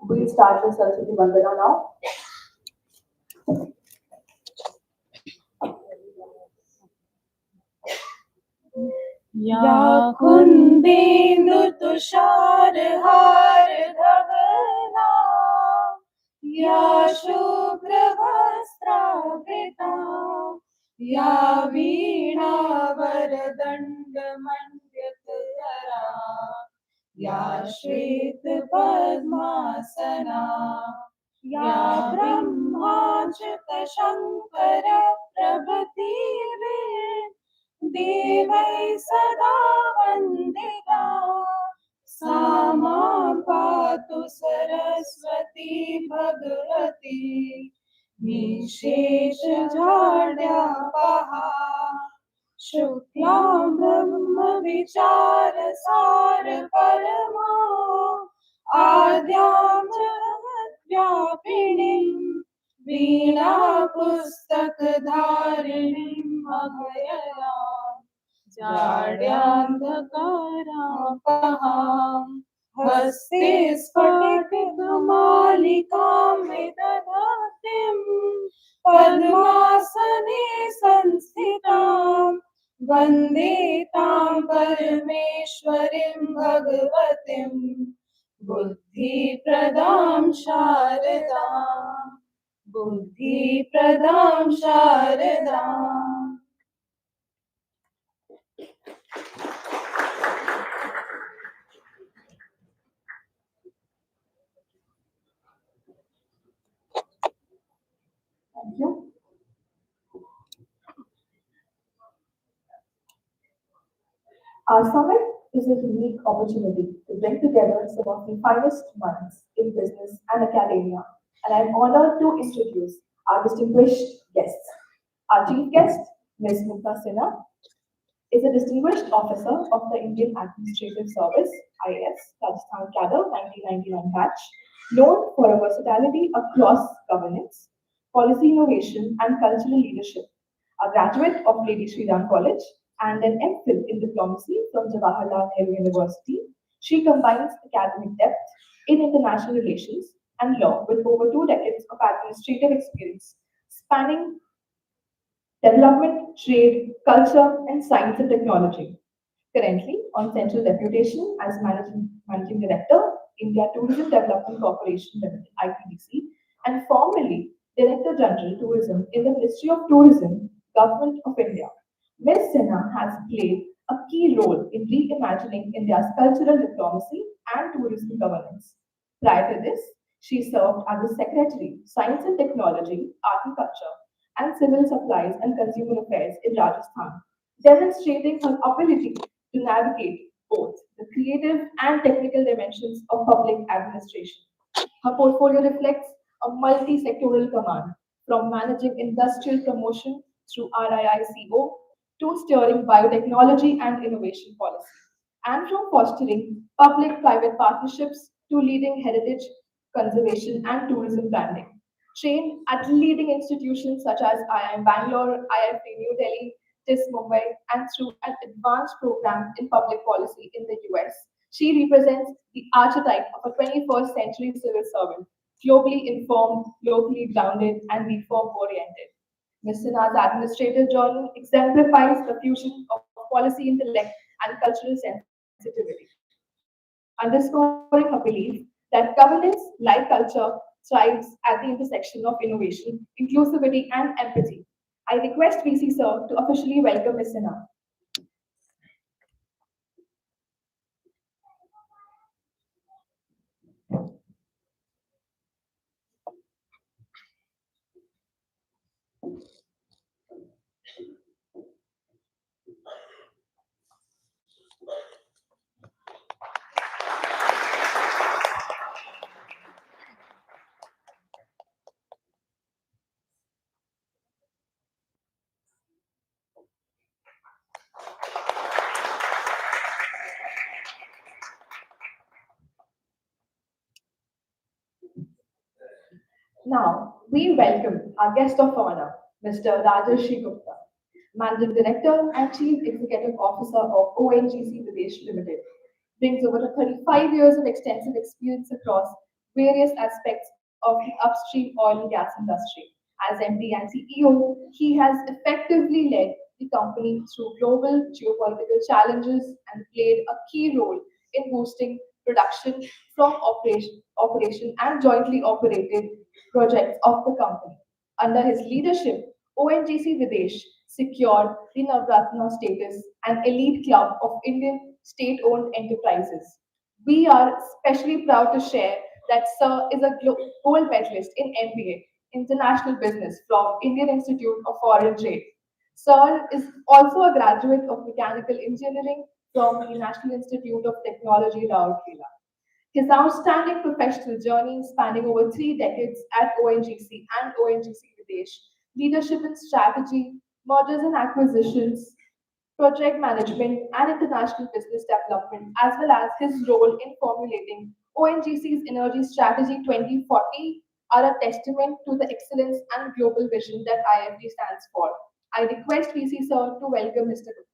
We'll start with Saraswati Vandana now. या कुंदेन्दु तुषार हार धवला या शुभ्र वस्त्रावृता या वीणा वरदण्ड मण्डितकरा या श्वेत पद्मासना या ब्रह्माच्युत शङ्कर प्रभृतिभिः देवै सदा वन्दिता सा मां पातु सरस्वती भगवती निःशेषजाड्यापहा शुक्लां ब्रह्मविचारसार परमा आद्यां जगद्व्यापिनीं वीणा पुस्तकधारिणीम् अभयदां जाड्यान्धकारापहां हस्ते स्फटिकमालिकां विदधातिं पद्मासने संस्थितां वन्दे तां परमेश्वरीं भगवतीं बुद्धिप्रदां शारदाम् बुद्धिप्रदां शारदाम् Thank you. Our summit is a unique opportunity to bring together some of the finest minds in business and academia, and I'm honored to introduce our distinguished guests. Our chief guest, Ms. Mukta Sinha, is a distinguished officer of the Indian Administrative Service, IAS, Rajasthan Cadre 1999 batch, known for her versatility across governance, policy innovation, and cultural leadership. A graduate of Lady Shri Ram College and an MPhil in diplomacy from Jawaharlal Nehru University, she combines academic depth in international relations and law with over 2 decades of administrative experience, spanning development, trade, culture, and science and technology. Currently on central deputation as Managing Director, India Tourism Development Corporation Limited, ITDC, and formerly Director General Tourism in the Ministry of Tourism, Government of India. Ms. Sinha has played a key role in reimagining India's cultural diplomacy and tourism governance. Prior to this, she served as the Secretary, Science and Technology, Art and Culture, and Civil Supplies and Consumer Affairs in Rajasthan, demonstrating her ability to navigate both the creative and technical dimensions of public administration. Her portfolio reflects a multi-sectoral command, from managing industrial promotion through RIICO to steering biotechnology and innovation policy, and from fostering public-private partnerships to leading heritage conservation and tourism branding. Trained at leading institutions such as IIM Bangalore, IIFT New Delhi, TIS Mumbai, and through an advanced program in public policy in the US, she represents the archetype of a 21st century civil servant, globally informed, locally grounded, and reform oriented. Ms. Sinha's administrative journey exemplifies the fusion of policy intellect and cultural sensitivity, underscoring her belief that governance, like culture, thrives at the intersection of innovation, inclusivity, and empathy. I request VC Sir to officially welcome Ms. Sinha. Now, we welcome our guest of honor, Mr. Rajarshi Gupta. Managing Director and Chief Executive Officer of ONGC Videsh Limited. Brings over 35 years of extensive experience across various aspects of the upstream oil and gas industry. As MD and CEO, he has effectively led the company through global geopolitical challenges and played a key role in boosting production from operation and jointly operated projects of the company. Under his leadership, ONGC Videsh secured the Navratna status, an elite club of Indian state owned enterprises. We are especially proud to share that Sir is a gold medalist in MBA, International Business, from Indian Institute of Foreign Trade. Sir is also a graduate of Mechanical Engineering from the National Institute of Technology, Rourkela. His outstanding professional journey, spanning over 3 decades at ONGC and ONGC Videsh, leadership in strategy, mergers and acquisitions, project management, and international business development, as well as his role in formulating ONGC's Energy Strategy 2040, are a testament to the excellence and global vision that IFT stands for. I request VC Sir to welcome Mr. Gupta.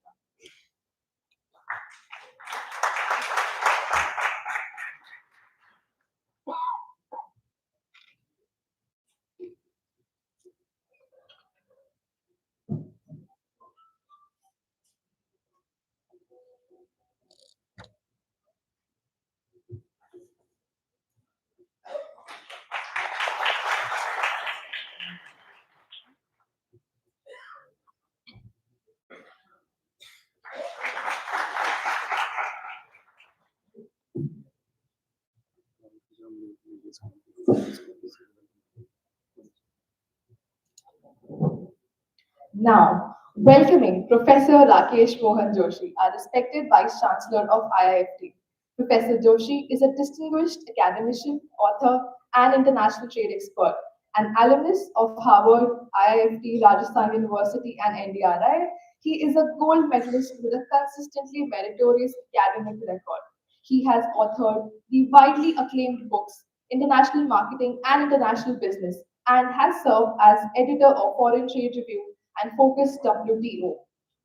Now, welcoming Professor Rakesh Mohan Joshi, our respected Vice Chancellor of IIFT. Professor Joshi is a distinguished academician, author, and international trade expert, an alumnus of Harvard, IIFT, Rajasthan University, and NDRI. He is a gold medalist with a consistently meritorious academic record. He has authored the widely acclaimed books International Marketing and International Business, and has served as editor of Foreign Trade Review and Focus WTO.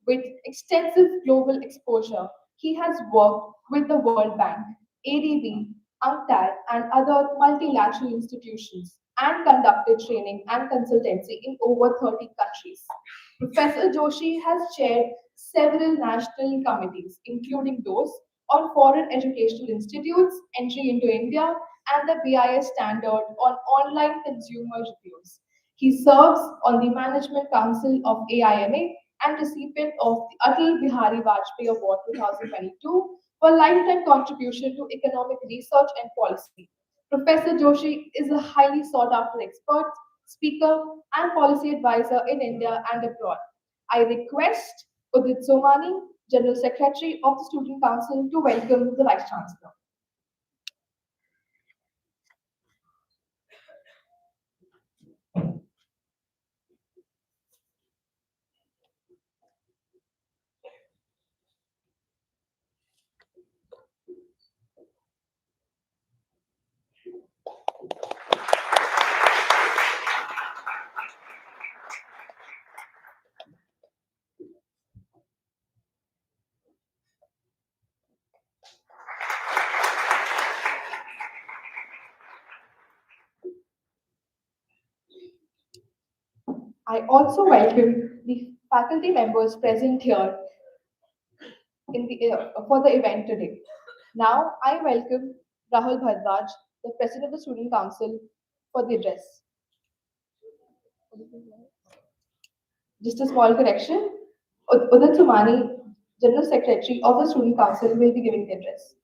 With extensive global exposure, he has worked with the World Bank, ADB, UNCTAD, and other multilateral institutions and conducted training and consultancy in over 30 countries. Professor Joshi has chaired several national committees, including those on foreign educational institutes, entry into India, and the BIS standard on online consumer reviews. He serves on the Management Council of AIMA and recipient of the Atal Bihari Vajpayee Award 2022 for lifetime contribution to economic research and policy. Professor Joshi is a highly sought after expert, speaker, and policy advisor in India and abroad. I request Udit Somani, General Secretary of the Student Council, to welcome the Vice Chancellor. I also welcome the faculty members present here for the event today. Now, I welcome Rahul Bhadraj, the President of the Student Council, for the address. Just a small correction. Udit Sumani, General Secretary of the Student Council, will be giving the address.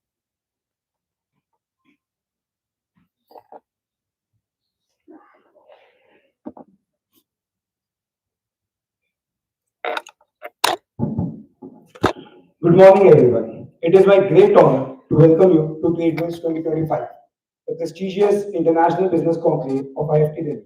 Good morning, everyone. It is my great honor to welcome you to TradeWinds 2025, the prestigious international business conclave of IIFT Delhi.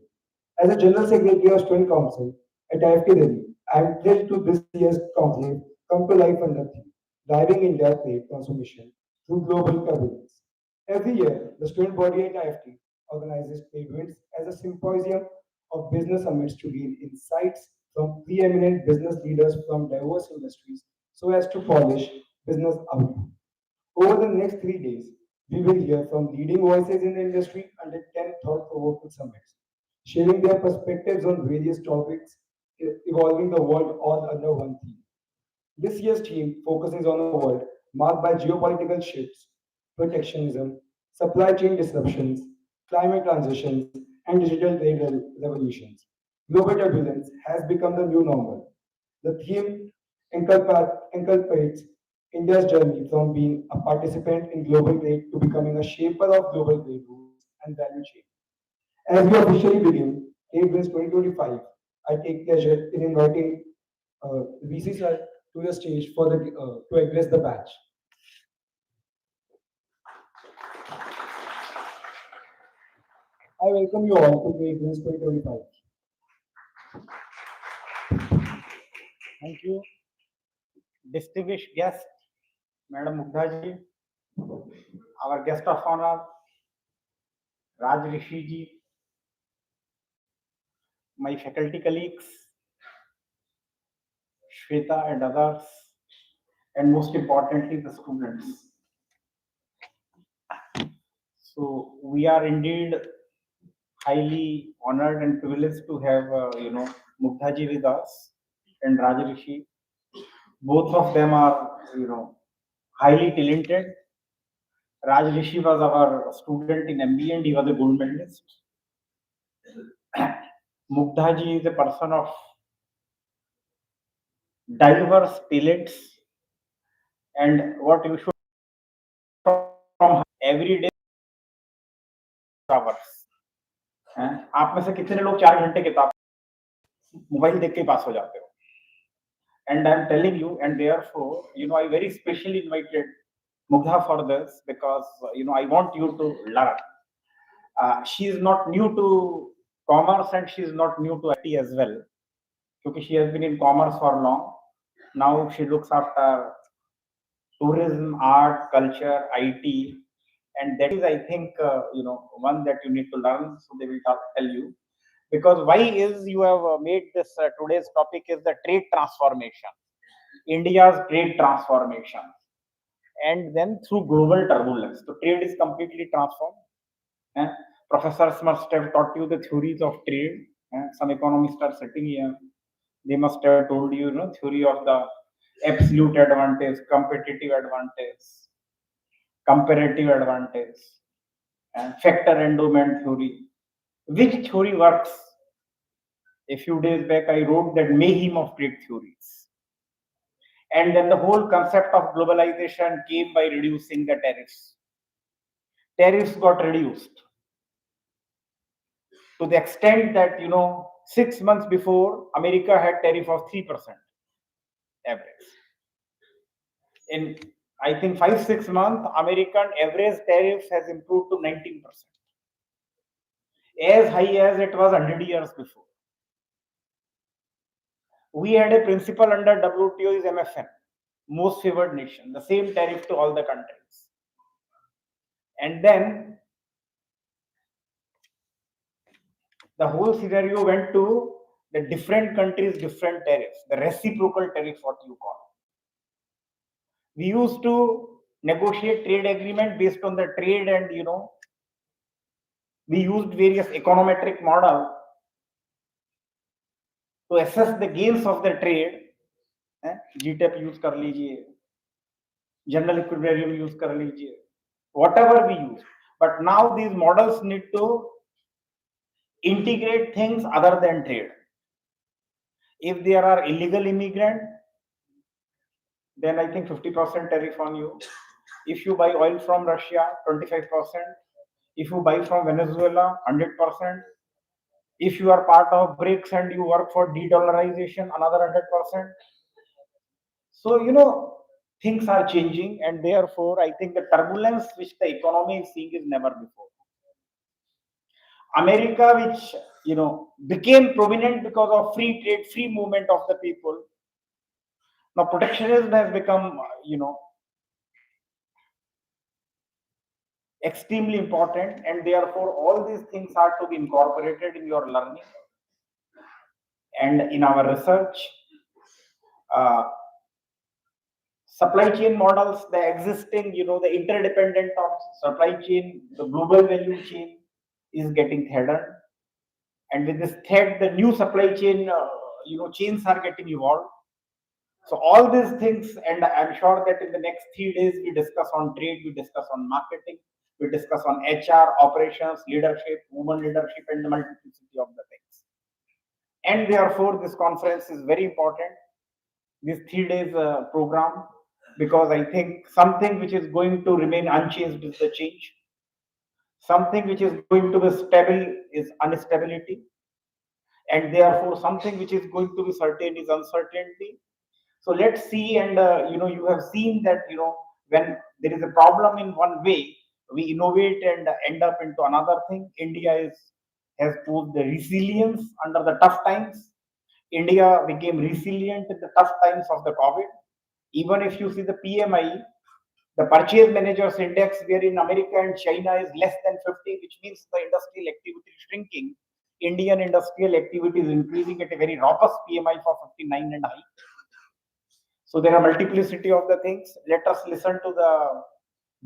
As a General Secretary of Student Council at IIFT Delhi, I am thrilled to this year's conclave come to life under theme, driving India's trade transformation through global turbulence. Every year, the student body at IIFT organizes TradeWinds as a symposium of business summits to gain insights from preeminent business leaders from diverse industries so as to polish business out. Over the next 3 days, we will hear from leading voices in the industry under 10 thought-provoking summits, sharing their perspectives on various topics evolving the world all under one theme. This year's theme focuses on a world marked by geopolitical shifts, protectionism, supply chain disruptions, climate transitions, and digital trade revolutions. Global turbulence has become the new normal. The theme inculcates India's journey from being a participant in global trade to becoming a shaper of global trade rules and value chain. As we officially begin TradeWinds 2025, I take pleasure in inviting VC sir to the stage for to address the batch. I welcome you all to TradeWinds 2025. Thank you, distinguished guest, Madam Mugdha ji, our guest of honor, Raj Rishi ji, my faculty colleagues, Shweta and others, and most importantly, the students. So we are indeed highly honored and privileged to have, Mugdha ji with us and Raj Rishi. Both of them are, highly talented. Raj Rishi was our student in MBA and he was a gold medalist. Mugdha ji is a person of diverse talents, and what you should from her every day hours. आप में से कितने लोग 4 घंटे किताब mobile देख के पास हो जाते हो? And I'm telling you, and therefore, I very specially invited Mugdha for this because I want you to learn. She is not new to commerce and she is not new to IT as well, because she has been in commerce for long. Now she looks after tourism, art, culture, IT, and that is, I think, one that you need to learn. So they will tell you, because why is you have made this today's topic is the trade transformation, India's trade transformation, and then through global turbulence. So trade is completely transformed. Professors must have taught you the theories of trade. Some economists are sitting here. They must have told you, theory of the absolute advantage, competitive advantage, comparative advantage, and factor endowment theory. Which theory works? A few days back, I wrote that mayhem of trade theories. And then the whole concept of globalization came by reducing the tariffs. Tariffs got reduced to the extent that, 6 months before, America had tariff of 3% average. In, I think, 5-6 months, American average tariff has improved to 19%. As high as it was 100 years before. We had a principle under WTO is MFN, most favored nation, the same tariff to all the countries. And then the whole scenario went to the different countries, different tariffs, the reciprocal tariff, what you call. We used to negotiate trade agreement based on the trade, and we used various econometric model to assess the gains of the trade. GTAP use कर लीजिए, general equilibrium use कर लीजिए, whatever we use. But now these models need to integrate things other than trade. If there are illegal immigrants, then I think 50% tariff on you. If you buy oil from Russia, 25%. If you buy from Venezuela, 100%. If you are part of BRICS and you work for de-dollarization, another 100%. So, things are changing, and therefore, I think the turbulence which the economy is seeing is never before. America, which, became prominent because of free trade, free movement of the people. Now, protectionism has become, extremely important, and therefore all these things are to be incorporated in your learning. And in our research, uh, supply chain models, the existing, the interdependent of supply chain, the global value chain is getting threatened. And with this threat, the new supply chain, chains are getting evolved. So all these things, and I'm sure that in the next 3 days, we discuss on trade, we discuss on marketing, we discuss on HR, operations, leadership, women leadership, and the multiplicity of the things. And therefore, this conference is very important, this 3 days program, because I think something which is going to remain unchanged is the change. Something which is going to be stable is instability. And therefore, something which is going to be certain is uncertainty. So let's see, and you have seen that when there is a problem in one way, we innovate and end up into another thing. India has proved the resilience under the tough times. India became resilient in the tough times of the COVID. Even if you see the PMI, the Purchase Managers Index, where in America and China is less than 50, which means the industrial activity is shrinking. Indian industrial activity is increasing at a very robust PMI for 59 and high. So there are multiplicity of the things. Let us listen to the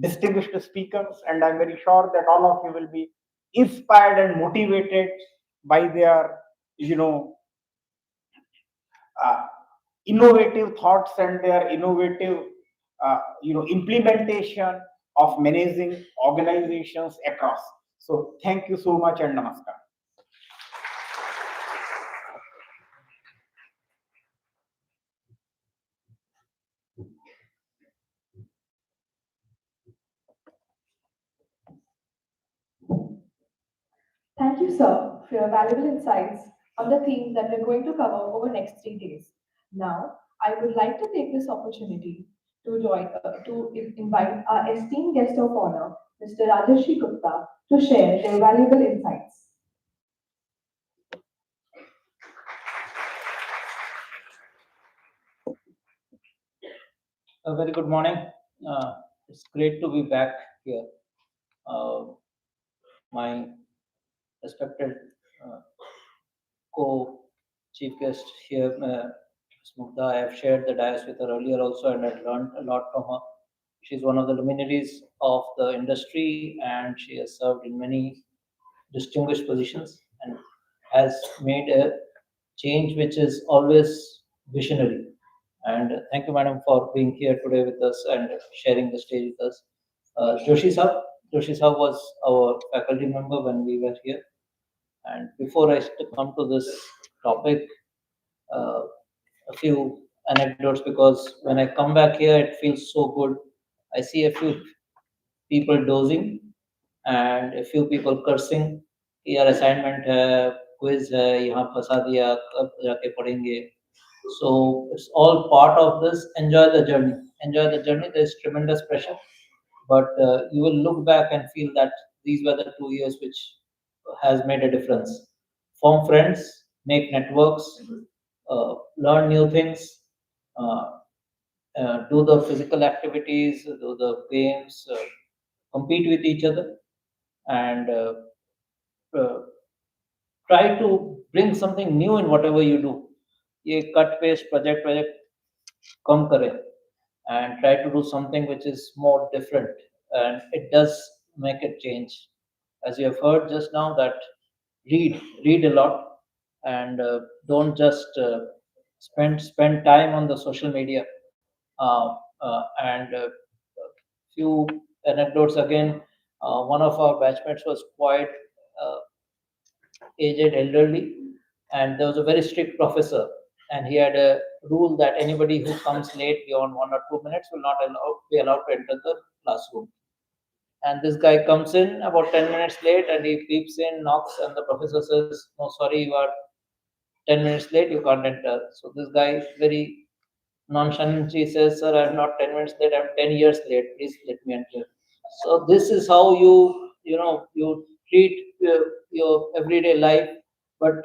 distinguished speakers, and I'm very sure that all of you will be inspired and motivated by their, uh, innovative thoughts and their innovative, implementation of managing organizations across. So thank you so much and namaskar. Thank you, sir, for your valuable insights on the themes that we're going to cover over next 3 days. Now, I would like to take this opportunity to invite our esteemed guest of honor, Mr. Rajarshi Gupta, to share their valuable insights. A very good morning. It's great to be back here. My respected co-chief guest here, Ms. Mugdha, I have shared the dais with her earlier also, and I've learned a lot from her. She's one of the luminaries of the industry, and she has served in many distinguished positions and has made a change which is always visionary. And thank you, madam, for being here today with us and sharing the stage with us. Joshi Saab was our faculty member when we were here. And before I come to this topic, a few anecdotes, because when I come back here, it feels so good. I see a few people dozing and a few people cursing. यार assignment है, quiz है, यहाँ फंसा दिया, कब जाके पढ़ेंगे. So it's all part of this. Enjoy the journey. Enjoy the journey. There's tremendous pressure, but you will look back and feel that these were the 2 years which has made a difference. Form friends, make networks, learn new things, uh, do the physical activities, do the games, compete with each other, and uh, try to bring something new in whatever you do. ये cut paste project come kare and try to do something which is more different, and it does make a change. As you have heard just now, that read a lot, and don't just spend time on the social media, and few anecdotes again. One of our batchmates was quite uh, aged, elderly, and there was a very strict professor, and he had a rule that anybody who comes late beyond 1 or 2 minutes will not be allowed to enter the classroom. And this guy comes in about 10 minutes late, and he peeps in, knocks, and the professor says, "No, sorry, you are 10 minutes late, you can't enter." So this guy very nonchalantly says, "Sir, I'm not 10 minutes late, I'm 10 years late. Please let me enter." So this is how you treat your everyday life. But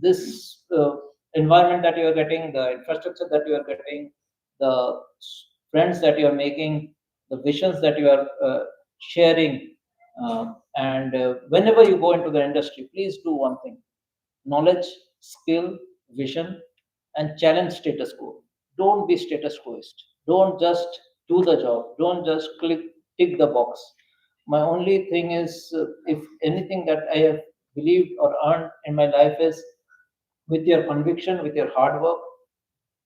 this environment that you are getting, the infrastructure that you are getting, the friends that you are making, the visions that you are sharing, and whenever you go into the industry, please do one thing: knowledge skill, vision, and challenge status quo. Don't be status quoist. Don't just do the job. Don't just tick the box. My only thing is, if anything that I have believed or earned in my life is with your conviction, with your hard work,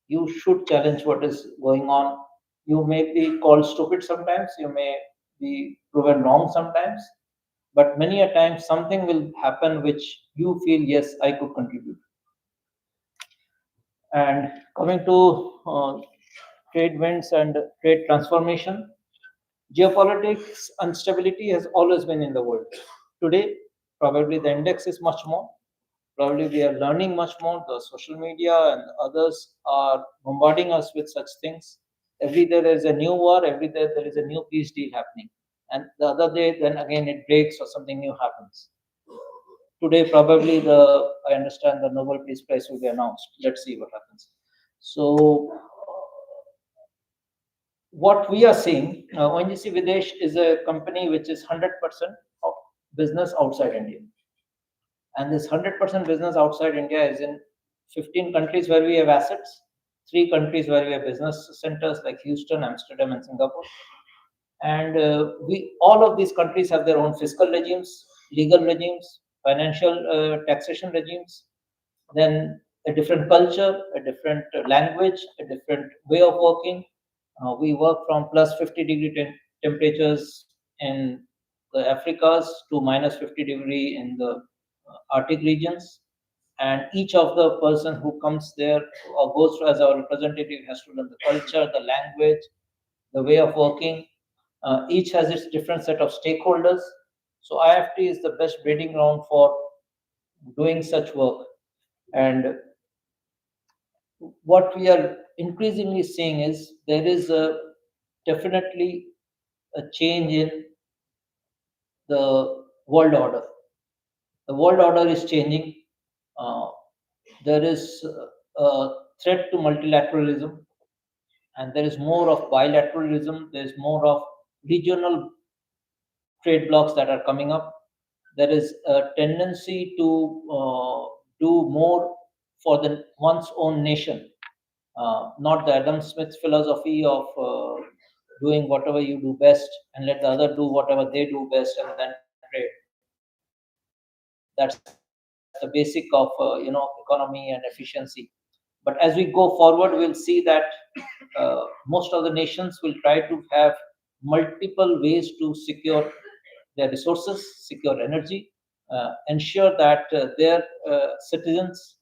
you should challenge what is going on. You may be called stupid sometimes, you may be proven wrong sometimes, but many a time something will happen which you feel, yes, I could contribute. And coming to trade winds and trade transformation, geopolitics instability has always been in the world. Today, probably the index is much more. Probably we are learning much more. The social media and others are bombarding us with such things. Every day there is a new war, every day there is a new peace deal happening. And the other day, then again it breaks or something new happens. Today, probably I understand the Nobel Peace Prize will be announced. Let's see what happens. So, what we are seeing, ONGC Videsh is a company which is 100% of business outside India. And this 100% business outside India is in 15 countries where we have assets, 3 countries where we have business centers like Houston, Amsterdam, and Singapore. And we all of these countries have their own fiscal regimes, legal regimes, financial taxation regimes, then a different culture, a different language, a different way of working. We work from plus 50-degree temperatures in the Africas to minus 50-degree in the Arctic regions. And each of the person who comes there or goes as our representative has to learn the culture, the language, the way of working. Each has its different set of stakeholders. So IFT is the best breeding ground for doing such work. And what we are increasingly seeing is there is definitely a change in the world order. The world order is changing. There is a threat to multilateralism, and there is more of bilateralism. There is more of regional trade blocks that are coming up. There is a tendency to do more for one's own nation, not the Adam Smith philosophy of doing whatever you do best and let the other do whatever they do best and then trade. That's the basic of economy and efficiency. But as we go forward, we'll see that most of the nations will try to have multiple ways to secure their resources, secure energy, ensure that their citizens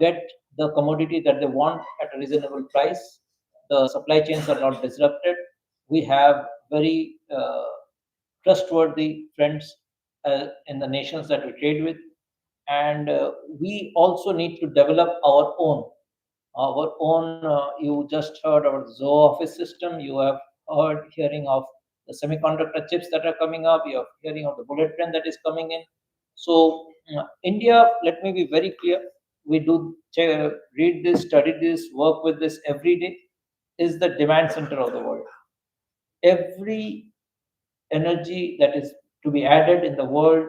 get the commodity that they want at a reasonable price. The supply chains are not disrupted. We have very trustworthy friends in the nations that we trade with. And we also need to develop our own. You just heard about the Zoho Office system. You have hearing of the semiconductor chips that are coming up. You are hearing of the bullet train that is coming in. So India, let me be very clear. We do read this, study this, work with this every day. Is the demand center of the world. Every energy that is to be added in the world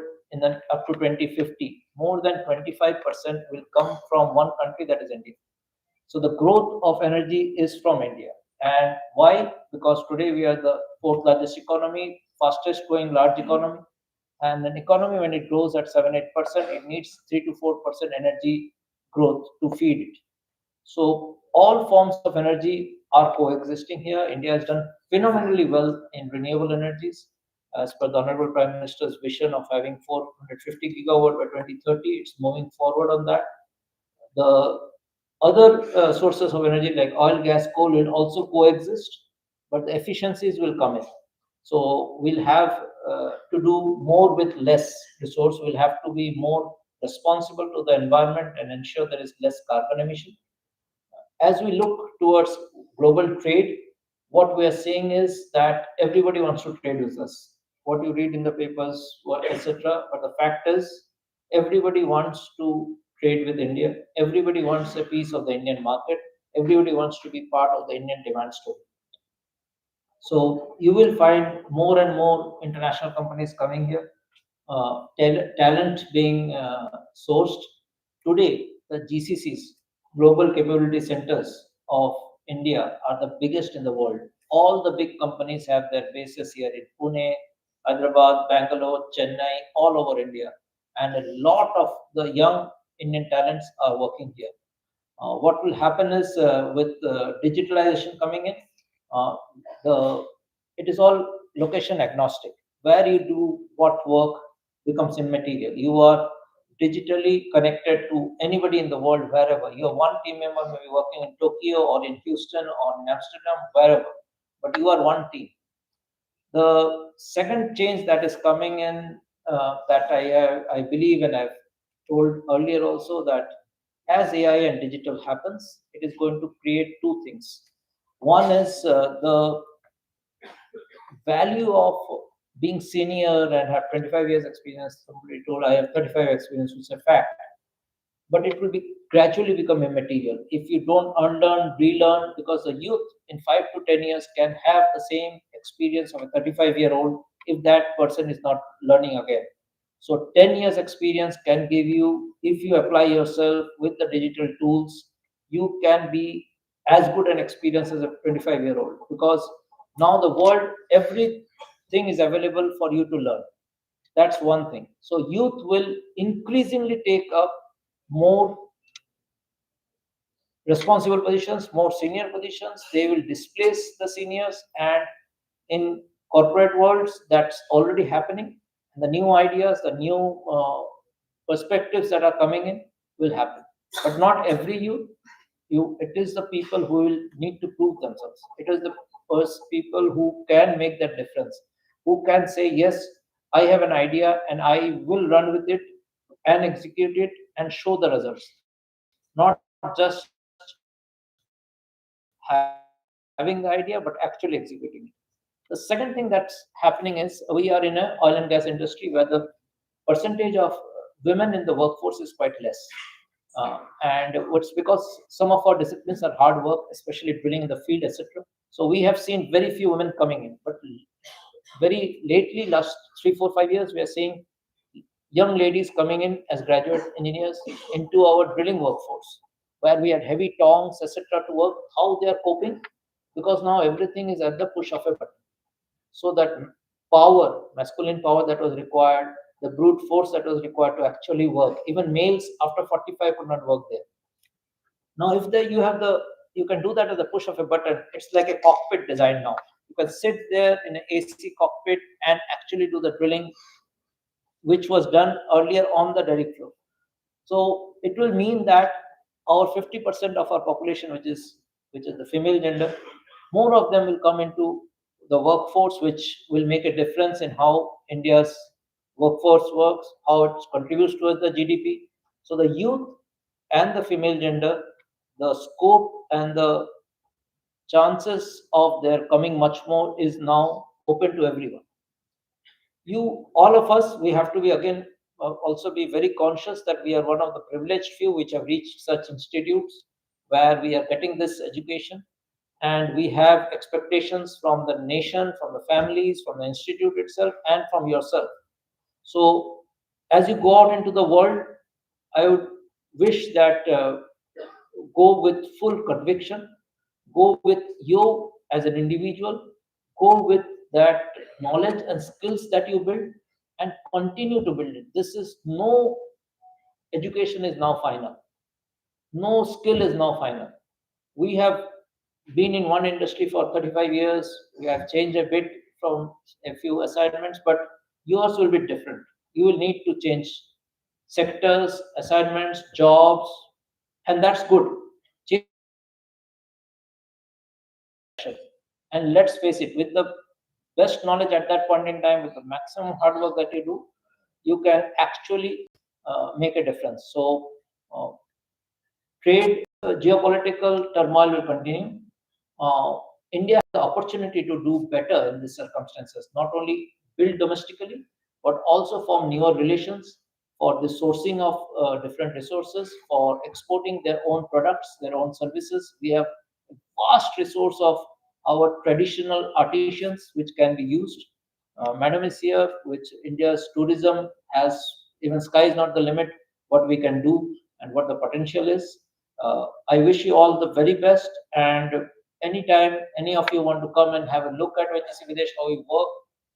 up to 2050, more than 25% will come from one country, that is India. So the growth of energy is from India. And why? Because today we are the 4th largest economy, fastest growing large economy. And an economy, when it grows at 7-8%, it needs 3 to 4% energy growth to feed it. So all forms of energy are coexisting here. India has done phenomenally well in renewable energies. As per the Honorable Prime Minister's vision of having 450 gigawatt by 2030, it's moving forward on that. The other sources of energy like oil, gas, coal will also coexist, but the efficiencies will come in. So we'll have to do more with less resource. We'll have to be more responsible to the environment and ensure there is less carbon emission. As we look towards global trade, what we are seeing is that everybody wants to trade with us. What you read in the papers, etc. But the fact is, everybody wants to trade with India. Everybody wants a piece of the Indian market. Everybody wants to be part of the Indian demand story. So you will find more and more international companies coming here, talent being sourced. Today, the GCCs, Global Capability Centers of India, are the biggest in the world. All the big companies have their bases here in Pune, Hyderabad, Bangalore, Chennai, all over India. And a lot of the young Indian talents are working here. What will happen is with digitalization coming in, uh, the it is all location agnostic. Where you do what work becomes immaterial. You are digitally connected to anybody in the world wherever. Your one team member may be working in Tokyo or in Houston or in Amsterdam, wherever, but you are one team. The second change that is coming in, that I believe, and I've told earlier also, that as AI and digital happens, it is going to create two things. One is the value of being senior and have 25 years experience. Somebody told I have 35 experience, which is a fact, but it will be gradually become immaterial if you don't unlearn, relearn, because the youth in 5 to 10 years can have the same experience of a 35-year-old if that person is not learning again. So 10 years experience can give you, if you apply yourself with the digital tools, you can be as good an experience as a 25-year-old, because now the world, everything is available for you to learn. That's one thing. So youth will increasingly take up more responsible positions, more senior positions. They will displace the seniors, and in corporate worlds, that's already happening. And the new ideas, the new perspectives that are coming in will happen. But not every youth. It is the people who will need to prove themselves. It is the first people who can make that difference, who can say, yes, I have an idea and I will run with it and execute it and show the results, not just having the idea but actually executing it. The second thing that's happening is we are in an oil and gas industry where the percentage of women in the workforce is quite less. And it's because some of our disciplines are hard work, especially drilling in the field, etc. So we have seen very few women coming in. But very lately, last 3, 4, 5 years, we are seeing young ladies coming in as graduate engineers into our drilling workforce, where we had heavy tongs, etc., to work. How they are coping? Because now everything is at the push of a button. So that power, masculine power that was required, the brute force that was required to actually work, even males after 45 could not work there. Now, if you can do that at the push of a button. It's like a cockpit design now. You can sit there in an AC cockpit and actually do the drilling, which was done earlier on the direct flow. So it will mean that our 50% of our population, which is the female gender, more of them will come into the workforce, which will make a difference in how India's workforce works, how it contributes towards the GDP. So the youth and the female gender, the scope and the chances of their coming much more is now open to everyone. All of us, we have to be again also be very conscious that we are one of the privileged few which have reached such institutes where we are getting this education, and we have expectations from the nation, from the families, from the institute itself, and from yourself. So as you go out into the world, I would wish that go with full conviction, go with you as an individual, go with that knowledge and skills that you build, and continue to build it. This is no education is now final, no skill is now final. We have been in one industry for 35 years, we have changed a bit from a few assignments, but yours will be different. You will need to change sectors, assignments, jobs, and that's good. Change is action. And let's face it, with the best knowledge at that point in time, with the maximum hard work that you do, you can actually make a difference. So, trade, geopolitical turmoil will continue. India has the opportunity to do better in these circumstances, not only build domestically, but also form newer relations for the sourcing of different resources, for exporting their own products, their own services. We have a vast resource of our traditional artisans which can be used. Madam is here, which India's tourism has, even sky is not the limit what we can do. and what the potential is. I wish you all the very best, and anytime any of you want to come and have a look at ONGC Videsh, how we work,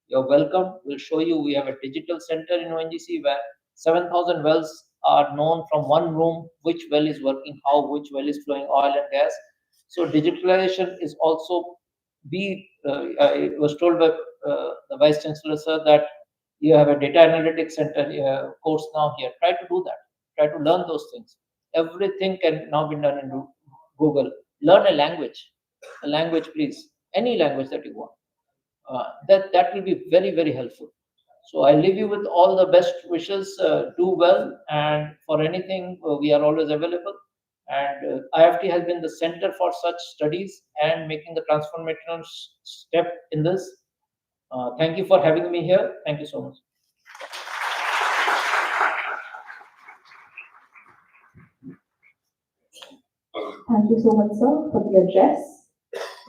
you're welcome. We'll show you. We have a digital center in ONGC where 7,000 wells are known from one room, which well is working, how, which well is flowing oil and gas. So digitalization is also I was told by the Vice Chancellor, sir, that you have a data analytics center course now here. Try to do that. Try to learn those things. Everything can now be done in Google. Learn a language, please, any language that you want. That will be very, very helpful. So I leave you with all the best wishes. Do well, and for anything, we are always available. And IFT has been the center for such studies and making the transformational step in this. Thank you for having me here. Thank you so much. Thank you so much, sir, for the address.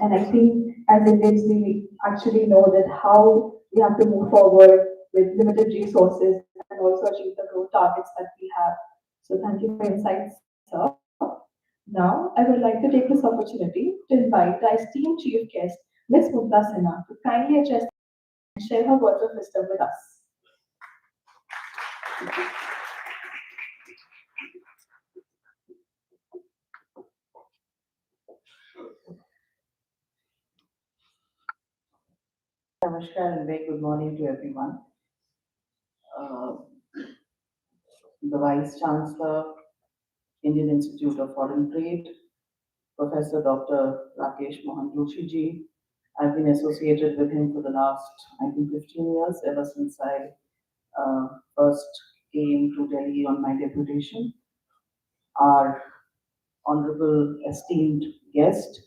And I think as Indians, we actually know that how we have to move forward with limited resources and also achieve the growth targets that we have. So thank you for your insights, sir. Now, I would like to take this opportunity to invite our esteemed chief guest, Ms. Mukta Sinha, to kindly address and share her words of wisdom with us. Namaskar and very good morning to everyone. Uh, the Vice Chancellor, Indian Institute of Foreign Trade, Professor Dr. Rakesh Mohan Joshi ji. I've been associated with him for the last, I think, 15 years, ever since I first came to Delhi on my deputation. Our honorable esteemed guest,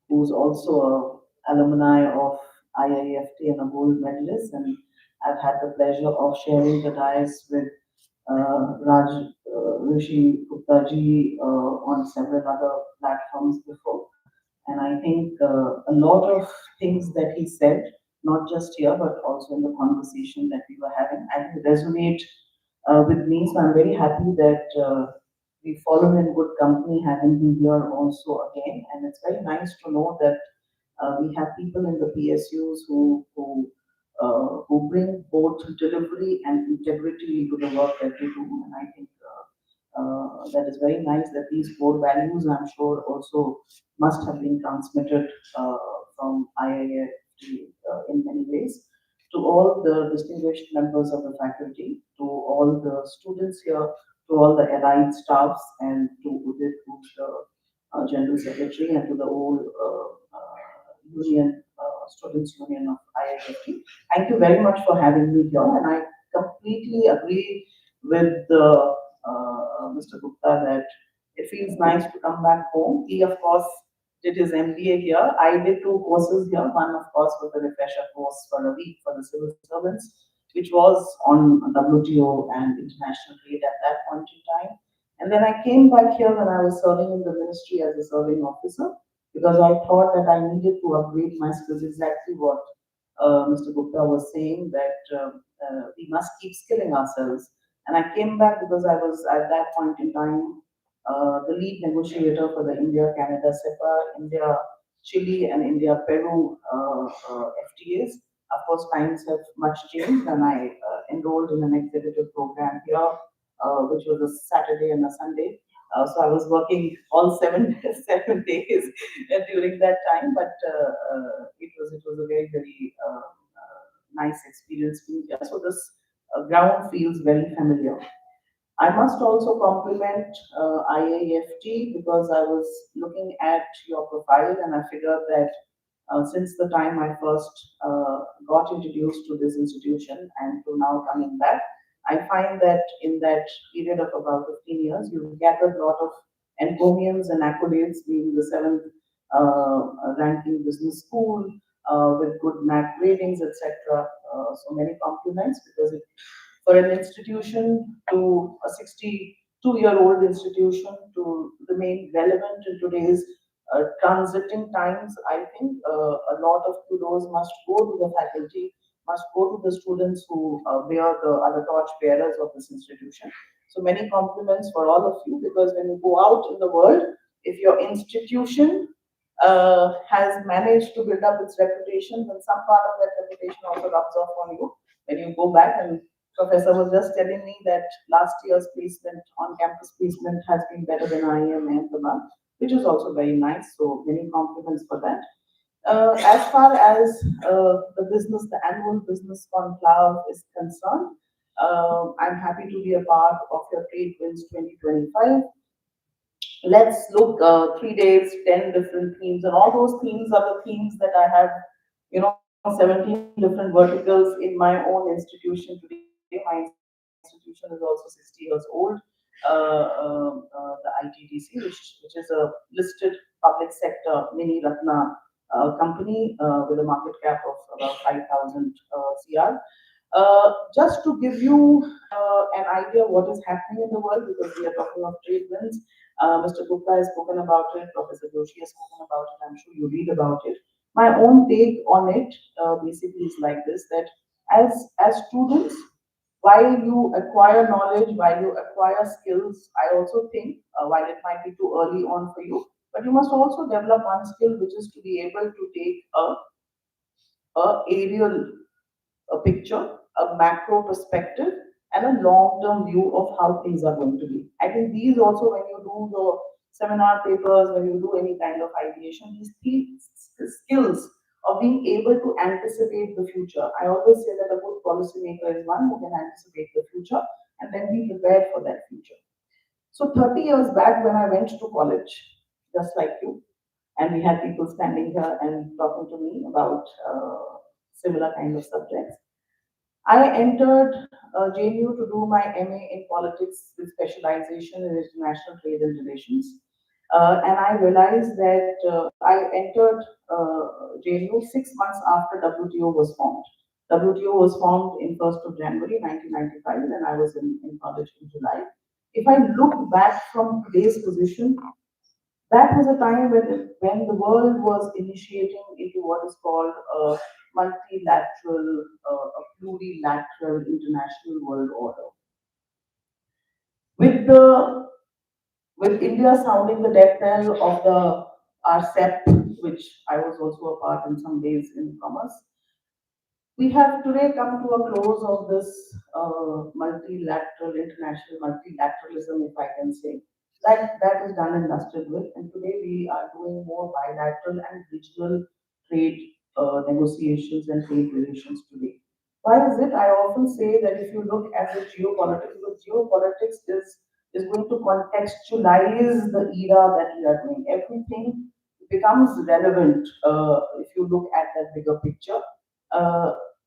who's also an alumni of IIFT and a gold medalist, and I've had the pleasure of sharing the dais with Raj Rishi Gupta ji on several other platforms before. And I think a lot of things that he said, not just here, but also in the conversation that we were having, I think resonate with me. So I'm very happy that we've fallen in good company having him here also again. And it's very nice to know that we have people in the PSUs who bring both delivery and integrity to the work that we do. And I think that is very nice that these core values, I'm sure, also must have been transmitted from IIFT in many ways. To all the distinguished members of the faculty, to all the students here, to all the allied staffs, and to Udit, who's the General Secretary, and to the whole union, Students Union of IIFT. Thank you very much for having me here, and I completely agree with Mr. Gupta that it feels nice to come back home. He, of course, did his MBA here. I did two courses here. One, of course, was the refresher course for a week for the civil servants, which was on WTO and international trade at that point in time. And then I came back here when I was serving in the ministry as a serving officer, because I thought that I needed to upgrade my skills, exactly what Mr. Gupta was saying, that we must keep skilling ourselves. And I came back because I was at that point in time the lead negotiator for the India-Canada CEPA, India-Chile and India-Peru FTAs. Of course, times have much changed, and I enrolled in an executive program here, which was a Saturday and a Sunday. So I was working all 7 days during that time, but it was a very, very nice experience being here. So this ground feels very familiar. I must also compliment IIFT, because I was looking at your profile and I figured that since the time I first got introduced to this institution and to now coming back, I find that in that period of about 15 years, you've gathered a lot of encomiums and accolades, being the seventh ranking business school with good NAC ratings, etc. So many compliments, because for an institution to a 62-year-old institution to remain relevant in today's transiting times, I think a lot of kudos must go to the faculty must go to the students who are the torch bearers of this institution. So many compliments for all of you, because when you go out in the world, if your institution has managed to build up its reputation, then some part of that reputation also rubs off on you when you go back. And Professor was just telling me that last year's placement, on-campus placement, has been better than IIM and the month, which is also very nice. So many compliments for that. As far as the annual business conclave is concerned, I'm happy to be a part of your TradeWinds 2025. Let's look 3 days, 10 different themes, and all those themes are the themes that I have, 17 different verticals in my own institution today. My institution is also 60 years old. The ITDC, which is a listed public sector mini Ratna company with a market cap of about 5,000 CR. Just to give you an idea what is happening in the world, because we are talking of TradeWinds. Mr. Gupta has spoken about it, Professor Joshi has spoken about it, I'm sure you read about it. My own take on it basically is like this, that as students, while you acquire knowledge, while you acquire skills, I also think, while it might be too early on for you, but you must also develop one skill, which is to be able to take a aerial a picture, a macro perspective, and a long-term view of how things are going to be. I think these also, when you do the seminar papers, when you do any kind of ideation, these skills of being able to anticipate the future. I always say that a good policymaker is one who can anticipate the future and then be prepared for that future. So 30 years back when I went to college, just like you, and we had people standing here and talking to me about similar kind of subjects. I entered JNU to do my MA in politics with specialization in international trade and relations. And I realized that I entered JNU 6 months after WTO was formed. WTO was formed in 1st of January 1995, and I was in college in July. If I look back from today's position, that was a time when the world was initiating into what is called a multilateral, a plurilateral international world order. With the with India sounding the death knell of the RCEP, which I was also a part in some ways in commerce, we have today come to a close of this international multilateralism, if I can say. That is done and dusted with, and today we are doing more bilateral and regional trade negotiations and trade relations today. Why is it? I often say that if you look at the geopolitics, the geopolitics is going to contextualize the era that we are doing. Everything becomes relevant if you look at that bigger picture.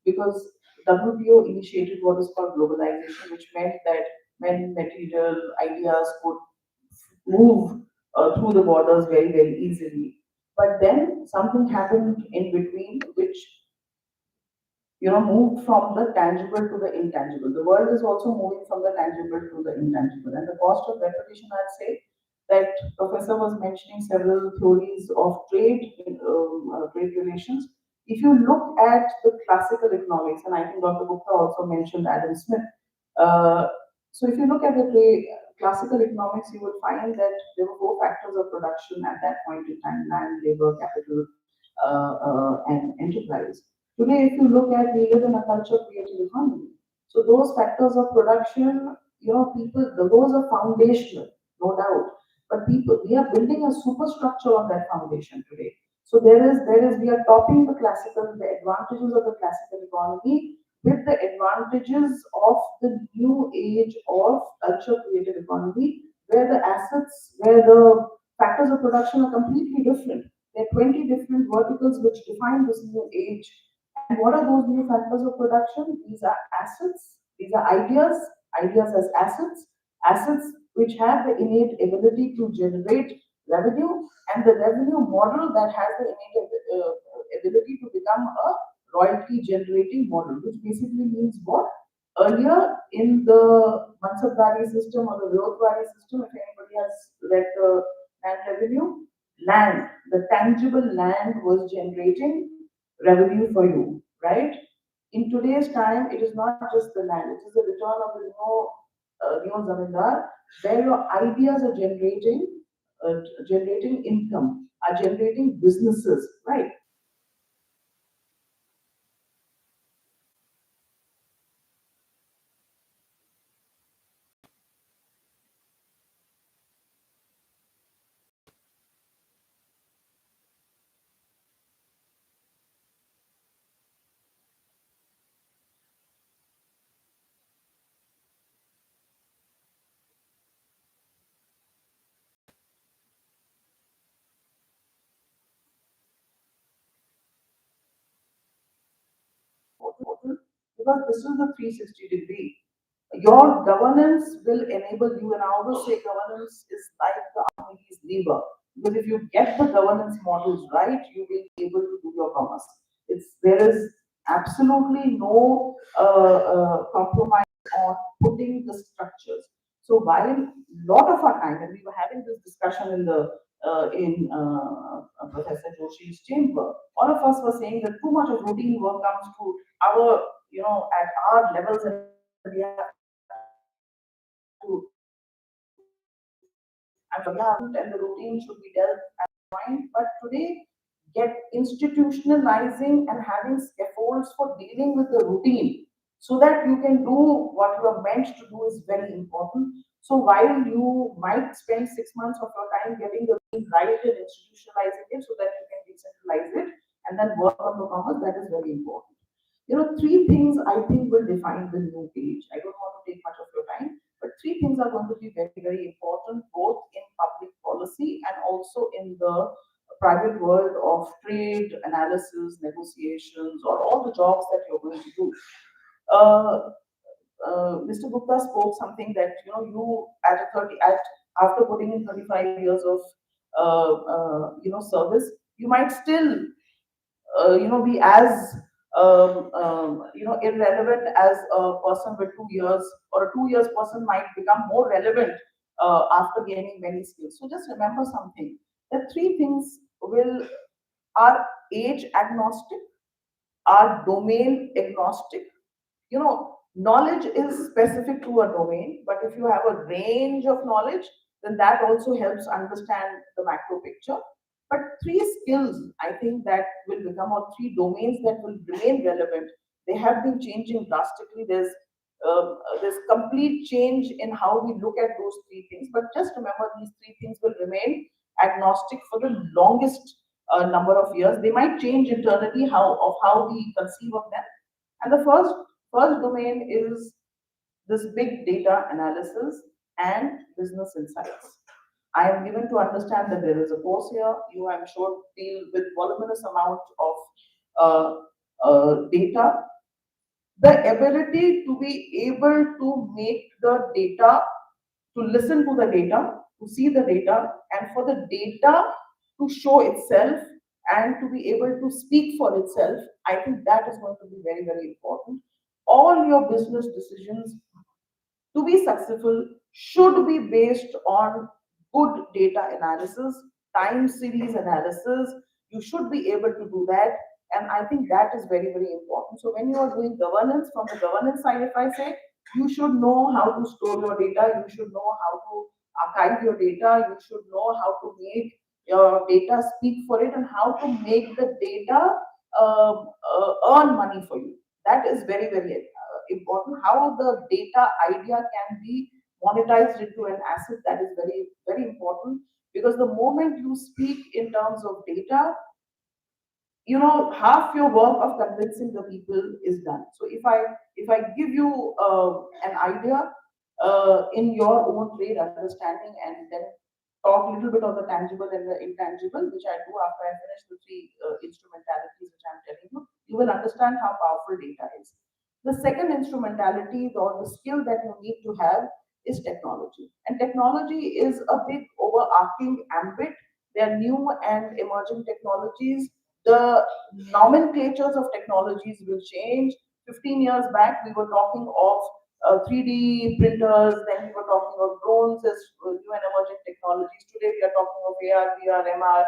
Because WTO initiated what is called globalization, which meant that men, material, ideas could move through the borders very, very easily. But then something happened in between, which moved from the tangible to the intangible. The world is also moving from the tangible to the intangible. And the cost of repetition, I'd say, that Professor was mentioning several theories of trade relations. If you look at the classical economics, and I think Dr. Gupta also mentioned Adam Smith. So if you look at the classical economics, you would find that there were four factors of production at that point in time: land, labor, capital, and enterprise. Today, if you look at, we live in a culture-created economy. So those factors of production, people, those are foundational, no doubt. But people, we are building a superstructure on that foundation today. So we are topping the advantages of the classical economy with the advantages of the new age of culture-created economy, where the factors of production are completely different. There are 20 different verticals which define this new age. And what are those new factors of production? These are assets, these are ideas as assets which have the innate ability to generate revenue, and the revenue model that has the innate ability to become a royalty generating model, which basically means what? Earlier in the Mansabdari system or the Vyodhwari system, if anybody has read the land revenue, the tangible land was generating revenue for you, right? In today's time, it is not just the land, it is the return of the zamindar, where your ideas are generating income, are generating businesses, right? Because this is the 360 degree. Your governance will enable you, and I always say governance is like the Archimedes lever. Because if you get the governance models right, you will be able to do your commerce. There is absolutely no compromise on putting the structures. So while a lot of our time, and we were having this discussion in Professor Joshi's chamber, all of us were saying that too much of routine work comes to our, at our levels, and we have to, and the routine should be dealt at point. But today, get institutionalizing and having scaffolds for dealing with the routine so that you can do what you are meant to do is very important. So while you might spend 6 months of your time getting the routine right and institutionalizing it so that you can decentralize it and then work on the commerce, that is very important. Three things I think will define the new age. I don't want to take much of your time, but three things are going to be very, very important, both in public policy and also in the private world of trade, analysis, negotiations, or all the jobs that you're going to do. Uh, Mr. Gupta spoke something that you after putting in 35 years of service, you might still be as irrelevant as a person with 2 years, or a 2 years person might become more relevant after gaining many skills. So just remember something: that three things will are age agnostic, are domain agnostic. Knowledge is specific to a domain, but if you have a range of knowledge, then that also helps understand the macro picture. But three skills, I think, that will become, or three domains that will remain relevant. They have been changing drastically. There's complete change in how we look at those three things. But just remember, these three things will remain agnostic for the longest number of years. They might change internally how we conceive of them. And the first domain is this big data analysis and business insights. I am given to understand that there is a course here. You, I'm sure, deal with voluminous amount of data. The ability to be able to make the data, to listen to the data, to see the data, and for the data to show itself and to be able to speak for itself, I think that is going to be very, very important. All your business decisions to be successful should be based on good data analysis, time series analysis. You should be able to do that. And I think that is very, very important. So when you are doing governance, from the governance side, if I say, you should know how to store your data, you should know how to archive your data, you should know how to make your data speak for it, and how to make the data earn money for you. That is very, very important. How the data idea can be monetized into an asset, that is very, very important. Because the moment you speak in terms of data, half your work of convincing the people is done. So if I give you an idea in your own trade understanding, and then talk a little bit of the tangible and the intangible, which I do after I finish the three instrumentalities which I'm telling you, you will understand how powerful data is. The second instrumentality, or the skill that you need to have, is technology. And technology is a big overarching ambit. There are new and emerging technologies. The nomenclatures of technologies will change. 15 years back, we were talking of 3D printers, then we were talking of drones as new and emerging technologies. Today, we are talking of AR, VR, MR.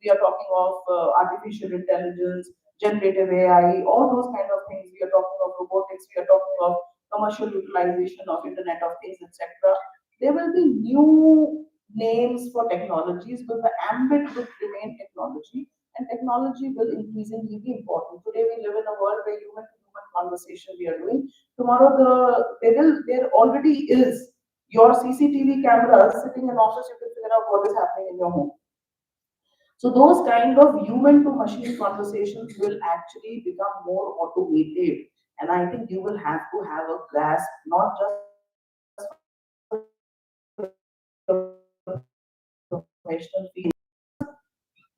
We are talking of artificial intelligence. generative AI, all those kind of things. We are talking of robotics, we are talking of commercial utilization of Internet of Things, etc. There will be new names for technologies, but the ambit will remain technology, and technology will increasingly be important. Today we live in a world where human to human conversation we are doing. Tomorrow there already is your CCTV cameras sitting in office, you can figure out what is happening in your home. So those kind of human to machine conversations will actually become more automated. And I think you will have to have a grasp, not just for your professional field,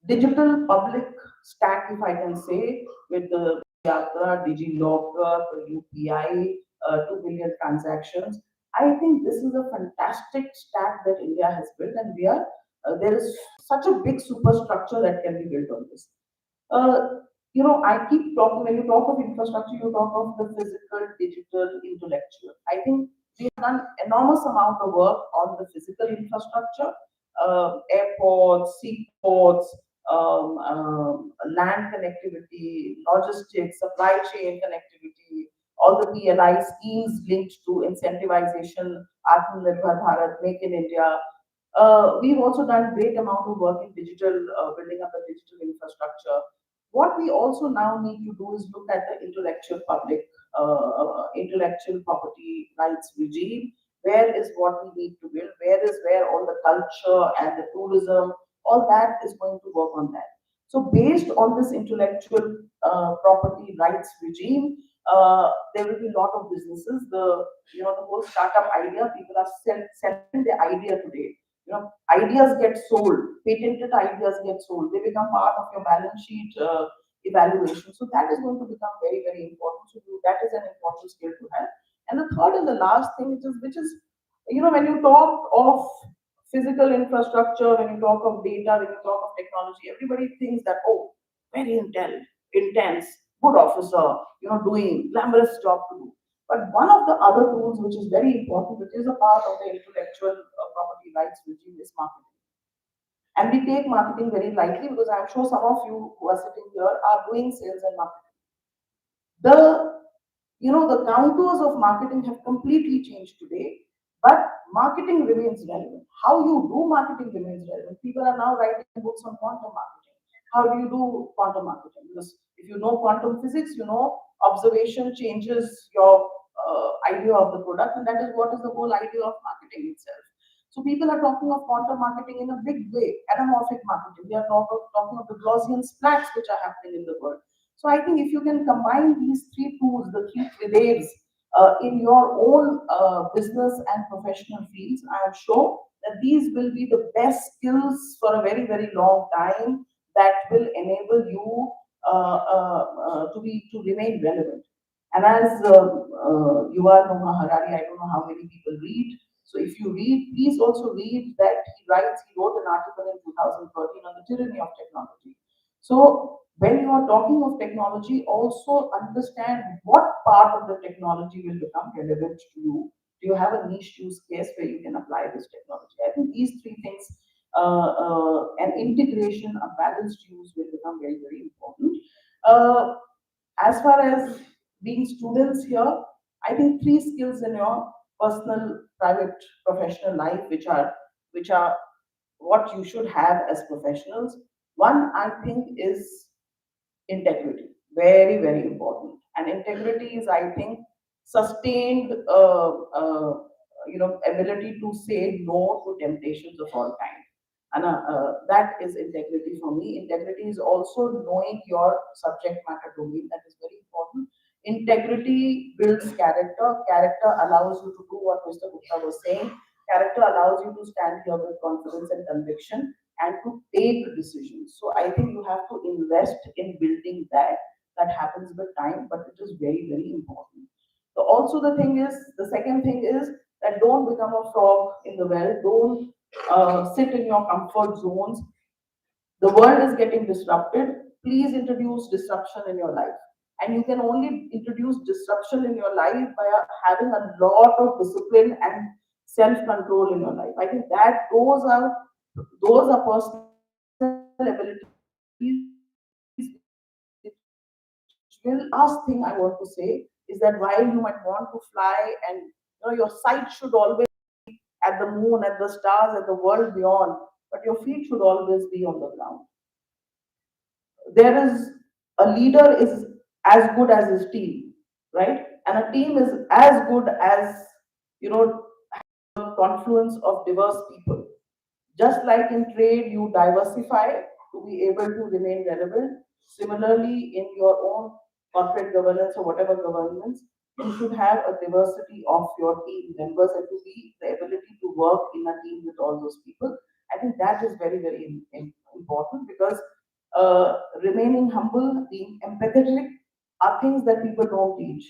digital public stack, if I can say, with the Yatra, DigiLocker, UPI, 2 billion transactions. I think this is a fantastic stack that India has built, and there is such a big superstructure that can be built on this. Uh, I keep talking, when you talk of infrastructure, you talk of the physical, digital, intellectual. I think we have done enormous amount of work on the physical infrastructure, airports, seaports, land connectivity, logistics, supply chain connectivity, all the PLI schemes linked to incentivization, Atmanirbhar Bharat, Make in India. We've also done great amount of work in digital, building up a digital infrastructure. What we also now need to do is look at the intellectual property rights regime. Where is what we need to build? Where all the culture and the tourism, all that is going to work on that. So based on this intellectual property rights regime, there will be a lot of businesses. The whole startup idea, people are selling the idea today. Ideas get sold, patented ideas get sold, they become part of your balance sheet evaluation. So that is going to become very, very important. So that is an important skill to have. And the third and the last thing, which is when you talk of physical infrastructure, when you talk of data, when you talk of technology, everybody thinks that, oh, very intense, good officer, doing glamorous job to do. But one of the other tools which is very important, which is a part of the intellectual property rights regime, is marketing. And we take marketing very lightly because I'm sure some of you who are sitting here are doing sales and marketing. The contours of marketing have completely changed today, but marketing remains relevant. How you do marketing remains relevant. People are now writing books on quantum marketing. How do you do quantum marketing? Because if you know quantum physics, observation changes your idea of the product, and that is what is the whole idea of marketing itself. So people are talking of quantum marketing in a big way, anamorphic marketing. We are talking of the Gaussian splats which are happening in the world. So I think if you can combine these three tools, the three trades, in your own business and professional fields, I am sure that these will be the best skills for a very, very long time that will enable you to remain relevant. And as Yuval Noah Harari, I don't know how many people read. So if you read, please also read that he wrote an article in 2013 on the tyranny of technology. So when you are talking of technology, also understand what part of the technology will become relevant to you. Do you have a niche use case where you can apply this technology? I think these three things, an integration, a balanced use will become very, very important. Uh, as far as being students here, I think three skills in your personal, private, professional life, which are what you should have as professionals. One, I think, is integrity. Very, very important. And integrity is, I think, sustained, ability to say no to temptations of all kinds. And that is integrity for me. Integrity is also knowing your subject matter domain. That is very important. Integrity builds character. Character allows you to do what Mr. Gupta was saying. Character allows you to stand here with confidence and conviction and to take decisions. So I think you have to invest in building that. That happens with time, but it is very, very important. So also the second thing is that don't become a frog in the well. Don't sit in your comfort zones. The world is getting disrupted. Please introduce disruption in your life. And you can only introduce disruption in your life by having a lot of discipline and self-control in your life. I think that those are personal abilities which will last thing I want to say is that while you might want to fly and your sight should always be at the moon, at the stars, at the world beyond, but your feet should always be on the ground. There is a leader is as good as his team, right? And a team is as good as confluence of diverse people. Just like in trade, you diversify to be able to remain relevant. Similarly, in your own corporate governance or whatever governance, you should have a diversity of your team members and to be the ability to work in a team with all those people. I think that is very, very important because remaining humble, being empathetic are things that people don't teach.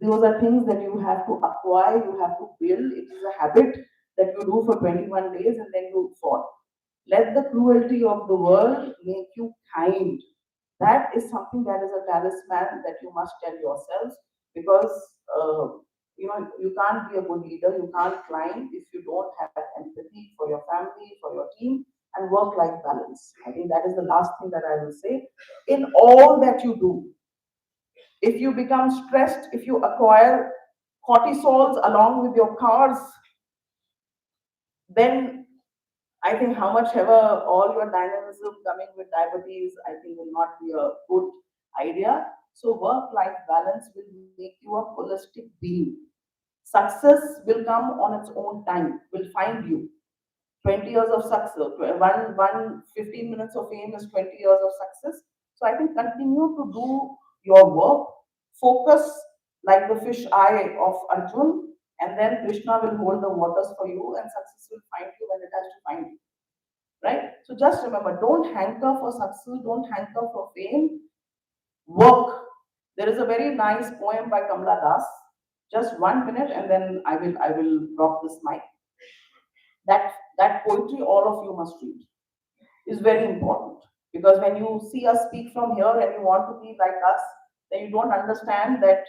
Those are things that you have to acquire, you have to build. It is a habit that you do for 21 days and then you fall. Let the cruelty of the world make you kind. That is something that is a talisman that you must tell yourselves because you can't be a good leader, you can't climb if you don't have empathy for your family, for your team, and work-life balance. I think that is the last thing that I will say. In all that you do, if you become stressed, if you acquire cortisols along with your cars, then I think how much ever all your dynamism coming with diabetes, I think will not be a good idea. So work-life balance will make you a holistic being. Success will come on its own time, will find you. 20 years of success, 15 minutes of fame is 20 years of success. So I think continue to do your work, focus like the fish eye of Arjun, and then Krishna will hold the waters for you and success will find you when it has to find you. Right? So just remember, don't hanker for success, don't hanker for fame, work. There is a very nice poem by Kamla Das. Just 1 minute and then I will drop this mic. That poetry all of you must read is very important because when you see us speak from here and you want to be like us, then you don't understand that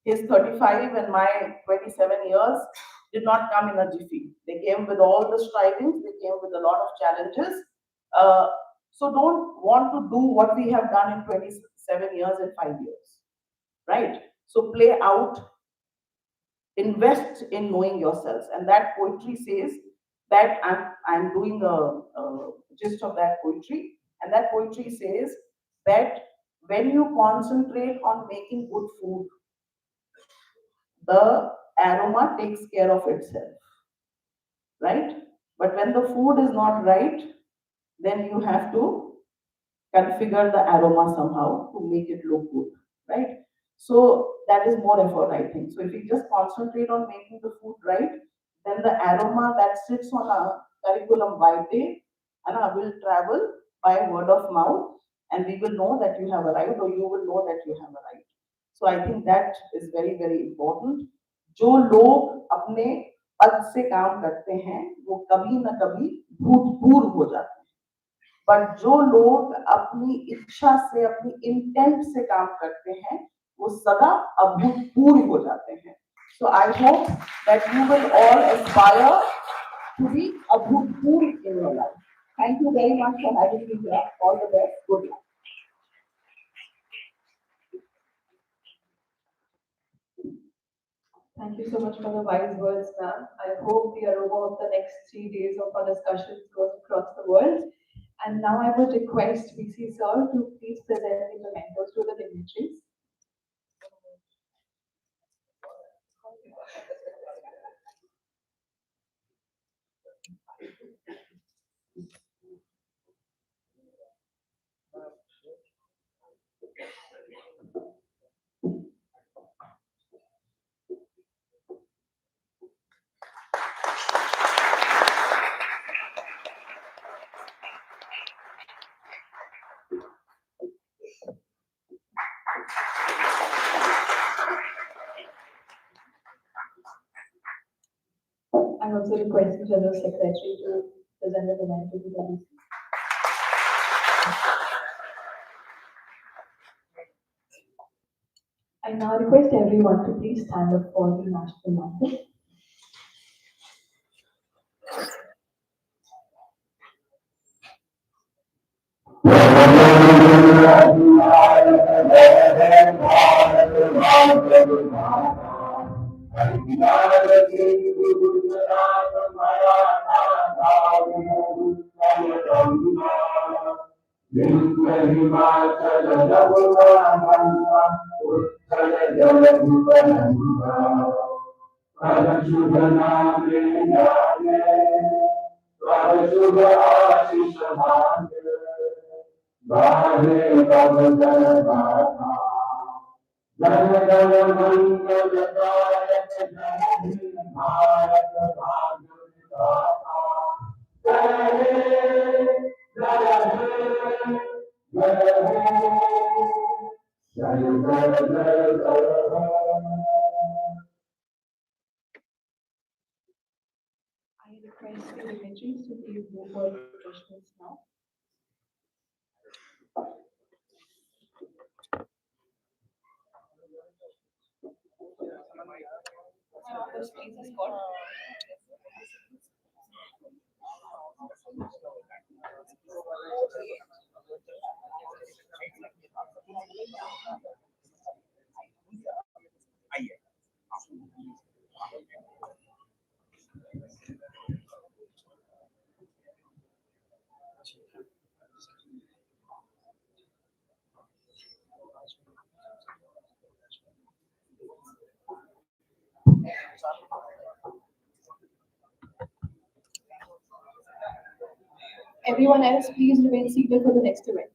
his 35 and my 27 years did not come in a jiffy. They came with all the strivings, they came with a lot of challenges. So don't want to do what we have done in 27 years in 5 years, right? So play out, invest in knowing yourselves. And that poetry says that I'm doing a gist of that poetry. And that poetry says that when you concentrate on making good food, the aroma takes care of itself, right? But when the food is not right, then you have to configure the aroma somehow to make it look good, right? So that is more effort, I think. So if you just concentrate on making the food right, then the aroma that sits on a curriculum vitae will travel by word of mouth, and we will know that you have arrived, or you will know that you have arrived. So I think that is very, very important. जो लोग अपने पद से काम करते हैं वो कभी न कभी भूतपूर्व हो जाते हैं, बट जो लोग अपनी इच्छा से, अपनी इंटेंट से काम करते हैं वो सदा अभूतपूर्व हो जाते हैं. So I hope that you will all aspire to be abhutpurv in your life. Thank you very much for having me here. All the best. Good luck. Thank you so much for the wise words, ma'am. I hope the aroma of the next 3 days of our discussions goes across the world. And now I would request VC sir to please present the mementos to the dignitaries. I'm also requesting General Secretary to present the memento to the VC. I now request everyone to please stand up for the national anthem. I request the dignitaries to give room for refreshments now. This place is called Everyone else, please remain seated for the next event.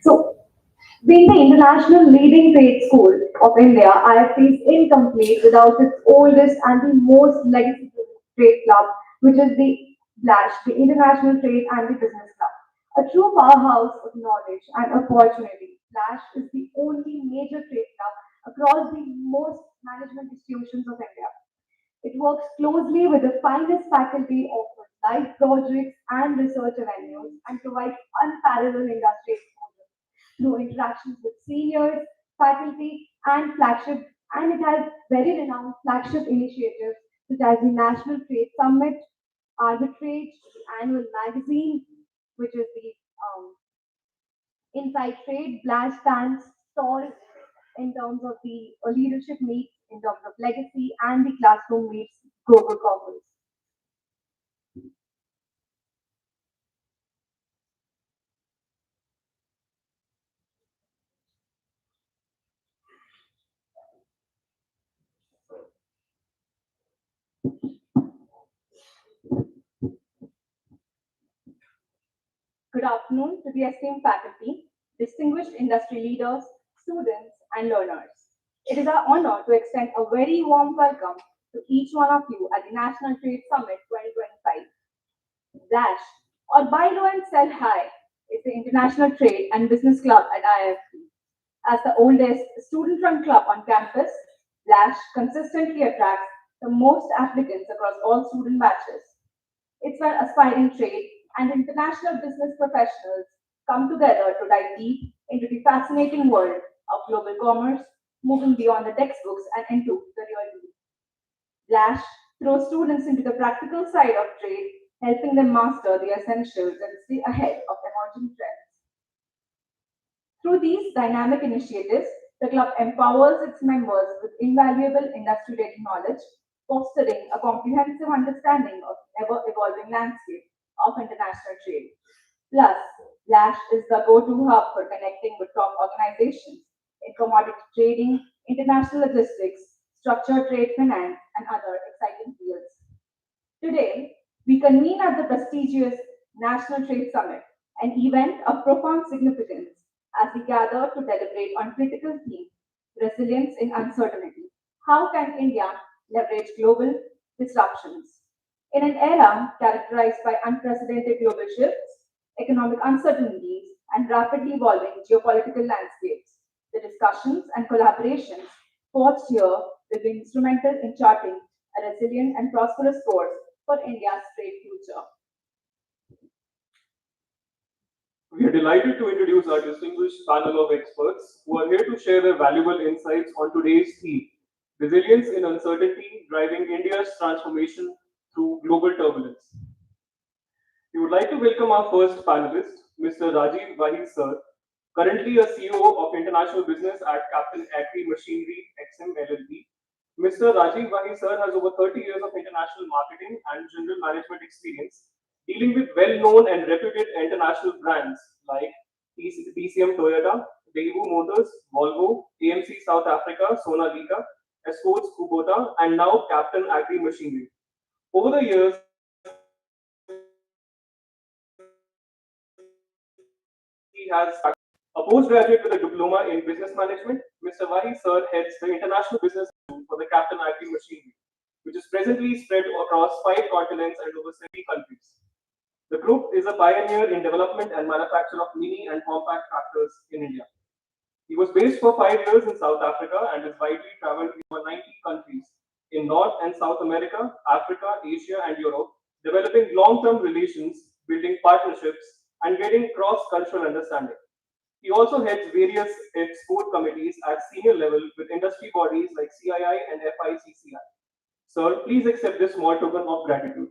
So, being the international leading trade school of India, IIFT is incomplete without its oldest and the most legacy trade club, which is the Blash, the International Trade and the Business Club. A true powerhouse of knowledge and opportunity, Blash is the only major trade club across the most management institutions of India. It works closely with the finest faculty, offers live projects and research avenues, and provides unparalleled industry exposure through interactions with seniors, faculty, and flagship. And it has very renowned flagship initiatives such as the National Trade Summit, Arbitrage, the annual magazine, which is the Inside Trade, Blash stands tall in terms of the leadership meets, in terms of legacy, and the classroom meets global corporates. Good afternoon to the esteemed faculty, distinguished industry leaders, students, and learners. It is our honor to extend a very warm welcome to each one of you at the National Trade Summit 2025. Blash, or Buy Low and Sell High, is the International Trade and Business Club at IIFT. As the oldest student-run club on campus, Blash consistently attracts the most applicants across all student batches. It's where aspiring trade and international business professionals come together to dive deep into the fascinating world of global commerce, moving beyond the textbooks and into the real world. Blash throws students into the practical side of trade, helping them master the essentials and stay ahead of emerging trends. Through these dynamic initiatives, the club empowers its members with invaluable industry-led knowledge, fostering a comprehensive understanding of the ever-evolving landscape of international trade. Plus, Blash is the go-to hub for connecting with top organizations in commodity trading, international logistics, structured trade finance, and other exciting fields. Today, we convene at the prestigious National Trade Summit, an event of profound significance as we gather to deliberate on critical themes: resilience in uncertainty. How can India leverage global disruptions? In an era characterized by unprecedented global shifts, economic uncertainties, and rapidly evolving geopolitical landscapes, the discussions and collaborations forged here will be instrumental in charting a resilient and prosperous course for India's trade future. We are delighted to introduce our distinguished panel of experts who are here to share their valuable insights on today's theme: resilience in uncertainty, driving India's transformation through global turbulence. We would like to welcome our first panelist, Mr. Rajiv Vahi sir, currently a CEO of International Business at Captain Agri Machinery XM LLP. Mr. Rajiv Vahi sir has over 30 years of international marketing and general management experience, dealing with well-known and reputed international brands like TCM Toyota, Daewoo Motors, Volvo, AMC South Africa, Sonalika, Escorts Kubota, and now Captain Agri Machinery. Over the years, he has a postgraduate with a diploma in business management. Mr. Vahi sir heads the international business for the Captain Agri Machinery, which is presently spread across 5 continents and over 70 countries. The group is a pioneer in development and manufacture of mini and compact tractors in India. He was based for 5 years in South Africa and has widely traveled in over 90 countries in North and South America, Africa, Asia, and Europe, developing long-term relations, building partnerships, and getting cross-cultural understanding. He also heads various export committees at senior level with industry bodies like CII and FICCI. Sir, please accept this small token of gratitude.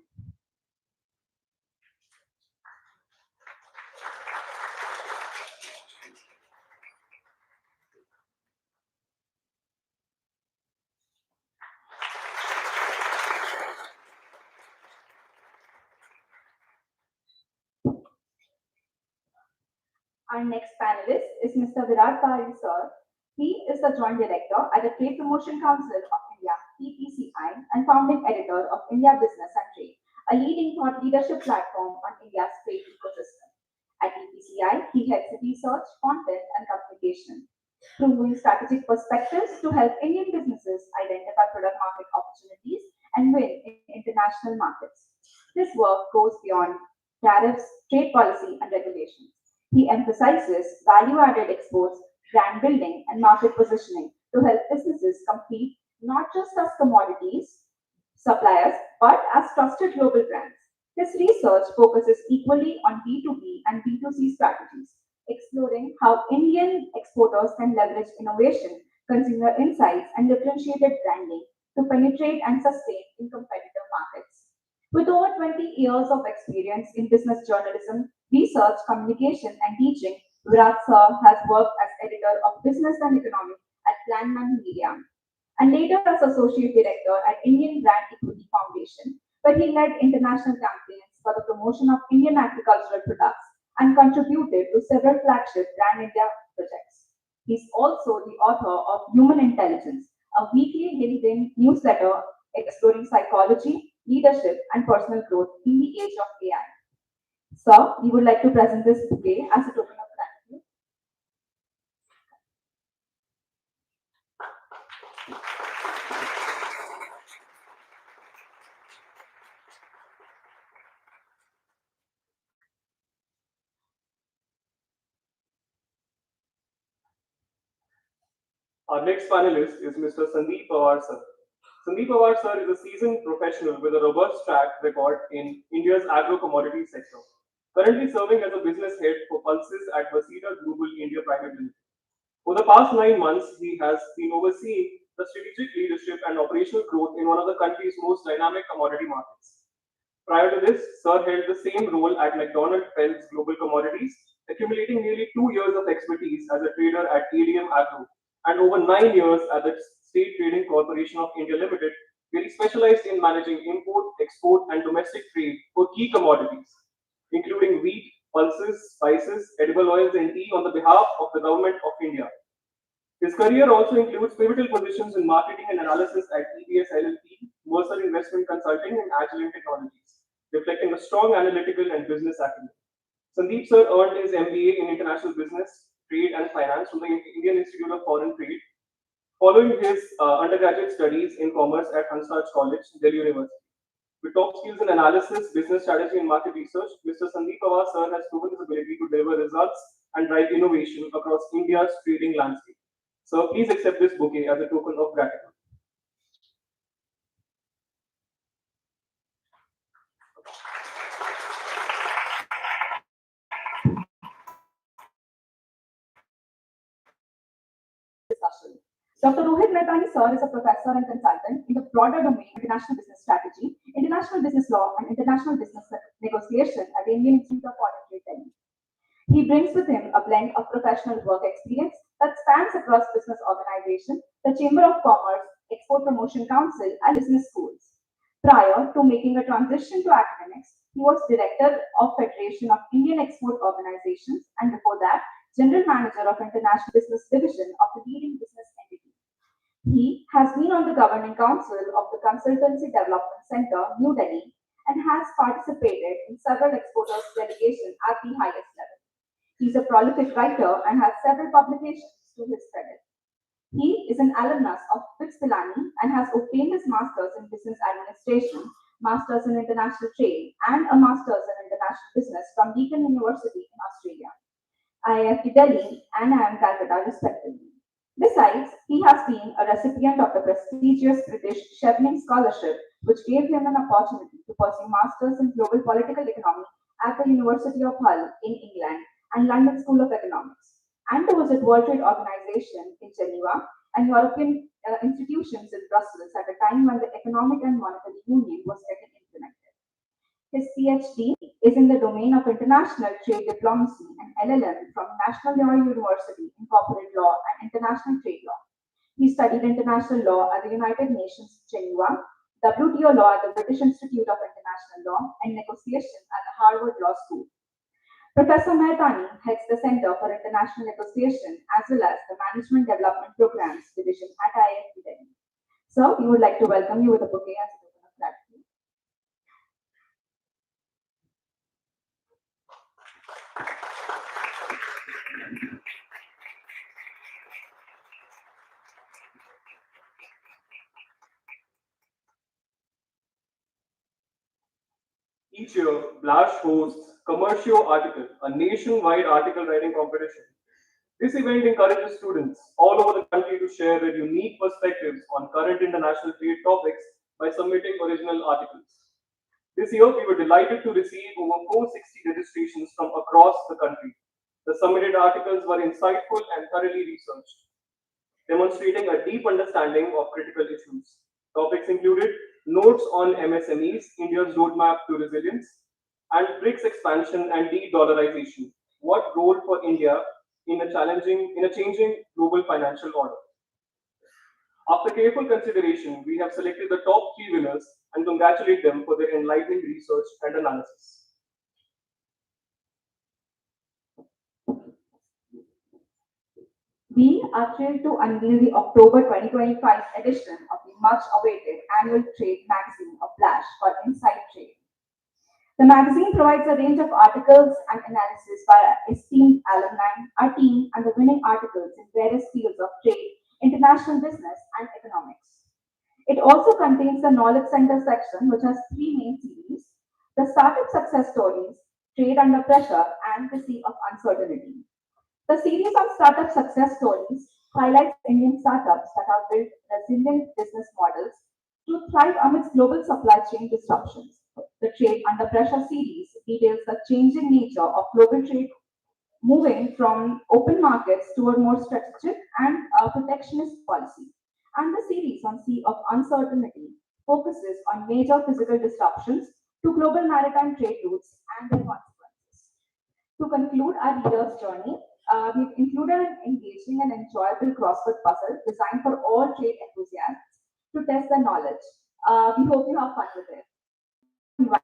Our next panelist is Mr. Virat Pahari sir. He is the Joint Director at the Trade Promotion Council of India, TPCI, and founding editor of India Business and Trade, a leading thought leadership platform on India's trade ecosystem. At TPCI, he heads research, content, and communication, providing strategic perspectives to help Indian businesses identify product market opportunities and win in international markets. This work goes beyond tariffs, trade policy, and regulations. He emphasizes value added exports, brand building, and market positioning to help businesses compete not just as commodities suppliers but as trusted global brands. His research focuses equally on B2B and B2C strategies, exploring how Indian exporters can leverage innovation, consumer insights, and differentiated branding to penetrate and sustain in competitive markets. With over 20 years of experience in business journalism, research, communication, and teaching, Virat Sir has worked as editor of Business and Economics at Landman Media and later as associate director at Indian Brand Equity Foundation, where he led international campaigns for the promotion of Indian agricultural products and contributed to several flagship Brand India projects. He's also the author of Human Intelligence, a weekly LinkedIn newsletter exploring psychology, leadership, and personal growth in the age of AI. Sir, we would like to present this bouquet as a token of gratitude. Our next panelist is Mr. Sandeep Pawar sir. Sandeep Pawar sir is a seasoned professional with a robust track record in India's agro-commodity sector, currently serving as a business head for Pulses at Vasida Global India Private Limited. For the past 9 months, he has been overseeing the strategic leadership and operational growth in one of the country's most dynamic commodity markets. Prior to this, Sir held the same role at McDonald Phelps Global Commodities, accumulating nearly 2 years of expertise as a trader at ADM Agro and over 9 years at the State Trading Corporation of India Limited, where he specialized in managing import, export, and domestic trade for key commodities, including wheat, pulses, spices, edible oils, and tea on the behalf of the Government of India. His career also includes pivotal positions in marketing and analysis at TBS LLP, Mercer Investment Consulting, and Agilent Technologies, reflecting a strong analytical and business acumen. Sandeep sir earned his MBA in International Business, Trade and Finance from the Indian Institute of Foreign Trade, following his undergraduate studies in commerce at Hansraj College, Delhi University. With top skills in analysis, business strategy, and market research, Mr. Sandeep Pawar sir has proven his ability to deliver results and drive innovation across India's trading landscape. So please accept this bouquet as a token of gratitude. Discussion. Dr. Rohit Mehta sir is a professor and consultant in the broader domain of international business strategy, international business law, and international business negotiation at the Indian Institute of Foreign Trade, Delhi. He brings with him a blend of professional work experience that spans across business organizations, the Chamber of Commerce, Export Promotion Council, and business schools. Prior to making a transition to academics, he was director of Federation of Indian Export Organizations, and before that, general manager of International Business Division of the leading business entity. He has been on the governing council of the Consultancy Development Center, New Delhi, and has participated in several exporters delegations at the highest level. He is a prolific writer and has several publications to his credit. He is an alumnus of FITS Pilani and has obtained his master's in business administration, master's in international trade, and a master's in international business from Deakin University in Australia, IIFT Delhi, and IIM Calcutta, respectively. Besides, he has been a recipient of the prestigious British Chevening Scholarship, which gave him an opportunity to pursue masters in global political economy at the University of Hull in England and London School of Economics, and to visit World Trade Organization in Geneva and European institutions in Brussels at a time when the Economic and Monetary Union was getting implemented. His PhD is in the domain of international trade diplomacy and LLM from National Law University in Corporate Law and International Trade Law. He studied international law at the United Nations, Geneva, WTO law at the British Institute of International Law, and negotiation at the Harvard Law School. Professor Mehtani heads the Center for International Negotiation as well as the Management Development Programs Division at IIFT Delhi. Sir, we would like to welcome you with a bouquet as a token of gratitude. Each year, Blash hosts Commercio Article, a nationwide article writing competition. This event encourages students all over the country to share their unique perspectives on current international trade topics by submitting original articles. This year, we were delighted to receive over 460 registrations from across the country. The submitted articles were insightful and thoroughly researched, demonstrating a deep understanding of critical issues. Topics included notes on MSMEs, India's roadmap to resilience, and BRICS expansion and de-dollarization. What role for India in a changing global financial order? After careful consideration, we have selected the top 3 winners and congratulate them for their enlightening research and analysis. We are thrilled to unveil the October 2025 edition of the much-awaited annual trade magazine of Blash called Inside Trade. The magazine provides a range of articles and analysis by our esteemed alumni, our team, and the winning articles in various fields of trade, international business, and economics. It also contains the Knowledge Center section, which has 3 main series: the Startup Success Stories, Trade Under Pressure, and The Sea of Uncertainty. The series on startup success stories highlights Indian startups that have built resilient business models to thrive amidst global supply chain disruptions. The Trade Under Pressure series details the changing nature of global trade, moving from open markets toward more strategic and protectionist policy. And the series on Sea of Uncertainty focuses on major physical disruptions to global maritime trade routes and their consequences. To conclude our reader's journey, we've included an engaging and enjoyable crossword puzzle designed for all trade enthusiasts to test their knowledge. We hope you have fun with it. Invite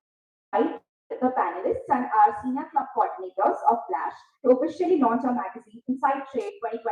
the panelists and our senior club coordinators of Blash to officially launch our magazine Inside Trade 2025.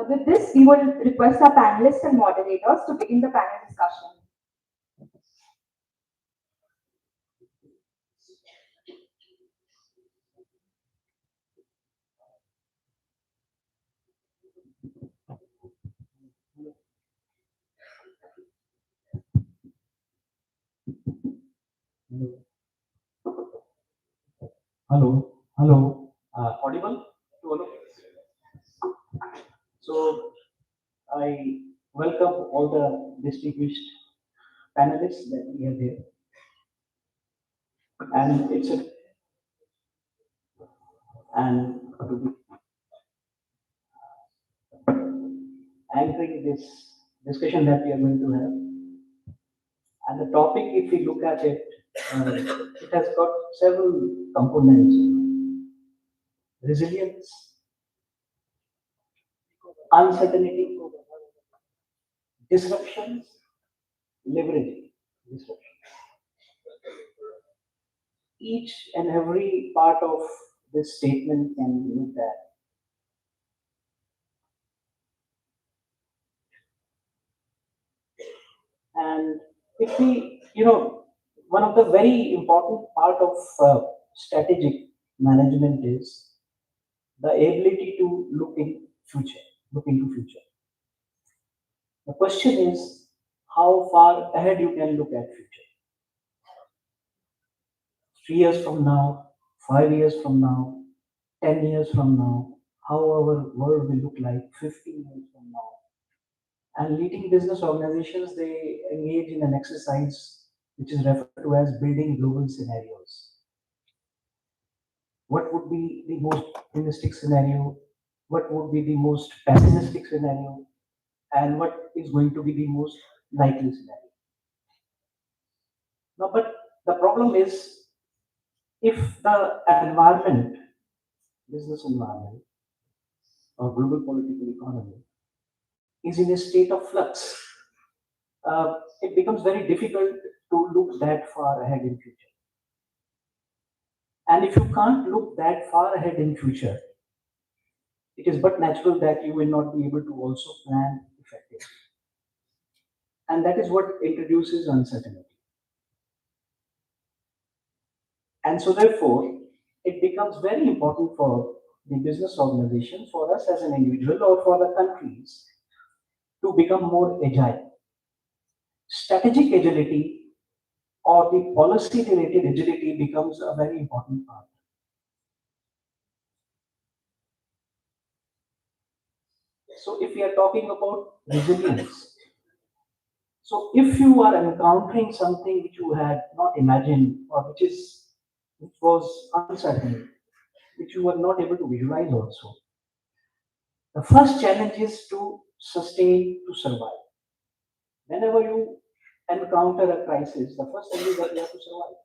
With this, we will request our panelists and moderators to begin the panel discussion. Hello. Audible to all of you? So I welcome all the distinguished panelists that we have here, and it's a and to be anchoring this discussion that we are going to have. And the topic, if we look at it, it has got several components: resilience, uncertainty, disruptions, leveraging disruptions. each and every part of this statement can be looked at. And if we, one of the very important part of strategic management is the ability to look into future. The question is how far ahead you can look at future. 3 years from now, 5 years from now, 10 years from now, how our world will look like 15 years from now. And leading business organizations, they engage in an exercise which is referred to as building global scenarios. What would be the most optimistic scenario? What would be the most pessimistic scenario? And what is going to be the most likely scenario? Now, but the problem is, if the environment, business environment, or global political economy is in a state of flux, it becomes very difficult to look that far ahead in future. And if you can't look that far ahead in future, it is but natural that you will not be able to also plan effectively. And that is what introduces uncertainty. And so therefore, it becomes very important for the business organization, for us as an individual, or for the countries to become more agile. Strategic agility or the policy related agility becomes a very important part. So if we are talking about resilience, so if you are encountering something which you had not imagined, or which was uncertain, which you were not able to visualize also, the first challenge is to sustain, to survive. Whenever you encounter a crisis, the first thing is that you have to survive.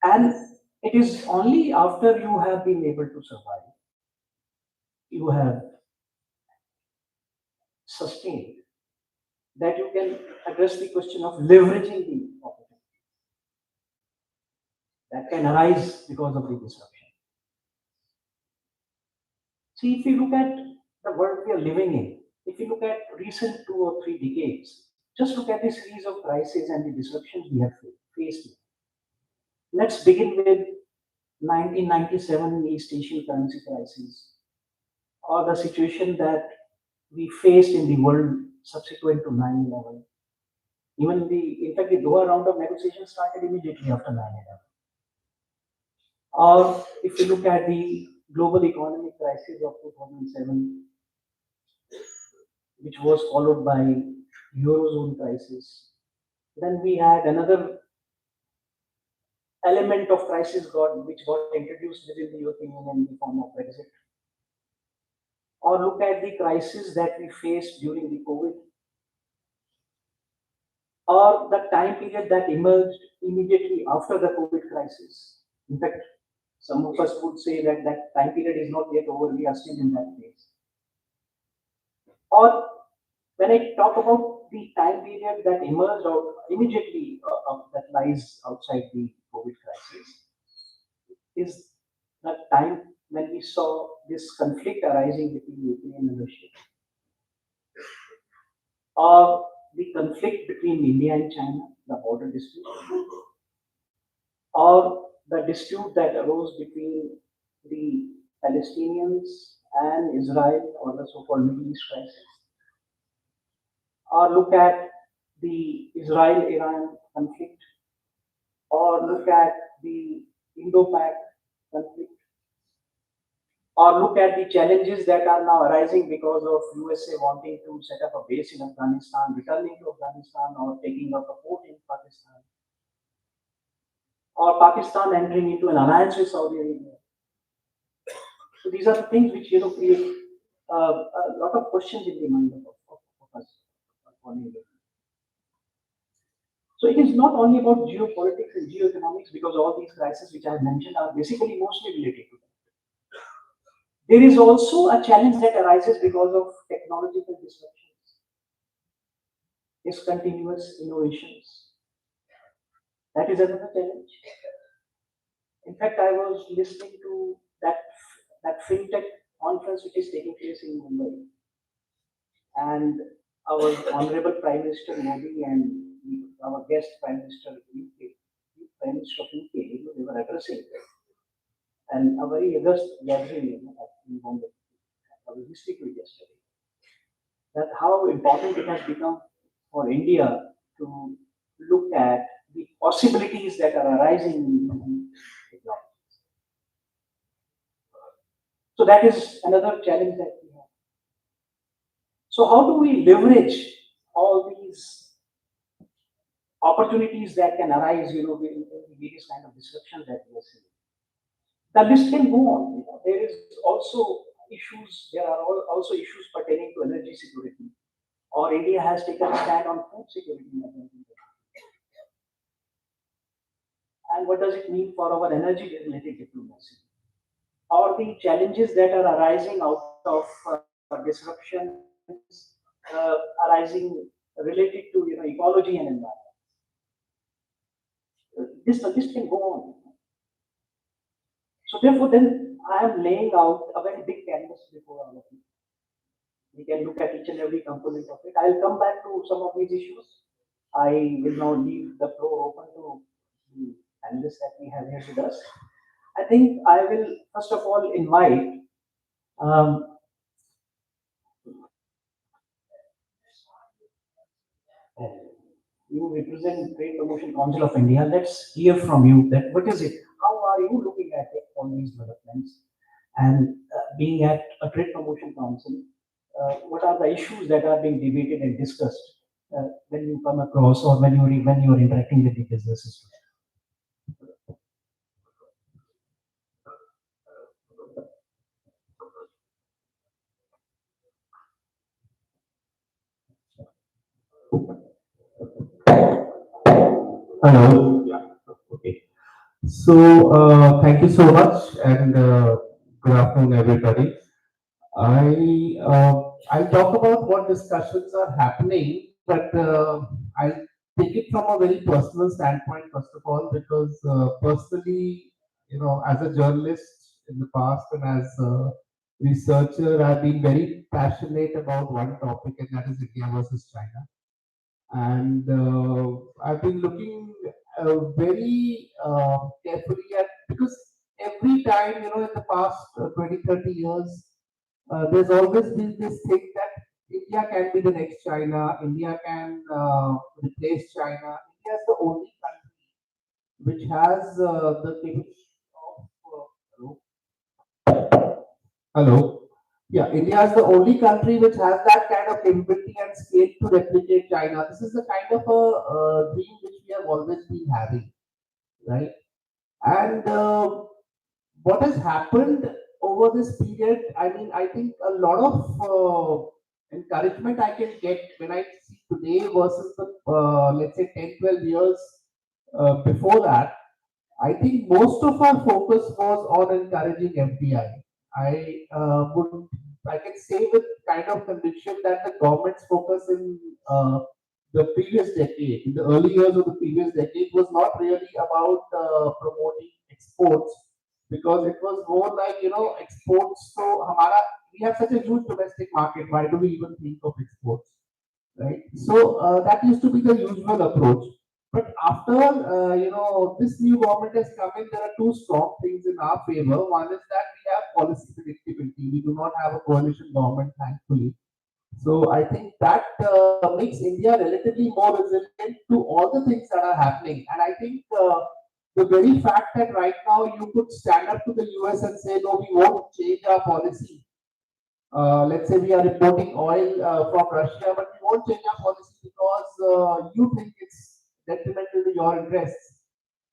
And it is only after you have been able to survive, you have sustained, that you can address the question of leveraging the opportunity that can arise because of the disruption. See, if you look at the world we are living in, if you look at recent 2 or 3 decades, just look at the series of crises and the disruptions we have faced. Let's begin with 1997 East Asian currency crisis, or the situation that we faced in the world subsequent to 9/11. In fact, the Doha round of negotiations started immediately after 9/11. Or if you look at the global economic crisis of 2007, which was followed by Eurozone crisis, then we had another element of crisis which got introduced within the European Union in the form of Brexit. Or look at the crisis that we faced during the COVID, or the time period that emerged immediately after the COVID crisis. In fact, some of us would say that that time period is not yet over, we are still in that phase. Or when I talk about the time period that emerged out immediately that lies outside the COVID crisis, is the time when we saw this conflict arising between Ukraine and Russia, or the conflict between India and China, the border dispute, or the dispute that arose between the Palestinians and Israel, or the so-called Middle East crisis, or look at the Israel-Iran conflict, or look at the Indo-Pak conflict, or look at the challenges that are now arising because of USA wanting to set up a base in Afghanistan, returning to Afghanistan, or taking up a port in Pakistan, or Pakistan entering into an alliance with Saudi Arabia. So these are the things which create a lot of questions in the mind of us. So it is not only about geopolitics and geoeconomics, because all these crises which I have mentioned are basically mostly related to that. There is also a challenge that arises because of technological disruptions, discontinuous innovations, That is another challenge. In fact, I was listening to that fintech conference which is taking place in Mumbai, and our honorable Prime Minister Modi and our guest Prime Minister UK, Prime Minister of UK, they were addressing it. And a very august gathering in Bombay. I was listening to it yesterday. That how important it has become for India to look at the possibilities that are arising in the technology. So that is another challenge that we have. So how do we leverage all these opportunities that can arise, in the various kind of disruptions that we are seeing? The list can go on. There is also issues. There are also issues pertaining to energy security. Or India has taken a stand on food security. And what does it mean for our energy-related diplomacy? Or the challenges that are arising out of disruptions arising related to ecology and environment. This list can go on. So therefore, then I am laying out a very big canvas before all of you. We can look at each and every component of it. I will come back to some of these issues. I will now leave the floor open to the panelists that we have here with us. I think I will first of all invite you represent Trade Promotion Council of India. Let's hear from you that what is it? How are you looking at all these developments? And being at a Trade Promotion Council, what are the issues that are being debated and discussed when you come across or when you are interacting with the businesses? Hello. Yeah. Okay. So thank you so much, and good afternoon, everybody. I talk about what discussions are happening, but I take it from a very personal standpoint first of all, because personally, as a journalist in the past and as a researcher, I've been very passionate about one topic, and that is India versus China. And I've been looking very carefully at, because every time, in the past 20, 30 years, there's always been this thing that India can be the next China, India can replace China. India is the only country which has the capability of. Hello. Yeah, India is the only country which has that kind of capability and scale to replicate China. This is the kind of a dream which we have always been having, right? And what has happened over this period, I mean, I think a lot of encouragement I can get when I see today versus the, let's say, 10, 12 years before that. I think most of our focus was on encouraging FDI. I can say with kind of conviction that the government's focus in the previous decade, in the early years of the previous decade, was not really about promoting exports, because it was more like, exports. So, we have such a huge domestic market. Why do we even think of exports, right? So that used to be the usual approach. But after this new government has come in, there are two strong things in our favor. One is that we have policy predictability. We do not have a coalition government, thankfully. So I think that makes India relatively more resilient to all the things that are happening. And I think the very fact that right now you could stand up to the US and say, no, we won't change our policy. Let's say we are importing oil from Russia, but we won't change our policy because you think it's detrimental to your interests.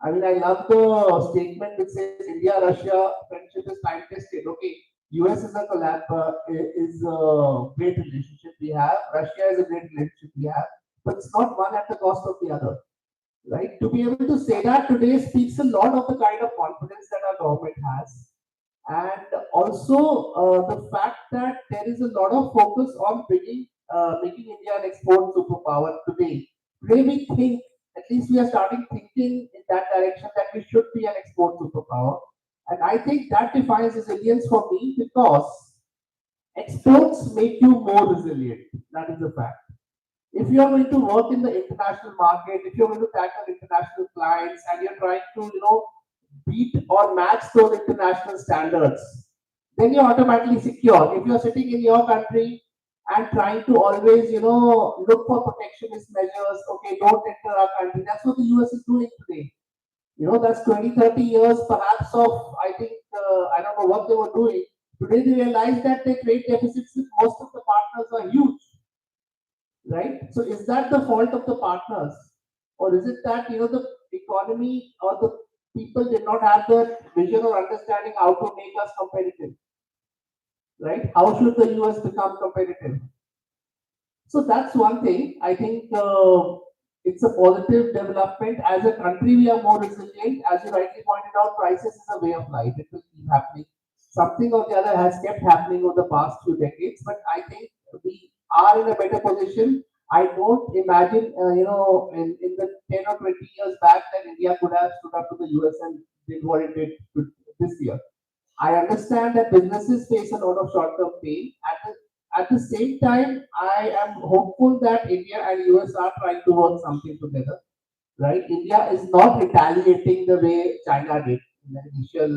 I mean, I love the statement which says India-Russia friendship is time tested. Okay, US is a is a great relationship we have. Russia is a great relationship we have, but it's not one at the cost of the other, right? To be able to say that today speaks a lot of the kind of confidence that our government has. And also the fact that there is a lot of focus on making India an export superpower today. Today we think at least we are starting thinking in that direction that we should be an export superpower. And I think that defines resilience for me because exports make you more resilient. That is a fact. If you are going to work in the international market, if you're going to tackle international clients and you're trying to, beat or match those international standards, then you're automatically secure. If you're sitting in your country and trying to always, look for protectionist measures, okay, don't enter our country. That's what the US is doing today. That's 20, 30 years perhaps of, I think, I don't know what they were doing. Today they realize that their trade deficits with most of the partners are huge, right? So is that the fault of the partners? Or is it that, the economy or the people did not have the vision or understanding how to make us competitive, right? How should the US become competitive? So that's one thing. I think it's a positive development. As a country, we are more resilient. As you rightly pointed out, crisis is a way of life. It will keep happening. Something or the other has kept happening over the past few decades, but I think we are in a better position. I don't imagine, in the 10 or 20 years back that India could have stood up to the US and did what it did this year. I understand that businesses face a lot of short-term pain. At the same time, I am hopeful that India and US are trying to work something together, right? India is not retaliating the way China did in the initial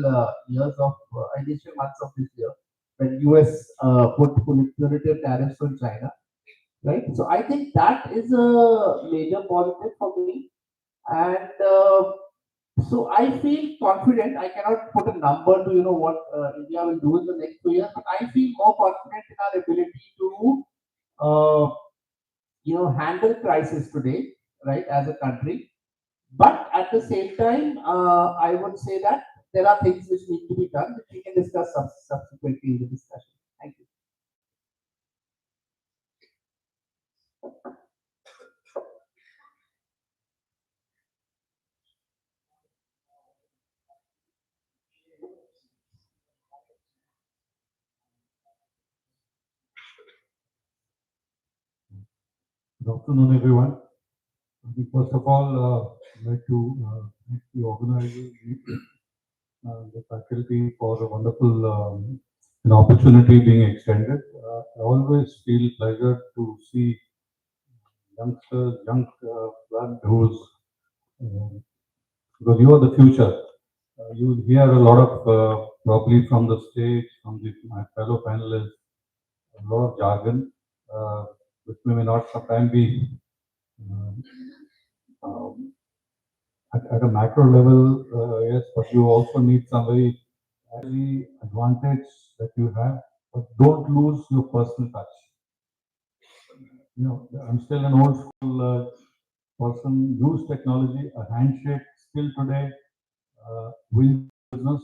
initial months of this year when US put punitive tariffs on China, right? So I think that is a major positive for me, and so I feel confident. I cannot put a number to what India will do in the next 2 years, but I feel more confident in our ability to handle crisis today, right, as a country. But at the same time, I would say that there are things which need to be done, which we can discuss subsequently in the discussion. Thank you. Good afternoon, everyone. First of all, I'd like to thank the organizers, the faculty for a wonderful an opportunity being extended. I always feel pleasure to see youngsters, young blood who's because you are the future. You'll hear a lot of probably from the stage, from my fellow panelists, a lot of jargon, which may not sometimes be at a macro level, yes, but you also need some very advantage that you have, but don't lose your personal touch. I'm still an old school person, use technology, a handshake still today wins business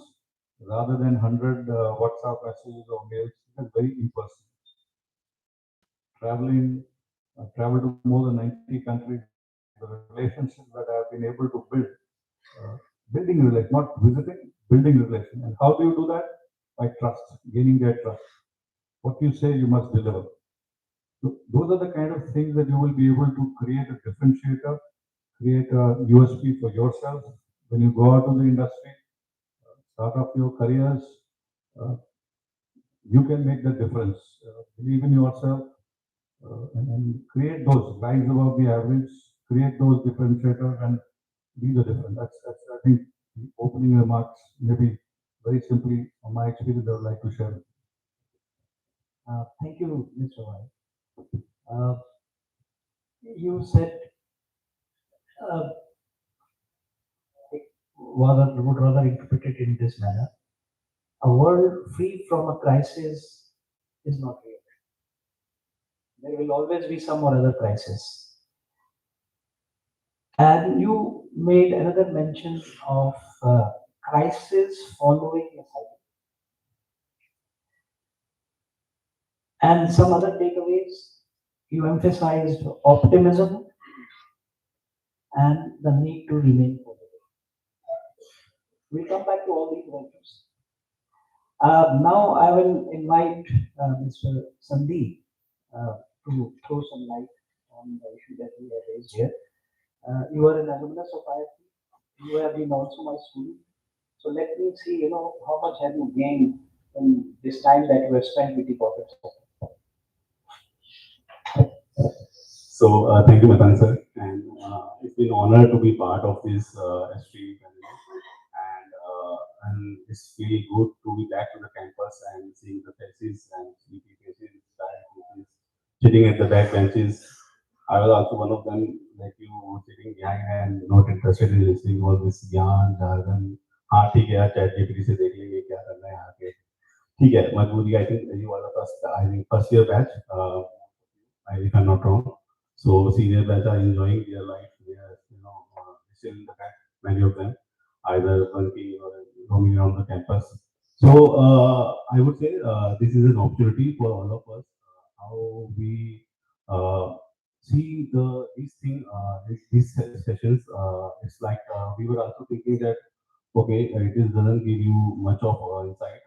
rather than 100 WhatsApp messages or mails. It's very impersonal. Travel to more than 90 countries, the relationships that I have been able to build, building relation, not visiting, building relation. And how do you do that? By trust, gaining their trust. What you say, you must deliver. So those are the kind of things that you will be able to create a differentiator, create a USP for yourself when you go out to the industry, start up your careers. You can make the difference. Believe in yourself and create those rise above the average, create those differentiators and be the difference. That's I think the opening remarks, maybe very simply from my experience, I would like to share. Thank you, Mr. White. You said would rather interpret it in this manner. A world free from a crisis is not real. There will always be some or other crisis. And you made another mention of crisis following a cycle. And some other takeaways, you emphasized optimism and the need to remain positive. We'll come back to all these values. Now I will invite Mr. Sandeep to throw some light on the issue that we have raised here. You are an alumnus of IIFT. You have been also my student. So let me see, how much have you gained in this time that you have spent with the corporate sector? So thank you, Matan sir, and it's been an honor to be part of this ST and it's really good to be back to the campus and seeing the faces and sleepy faces, tired faces, sitting at the back benches. I was also one of them, like you, sitting behind and not interested in listening all this ज्ञान jargon. हाँ ठीक है यार chat GPT से देख लेंगे क्या करना है यहाँ के ठीक है मजबूरी I think you are the first year batch if I'm not wrong. So senior batch are enjoying their life. They are still in the back, many of them either working or roaming around the campus. So I would say this is an opportunity for all of us. How we uh, see these thing, these sessions. It's like we were also thinking that okay, it doesn't give you much of insight.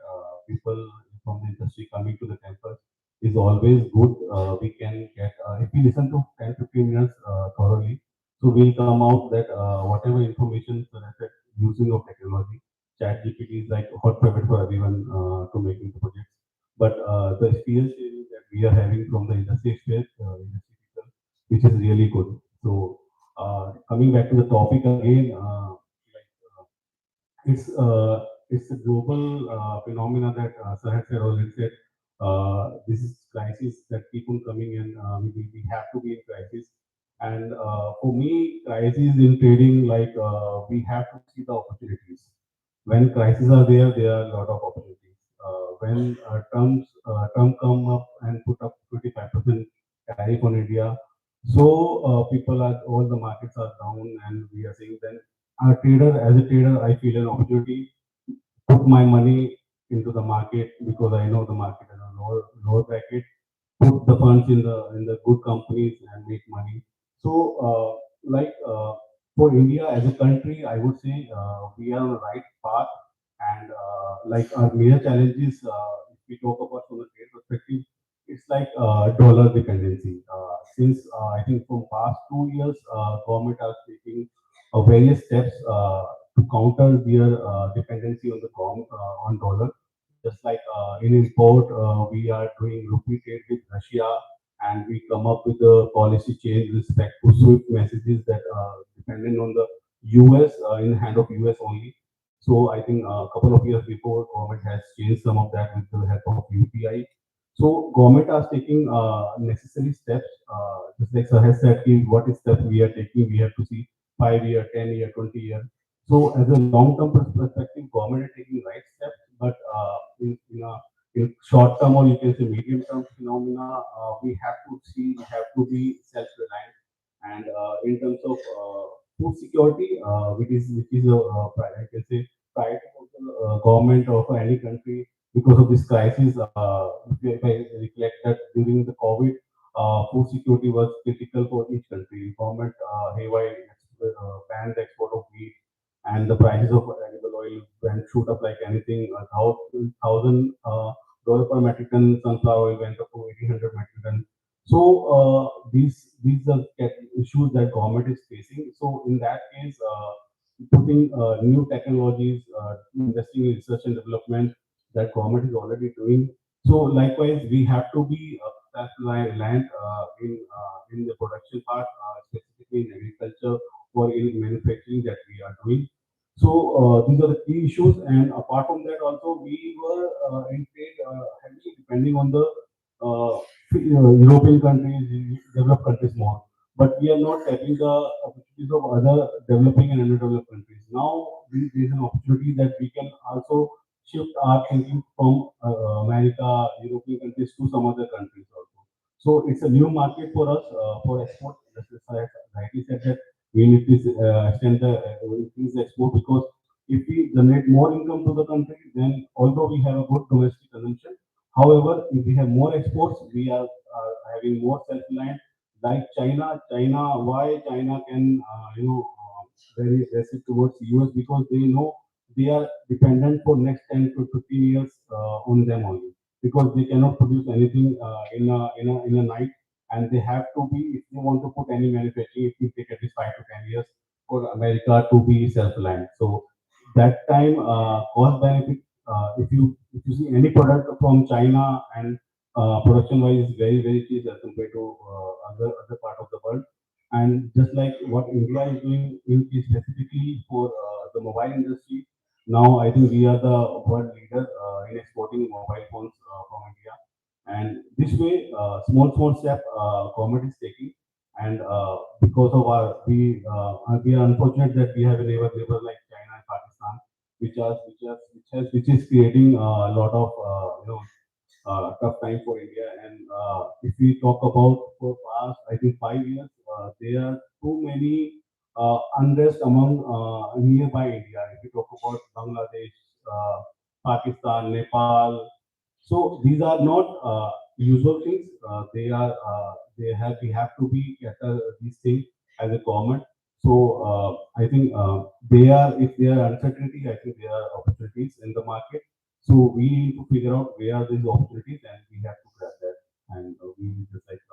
People from the industry coming to the campus is always good. We can get if we listen to 10-15 minutes thoroughly, so we'll come out that whatever information selected using of technology, chat GPT is like hot favorite for everyone to making the projects. But the experience sharing that we are having from the industry experience, industry people, which is really good. So coming back to the topic again, it's a global phenomena that Sir had said already said. This is crisis that keep on coming and we have to be in crisis. And for me, crisis in trading, like we have to see the opportunities. When crises are there are a lot of opportunities. When Trump come up and put up 25% tariff on India, so people are all the markets are down, and we are seeing then as a trader, I feel an opportunity put my money into the market because I know the market is a lower bracket. Put the funds in the good companies and make money. So, for India as a country, I would say we are on the right path. And like our major challenges, if we talk about from the trade perspective, it's like dollar dependency. Since I think from past 2 years, government are taking various steps to counter their dependency on the on dollar. Just like in import, we are doing rupee trade with Russia, and we come up with a policy change with respect to SWIFT messages that are dependent on the US in the hand of US only. So I think a couple of years before, government has changed some of that with the help of UPI. So government are taking necessary steps. Just like Sir has said, what steps we are taking, we have to see 5 year, 10 year, 20 year. So as a long-term perspective, government is taking right steps, but in short term or you can say medium term phenomena, we have to see, we have to be self-reliant. And in terms of food security, which is I can say priority of the government or for any country because of this crisis. If I reflect that during the COVID, food security was critical for each country. Government haywire banned the export of wheat, and the prices of edible oil went shoot up like anything. $1,000 per metric ton sunflower oil went up to 1,800 metric ton. So these are issues that government is facing. So in that case, putting new technologies, investing in research and development that government is already doing. So likewise, we have to be self-reliant in the production part, specifically in agriculture or in manufacturing that we are doing. So these are the key issues. And apart from that, also we were in trade heavily depending on the European countries, developed countries more. But we are not tapping the opportunities of other developing and underdeveloped countries. Now there is an opportunity that we can also shift our thinking from America, European countries to some other countries also. So it's a new market for us for export. As I rightly said that we need to extend the increase the export because if we generate more income to the country, then although we have a good domestic consumption, however, if we have more exports, we are having more self-reliant. Like China, why China can very aggressive towards US because they know they are dependent for next 10 to 15 years on them only because they cannot produce anything in a night and they have to be, if they want to put any manufacturing, it will take at least 5 to 10 years for America to be self-reliant. So that time, cost benefit, if you see any product from China and production wise is very cheap as compared to other part of the world. And just like what India is doing specifically for the mobile industry, now I think we are the world leader in exporting mobile phones from India. And this way, small step government is taking. And because of we are unfortunate that we have a neighbor like China and Pakistan, which is creating a lot of tough time for India. And if we talk about for past, I think 5 years, there are too many unrest among nearby India. If you talk about Bangladesh, Pakistan, Nepal, so these are not usual things. We have to be at these things as a government. So I think if there are uncertainty, I think there are opportunities in the market. So we need to figure out where are these opportunities, and we have to grab that, and we need just like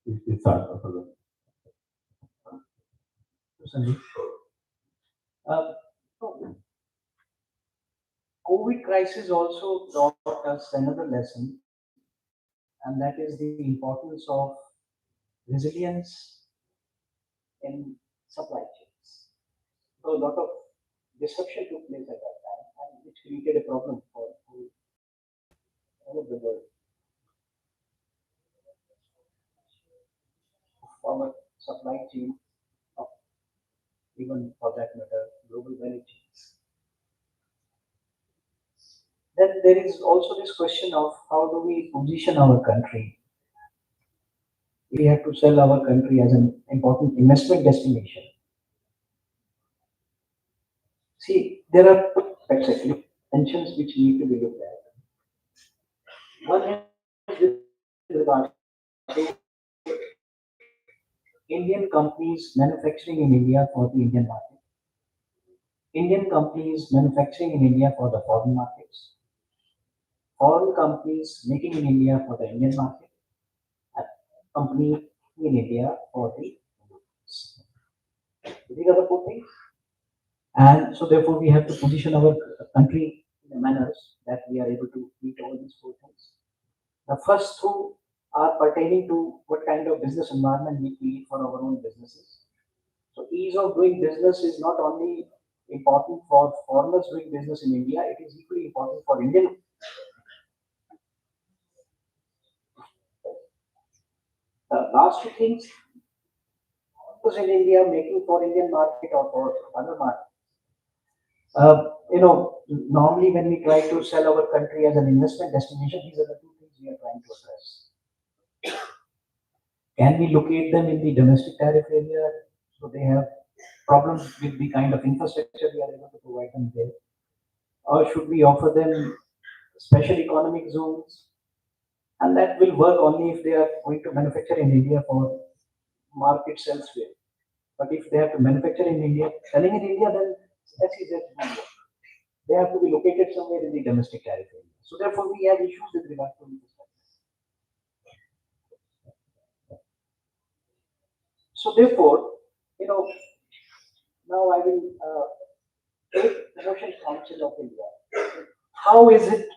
to start further. Sandeep. COVID crisis also taught us another lesson, and that is the importance of resilience in supply chains. So a lot of disruption took place at that time, and which created a problem for all of the world. Our supply chain, even for that matter, global value chains. Then there is also this question of how do we position our country? We have to sell our country as an important investment destination. See, there are two actually tensions which need to be looked at. One is with regard to Indian companies manufacturing in India for the Indian market, Indian companies manufacturing in India for the foreign markets, foreign companies making in India for the Indian market, and company in India for the these are the four things. And so therefore we have to position our country in a manner that we are able to meet all these four things. The first two are pertaining to what kind of business environment we create for our own businesses. So ease of doing business is not only important for foreigners doing business in India, it is equally important for Indian. The last two things, was in India making for Indian market or for other market. Normally when we try to sell our country as an investment destination, these are the two things we are trying to address. Can we locate them in the domestic tariff area so they have problems with the kind of infrastructure we are able to provide them there? Or should we offer them special economic zones? And that will work only if they are going to manufacture in India for markets elsewhere. But if they have to manufacture in India, selling in India, then SEZ won't work. They have to be located somewhere in the domestic tariff area. So therefore, we have issues with regard to infrastructure. So therefore, now I will take the Ocean Council of India. How is it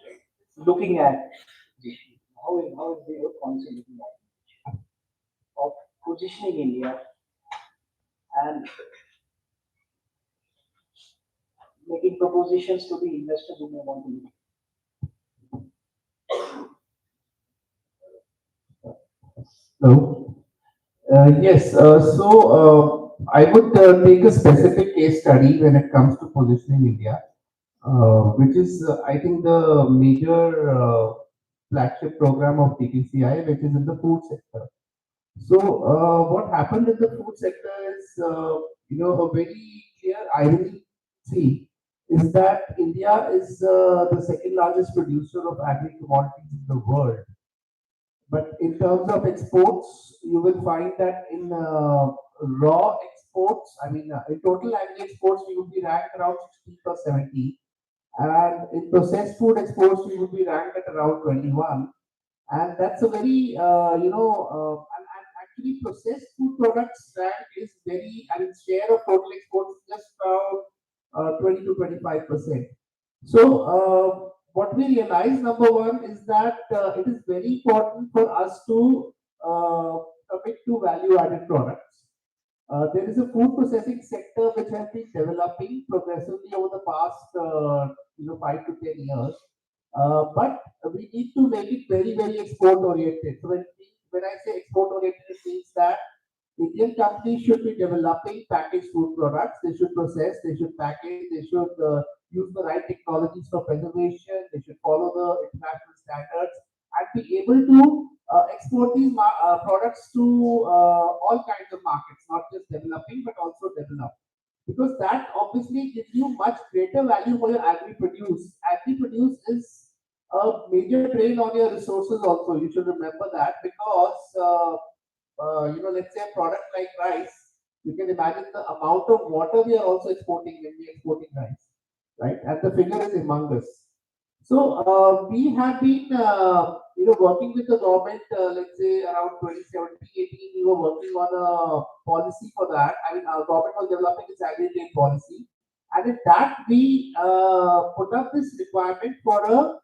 looking at this? How is the Earth Council looking at of positioning India and making propositions to the investors who may want to meet? Hello. Yes. I would take a specific case study when it comes to positioning India, which is, I think, the major flagship program of TTCI, which is in the food sector. So, what happened in the food sector is, a very clear irony. See, is that India is the second largest producer of agri commodities in the world. But in terms of exports, you will find that in raw exports, in total agri exports, we would be ranked around 60 or 70. And in processed food exports, we would be ranked at around 21. and that's a very and actually processed food products rank is very, I mean, share of total exports is just around 20 to 25%. So what we realize, number one, is that it is very important for us to commit to value-added products. There is a food processing sector which has been developing progressively over the past 5 to 10 years, but we need to make it very, very export oriented. So when I say export oriented, it means that Indian companies should be developing packaged food products. They should process, they should package, they should use the right technologies for preservation. They should follow the international standards and be able to export these products to all kinds of markets, not just developing but also developed. Because that obviously gives you much greater value for your agri-produce. Agri-produce is a major drain on your resources also. You should remember that, because let's say a product like rice, you can imagine the amount of water we are also exporting when we are exporting rice, right? And the figure is humongous. So we have been, working with the government. Let's say around 2017-18, we were working on a policy for that. I mean, our government was developing its agri-trade policy, and in that we put up this requirement for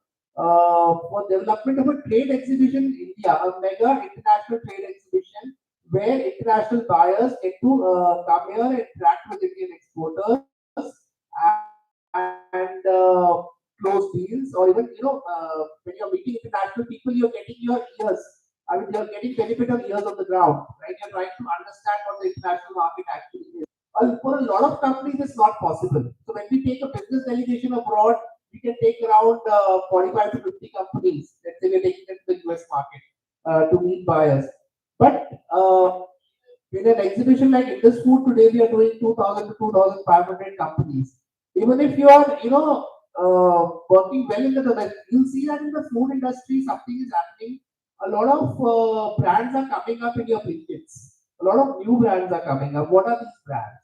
development of a trade exhibition in India, a mega international trade exhibition where international buyers get to come here and interact with Indian exporters and close deals, or even when you're meeting international people, you're getting your ears. I mean, you're getting benefit of ears on the ground, right? You're trying to understand what the international market actually is. For a lot of companies, it's not possible. So when we take a business delegation abroad, we can take around 45 to 50 companies. Let's say we're taking them to the US market to meet buyers. But in an exhibition like Indus Food today, we are doing 2,000 to 2,500 companies. Even if you are, working well in the domestic, you'll see that in the food industry, something is happening. A lot of brands are coming up in your blinkets. A lot of new brands are coming up. What are these brands?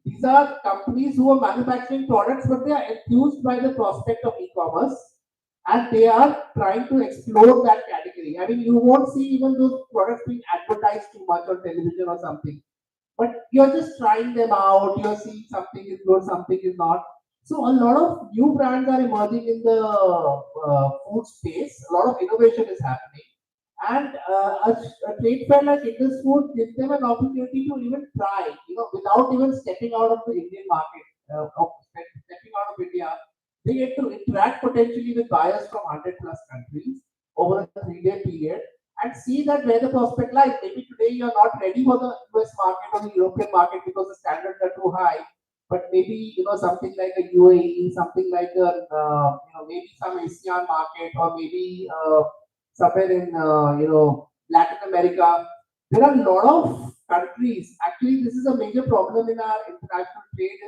These are companies who are manufacturing products, but they are enthused by the prospect of e-commerce, and they are trying to explore that category. I mean, you won't see even those products being advertised too much on television or something, but you're just trying them out. You're seeing something is good, something is not. So a lot of new brands are emerging in the food space. A lot of innovation is happening. And a trade fair like Indus Food gives them an opportunity to even try, without even stepping out of the Indian market, stepping out of India. They get to interact potentially with buyers from 100 plus countries over a 3-day period and see that where the prospect lies. Maybe today you're not ready for the US market or the European market because the standards are too high. But maybe something like a UAE, something like a maybe some ASEAN market, or maybe somewhere in Latin America. There are a lot of countries. Actually, this is a major problem in our international trade,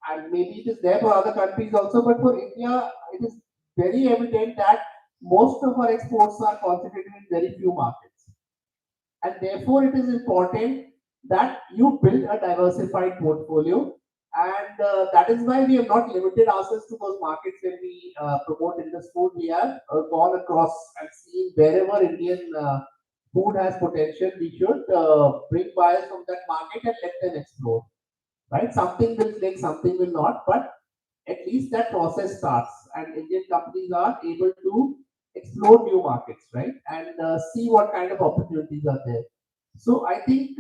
and maybe it is there for other countries also, but for India, it is very evident that most of our exports are concentrated in very few markets. And therefore, it is important that you build a diversified portfolio. And that is why we have not limited ourselves to those markets when we promote Indus Food. We have gone across and seen wherever Indian food has potential, we should bring buyers from that market and let them explore. Right? Something will click, something will not, but at least that process starts, and Indian companies are able to explore new markets, right? And see what kind of opportunities are there. So I think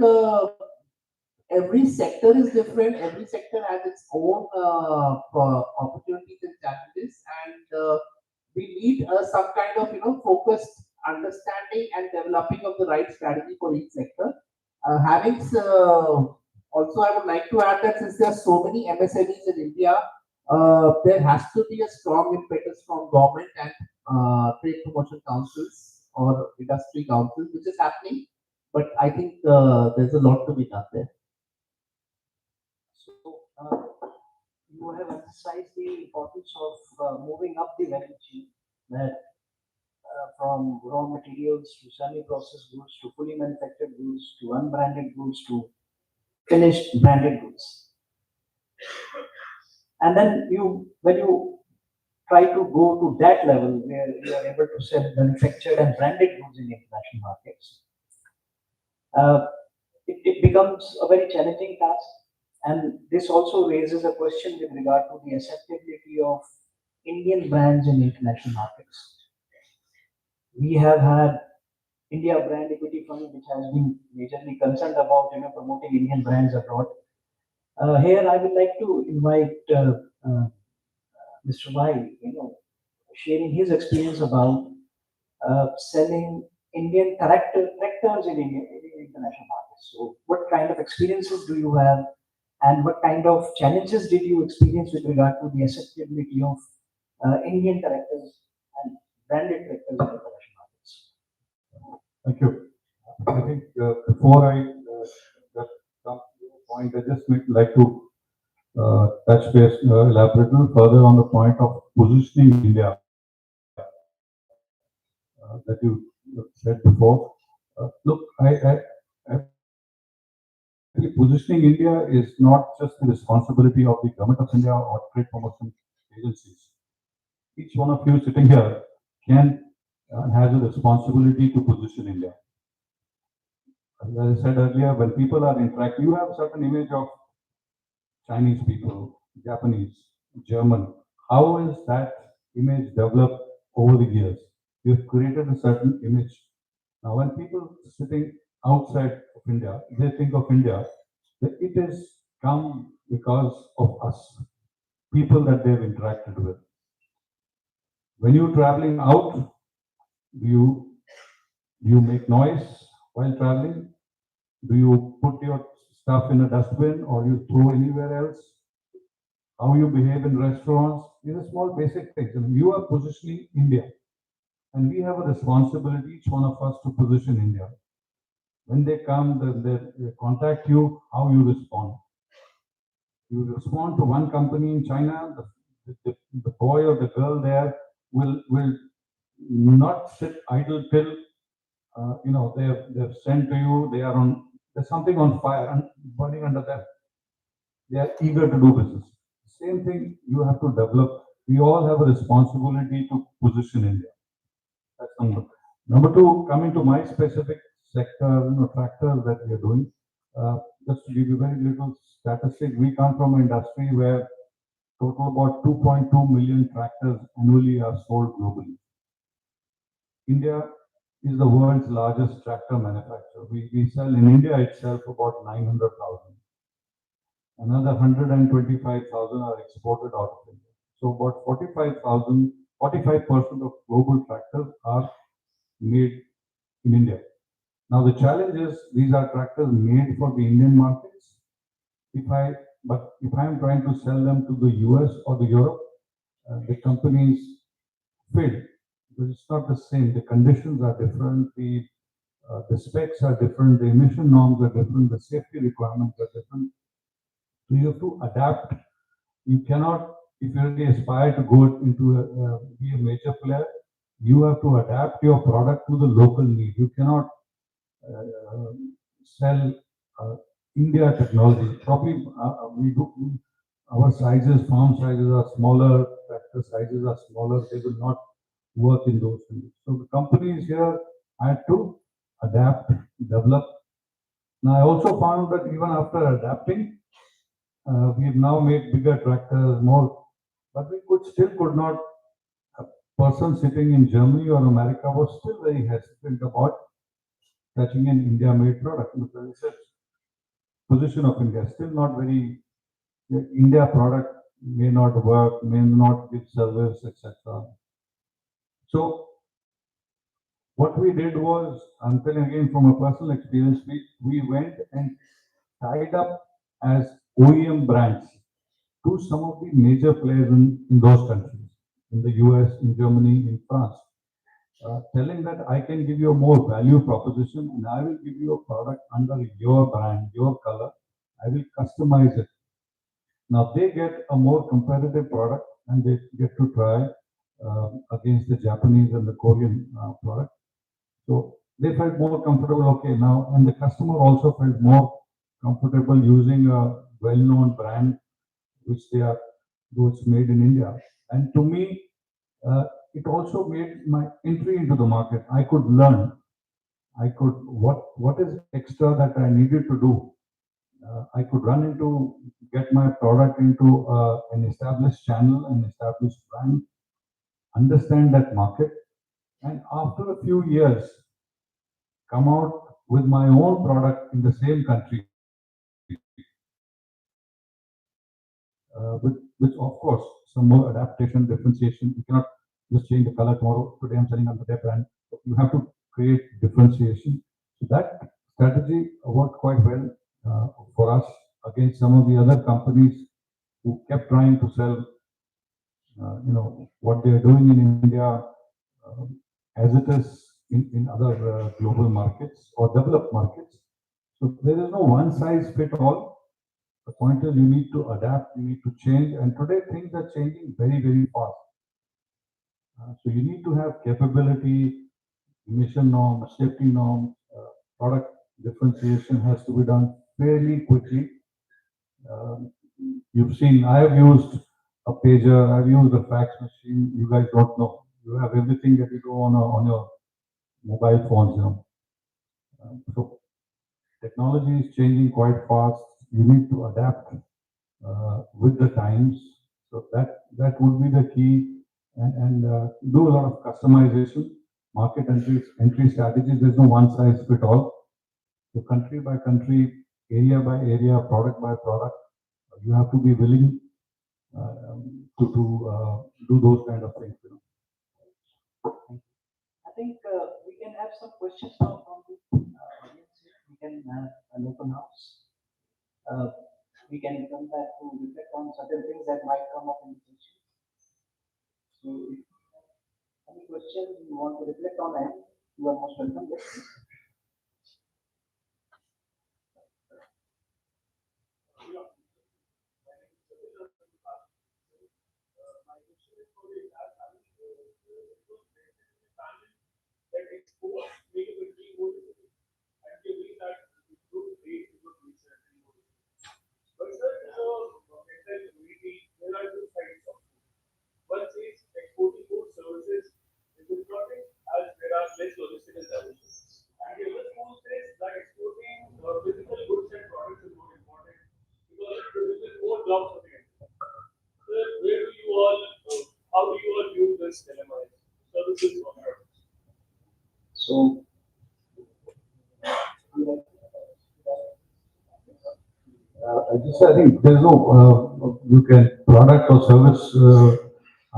every sector is different. Every sector has its own opportunities and challenges, and we need some kind of focused understanding and developing of the right strategy for each sector. Having also, I would like to add that since there are so many MSMEs in India, there has to be a strong impetus from government and trade promotion councils or industry councils, which is happening. But I think there's a lot to be done there. So you have emphasized the importance of moving up the value chain, that from raw materials to semi-processed goods to fully manufactured goods to unbranded goods to finished branded goods. And then when you try to go to that level where you are able to sell manufactured and branded goods in international markets. It becomes a very challenging task, and this also raises a question with regard to the acceptability of Indian brands in international markets. We have had India Brand Equity Fund, which has been majorly concerned about promoting Indian brands abroad. Here, I would like to invite Mr. Vai, sharing his experience about selling Indian tractors in international markets. So, what kind of experiences do you have, and what kind of challenges did you experience with regard to the acceptability of Indian tractors and branded tractors in international markets? Thank you. I think before I come to the point, I just would like to touch base, elaborate a little further on the point of positioning India that you said before. Look, positioning India is not just the responsibility of the government of India or trade promotion agencies. Each one of you sitting here can has a responsibility to position India. As I said earlier, when people are interacting, you have a certain image of Chinese people, Japanese, German. How is that image developed over the years? You've created a certain image. Now, when people sitting outside of India, they think of India, that it has come because of us, people that they've interacted with. When you're traveling out, do you make noise while traveling? Do you put your stuff in a dustbin or you throw anywhere else? How you behave in restaurants? These are small basic things. I mean, you are positioning India. And we have a responsibility, each one of us, to position India. When they come, they contact you, how you respond. You respond to one company in China, the boy or the girl there will not sit idle till they've sent to you, there's something on fire and burning under them. They are eager to do business. Same thing you have to develop. We all have a responsibility to position India. That's number. Number two, coming to my specific sector, tractors that we are doing. Just to give you very little statistic, we come from an industry where total about 2.2 million tractors annually are sold globally. India is the world's largest tractor manufacturer. We sell in India itself about 900,000. Another 125,000 are exported out of India. So about 45% of global tractors are made in India. Now the challenge is these are tractors made for the Indian markets. If I am trying to sell them to the US or the Europe, the companies fail. Because it's not the same. The conditions are different. The specs are different. The emission norms are different. The safety requirements are different. So you have to adapt. You cannot, if you really aspire to go into be a major player, you have to adapt your product to the local need. You cannot sell India technology. Probably our sizes, farm sizes are smaller, tractor sizes are smaller. They will not work in those things. So the companies here had to adapt, develop. Now I also found that even after adapting, we've now made bigger tractors, more, but we could not. A person sitting in Germany or America was still very hesitant about touching an India-made product because it's a position of India, still not very. The India product may not work, may not give service, etc. So what we did was, I'm telling again from a personal experience, we went and tied up as OEM brands to some of the major players in those countries, in the US, in Germany, in France, telling that I can give you a more value proposition and I will give you a product under your brand, your color. I will customize it. Now they get a more competitive product and they get to try against the Japanese and the Korean product. So they felt more comfortable, okay, now, and the customer also felt more comfortable using a well-known brand, which though it's made in India. And to me, It also made my entry into the market. I could learn. What is extra that I needed to do. I could run into, get my product into an established channel, an established brand, understand that market, and after a few years, come out with my own product in the same country, with of course some more adaptation, differentiation. You cannot just change the color tomorrow. Today I'm selling under their brand. You have to create differentiation. So that strategy worked quite well for us against some of the other companies who kept trying to sell, what they are doing in India as it is in other global markets or developed markets. So there is no one size fit all. The point is you need to adapt, you need to change, and today things are changing very, very fast. So you need to have capability, emission norms, safety norms, product differentiation has to be done fairly quickly. You've seen, I have used a pager, I've used a fax machine. You guys don't know. You have everything that you do on your mobile phones. So technology is changing quite fast. You need to adapt with the times. So that would be the key, and do a lot of customization, market entry strategies. There's no one size fit all. So country by country, area by area, product by product, you have to be willing to do those kind of things. I think we can have some questions now from the audience here. We can have an open house. We can come back to reflect on certain things that might come up in the session. So, if any questions you want to reflect on, and you are most welcome. Yes. One says exporting more services is important as there are less logistical challenges. And the other school says that exporting physical goods and products is more important because it produces more jobs for the country. So where do you all, how do you all view this dilemma? Services or products? So, I think there's no, you can product or service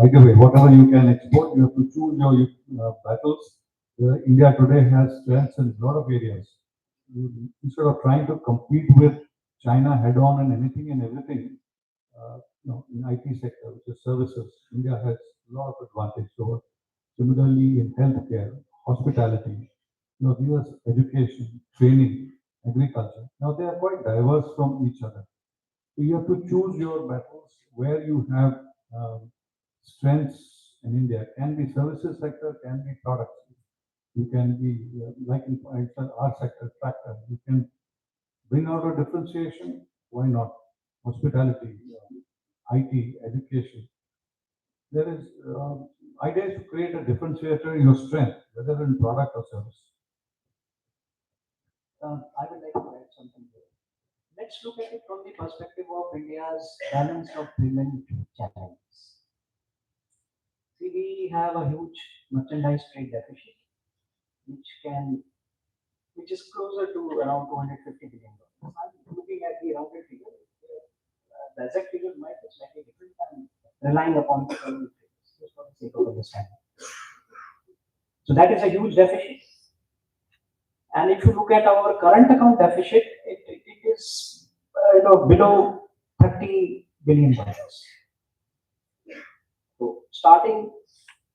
either way. Whatever you can export, you have to choose your battles. India today has strengths in a lot of areas. Instead of trying to compete with China head on in anything and everything, in IT sector, which is services, India has a lot of advantage. So similarly in healthcare, hospitality, US education, training, agriculture. Now they are quite diverse from each other. So you have to choose your battles where you have strengths in India. Can be services sector, can be products. You can be like in our sector, tractor. You can bring out a differentiation. Why not? Hospitality, IT, education. There is idea is to create a differentiator in your strength, whether in product or service. I would like to add something here. Let's look at it from the perspective of India's balance of payment challenges. See, we have a huge merchandise trade deficit, which is closer to around $250 billion. I'm looking at the rounded figure. The exact figure might be slightly different. I'm relying upon the rounded figures just for the sake of understanding. So that is a huge deficit. And if you look at our current account deficit, it is below $30 billion. So starting,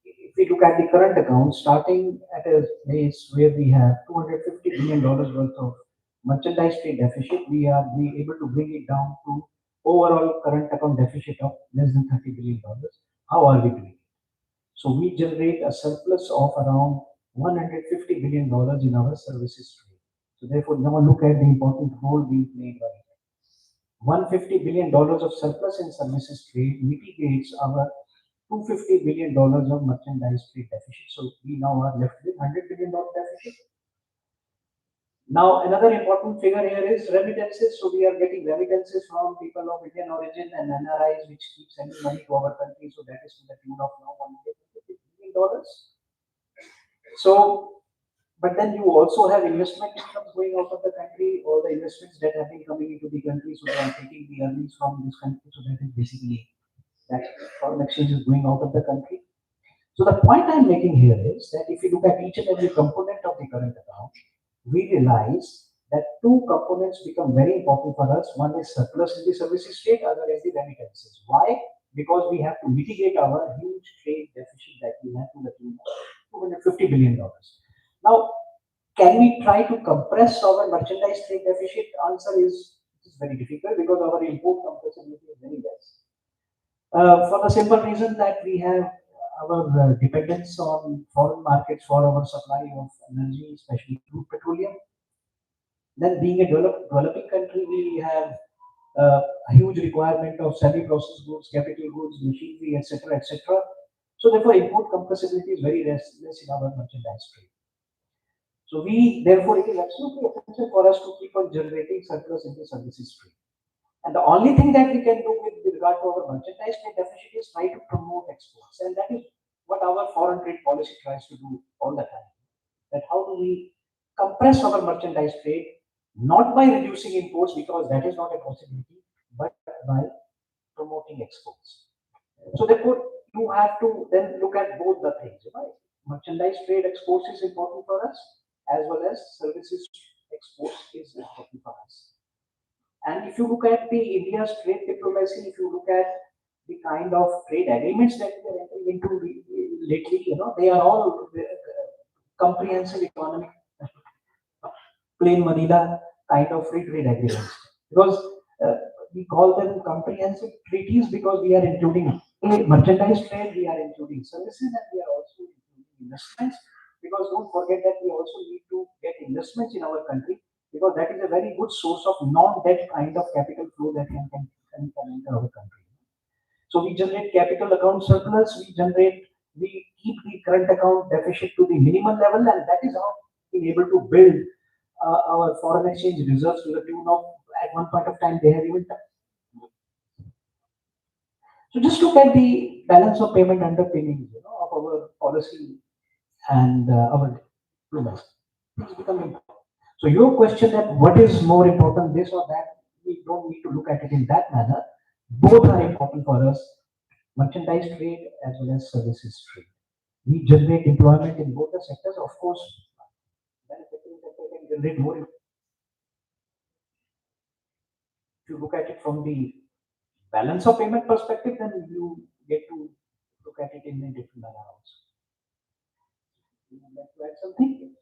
if we look at the current account, starting at a place where we have $250 billion worth of merchandise trade deficit, we are able to bring it down to overall current account deficit of less than $30 billion. How are we doing it? So we generate a surplus of around $150 billion in our services trade. So therefore, now look at the important role being played by it. $150 billion of surplus in services trade mitigates our $250 billion of merchandise trade deficit. So we now are left with $100 billion deficit. Now, another important figure here is remittances. So we are getting remittances from people of Indian origin and NRIs, which keep sending money to our country. So that is to the tune of now $150 billion. So, but then you also have investment incomes going out of the country, all the investments that have been coming into the country. So they are taking the earnings from this country. So that is basically that foreign exchange is going out of the country. So the point I'm making here is that if you look at each and every component of the current account, we realize that two components become very important for us. One is surplus in the services trade, other is the remittances. Why? Because we have to mitigate our huge trade deficit that we have to the tune of $250 billion. Now, can we try to compress our merchandise trade deficit? Answer is very difficult because our import compressibility is very less. For the simple reason that we have our dependence on foreign markets for our supply of energy, especially crude petroleum. Then being a developing country, we have a huge requirement of semi-processed goods, capital goods, machinery, etc., etc. So therefore, import compressibility is very less in our merchandise trade. So therefore, it is absolutely essential for us to keep on generating surplus in the services trade. And the only thing that we can do with regard to our merchandise trade deficit is try to promote exports. And that is what our foreign trade policy tries to do all the time. That how do we compress our merchandise trade, not by reducing imports, because that is not a possibility, but by promoting exports. So therefore, you have to then look at both the things. Right? Merchandise trade exports is important for us, as well as services exports is important for us. And if you look at the India's trade diplomacy, if you look at the kind of trade agreements that we are entering into lately, they are all comprehensive economic, plain vanilla kind of free trade agreements. Because we call them comprehensive treaties because we are including merchandise trade, we are including services, and we are also including investments. Because don't forget that we also need to get investments in our country, because that is a very good source of non-debt kind of capital flow that can enter our country. So we generate capital account surplus, we keep the current account deficit to the minimum level, and that is how we're able to build our foreign exchange reserves to the tune of, at one point of time, they have even done. So just look at the balance of payment underpinnings of our policy and our diplomacy. It's becoming important. So your question that what is more important, this or that, we don't need to look at it in that manner. Both are important for us, merchandise trade as well as services trade. We generate employment in both the sectors. Of course, manufacturing sector can generate more. If you look at it from the balance of payment perspective, then you get to look at it in a different manner also. Would you like to add something?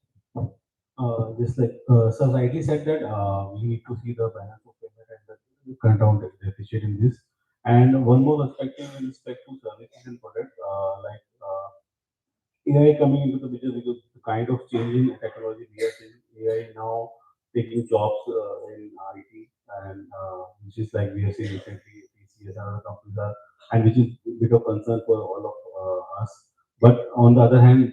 Just like Sir rightly said that we need to see the balance of payment and the current account deficit in this. And one more perspective in respect to services and products, like AI coming into the picture because the kind of changing technology we are seeing, AI now taking jobs in IT, and which is like we are seeing recently, TCS and other companies are, and which is a bit of concern for all of us. But on the other hand,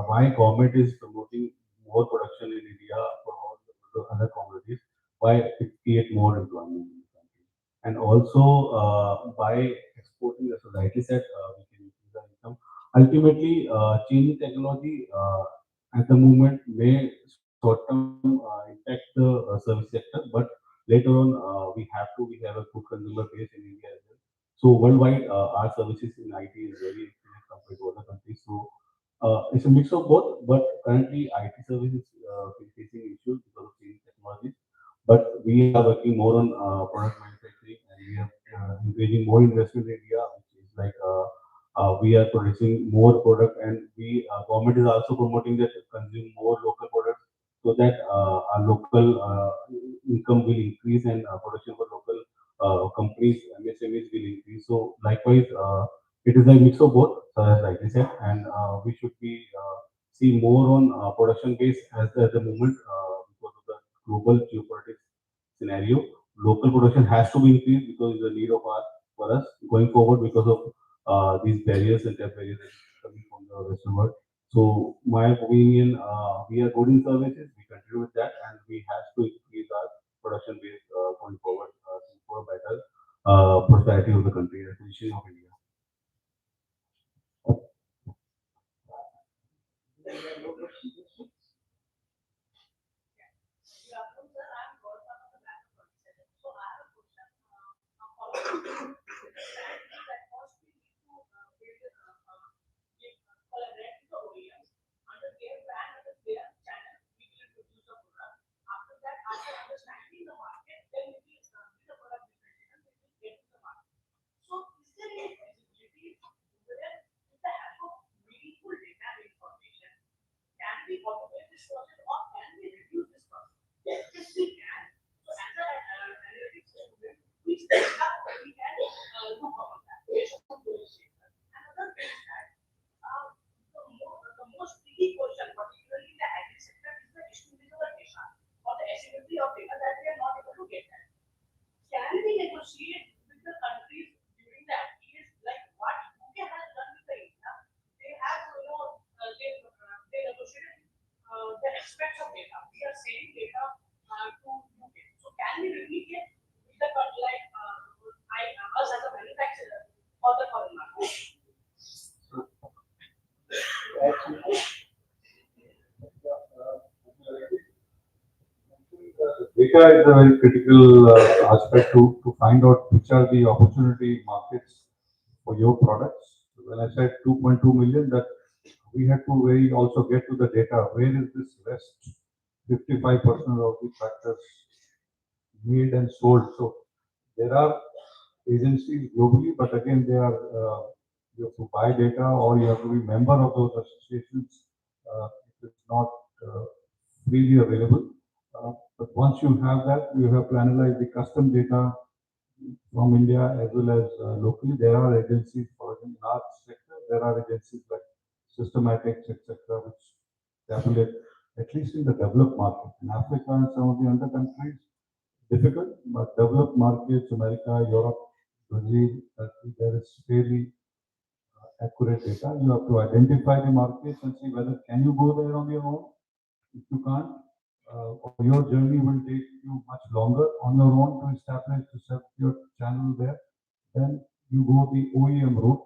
why government is promoting more production in India for all the other commodities, why it create more employment in the country, and also by exporting, as rightly said, we can increase the income. Ultimately, changing technology at the moment may short term impact the service sector, but later on we have a good consumer base in India as well. So worldwide, our services in IT is very inferior compared to other countries. So it's a mix of both, but currently IT services facing issues because of changing technologies. But we are working more on product manufacturing, and we are encouraging more investment in India, which is like we are producing more product, and we government is also promoting that consume more local products, so that our local income will increase, and production for local companies, MSMEs will increase. So likewise, it is a mix of both, as rightly said, and we should be see more on production base at the moment because of the global geopolitics scenario. Local production has to be increased because it's a need of our for us going forward because of these barriers and tech barriers coming from the Western world. So my opinion, we are good in services, we continue with that, and we have to increase our production base going forward for a better prosperity of the country and position of India. Data is a very critical aspect to find out which are the opportunity markets for your products. When I said 2.2 million, that we had to very also get to the data. Where is this rest 55% of the tractors made and sold? So there are agencies globally, but again, they are you have to buy data or you have to be member of those associations. It is not freely available. But once you have that, you have to analyze the custom data from India as well as locally. There are agencies for in our sector. There are agencies like Systematics, etc., which tabulate at least in the developed market. In Africa and some of the other countries, difficult, but developed markets, America, Europe, Brazil, there is fairly accurate data. You have to identify the markets and see whether can you go there on your own. If you can't, or your journey will take you much longer on your own to establish to set your channel there, then you go the OEM route.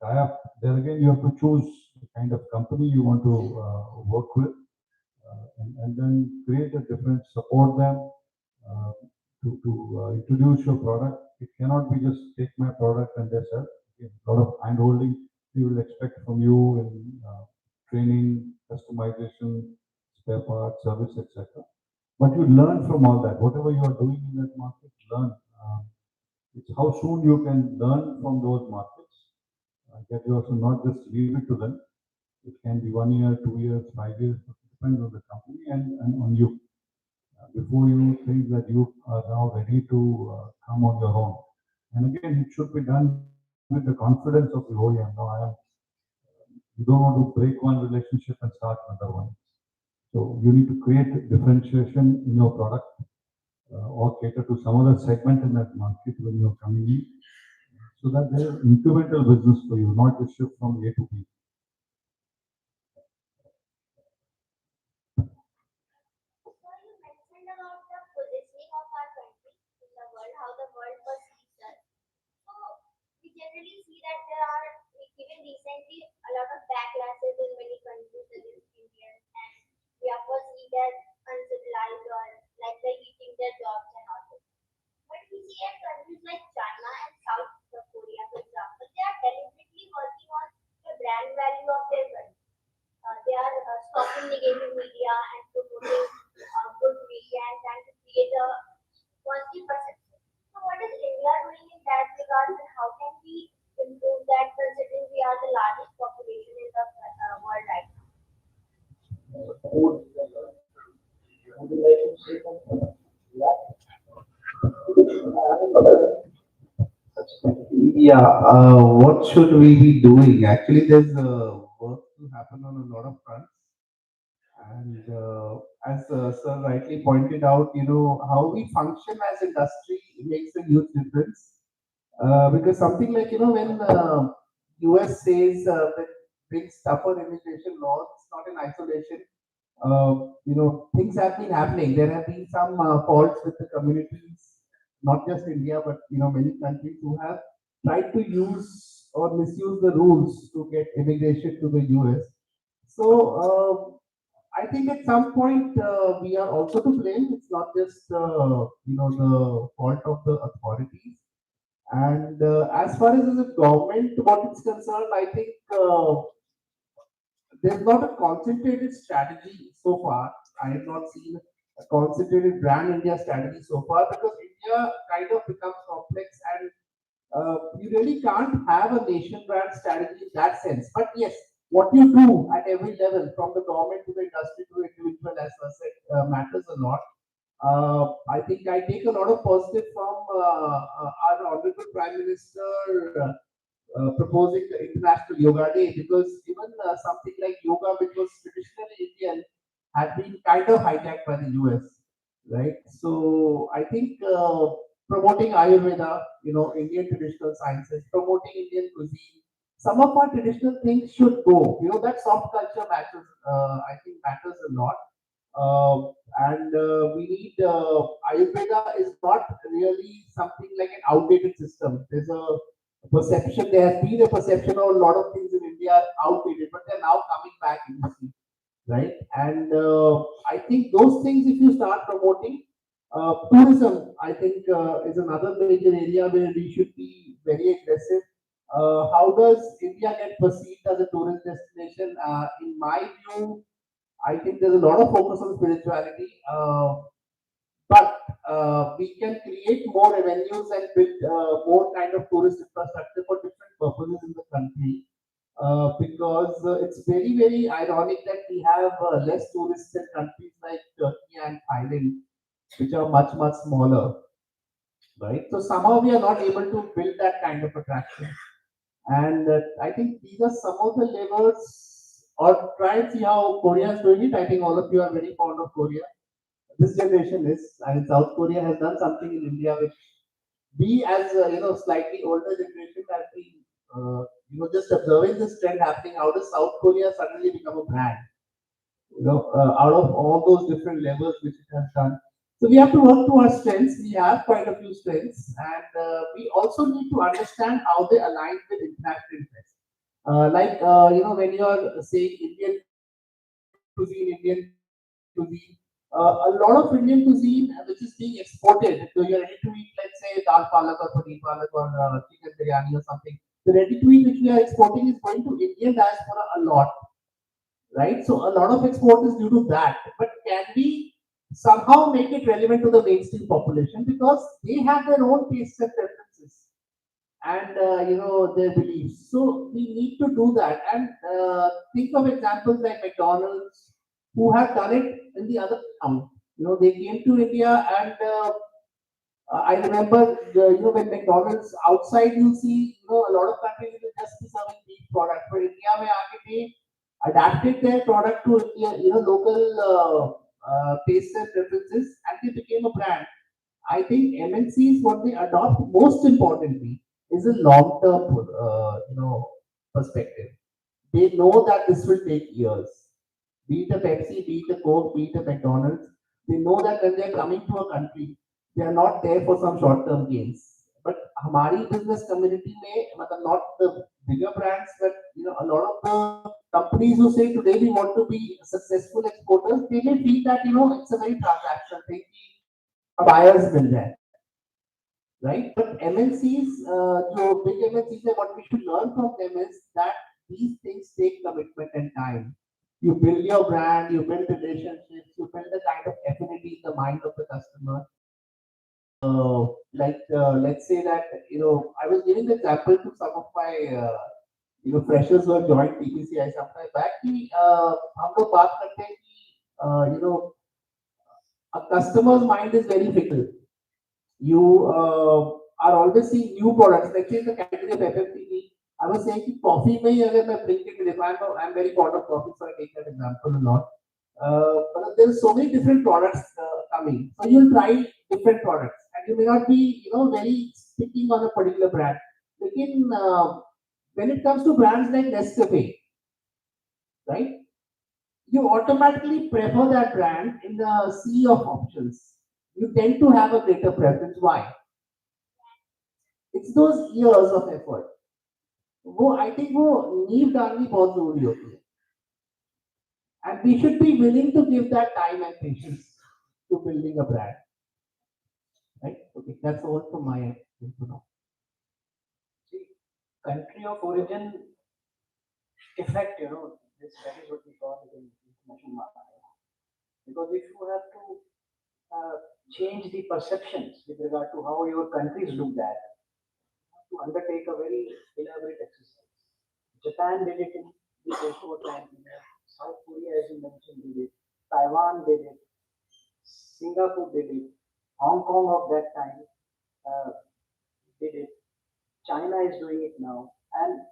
Tie up. There again, you have to choose the kind of company you want to work with, and then create a different support them to introduce your product. It cannot be just take my product and that's it. A lot of hand holding we will expect from you in training, customization, spare parts, service, etc. But you learn from all that. Whatever you are doing in that market, learn. It's how soon you can learn from those markets. That you also not just leave it to them. It can be 1 year, 2 years, 5 years. It depends on the company and on you. Before you think that you are now ready to come on your own. And again, it should be done with the confidence of the OEM. You don't want to break one relationship and start another one. So you need to create differentiation in your product or cater to some other segment in that market when you're coming in, so that there is incremental business for you, not just shift from A to B. Generally see that there are, like, even recently, a lot of backlashes in many countries against Indians, and we are perceived as uncivilized or like they're eating their jobs and all this. But we see at countries like China and South Korea, for example, they are deliberately working on the brand value of their country. They are stopping negative media and promoting good media and trying to create a positive perception. So what is India doing in that regard, and how can we improve that, considering we are the largest population in the world right now? Would you like to say something? Yeah, what should we be doing? Actually, there's work to happen on a lot of fronts. And as Sir rightly pointed out, how we function as industry makes a huge difference. Because something like, when US says that brings tougher immigration laws, it's not in isolation. Things have been happening. There have been some faults with the communities, not just India, but many countries who have tried to use or misuse the rules to get immigration to the US. So I think at some point we are also to blame. It's not just the fault of the authorities. And as far as the government, what is concerned, I think there's not a concentrated strategy so far. I have not seen a concentrated brand India strategy so far because India kind of becomes complex and you really can't have a nation brand strategy in that sense. But yes, what you do at every level, from the government to the industry to the individual, as I said, matters a lot. I think I take a lot of positive from our Honorable Prime Minister proposing the International Yoga Day because even something like yoga, which was traditionally Indian, had been kind of hijacked by the US, right? So I think promoting Ayurveda, Indian traditional sciences, promoting Indian cuisine, some of our traditional things should go. That soft culture matters. I think matters a lot. And we need Ayurveda is not really something like an outdated system. There's a perception. There has been a perception of a lot of things in India are outdated, but they're now coming back. Right? And I think those things, if you start promoting, tourism, I think is another major area where we should be very aggressive. How does India get perceived as a tourist destination? In my view, I think there's a lot of focus on spirituality, but we can create more avenues and build more kind of tourist infrastructure for different purposes in the country. Because it's very, very ironic that we have less tourists in countries like Turkey and Thailand, which are much, much smaller, right? So somehow we are not able to build that kind of attraction. And I think these are some of the levers, or try and see how Korea is doing it. I think all of you are very fond of Korea. This generation is, and South Korea has done something in India which we, as slightly older generation, have been just observing this trend happening. How does South Korea suddenly become a brand? Out of all those different levels which it has done. So we have to work to our strengths. We have quite a few strengths, and we also need to understand how they align with international interests. When you are saying Indian cuisine, a lot of Indian cuisine which is being exported. So you're ready to eat, let's say, dal palak or paneer palak or chicken biryani or something. The ready to eat which we are exporting is going to Indian diaspora a lot, right? So a lot of export is due to that. But can we somehow make it relevant to the mainstream population because they have their own tastes and preferences and their beliefs. So we need to do that and think of examples like McDonald's who have done it in the other town. They came to India and I remember, when McDonald's outside, you see, a lot of countries will just be serving beef product. But India, mein aake they adapted their product to local tastes and preferences, and they became a brand. I think MNCs, what they adopt most importantly is a long-term, perspective. They know that this will take years. Be it a Pepsi, be it a Coke, be it a McDonald's, they know that when they're coming to a country, they are not there for some short-term gains. But हमारी business community में, मतलब not the bigger brands, but a lot of the companies who say today we want to be successful exporters, they may feel that it's a very transactional thing. Buyers will there, right? But MNCs, जो big MNCs है, what we should learn from them is that these things take commitment and time. You build your brand, you build relationships, you build the kind of affinity in the mind of the customer. Let's say that I was giving the example to some of my freshers who have joined PPCI some time back. कि हम लोग बात करते हैं कि a customer's mind is very fickle. You are always seeing new products. Let's say in the category of FMCG, I was saying कि coffee में ही अगर मैं bring it, I'm very fond of coffee, so I take that example a lot. But there are so many different products coming, so you'll try different products, and you may not be very picking on a particular brand. Lekin, when it comes to brands like Nescafe, right? You automatically prefer that brand in the sea of options. You tend to have a greater preference. Why? It's those years of effort. वो I think वो नींव डालनी बहुत जरूरी होती है. And we should be willing to give that time and patience to building a brand. Right? Okay, that's all from my end for now. See, country of origin effect, that is what we call it in international marketing. Because if you have to change the perceptions with regard to how your countries look at, to undertake a very elaborate exercise. Japan did it in the post-war time. South Korea, as you mentioned, did it. Taiwan did it. Singapore did it. Hong Kong of that time did it. China is doing it now. And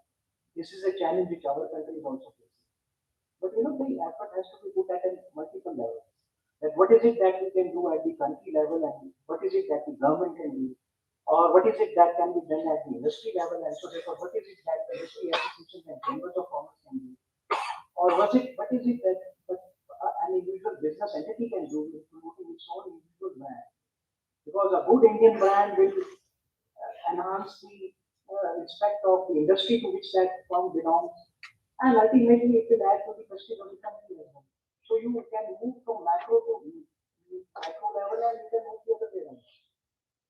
this is a challenge which our country is also facing. But the effort has to be put at a multiple levels. That what is it that we can do at the country level, and what is it that the government can do, or what is it that can be done at the industry level, and so therefore what is it that the industry associations and chambers of commerce can do, or what is it that an individual business entity can do in promoting its own individual brand? Because a good Indian brand will enhance the respect of the industry to which that firm belongs, and ultimately it will add to the prestige of the country as well. So you can move from macro to micro level, and you can move the other way around.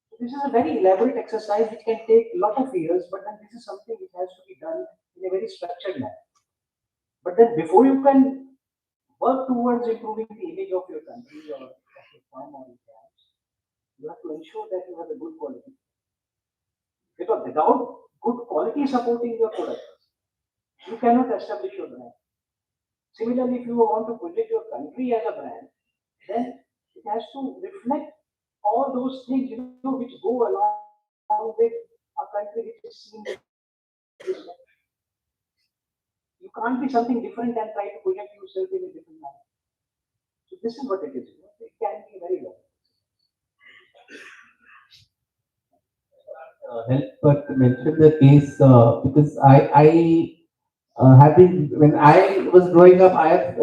So this is a very elaborate exercise which can take a lot of years, but then this is something which has to be done in a very structured manner. But then before you can work towards improving the image of your country or of your firm or your brands, you have to ensure that you have a good quality. Because without good quality supporting your product, you cannot establish your brand. Similarly, if you want to project your country as a brand, then it has to reflect all those things which go along with a country which is seen with respect. You can't be something different and try to project yourself in a different manner. So this is what it is. It can be very well. Help but mention the case because I have been when I was growing up, I have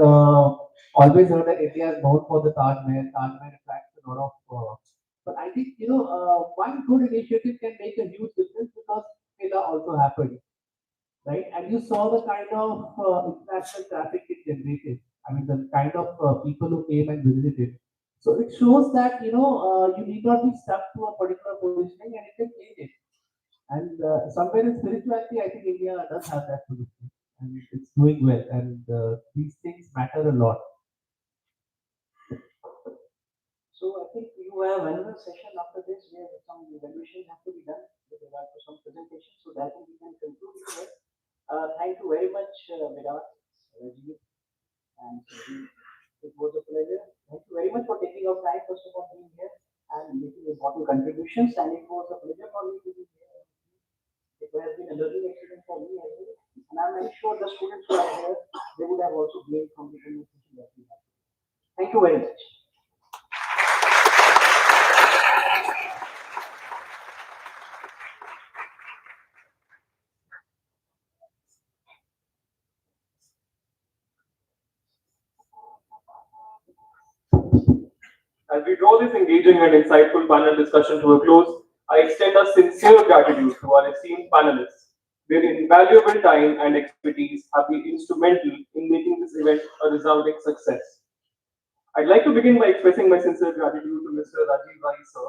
always heard that India is known for the Taj Mahal. Taj Mahal attracts a lot of. But I think one good initiative can make a huge difference because Mela also happened, right? And you saw the kind of international traffic it generated. I mean, the kind of people who came and visited. So it shows that you need not be stuck to a particular positioning, and you can change it. And somewhere in spirituality, I think India does have that position, and it's doing well. And these things matter a lot. So I think you have another session after this where some evaluations have to be done with regard to some presentations. So that we can conclude here. Thank you very much, Virat, Rajiv, and Sanjeev. It was a pleasure. Thank you very much for taking your time, first of all, being here and making important contributions. And it was a pleasure for me to be here. It has been a learning experience for me as well. And I'm very sure the students who are here, they would have also gained from the conversation that we had. Thank you very much. As we draw this engaging and insightful panel discussion to a close, I extend a sincere gratitude to our esteemed panelists. Their invaluable time and expertise have been instrumental in making this event a resounding success. I'd like to begin by expressing my sincere gratitude to Mr. Rajiv Rai, sir.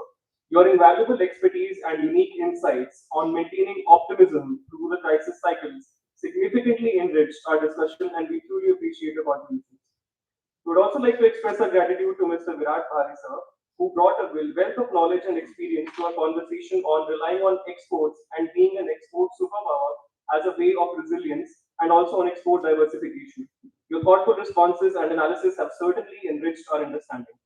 Your invaluable expertise and unique insights on maintaining optimism through the crisis cycles significantly enriched our discussion, and we truly appreciate your contributions. We would also like to express our gratitude to Mr. Virat Bhari, sir, who brought a wealth of knowledge and experience to our conversation on relying on exports and being an export superpower as a way of resilience, and also on export diversification. Your thoughtful responses and analysis have certainly enriched our understanding.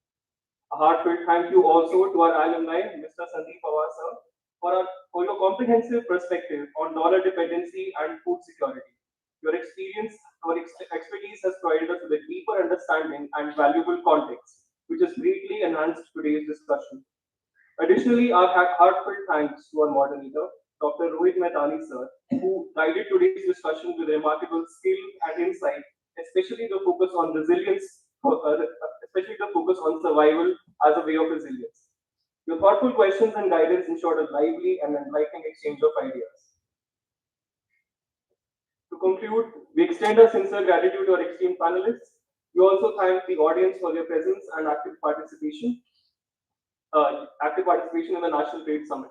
A heartfelt thank you also to our alumni, Mr. Sandeep Pawar, sir, for your comprehensive perspective on dollar dependency and food security. Your expertise has provided us with a deeper understanding and valuable context, which has greatly enhanced today's discussion. Additionally, our heartfelt thanks to our moderator, Dr. Rohit Mehtani sir, who guided today's discussion with remarkable skill and insight, especially the focus on resilience, especially the focus on survival as a way of resilience. Your thoughtful questions and guidance ensured a lively and enlightening exchange of ideas. To conclude, we extend our sincere gratitude to our esteemed panelists. We also thank the audience for their presence and active participation in the National Trade Summit.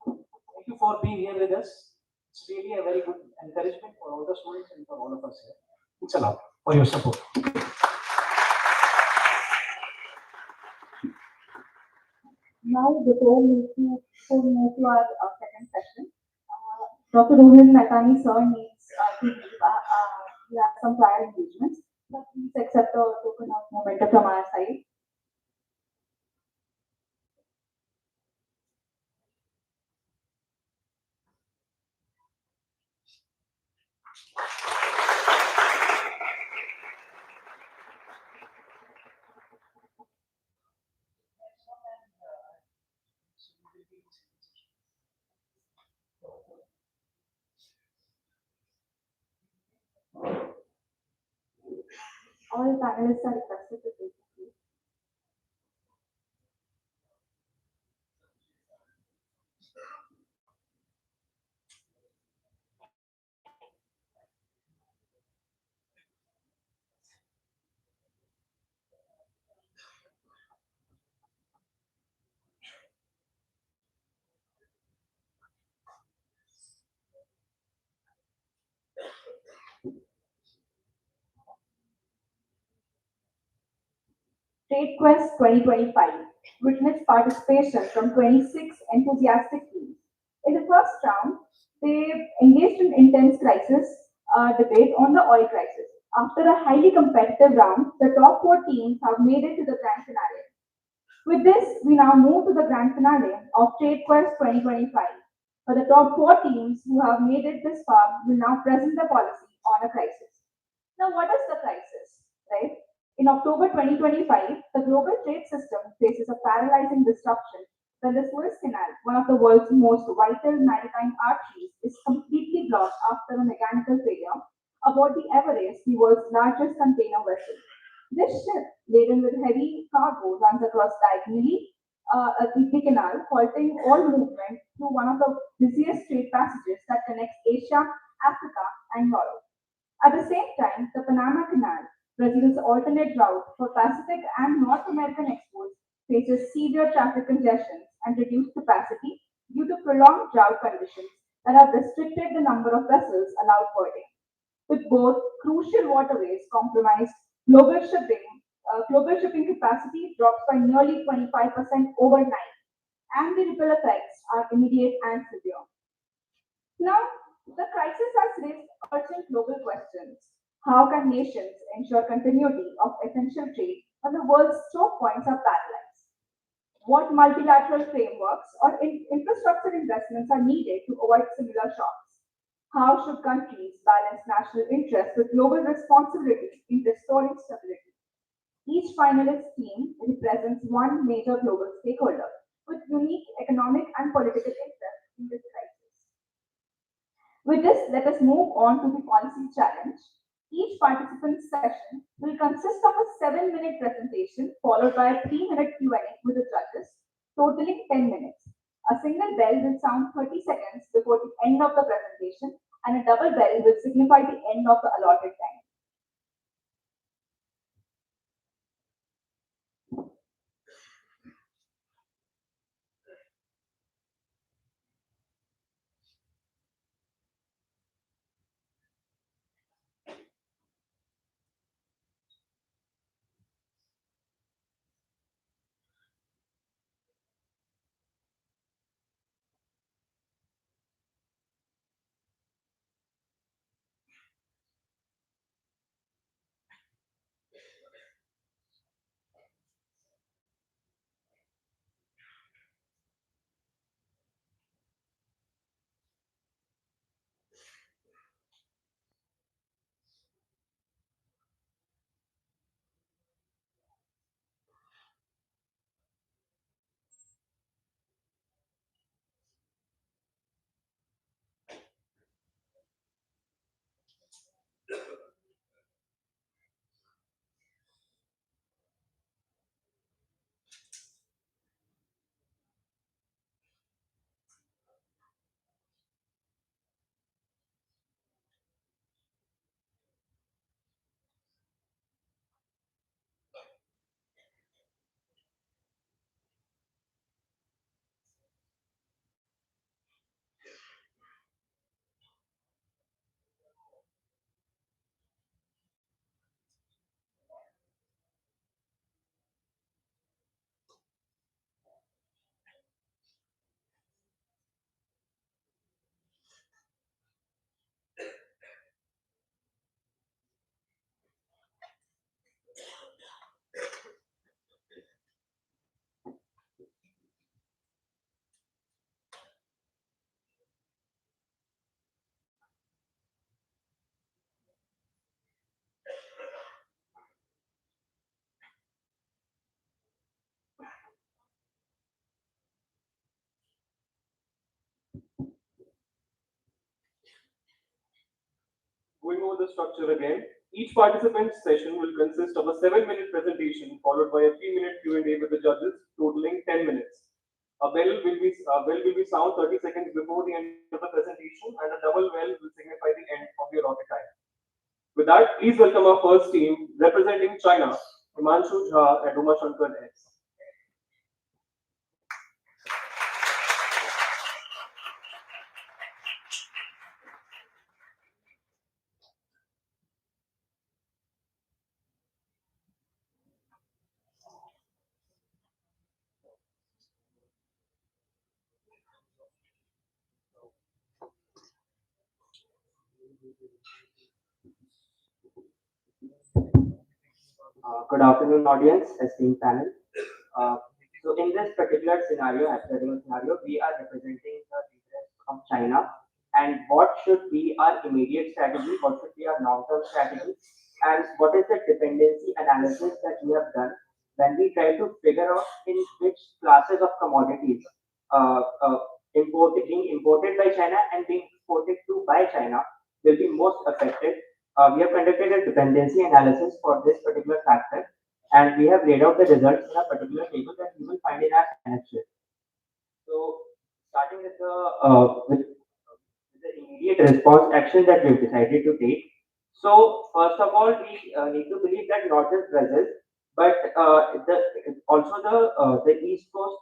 Thank you for being here with us. It's really a very good encouragement for all the students and for all of us here. Thanks a lot for your support. Now, before we move to our second session, Dr. Rohit Mehtani sir needs to leave. We have some prior engagements, but please accept a token of momentum from our side. All panelists are requested to take a seat. TradeQuest 2025 witnessed participation from 26 enthusiastic teams. In the first round, they engaged in intense crisis debate on the oil crisis. After a highly competitive round, the top four teams have made it to the grand finale. With this, we now move to the grand finale of TradeQuest 2025. For the top four teams who have made it this far will now present the policy on a crisis. Now, what is the crisis, right? In October 2025, the global trade system faces a paralyzing disruption when the Suez Canal, one of the world's most vital maritime arteries, is completely blocked after a mechanical failure aboard the Everest, the world's largest container vessel. This ship, laden with heavy cargo, runs across diagonally the canal, halting all movement through one of the busiest trade passages that connects Asia, Africa, and Europe. At the same time, the Panama Canal, Brazil's alternate route for Pacific and North American exports, faces severe traffic congestion and reduced capacity due to prolonged drought conditions that have restricted the number of vessels allowed per day. With both crucial waterways compromised, global shipping capacity drops by nearly 25% overnight, and the ripple effects are immediate and severe. Now, the crisis has raised urgent global questions. How can nations ensure continuity of essential trade when the world's choke points are paralyzed? What multilateral frameworks or infrastructure investments are needed to avoid similar shocks? How should countries balance national interests with global responsibility in restoring stability? Each finalist team represents one major global stakeholder with unique economic and political interests in this crisis. With this, let us move on to the policy challenge. Each participant's session will consist of a 7-minute presentation followed by a 3-minute Q&A with the judges, totaling 10 minutes. A single bell will sound 30 seconds before the end of the presentation, and a double bell will signify the end of the allotted time. going over the structure again. Each participant's session will consist of a 7-minute presentation followed by a 3-minute Q&A with the judges, totaling 10 minutes. A bell will be sound 30 seconds before the end of the presentation, and a double bell will signify the end of your allotted time. With that, please welcome our first team representing China, Himanshu Jha and Uma Shankar S. Good afternoon, audience, esteemed panel. So, in this particular scenario, hypothetical scenario, we are representing the interest of China and what should be our immediate strategy, what should be our long-term strategy, and what is the dependency analysis that we have done when we try to figure out in which classes of commodities being imported by China and being exported to by China will be most affected. We have conducted a dependency analysis for this particular factor, and we have laid out the results in a particular table that you will find in our annexure. So, starting with the immediate response action that we've decided to take. So, first of all, we need to believe that not just Brazil, but also the east coast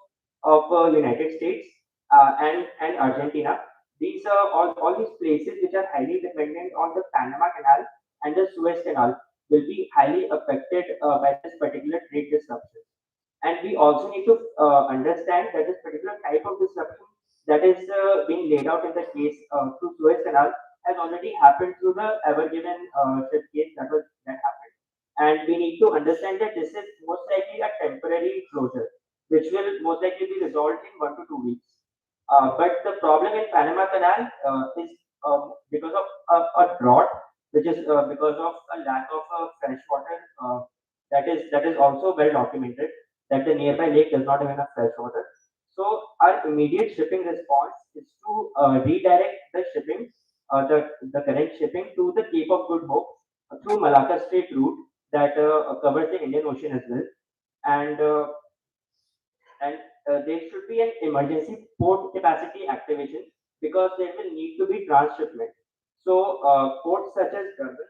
of United States and Argentina. These are all these places which are highly dependent on the Panama Canal and the Suez Canal will be highly affected by this particular trade disruption. And we also need to understand that this particular type of disruption that is being laid out in the case through Suez Canal has already happened through the Ever Given ship case that happened. And we need to understand that this is most likely a temporary closure, which will most likely be resolved in 1 to 2 weeks. But the problem in Panama Canal is because of a drought, which is because of a lack of fresh water that is also well documented that the nearby lake does not have enough fresh water. So our immediate shipping response is to redirect the shipping, the current shipping to the Cape of Good Hope through Malacca Strait route that covers the Indian Ocean as well, and there should be an emergency port capacity activation because there will need to be transshipment. So ports such as Durban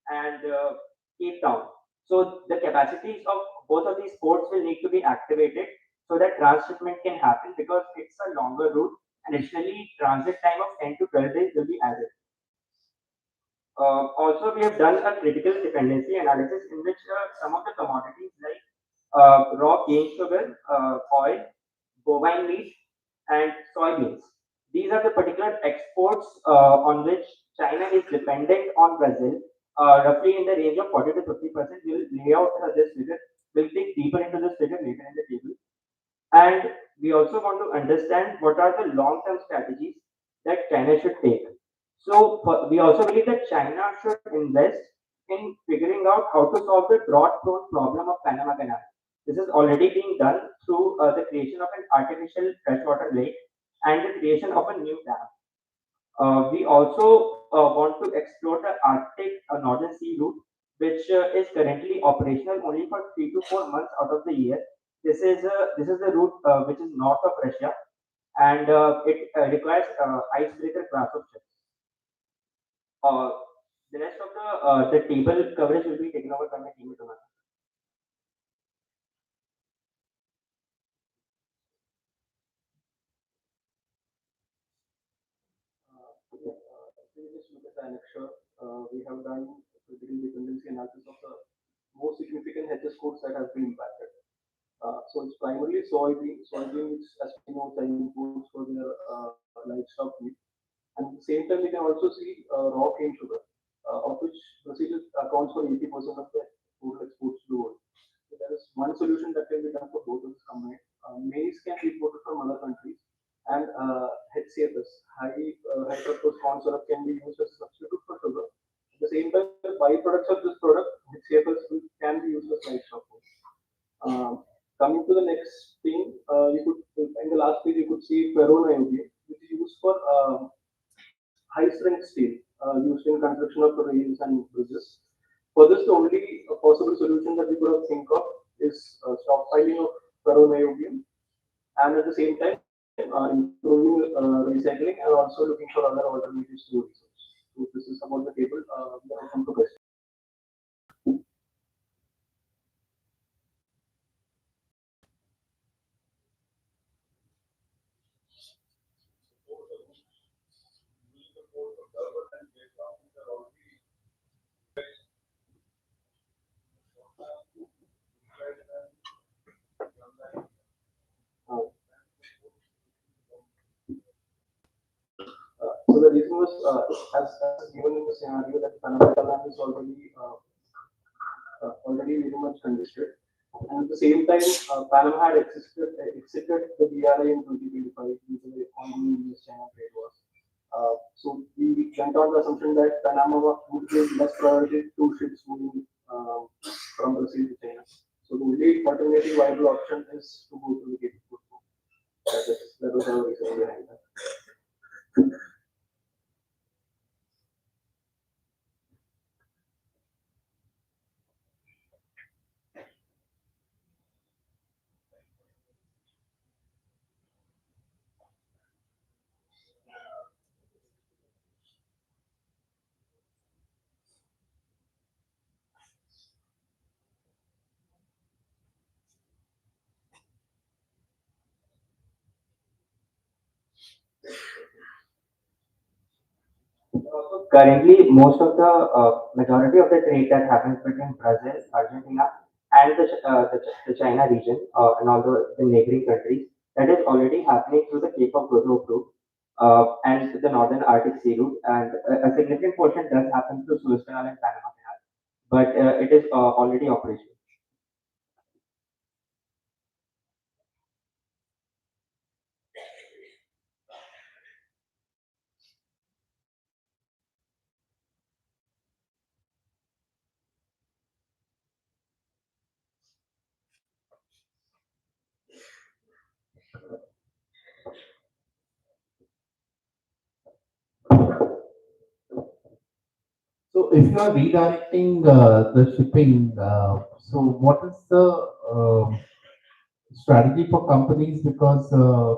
and Cape Town. So the capacities of both of these ports will need to be activated so that transshipment can happen because it's a longer route. Additionally, transit time of 10 to 12 days will be added. Also, we have done a critical dependency analysis in which some of the commodities like raw cane sugar, oil, bovine meat, and soybeans. These are the particular exports on which China is dependent on Brazil, roughly in the range of 40 to 50%. We will lay out this figure. We'll dig deeper into this figure later in the table. And we also want to understand what are the long-term strategies that China should take. So we also believe that China should invest in figuring out how to solve the drought-prone problem of Panama Canal. This is already being done through the creation of an artificial freshwater lake and the creation of a new dam. We also want to explore the Arctic Northern Sea route, which is currently operational only for 3 to 4 months out of the year. This is the route which is north of Russia, and it requires icebreaker class of ships. The rest of the table coverage will be taken over by my team tomorrow. Just look at the annexure. We have done critical dependency analysis of the most significant hedges codes that have been impacted. So it's primarily soybean, which as we know, China imports for their livestock meat. And at the same time, we can also see raw cane sugar, of which Brazil accounts for 80% of the total exports to the world. So there is one solution that can be done for both of these combined. Maize can be imported from other countries, and HCFS, high fructose corn syrup, can be used as a substitute for sugar. At the same time, the byproducts of this product, HCFS, can be used as livestock food. Coming to the next thing, you could in the last page you could see ferroneodymium, which is used for high strength steel. used in construction of rails and bridges. For this, the only possible solution that we could have think of is stockpiling of ferroniobium, and at the same time improving recycling and also looking for other alternatives to research. So this is about the table. We are open to questions. So the reason was, as given in the scenario, that Panama Canal is already very much congested, and at the same time, Panama had exited the BRI in 2025 due to the ongoing US-China trade wars. So we went on the assumption that Panama would give less priority to ships moving from Brazil to China. So the only alternative viable option is to go to the Cape of Good Hope. That was our reason behind that. Currently, most of the majority of the trade that happens between Brazil, Argentina, and the China region and all the neighboring countries, that is already happening through the Cape of Good Hope route and the Northern Arctic Sea route, and a significant portion does happen through Suez Canal and Panama Canal, but it is already operational. So if you are redirecting the shipping, so what is the strategy for companies, because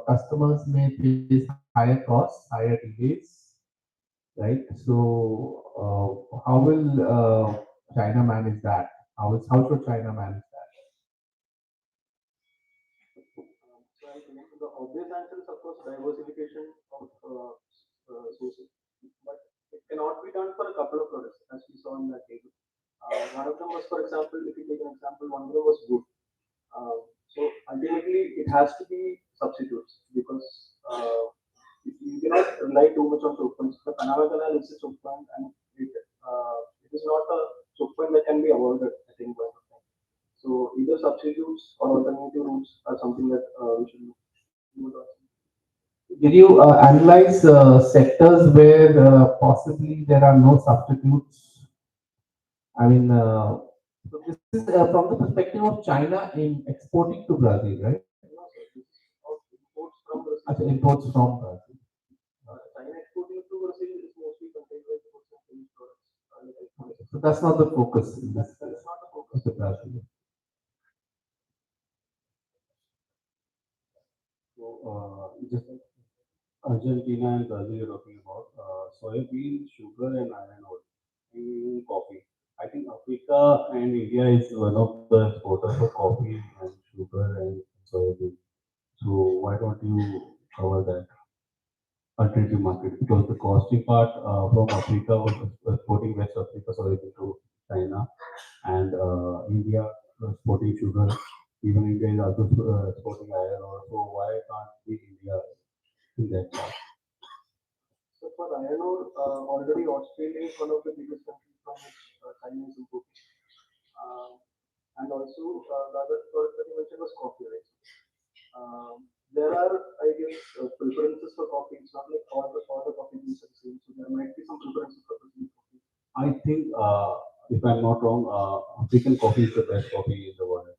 customers may face higher costs, higher delays, right? So how will China manage that? How should China manage that? So I think the obvious answer is, of course, diversification of sources, but it cannot be done for a couple of products, as we saw in that table. One of them was, for example, if you take an example, one of them was wood. So ultimately, it has to be substitutes, because you cannot rely too much on choke points. The Panama Canal is a choke point, and it is not a choke point that can be avoided at any point of time. So either substitutes or alternative routes are something that we should look at. Did you analyze sectors where possibly there are no substitutes? I mean, so this is from the perspective of China in exporting to Brazil, right? Imports from Brazil. Imports from Brazil. China exporting to Brazil is mostly contained by goods and finished products. So that's not the focus in this case. That's not the focus. Of Brazil. So, just Argentina and Brazil you're talking about, soybean, sugar, and iron ore, and coffee. I think Africa and India is one of the exporters of coffee and sugar and soybean. So why don't you cover that alternative market? Because the costing part from Africa was exporting West Africa soybean to China, and India exporting sugar. Even India is also exporting iron ore. So why can't we India in that part? So for iron ore, already Australia is one of the biggest countries from which China is importing. And also the other product that you mentioned was coffee, right? There are, I guess, preferences for coffee. It's not like all the coffee beans are the same. So there might be some preferences for Brazilian coffee. I think, if I'm not wrong, African coffee is the best coffee in the world.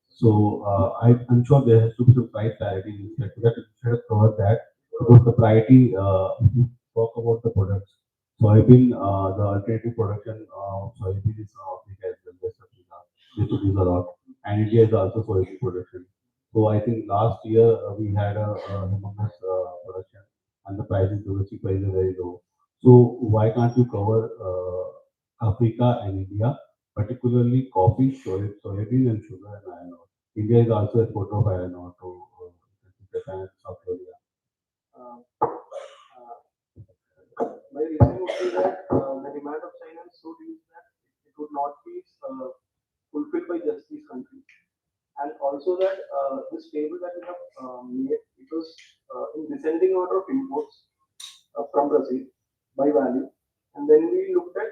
So I'm sure there has to be some price parity in respect to that. We should have covered that. Because the priority, if you talk about the products, soybean, the alternative production of soybean is Africa as well, West Africa. They produce a lot, and India is also soybean production. So I think last year we had a humongous production, and the prices, domestic prices, are very low. So why can't you cover Africa and India, particularly coffee, soybean, and sugar and iron ore? India is also a exporter of iron ore to Japan, South Korea. My reason would be that the demand of China is so huge that it would not be fulfilled by just these countries. And also that this table that we have made, it was in descending order of imports from Brazil by value. And then we looked at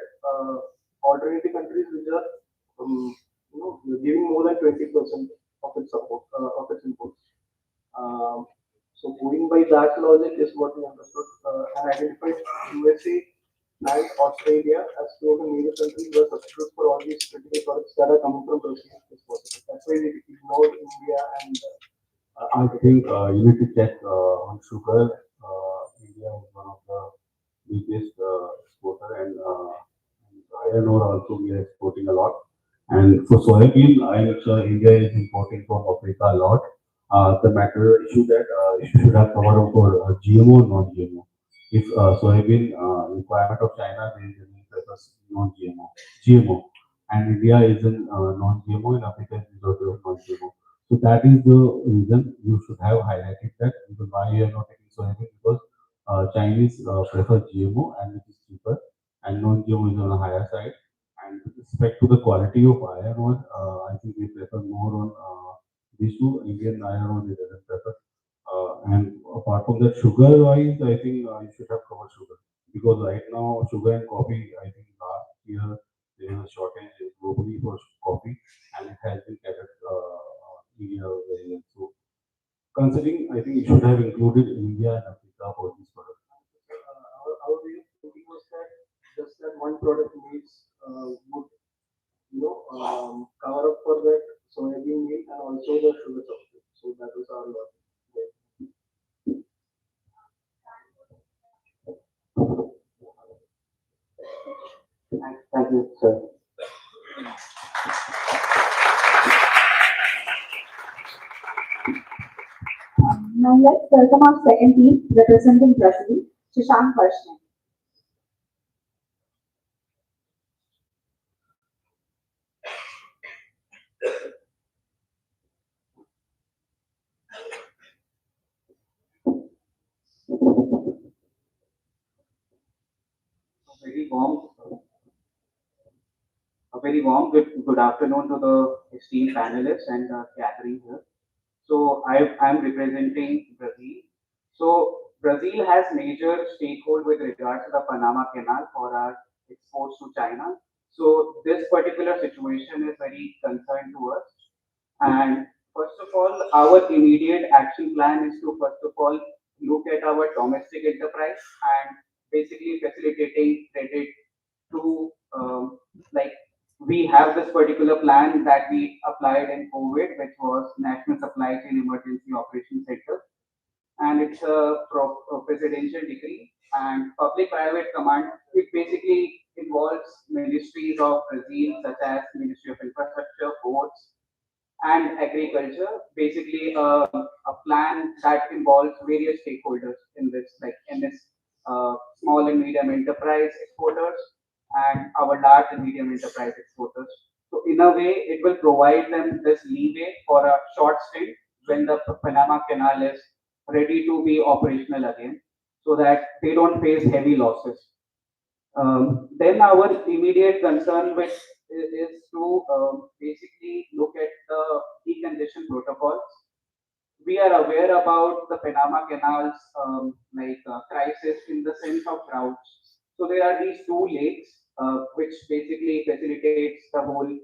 alternative countries which are giving more than 20% of its support of its imports. So going by that logic is what we understood and identified USA and Australia as two of the major countries where substitutes for all these critical products that are coming from Brazil is possible. That's why we ignored India and I think you need to check on sugar. India is one of the biggest exporter, and iron ore also we are exporting a lot. And for soybean, I'm sure India is importing from Africa a lot. The matter issue that you should have covered up for GMO or non-GMO. If soybean requirement of China, there is a need for non-GMO, GMO, and India is in non-GMO, and Africa is majority of non-GMO. So that is the reason you should have highlighted that, because why you are not taking soybean, because Chinese prefer GMO and which is cheaper, and non-GMO is on a higher side. And with respect to the quality of iron ore, I think we prefer more on these two. Indian iron ore we doesn't prefer. And apart from that, sugar wise, I think you should have covered sugar, because right now sugar and coffee, I think last year there is a shortage globally for coffee, and it has been catered India very well. So considering, I think it should have included India and Africa for this product. our way of thinking was that just that one product needs would cover up for that soybean meal and also the sugar substitute. So that was our logic. Thank you, sir. Now let's welcome our second team representing Brazil, Shashank Varshney. Very warm, a very warm good afternoon to the esteemed panelists and gathering here. So I'm representing Brazil. So Brazil has major stakehold with regards to the Panama Canal for our exports to China. So this particular situation is very concerned to us. And first of all, our immediate action plan is to first of all look at our domestic enterprise and basically facilitating credit to like we have this particular plan that we applied in COVID, which was National Supply Chain Emergency Operations Center, and it's a presidential decree and public-private command. It basically involves ministries of Brazil, such as Ministry of Infrastructure, Ports, and Agriculture. Basically, a plan that involves various stakeholders in this, like small and medium enterprise exporters and our large and medium enterprise exporters. So in a way, it will provide them this leeway for a short stint when the Panama Canal is ready to be operational again, so that they don't face heavy losses. Then our immediate concern which is to basically look at the decongestion protocols. We are aware about the Panama Canal's crisis in the sense of droughts. So there are these two lakes which basically facilitates the whole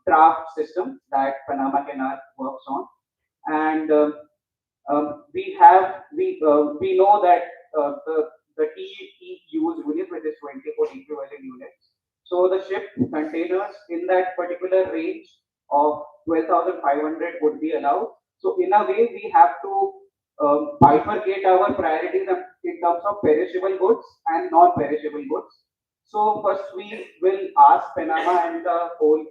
draft system that Panama Canal works on, and we know that the TEU's unit, which is 24 equivalent units. So the ship containers in that particular range of 12,500 would be allowed. So in a way, we have to bifurcate our priorities in terms of perishable goods and non-perishable goods. So first we will ask Panama and the whole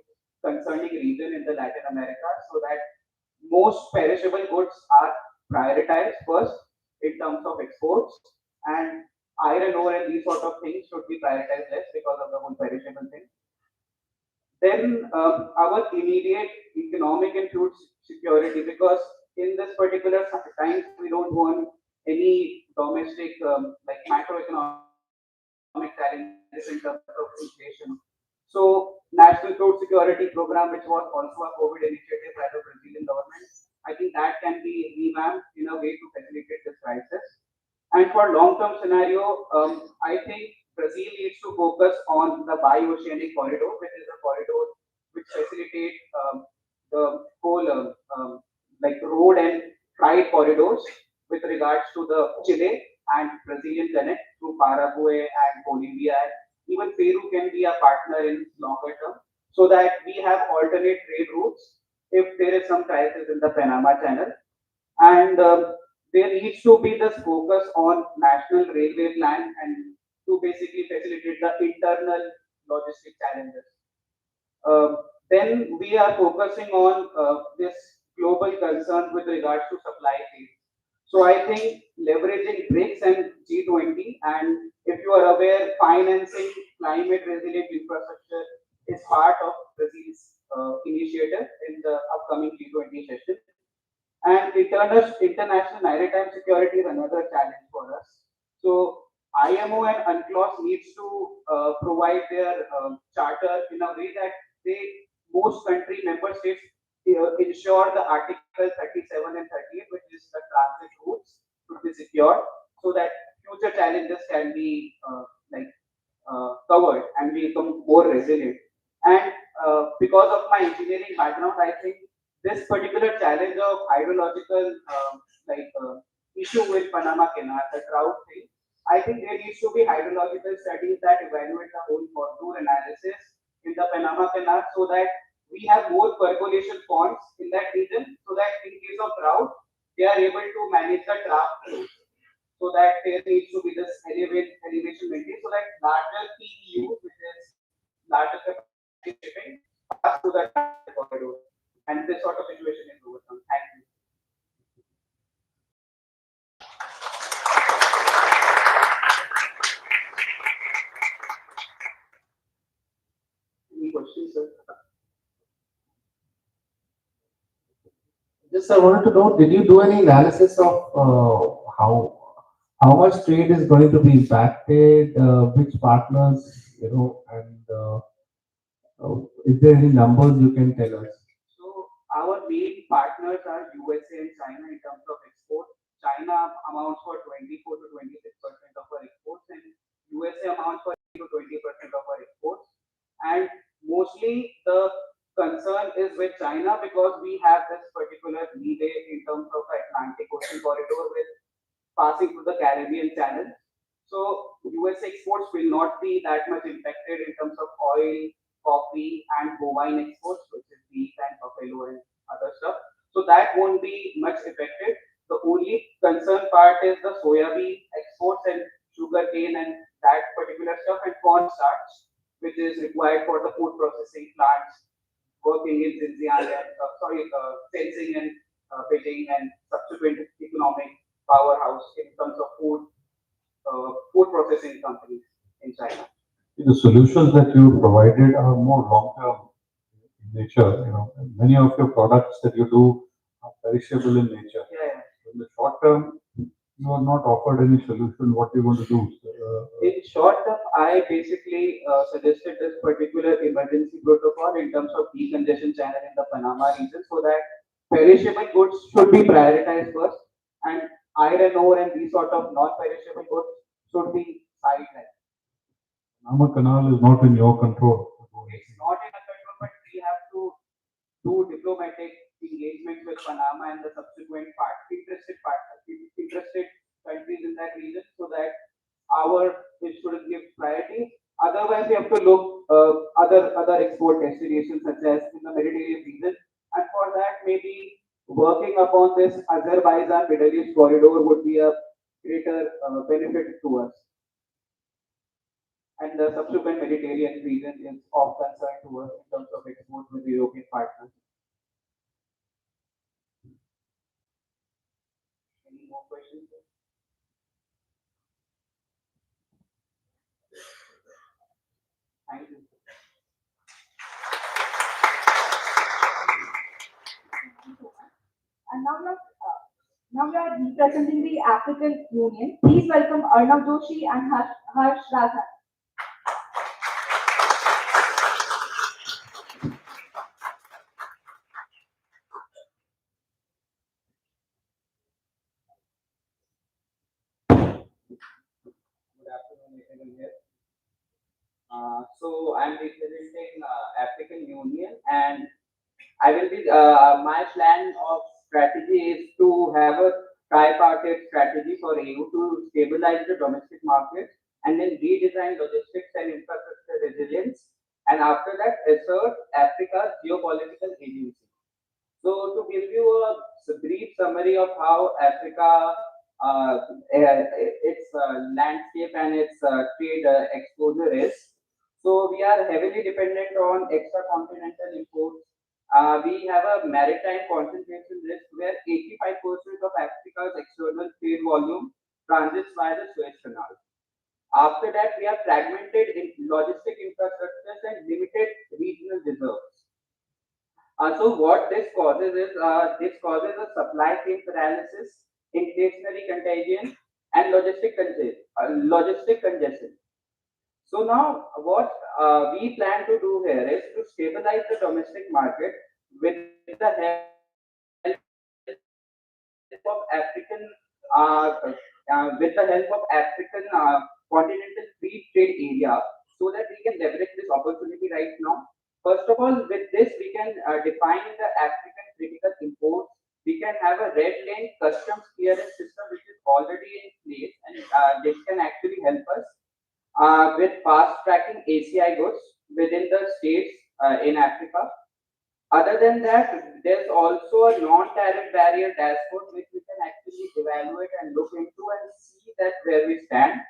concerning region in the Latin America so that most perishable goods are prioritized first in terms of exports, and iron ore and these sort of things should be prioritized less because of the whole perishable thing. Then our immediate economic and food security, because in this particular times we don't want any domestic like macroeconomic challenges in terms of inflation. So National Food Security Program, which was also a COVID initiative by the Brazilian government, I think that can be revamped in a way to facilitate this crisis. And for long-term scenario, I think Brazil needs to focus on the bi-oceanic corridor, which is a corridor which facilitates the whole like road and freight corridors with regards to the Chile and Brazilian connect through Paraguay and Bolivia. Even Peru can be a partner in longer term, so that we have alternate trade routes if there is some crisis in the Panama Channel. And there needs to be this focus on national railway plan and to basically facilitate the internal logistic challenges. Then we are focusing on this global concerns with regards to supply chain. So I think leveraging BRICS and G20, and if you are aware, financing climate resilient infrastructure is part of Brazil's initiative in the upcoming G20 session. And international maritime security is another challenge for us. So IMO and UNCLOS needs to provide their charter in a way that they most country member states ensure the Article 37 and 38, which is the transit routes, should be secured, so that future challenges can be covered and become more resilient. And because of my engineering background, I think this particular challenge of hydrological issue with Panama Canal, the drought thing, I think there needs to be hydrological studies that evaluate the whole contour analysis in the Panama Canal so that we have more percolation ponds in that region so that in case of drought, they are able to manage the draft flow. So that there needs to be this elevation maintained so that larger PEU, which is larger capacity shipping, pass through the corridor. And this sort of situation is overcome. Thank you. Any questions, sir? Just I wanted to know, did you do any analysis of how much trade is going to be impacted, which partners, and is there any numbers you can tell us? So our main partners are USA and China in terms of export. China amounts for 24 to 26% of our exports, and USA amounts for 18 to 20% of our exports. And mostly the concern is with China because we have this particular leeway in terms of the Atlantic Ocean corridor with passing through the Caribbean Channel. So US exports will not be that much impacted in terms of oil, coffee, and bovine exports, which is beef and buffalo and other stuff. So that won't be much affected. The only concern part is the soya bean exports and sugar cane and that particular stuff and cornstarch, which is required for the food processing plants working in Xinjiang and sensing and pitting and subsequent economic powerhouse in terms of food processing companies in China. The solutions that you provided are more long-term in nature. Many of your products that you do are perishable in nature. Yeah. In the short term, you are not offered any solution. What you want to do? In short term, I basically suggested this particular emergency protocol in terms of decongestion channel in the Panama region, so that perishable goods should be prioritized first, and iron ore and these sort of non-perishable goods should be sidelined. Panama Canal is not in your control. It's not in our control, but we have to do diplomatic engagements with Panama and the subsequent interested countries in that region, so that it should give priority. Otherwise, we have to look other export destinations such as in the Mediterranean region, and for that maybe working Building upon this, Azerbaijan Middle East corridor would be a greater benefit to us. And the subsequent Mediterranean region is of concern to us in terms of exports with European partners. Any more questions? Thank you. And now we are representing the African Union. Please welcome Arnav Joshi and Harsh Razan. Good afternoon, everyone here. So I'm representing African Union, and I will be my plan of strategy is to have a tripartite strategy for EU to stabilize the domestic market and then redesign logistics and infrastructure resilience, and after that assert Africa's geopolitical agency. So to give you a brief summary of how Africa, its landscape and its trade exposure is. So we are heavily dependent on extra-continental imports. We have a maritime concentration risk where 85% of Africa's external trade volume transits via the Suez Canal. After that, we are fragmented in logistic infrastructures and limited regional reserves. So what this causes is a supply chain paralysis, inflationary contagion, and logistic congestion. So now what we plan to do here is to stabilize the domestic market with the help of African continental free trade area, so that we can leverage this opportunity right now. First of all, with this we can define the African critical imports. We can have a red lane customs clearance system which is already in place, and this can actually help us with fast tracking ACI goods within the states in Africa. Other than that, there's also a non-tariff barrier dashboard which we can actually evaluate and look into and see that where we stand.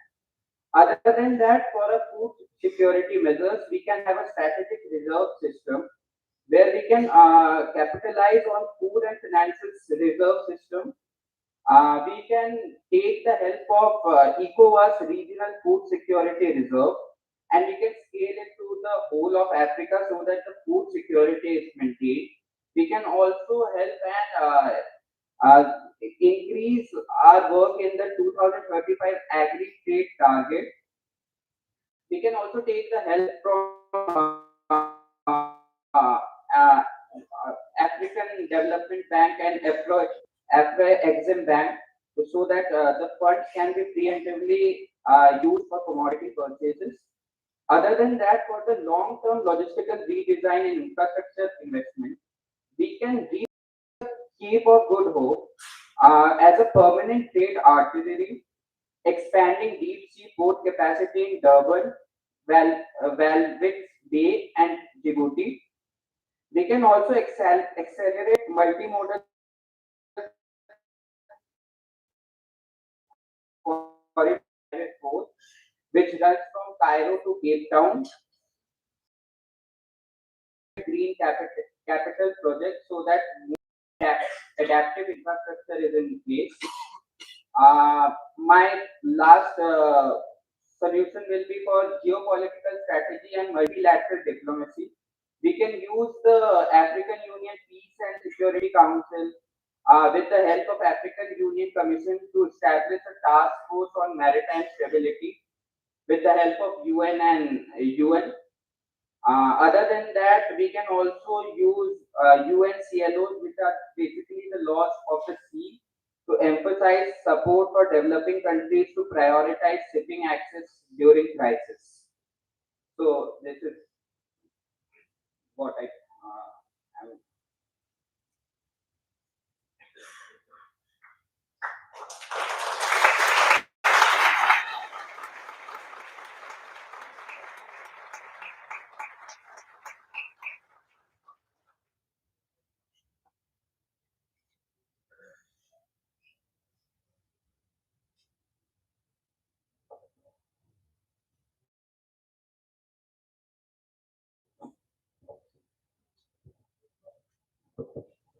Other than that, for a food security measures, we can have a strategic reserve system where we can capitalize on food and financial reserve system. We can take the help of ECOWAS regional food security reserve, and we can scale it to the whole of Africa so that the food security is maintained. We can also help and increase our work in the 2035 agri-trade target. We can also take the help from African Development Bank and Afro-Exim Bank, so that the funds can be preemptively used for commodity purchases. Other than that, for the long-term logistical redesign and infrastructure investment, we can reach the Cape of Good Hope as a permanent trade artery, expanding deep sea port capacity in Durban, Walvis Bay, and Djibouti. We can also accelerate multimodal corridor, which runs from Cairo to Cape Town. Green capital project, so that adaptive infrastructure is in place. My last solution will be for geopolitical strategy and multilateral diplomacy. We can use the African Union Peace and Security Council with the help of African Union Commission to establish a task force on maritime stability with the help of UN and UN. Other than that, we can also use UNCLOs, which are basically the laws of the sea, to emphasize support for developing countries to prioritize shipping access during crisis. So this is what I am.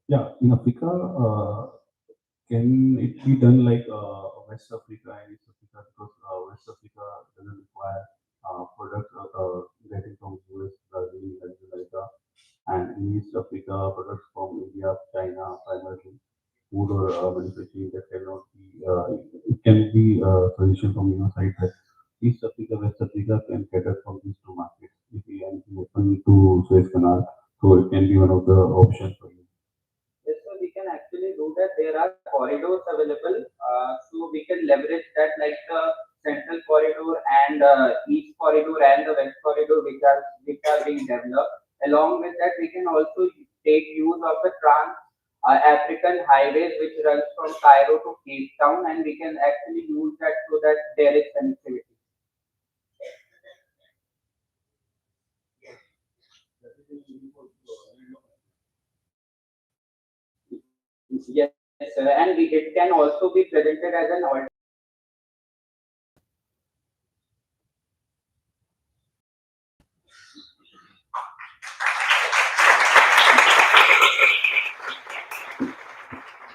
Yeah, in Africa, can it be done like West Africa and East Africa? Because West Africa doesn't require products getting from US, Brazil, Latin America, and in East Africa, products from India, China, primarily food or manufacturing that cannot be. It can be a solution from your side that East Africa, West Africa can cater from these two markets. If we anything open to Suez Canal, so it can be one of the options for you. Yes, so we can actually do that. There are corridors available, so we can leverage that, like the central corridor and east corridor and the west corridor, which are being developed. Along with that, we can also take use of the trans African highways which runs from Cairo to Cape Town, and we can actually use that so that there is connectivity. Yes, sir, and it can also be presented as an alternative.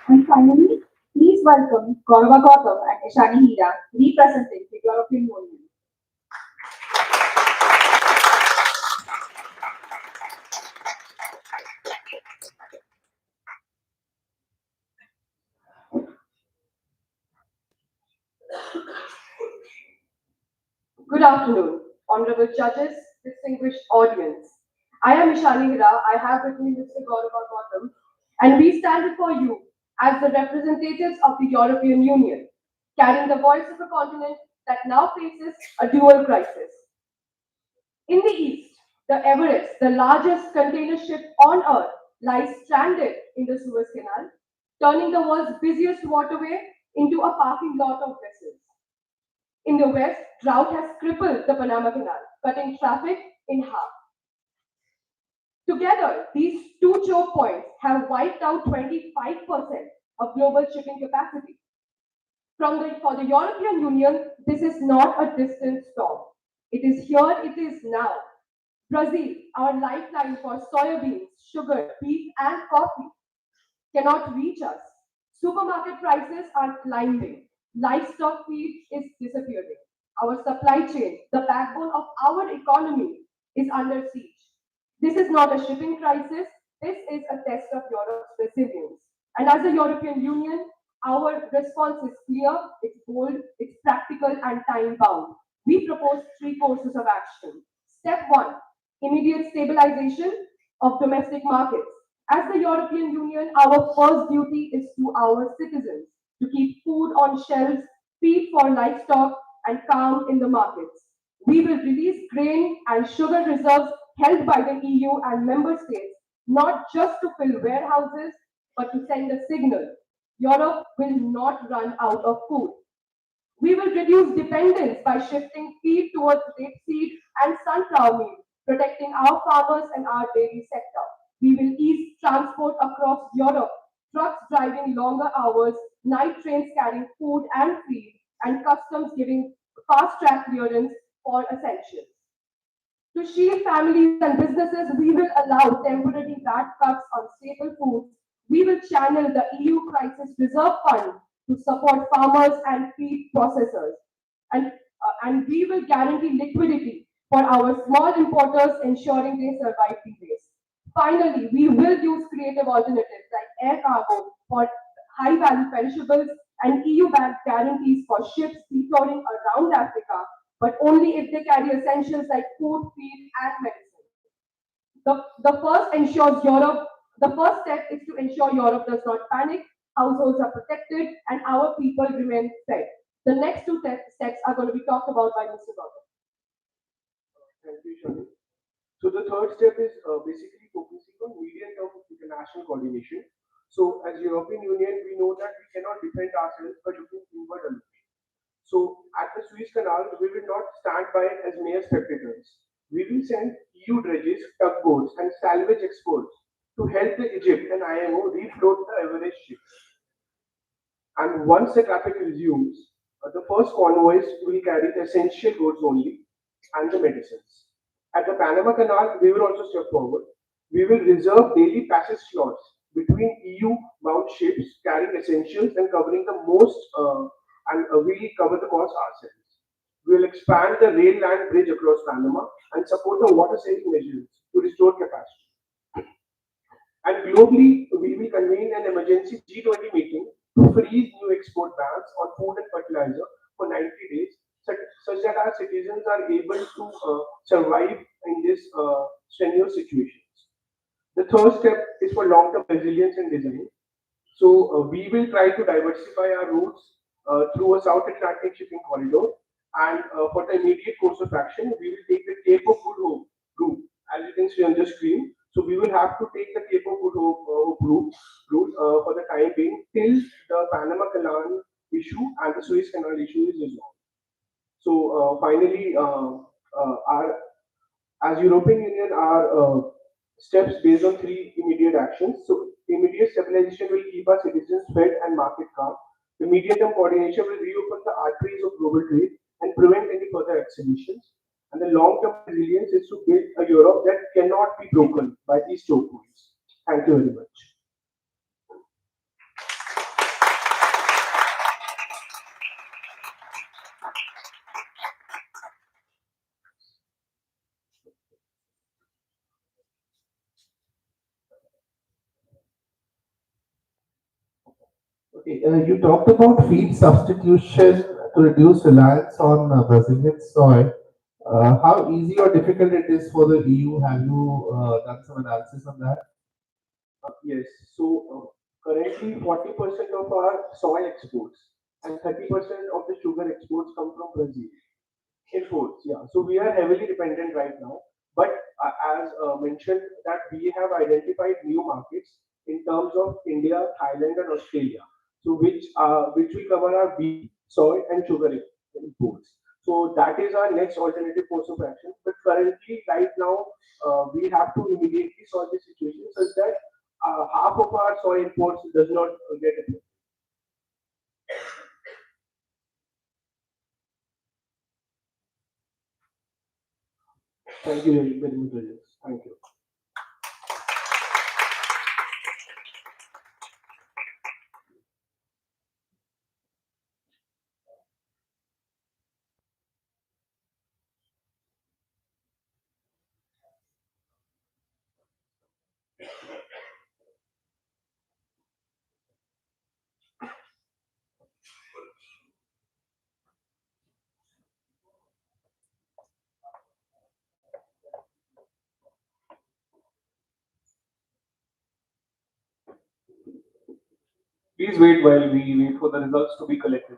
And finally, please welcome Gaurav Gautam and Ishani Hira, representing the European Union. Good afternoon, honorable judges, distinguished audience. I am Ishani Hira. I have with me Mr. Gaurav Gautam, and we stand before you as the representatives of the European Union, carrying the voice of a continent that now faces a dual crisis. In the east, the Everest, the largest container ship on Earth, lies stranded in the Suez Canal, turning the world's busiest waterway into a parking lot of vessels. In the west, drought has crippled the Panama Canal, cutting traffic in half. Together, these two choke points have wiped out 25% of global shipping capacity. For the European Union, this is not a distant storm. It is here, it is now. Brazil, our lifeline for soybeans, sugar, beef, and coffee, cannot reach us. Supermarket prices are climbing. Livestock feed is disappearing. Our supply chain, the backbone of our economy, is under siege. This is not a shipping crisis. This is a test of Europe's resilience. And as a European Union, our response is clear, it's bold, it's practical, and time bound. We propose three courses of action. Step one, immediate stabilization of domestic markets. As the European Union, our first duty is to our citizens to keep food on shelves, feed for livestock, and calm in the markets. We will release grain and sugar reserves held by the EU and member states, not just to fill warehouses, but to send a signal. Europe will not run out of food. We will reduce dependence by shifting feed towards rapeseed and sunflower meal, protecting our farmers and our dairy sector. We will ease transport across Europe, trucks driving longer hours, night trains carrying food and feed, and customs giving fast track clearance for essentials. To shield families and businesses, we will allow temporary VAT cuts on staple foods. We will channel the EU Crisis Reserve Fund to support farmers and feed processors. And we will guarantee liquidity for our small importers, ensuring they survive the race. Finally, we will use creative alternatives like air cargo for high value perishables and EU backed guarantees for ships detouring around Africa, but only if they carry essentials like food, feed, and medicine. The first ensures Europe, the first step is to ensure Europe does not panic, households are protected, and our people remain fed. The next two steps are going to be talked about by Mr. Gautam. Thank you, Shani. So the third step is basically focusing on medium-term international coordination. So as European Union, we know that we cannot defend ourselves by looking inward alone. So at the Suez Canal, we will not stand by as mere spectators. We will send EU dredges, tugboats, and salvage experts to help the Egypt and IMO refloat the Everest ships. And once the traffic resumes, the first convoys will carry the essential goods only and the medicines. At the Panama Canal, we will also step forward. We will reserve daily passage slots between EU-bound ships carrying essentials and covering the most, and we will cover the cost ourselves. We will expand the rail land bridge across Panama and support the water saving measures to restore capacity. And globally, we will convene an emergency G20 meeting to freeze new export bans on food and fertilizer for 90 days, such that our citizens are able to survive in this strenuous situations. The third step is for long-term resilience and design. So we will try to diversify our routes through a South Atlantic shipping corridor. And for the immediate course of action, we will take the Cape of Good Hope route, as you can see on the screen. So we will have to take the Cape of Good Hope route for the time being till the Panama Canal issue and the Suez Canal issue is resolved. So finally, our as European Union, our steps based on three immediate actions. So immediate stabilization will keep our citizens fed and market calm. The medium-term coordination will reopen the arteries of global trade and prevent any further escalations. And the long-term resilience is to build a Europe that cannot be broken by these choke points. Thank you very much. Okay, you talked about feed substitution to reduce reliance on Brazilian soy. How easy or difficult it is for the EU? Have you done some analysis on that? Yes. So currently, 40% of our soy exports and 30% of the sugar exports come from Brazil. Imports, yeah. So we are heavily dependent right now. But as mentioned, that we have identified new markets in terms of India, Thailand, and Australia. So which will cover our wheat, soy, and sugar imports. So that is our next alternative course of action. But currently, right now, we have to immediately solve the situation such that half of our soy imports does not get affected. Thank you very much, Rajesh. Thank you. Please wait while we wait for the results to be collected.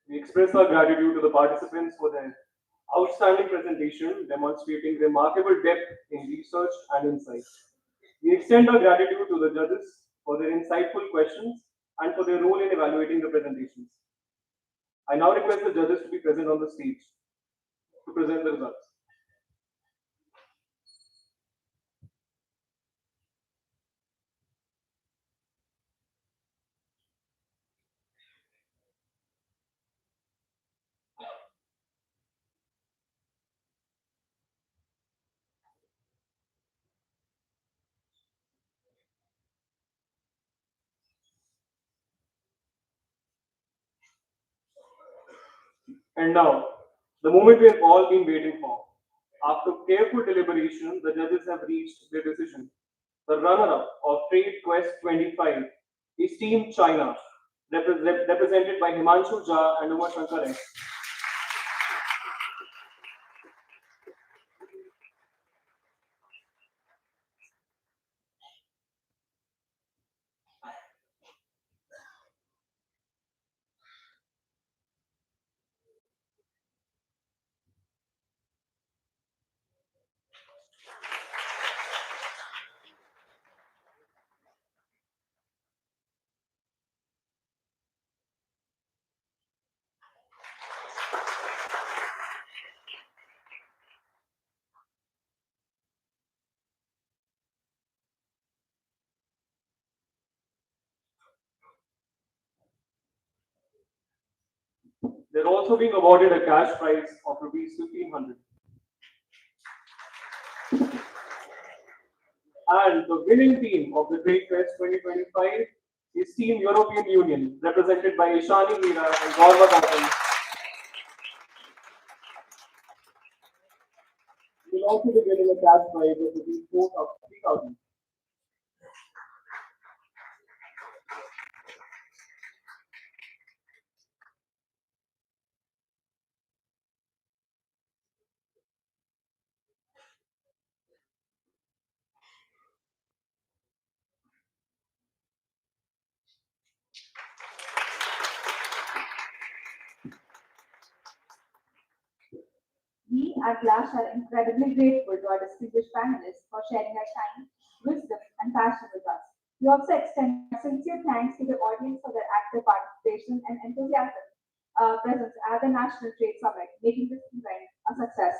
We express our gratitude to the participants for their outstanding presentation, demonstrating remarkable depth in research and insight. We extend our gratitude to the judges for their insightful questions and for their role in evaluating the presentations. I now request the judges to be present on the stage to present the results. And now, the moment we have all been waiting for. After careful deliberation, the judges have reached their decision. The runner-up of Trade Quest 25 is Team China, represented by Himanshu Jha and Uma Shankar S. They're also being awarded a cash prize of rupees 1,500. And the winning team of the Trade Fest 2025 is Team European Union, represented by Ishani Meera and Gaurav Gautam. We'll also be getting a cash prize of rupees 3,000. We at Blash are incredibly grateful to our distinguished panelists for sharing their time, wisdom, and passion with us. We also extend sincere thanks to the audience for their active participation and enthusiasm presence at the National Trade Summit, making this event a success.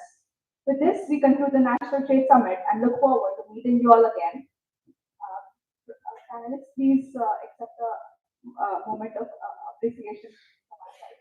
With this, we conclude the National Trade Summit and look forward to meeting you all again. Panelists, please accept a moment of appreciation from our side.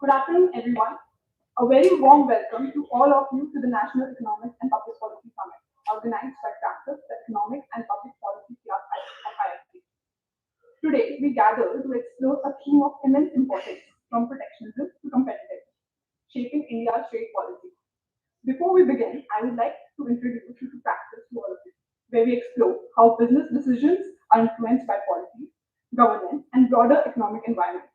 Good afternoon, everyone. A very warm welcome to all of you to the National Economics and Public Policy Summit, organized by Praxis, the Economic and Public Policy Club of IIFT. Today, we gather to explore a theme of immense importance, from protectionism to competitiveness, shaping India's trade policy. Before we begin, I would like to introduce you to Praxis to all of you, where we explore how business decisions are influenced by policy, governance, and broader economic environment.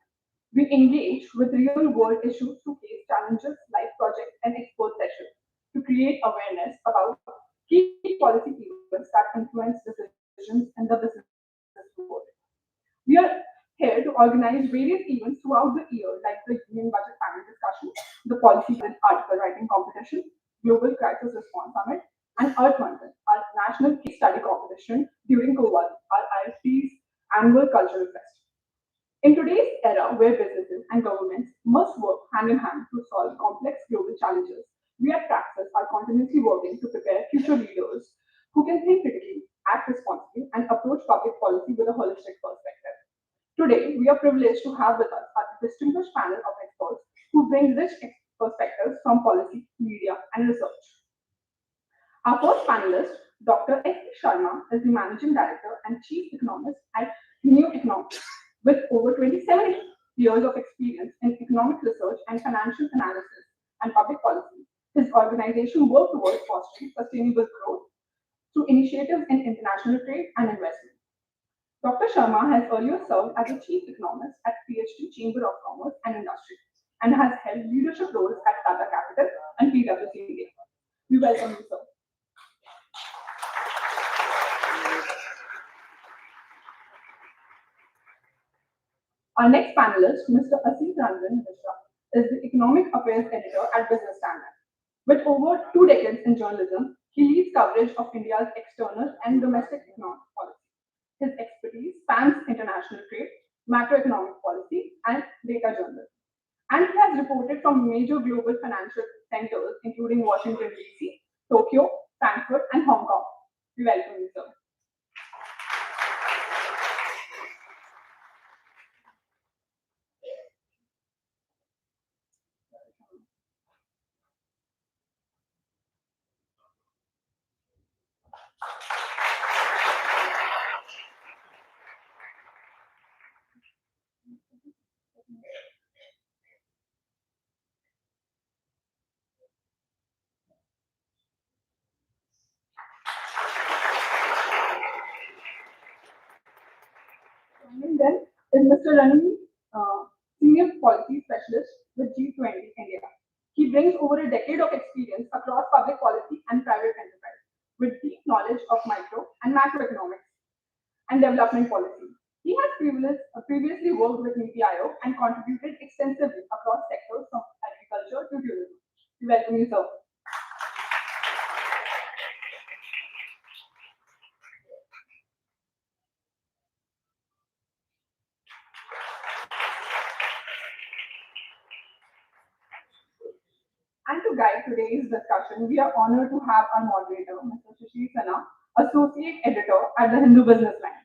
We engage with real-world issues to face challenges, live projects, and expert sessions to create awareness about key policy keywords that influence decisions in the business world. We are here to organize various events throughout the year, like the Union Budget Panel discussion, the Policy Article Writing Competition, Global Crisis Response Summit, and Earth Mountain, our national case study competition during COVID, our IIFT's annual cultural fest. In today's era, where businesses and governments must work hand in hand to solve complex global challenges, we at Praxis are continuously working to prepare future leaders who can think critically, act responsibly, and approach public policy with a holistic perspective. Today, we are privileged to have with us a distinguished panel of experts who bring rich perspectives from policy, media, and research. Our first panelist, Dr. S.P. Sharma, is the Managing Director and Chief Economist at New Economics, with over 27 years of experience in economic research and financial analysis and public policy. His organization works towards fostering sustainable growth through initiatives in international trade and investment. Dr. Sharma has earlier served as a chief economist at PhD Chamber of Commerce and Industry and has held leadership roles at Tata Capital and PwC India. We welcome you, sir. Our next panelist, Mr. Asit Ranjan Mishra, is the Economic Affairs Editor at Business Standard. With over 2 decades in journalism, he leads coverage of India's external and domestic economic policy. His expertise spans international trade, macroeconomic policy, and data journalism. And he has reported from major global financial centers, including Washington, D.C., Tokyo, Frankfurt, and Hong Kong. We welcome you, sir. Joining them is Mr. Ranjan, Senior Policy Specialist with G20 India. He brings over a decade of experience across public policy and private enterprise, with deep knowledge of micro and macroeconomics and development policy. He has previously worked with NITI Aayog and contributed extensively across sectors from agriculture to tourism. We welcome you, sir. And to guide today's discussion, we are honored to have our moderator, Mr. Shishir Sinha, Associate Editor at the Hindu Business Line.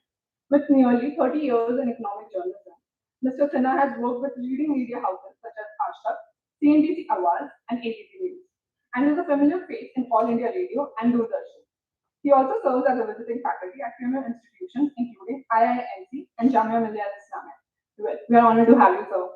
With nearly 30 years in economic journalism, Mr. Sinha has worked with leading media houses such as Aaj Tak, CNBC Awaaz, and ABC News, and is a familiar face in All India Radio and Doordarshan. He also serves as a visiting faculty at premier institutions including IIMC and Jamia Millia Islamia. We are honored to have you, sir.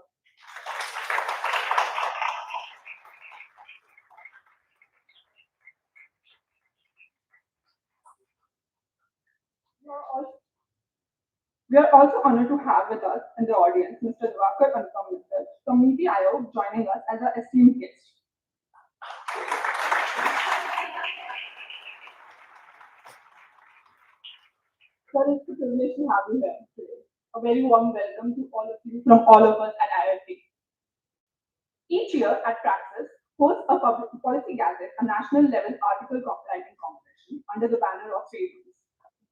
We are also honored to have with us in the audience Mr. Diwakar Anupam Mittal from NITI Aayog joining us as our esteemed guest. Sir, it's a privilege to have you here today. A very warm welcome to all of you from all of us at IIFT. Each year at Praxis hosts a public policy gazette, a national level article copywriting competition under the banner of TradeWinds.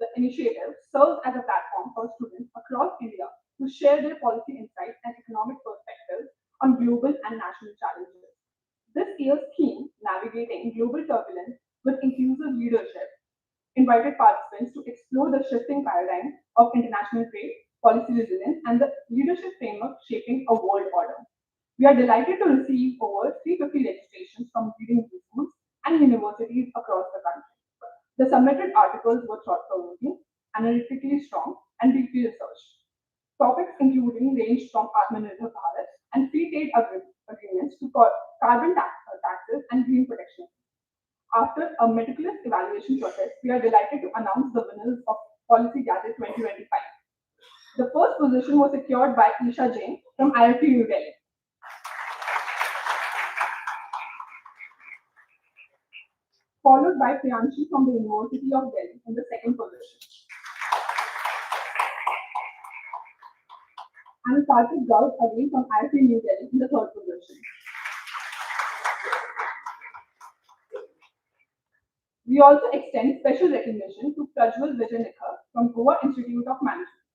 The initiative serves as a platform for students across India to share their policy insights and economic perspectives on global and national challenges. This year's theme, Navigating Global Turbulence with Inclusive Leadership, invited participants to explore the shifting paradigm of international trade, policy resilience, and the leadership framework shaping a world order. We are delighted to receive over 350 registrations from leading schools and universities across the country. The submitted articles were thought-provoking, analytically strong, and deeply researched. Topics including ranged from Atmanirbhar Bharat and free trade agreements to carbon taxes and green protection. After a meticulous evaluation process, we are delighted to announce the winners of Policy Gadget 2025. The first position was secured by Isha Jain from IIFT New Delhi. Followed by Priyanshi from the University of Delhi in the second position. And Karthik Gaur again from IIFT New Delhi in the third position. We also extend special recognition to Prajwal Vijaynikar from Goa Institute of Management,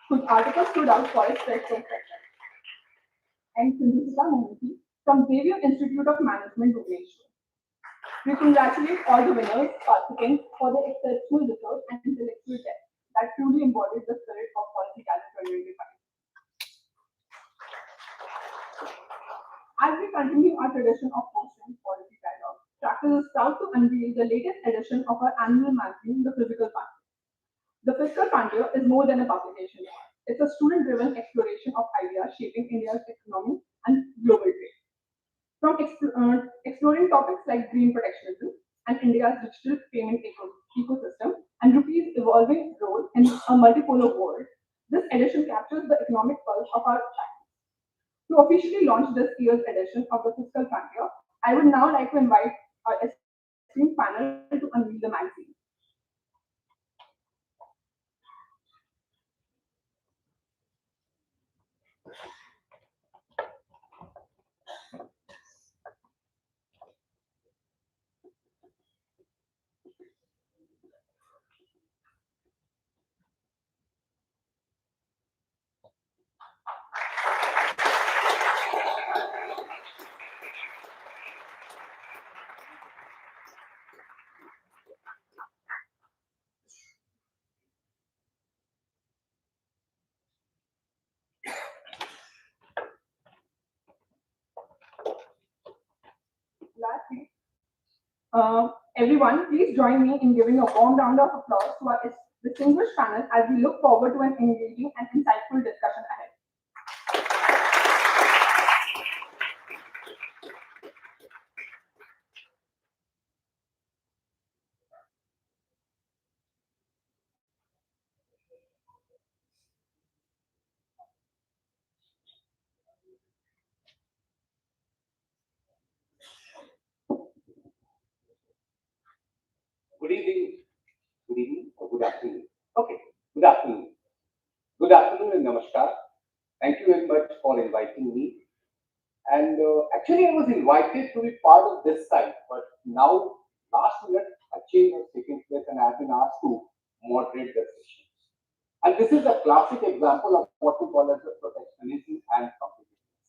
whose article stood out for its fresh perspective, and Sindhusita Mohanty from Xavier Institute of Management, Bhubaneswar. We congratulate all the winners, participants for their exceptional research and intellectual depth that truly embodied the spirit of Policy Gadget 2025. As we continue our tradition of hosting policy dialogue, Praxis is proud to unveil the latest edition of our annual magazine, The Physical Frontier. The Physical Frontier is more than a publication. It's a student-driven exploration of ideas shaping India's economy and global trade. From exploring topics like green protectionism and India's digital payment ecosystem and rupee's evolving role in a multipolar world, this edition captures the economic pulse of our time. To officially launch this year's edition of the Fiscal Frontier, I would now like to invite our esteemed panel to unveil the magazine. Everyone, please join me in giving a warm round of applause to our distinguished panel as we look forward to an engaging and insightful discussion ahead. Good evening. Good evening or good afternoon. Okay, good afternoon. Good afternoon and namaskar. Thank you very much for inviting me. And actually, I was invited to be part of this site, but now, last minute, a change has taken place and I have been asked to moderate the session. And this is a classic example of what we call as the protectionism and competitiveness.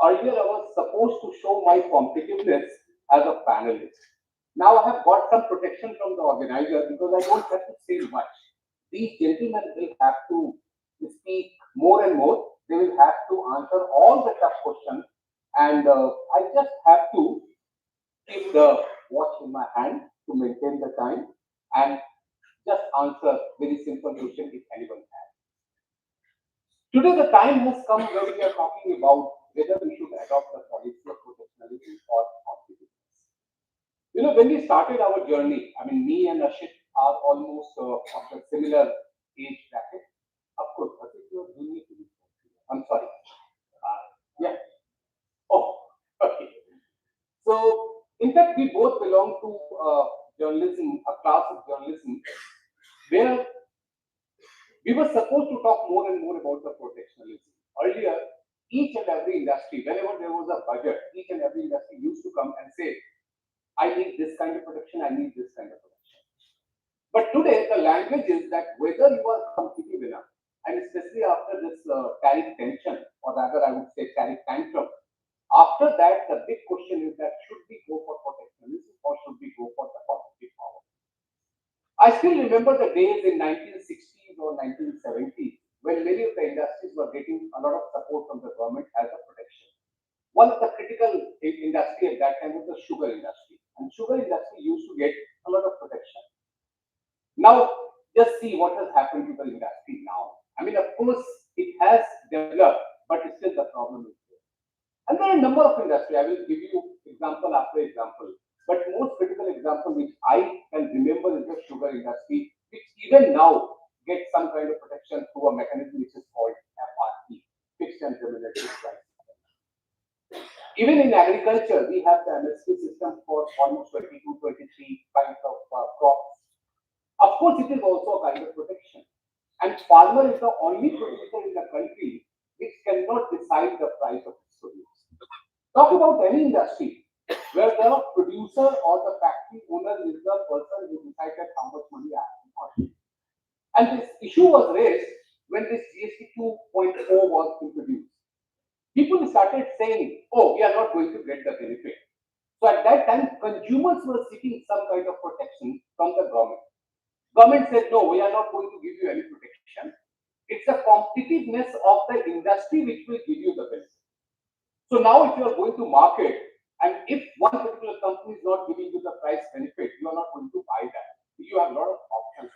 Earlier, I was supposed to show my competitiveness as a panelist. Now I have got some protection from the organizer because I don't have to say much. These gentlemen will have to speak more and more. They will have to answer all the tough questions, and I just have to keep the watch in my hand to maintain the time and just answer very simple question if anyone has. Today the time has come where we are talking about whether we should adopt the policy of protectionism or competitiveness. You know, when we started our journey, I mean, me and Ashit are almost of a similar age bracket. Of course, Ashit, you are junior to me. I'm sorry. Yeah. Oh, okay. So, in fact, we both belong to journalism, a class of journalism, where we were supposed to talk more and more about the protectionism. Earlier, each and every industry, whenever there was a budget, each and every industry used to come and say, I need this kind of protection, I need this kind of protection. But today, the language is that whether you are competitive enough, and especially after this tariff tension, or rather I would say tariff tantrum, after that, the big question is that should we go for protectionism or should we go for the competitive power? I still remember the days in 1960s or 1970s when many of the industries were getting a lot of support from the government as a protection. one of the critical industry at that time was the sugar industry. And sugar industry used to get a lot of protection. Now, just see what has happened to the industry now. I mean, of course, it has developed, but still the problem is there. And there are a number of industries. I will give you example after example. But most critical example which I can remember is the sugar industry, which even now gets some kind of protection through a mechanism which is called FRP, fixed and remunerative price. Even in agriculture, we have the MSP system for almost 22, 23 kinds of crops. Of course, it is also a kind of protection. And farmer is the only producer in the country which cannot decide the price of its produce. Talk about any industry where the producer or the factory owner is the person who decided how much money I have to earn. And this issue was raised when this GST 2.0 was introduced. People started saying, oh, we are not going to get the benefit. So at that time, consumers were seeking some kind of protection from the government. Government said, no, we are not going to give you any protection. It's the competitiveness of the industry which will give you the benefit. So now if you are going to market, and if one particular company is not giving you the price benefit, you are not going to buy that. You have a lot of options.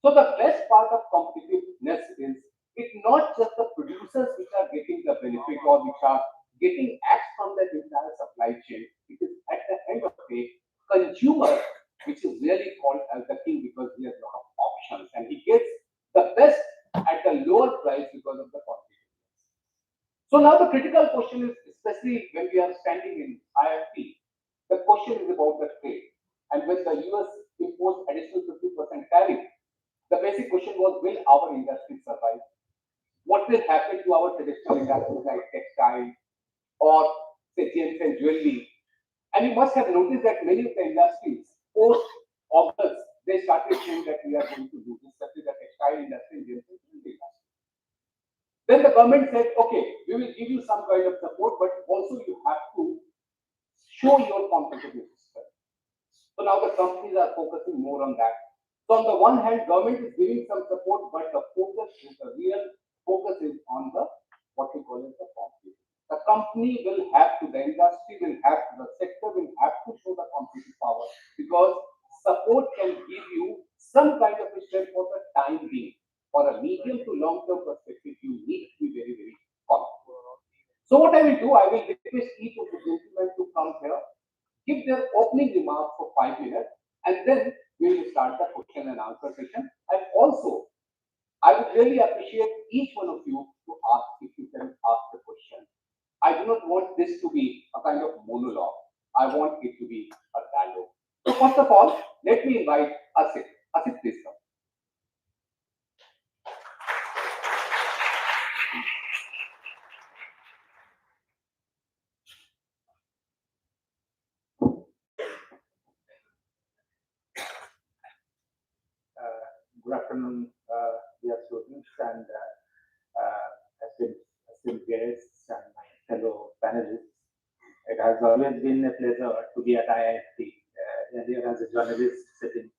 So the best part of competitiveness is it's not just the producers which are getting the benefit or which are getting axed from the entire supply chain. It is at the end of the day, consumer, which is really called as the king because he has a lot of options and he gets the best at the lower price because of the competitiveness. So now the critical question is, especially when we are standing in IIFT, the question is about the trade. And when the US imposed additional 50% tariff, the basic question was, will our industry survive? What will happen to our traditional industries like textile or say gems and jewelry? And you must have noticed that many of the industries post-August, they started saying that we are going to do this, especially the textile industry and gems and jewelry industry. Then the government said, okay, we will give you some kind of support, but also you have to show your competitiveness. So now the companies are focusing more on that. So on the one hand, government is giving some support, but the focus is the real focus is on the what we call as the company. The company will have to, the industry will have to, the sector will have to show the competitive power because support can give you some kind of strength for the time being. For a medium to long term perspective, you need to be very, very confident. So what I will do, I will request each of the gentlemen to come here, give their opening remarks for 5 minutes, and then we will start the question and answer session. And also, I would really appreciate each one of you to ask if you can ask the question. I do not want this to be a kind of monologue. I want it to be a dialogue. So first of all, let me invite Asit. Asit, please come. Good afternoon, dear students and esteemed guests and my fellow panelists. It has always been a pleasure to be at IIFT, earlier as a journalist sitting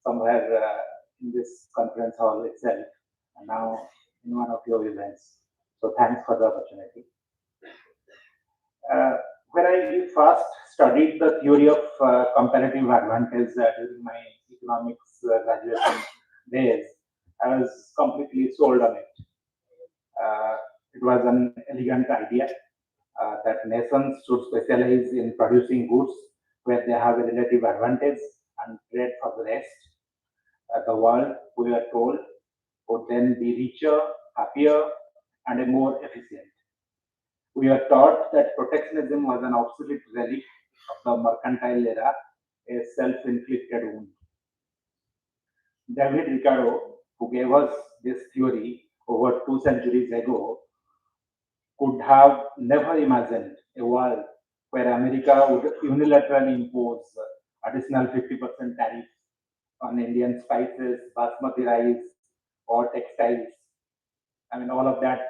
somewhere in this conference hall itself, and now in one of your events. So thanks for the opportunity. When I first studied the theory of comparative advantage during my economics graduation days, I was completely sold on it. It was an elegant idea that nations should specialize in producing goods where they have a relative advantage and trade for the rest. The world, we are told, would then be richer, happier, and more efficient. We are taught that protectionism was an obsolete relic of the mercantile era, a self-inflicted wound. David Ricardo, who gave us this theory over 2 centuries ago, could have never imagined a world where America would unilaterally impose additional 50% tariffs on Indian spices, basmati rice, or textiles. I mean, all of that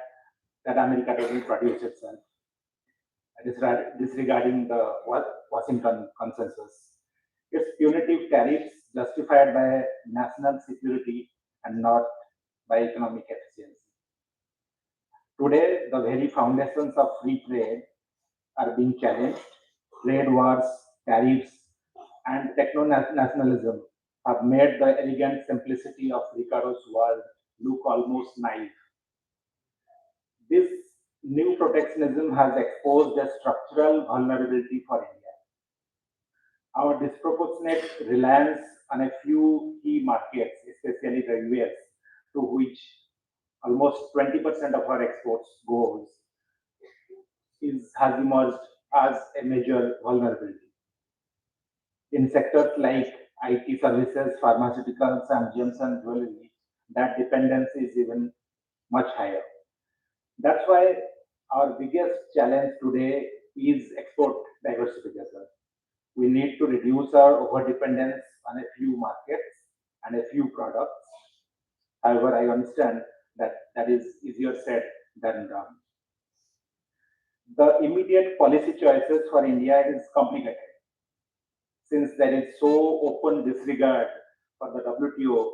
America doesn't produce itself. Disregarding the Washington consensus. Its punitive tariffs justified by national security and not by economic efficiency. Today, the very foundations of free trade are being challenged. Trade wars, tariffs, and techno-nationalism have made the elegant simplicity of Ricardo's world look almost naive. This new protectionism has exposed a structural vulnerability for India. Our disproportionate reliance on a few key markets, especially the US, to which almost 20% of our exports goes, has emerged as a major vulnerability. In sectors like IT services, pharmaceuticals, and gems and jewelry, that dependence is even much higher. That's why our biggest challenge today is export diversification. We need to reduce our overdependence on a few markets and a few products. However, I understand that that is easier said than done. The immediate policy choices for India is complicated. Since there is so open disregard for the WTO,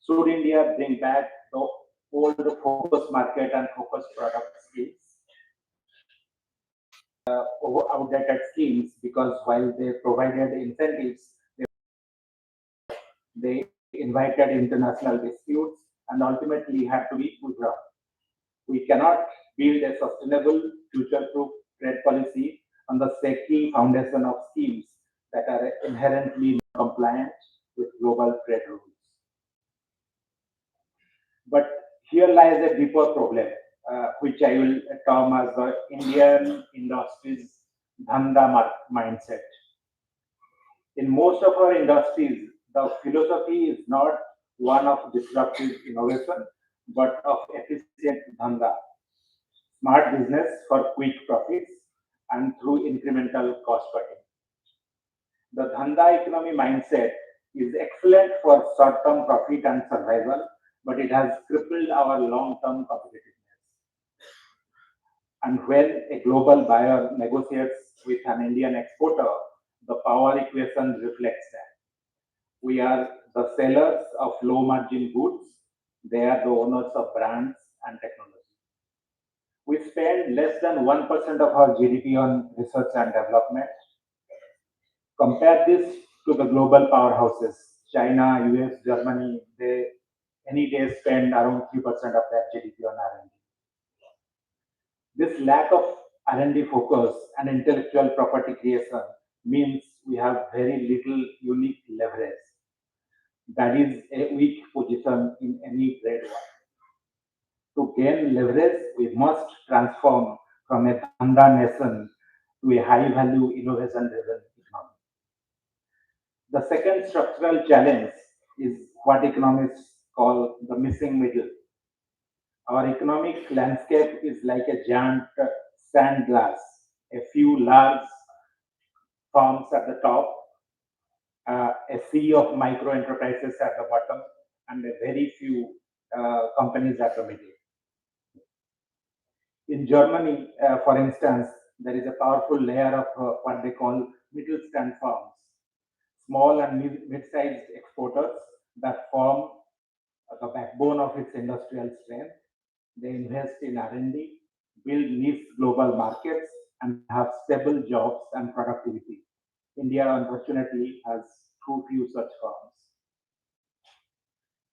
should India bring back the old focus market and focus product schemes? Outdated schemes, because while they provided incentives, they invited international disputes and ultimately had to be withdrawn. We cannot build a sustainable, future-proof trade policy on the shaky foundation of schemes that are inherently compliant with global trade rules. But here lies a deeper problem, which I will term as the Indian industry's dhanda mindset. In most of our industries, the philosophy is not one of disruptive innovation, but of efficient dhanda, smart business for quick profits and through incremental cost cutting. The dhanda economy mindset is excellent for short-term profit and survival, but it has crippled our long-term competitiveness. And when a global buyer negotiates with an Indian exporter, the power equation reflects that. We are the sellers of low-margin goods. They are the owners of brands and technology. We spend less than 1% of our GDP on research and development. Compare this to the global powerhouses, China, US, Germany. They any day spend around 3% of their GDP on R&D. This lack of R&D focus and intellectual property creation means we have very little unique leverage. That is a weak position in any trade war. To gain leverage, we must transform from a dhanda nation to a high-value, innovation-driven economy. The second structural challenge is what economists call the missing middle. Our economic landscape is like a giant sand glass, a few large firms at the top, a sea of micro enterprises at the bottom, and a very few companies at the middle. In Germany, for instance, there is a powerful layer of what they call middle stand firms, small and mid-sized exporters that form the backbone of its industrial strength. They invest in R&D, build niche global markets, and have stable jobs and productivity. India, unfortunately, has too few such firms.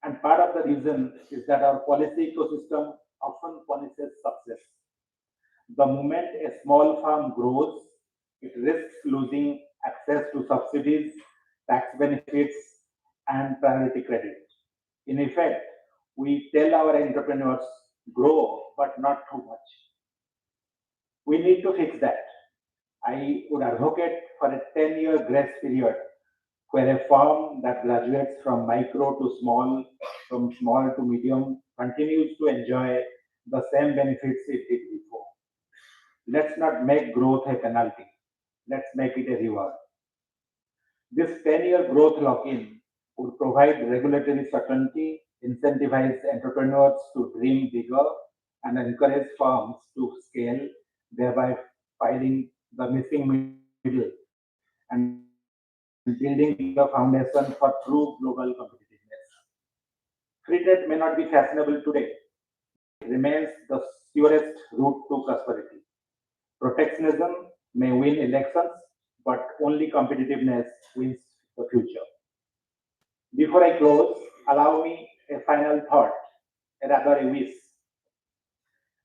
And part of the reason is that our policy ecosystem often punishes success. The moment a small firm grows, it risks losing access to subsidies, tax benefits, and priority credit. In effect, we tell our entrepreneurs, grow, but not too much. We need to fix that. I would advocate for a 10-year grace period where a firm that graduates from micro to small, from small to medium, continues to enjoy the same benefits it did before. Let's not make growth a penalty. Let's make it a reward. This 10-year growth lock-in would provide regulatory certainty, incentivize entrepreneurs to dream bigger, and encourage firms to scale, thereby filling the missing middle and building the foundation for true global competitiveness. Free trade may not be fashionable today. It remains the surest route to prosperity. Protectionism may win elections, but only competitiveness wins the future. Before I close, allow me a final thought, rather a wish.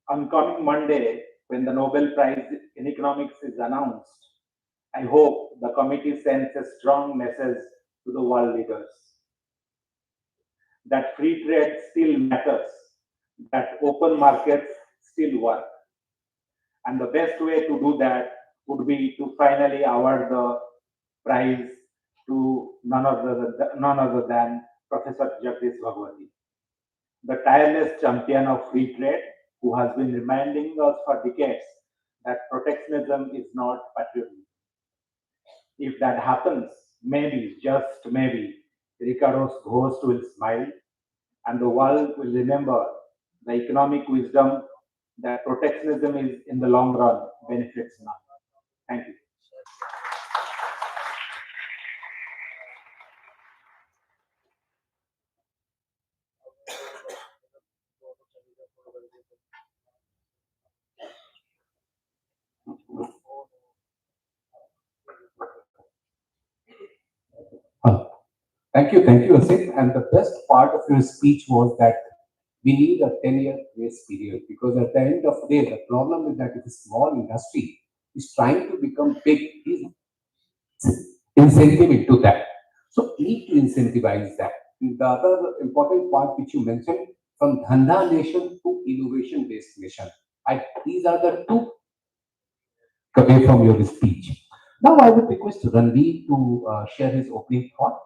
On coming Monday, when the Nobel Prize in Economics is announced, I hope the committee sends a strong message to the world leaders that free trade still matters, that open markets still work. And the best way to do that would be to finally award the prize to none other than Professor Jagdish Bhagwati, the tireless champion of free trade, who has been reminding us for decades that protectionism is not patriotism. If that happens, maybe, just maybe, Ricardo's ghost will smile and the world will remember the economic wisdom that protectionism is, in the long run, benefits none. Thank you. Thank you, Asit. And the best part of your speech was that we need a 10-year grace period, because at the end of the day, the problem is that if a small industry is trying to become big, is incentive into that. So we need to incentivize that. The other important part which you mentioned, from Dhanda nation to innovation based nation. These are the two away from your speech. Now I would request Ranveer to share his opening thought.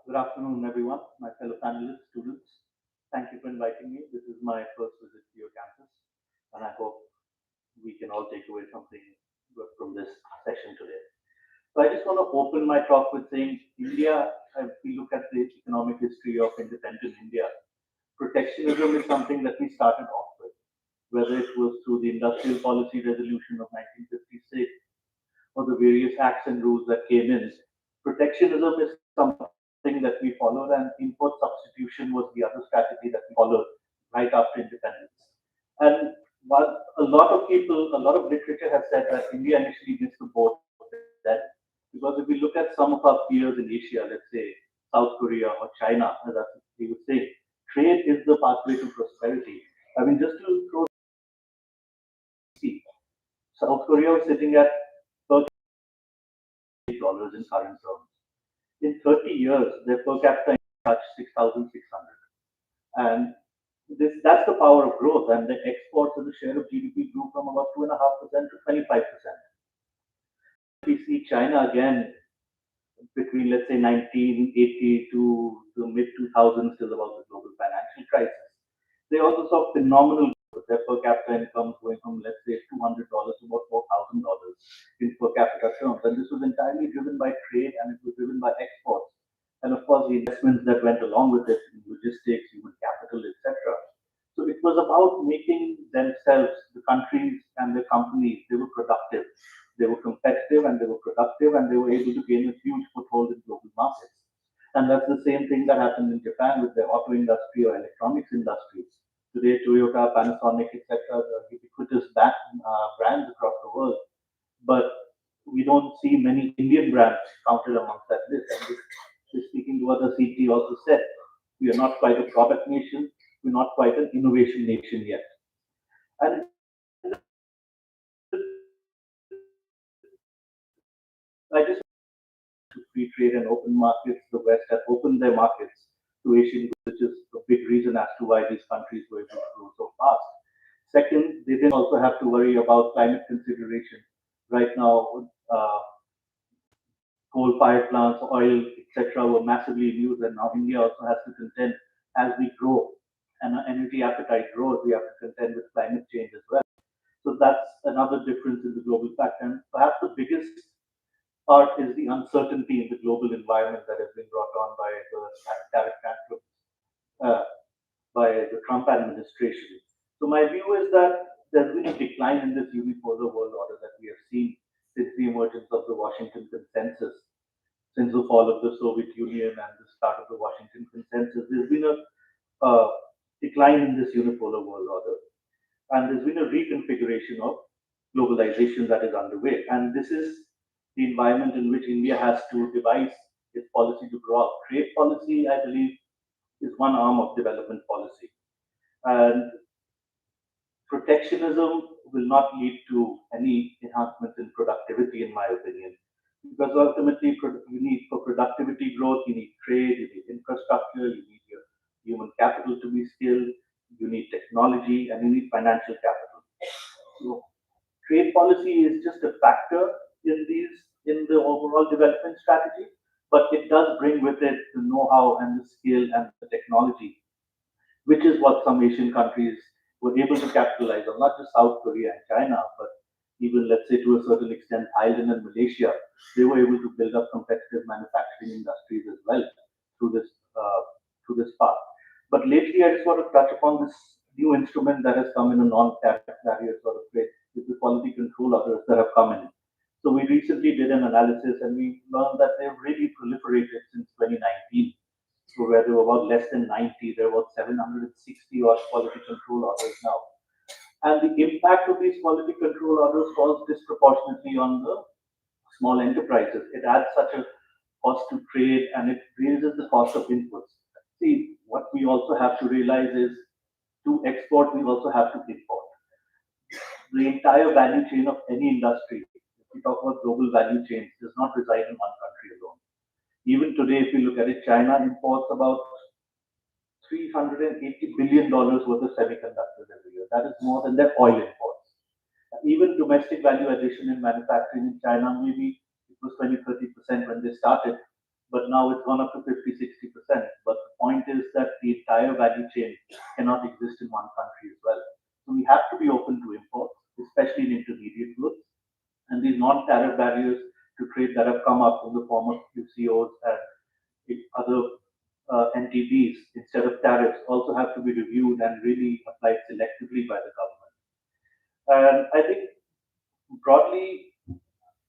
Good afternoon, everyone, my fellow panelists, students. Thank you for inviting me. This is my first visit to your campus, and I hope we can all take away something good from this session today. So I just want to open my talk with saying India, if we look at the economic history of independent India, protectionism is something that we started off with, whether it was through the Industrial Policy Resolution of 1956 or the various acts and rules that came in. Protectionism is something that we followed, and import substitution was the other strategy that we followed right after independence. And while a lot of people, a lot of literature has said that India initially missed the boat then, because if we look at some of our peers in Asia, let's say South Korea or China, as we would say, trade is the pathway to prosperity. I mean, just to throw, South Korea was sitting at $30 in current terms. In 30 years, their per capita touched 6,600. And that's the power of growth. And the exports as a share of GDP grew from about 2.5% to 25%. We see China again between, let's say, 1980 to the mid 2000s, till about the global financial crisis. They also saw phenomenal growth. Their per capita income going from, let's say, $200 to about $4,000 in per capita terms. And this was entirely driven by trade, and it was driven by exports. And of course, the investments that went along with it, in logistics, human capital, etc. So it was about making themselves, the countries and the companies, they were productive. They were competitive and they were productive, and they were able to gain a huge foothold in global markets. And that's the same thing that happened in Japan with the auto industry or electronics industries. Today, Toyota, Panasonic, etc., are ubiquitous brands across the world. But we don't see many Indian brands counted amongst that list. And this speaking to what the CT also said, we are not quite a product nation, we're not quite an innovation nation yet. And I just to free trade and open markets, the West have opened their markets to Asian goods, which is a big reason as to why these countries were able to grow so fast. Second, they didn't also have to worry about climate consideration. Right now, coal-fired plants, oil, etc., were massively used, and now India also has to contend as we grow and our energy appetite grows. We have to contend with climate change as well. So that's another difference in the global fact. And perhaps the biggest part is the uncertainty in the global environment that has been brought on by the tariff tantrums by the Trump administration. So my view is that there's been a decline in this unipolar world order that we have seen since the emergence of the Washington Consensus. since the fall of the Soviet Union and the start of the Washington Consensus, there's been a decline in this unipolar world order, and there's been a reconfiguration of globalization that is underway. And this is the environment in which India has to devise its policy to grow up. Trade policy, I believe, is one arm of development policy. And protectionism will not lead to any enhancement in productivity, in my opinion. Because ultimately, you need for productivity growth, you need trade, you need infrastructure, you need your human capital to be skilled, you need technology, and you need financial capital. So, trade policy is just a factor in the overall development strategy, but it does bring with it the know-how and the skill and the technology, which is what some Asian countries were able to capitalize on, not just South Korea and China, but even, let's say, to a certain extent, Thailand and Malaysia. They were able to build up competitive manufacturing industries as well through this path. But lately, I just want to touch upon this new instrument that has come in a non-tariff barrier sort of way, with the quality control orders that have come in. So we recently did an analysis and we learned that they've really proliferated since 2019. So where there were about less than 90, there were about 760 odd quality control orders now. And the impact of these quality control orders falls disproportionately on the small enterprises. It adds such a cost to trade and it raises the cost of inputs. See, what we also have to realize is to export, we also have to import. The entire value chain of any industry, if we talk about global value chains, does not reside in one country alone. Even today, if you look at it, China imports about $380 billion worth of semiconductors every year. That is more than their oil imports. Even domestic value addition in manufacturing in China, maybe it was 20-30% when they started, but now it's gone up to 50-60%. But the point is that the entire value chain cannot exist in one country as well. So we have to be open to imports, especially in intermediate goods. And these non-tariff barriers to trade that have come up in the form of QCOs and other NTBs instead of tariffs also have to be reviewed and really applied selectively by the government. And I think broadly,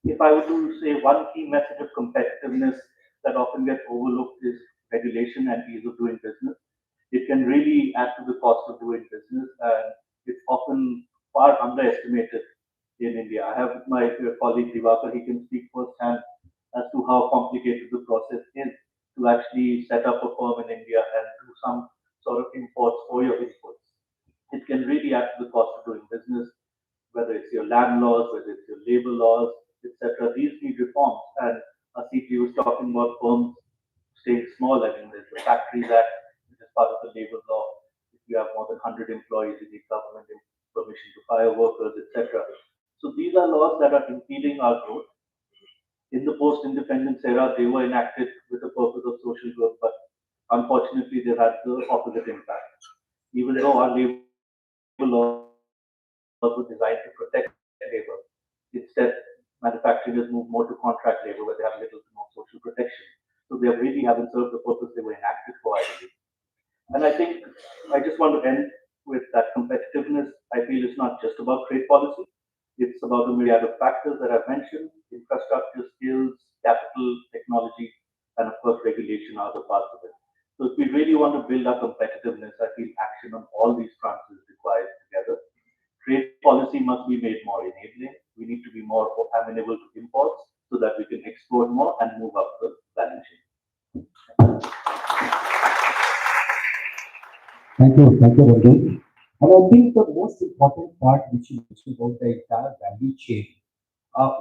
if I were to say one key message of competitiveness that often gets overlooked is regulation and ease of doing business. It can really add to the cost of doing business, and it's often far underestimated in India. I have my colleague Diwakar, he can speak firsthand as to how complicated the process is to actually set up a firm in India and do some sort of imports for your inputs. It can really add to the cost of doing business, whether it's your land laws, whether it's your labor laws, etc. These need reforms. And CP was talking about firms staying small. I mean, there's the Factories Act, which is part of the labor law. If you have more than 100 employees, you need government permission to fire workers, etc. So these are laws that are impeding our growth. In the post-independence era, they were enacted with the purpose of social growth, but unfortunately, they've had the opposite impact. Even though our labor laws were designed to protect labor, instead, manufacturing has moved more to contract labor, where they have little to no social protection. So they really haven't served the purpose they were enacted for, I believe. And I think I just want to end with that competitiveness. I feel it's not just about trade policy. It's about a myriad of factors that I've mentioned: infrastructure, skills, capital, technology, and of course regulation are the parts of it. So if we really want to build our competitiveness, I feel action on all these fronts is required together. Trade policy must be made more enabling. We need to be more amenable to imports so that we can export more and move up the value chain. Thank you, Ranjan. And I think the most important part which you mentioned about the entire value chain,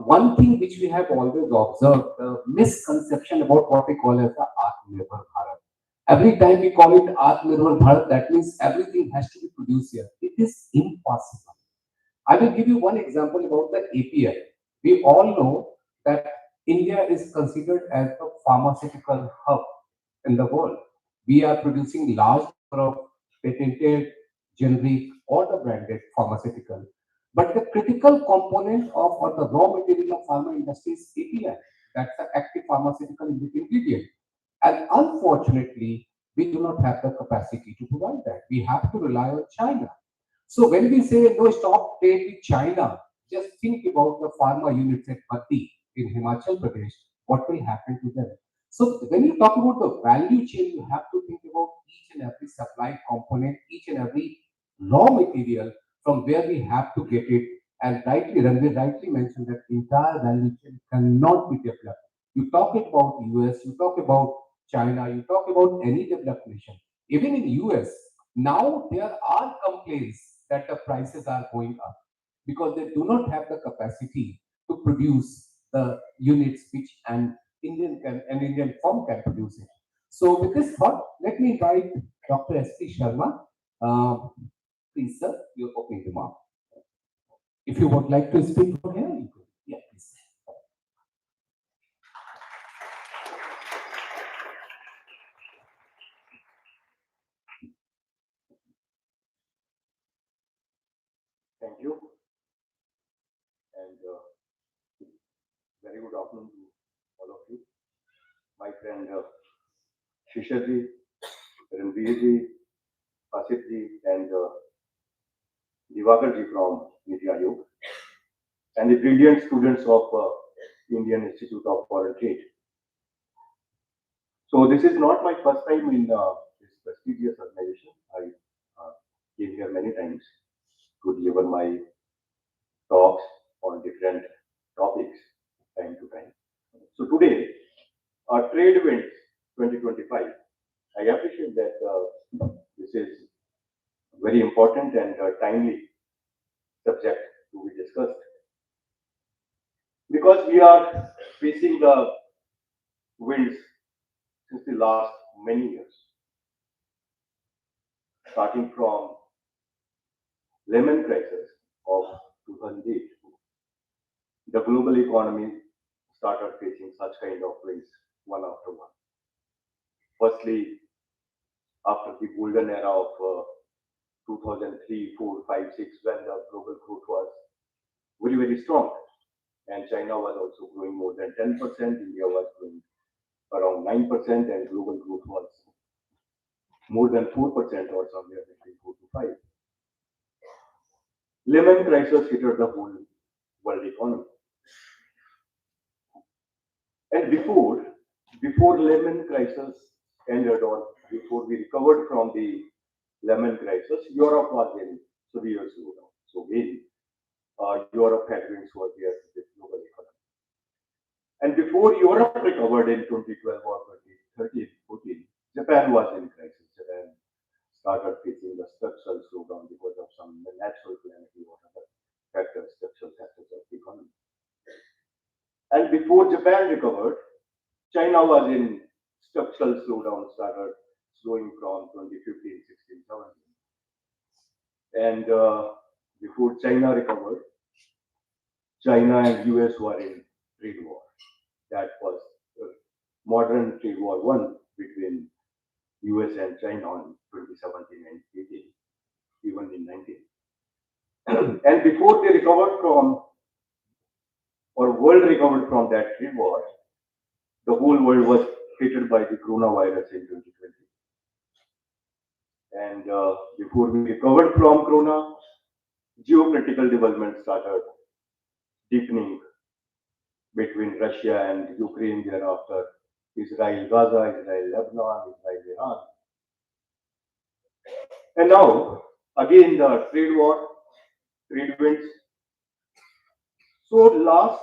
one thing which we have always observed, misconception about what we call as the Atmanirbhar Bharat. Every time we call it Atmanirbhar Bharat, that means everything has to be produced here. It is impossible. I will give you one example about the API. We all know that India is considered as the pharmaceutical hub in the world. We are producing large number of patented, generic, or the branded pharmaceutical. But the critical component of or the raw material of pharma industry is API. That's the active pharmaceutical ingredient. And unfortunately, we do not have the capacity to provide that. We have to rely on China. So when we say no, stop trade with China, just think about the pharma units at Patti in Himachal Pradesh. what will happen to them? So when you talk about the value chain, you have to think about each and every supply component, each and every raw material from where we have to get it. And rightly, Ranveer rightly mentioned that entire value chain cannot be developed. You talk about US, you talk about China, you talk about any developed nation. Even in US, now there are complaints that the prices are going up because they do not have the capacity to produce the units which an Indian firm can produce it. So with this thought, let me invite Dr. S.P. Sharma. Please, sir, your opening remark. If you would like to speak from here, you could. Yeah, please. Thank you. And very good afternoon to all of you. My friend Shisharji, Ranveerji, Asifji, and Divakarji from Niti Aayog, and the brilliant students of Indian Institute of Foreign Trade. So this is not my first time in this prestigious organization. I came here many times to deliver my talks on different topics time to time. So today, TradeWinds 2025, I appreciate that this is very important and timely subject to be discussed, because we are facing the winds since the last many years, starting from Lehman crisis of 2008. The global economy started facing such kind of winds one after one. Firstly, after the golden era of 2003, 4, 5, 6, when the global growth was very, very strong, and China was also growing more than 10%, India was growing around 9%, and global growth was more than 4% or somewhere between 4 to 5. Lehman crisis hit the whole world economy. And before Lehman crisis ended, or before we recovered from the Lehman crisis, Europe was in severe slowdown. So when Europe headwinds were there to the global economy. And before Europe recovered in 2012 or 2013, 14, Japan was in crisis. Japan started facing the structural slowdown because of some natural calamity or other factors, structural factors of the economy. And before Japan recovered, China was in structural slowdown, started slowing from 2015, 16, 17. And before China recovered, China and US were in trade war. That was modern trade war one between US and China in 2017 and 18, even in 19. And before they recovered from, or world recovered from that trade war, the whole world was hit by the coronavirus in 2020. And before we recovered from corona, geopolitical developments started deepening between Russia and Ukraine, thereafter Israel, Gaza, Israel, Lebanon, Israel, Iran. And now, again, the trade war, trade winds. So last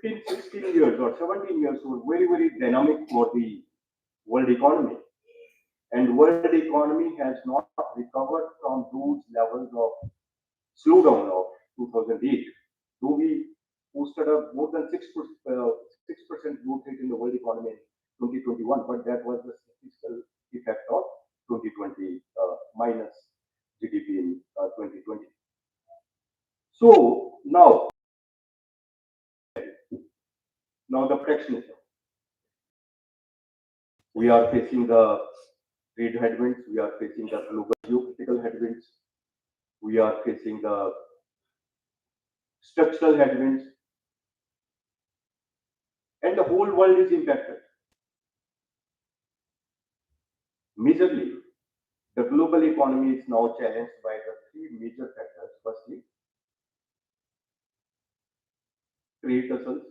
15, 16 years or 17 years were very, very dynamic for the world economy. And world economy has not recovered from those levels of slowdown of 2008. Though we posted a more than 6% growth rate in the world economy in 2021, but that was the statistical effect of 2020 minus GDP in 2020. So now the protectionism. We are facing the trade headwinds, we are facing the global geopolitical headwinds, we are facing the structural headwinds, and the whole world is impacted. Majorly, the global economy is now challenged by the three major factors. Firstly, trade tussles.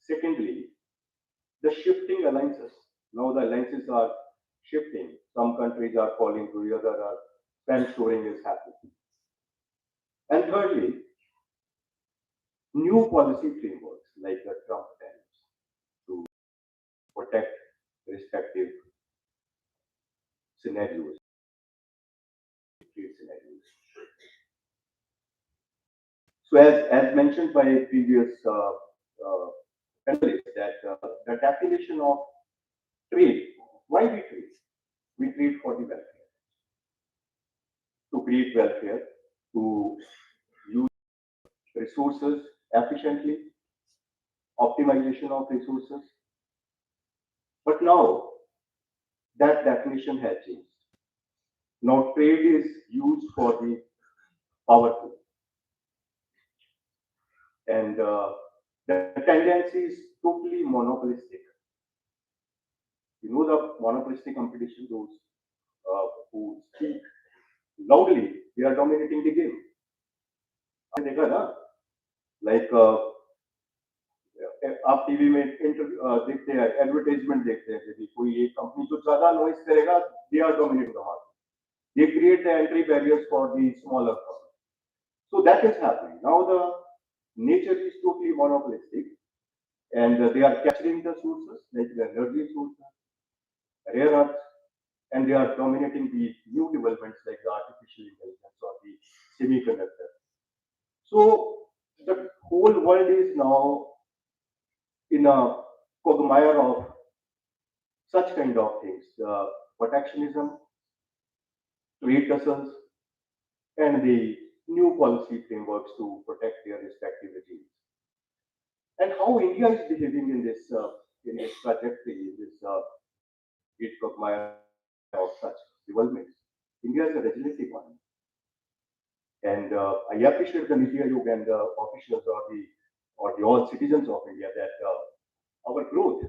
Secondly, the shifting alliances. Now the alliances are shifting. Some countries are falling to the other, friendshoring is happening. And thirdly, new policy frameworks like the Trump tariffs to protect respective scenarios, trade scenarios. So as mentioned by previous panelists, that the definition of trade, why we trade? We trade for the welfare. To create welfare, to use resources efficiently, optimization of resources. But now that definition has changed. Now trade is used for the powerful. And the tendency is totally monopolistic. You know the monopolistic competition, those who speak loudly, they are dominating the game. देखा ना, like आप TV में देखते हैं, advertisement देखते हैं कि कोई एक कंपनी जो ज्यादा नॉइस करेगा, they are dominating the market. They create the entry barriers for the smaller firms. So that is happening. Now the nature is totally monopolistic, and they are capturing the sources, like the energy sources, rare earths, and they are dominating the new developments like the artificial intelligence or the semiconductor. So the whole world is now in a quagmire of such kind of things, protectionism, trade tussles, and the new policy frameworks to protect their respective regimes. And how India is behaving in this trajectory, in this great quagmire of such developments. India is a resilient economy. And I appreciate the Niti Aayog and the officials or the all citizens of India that our growth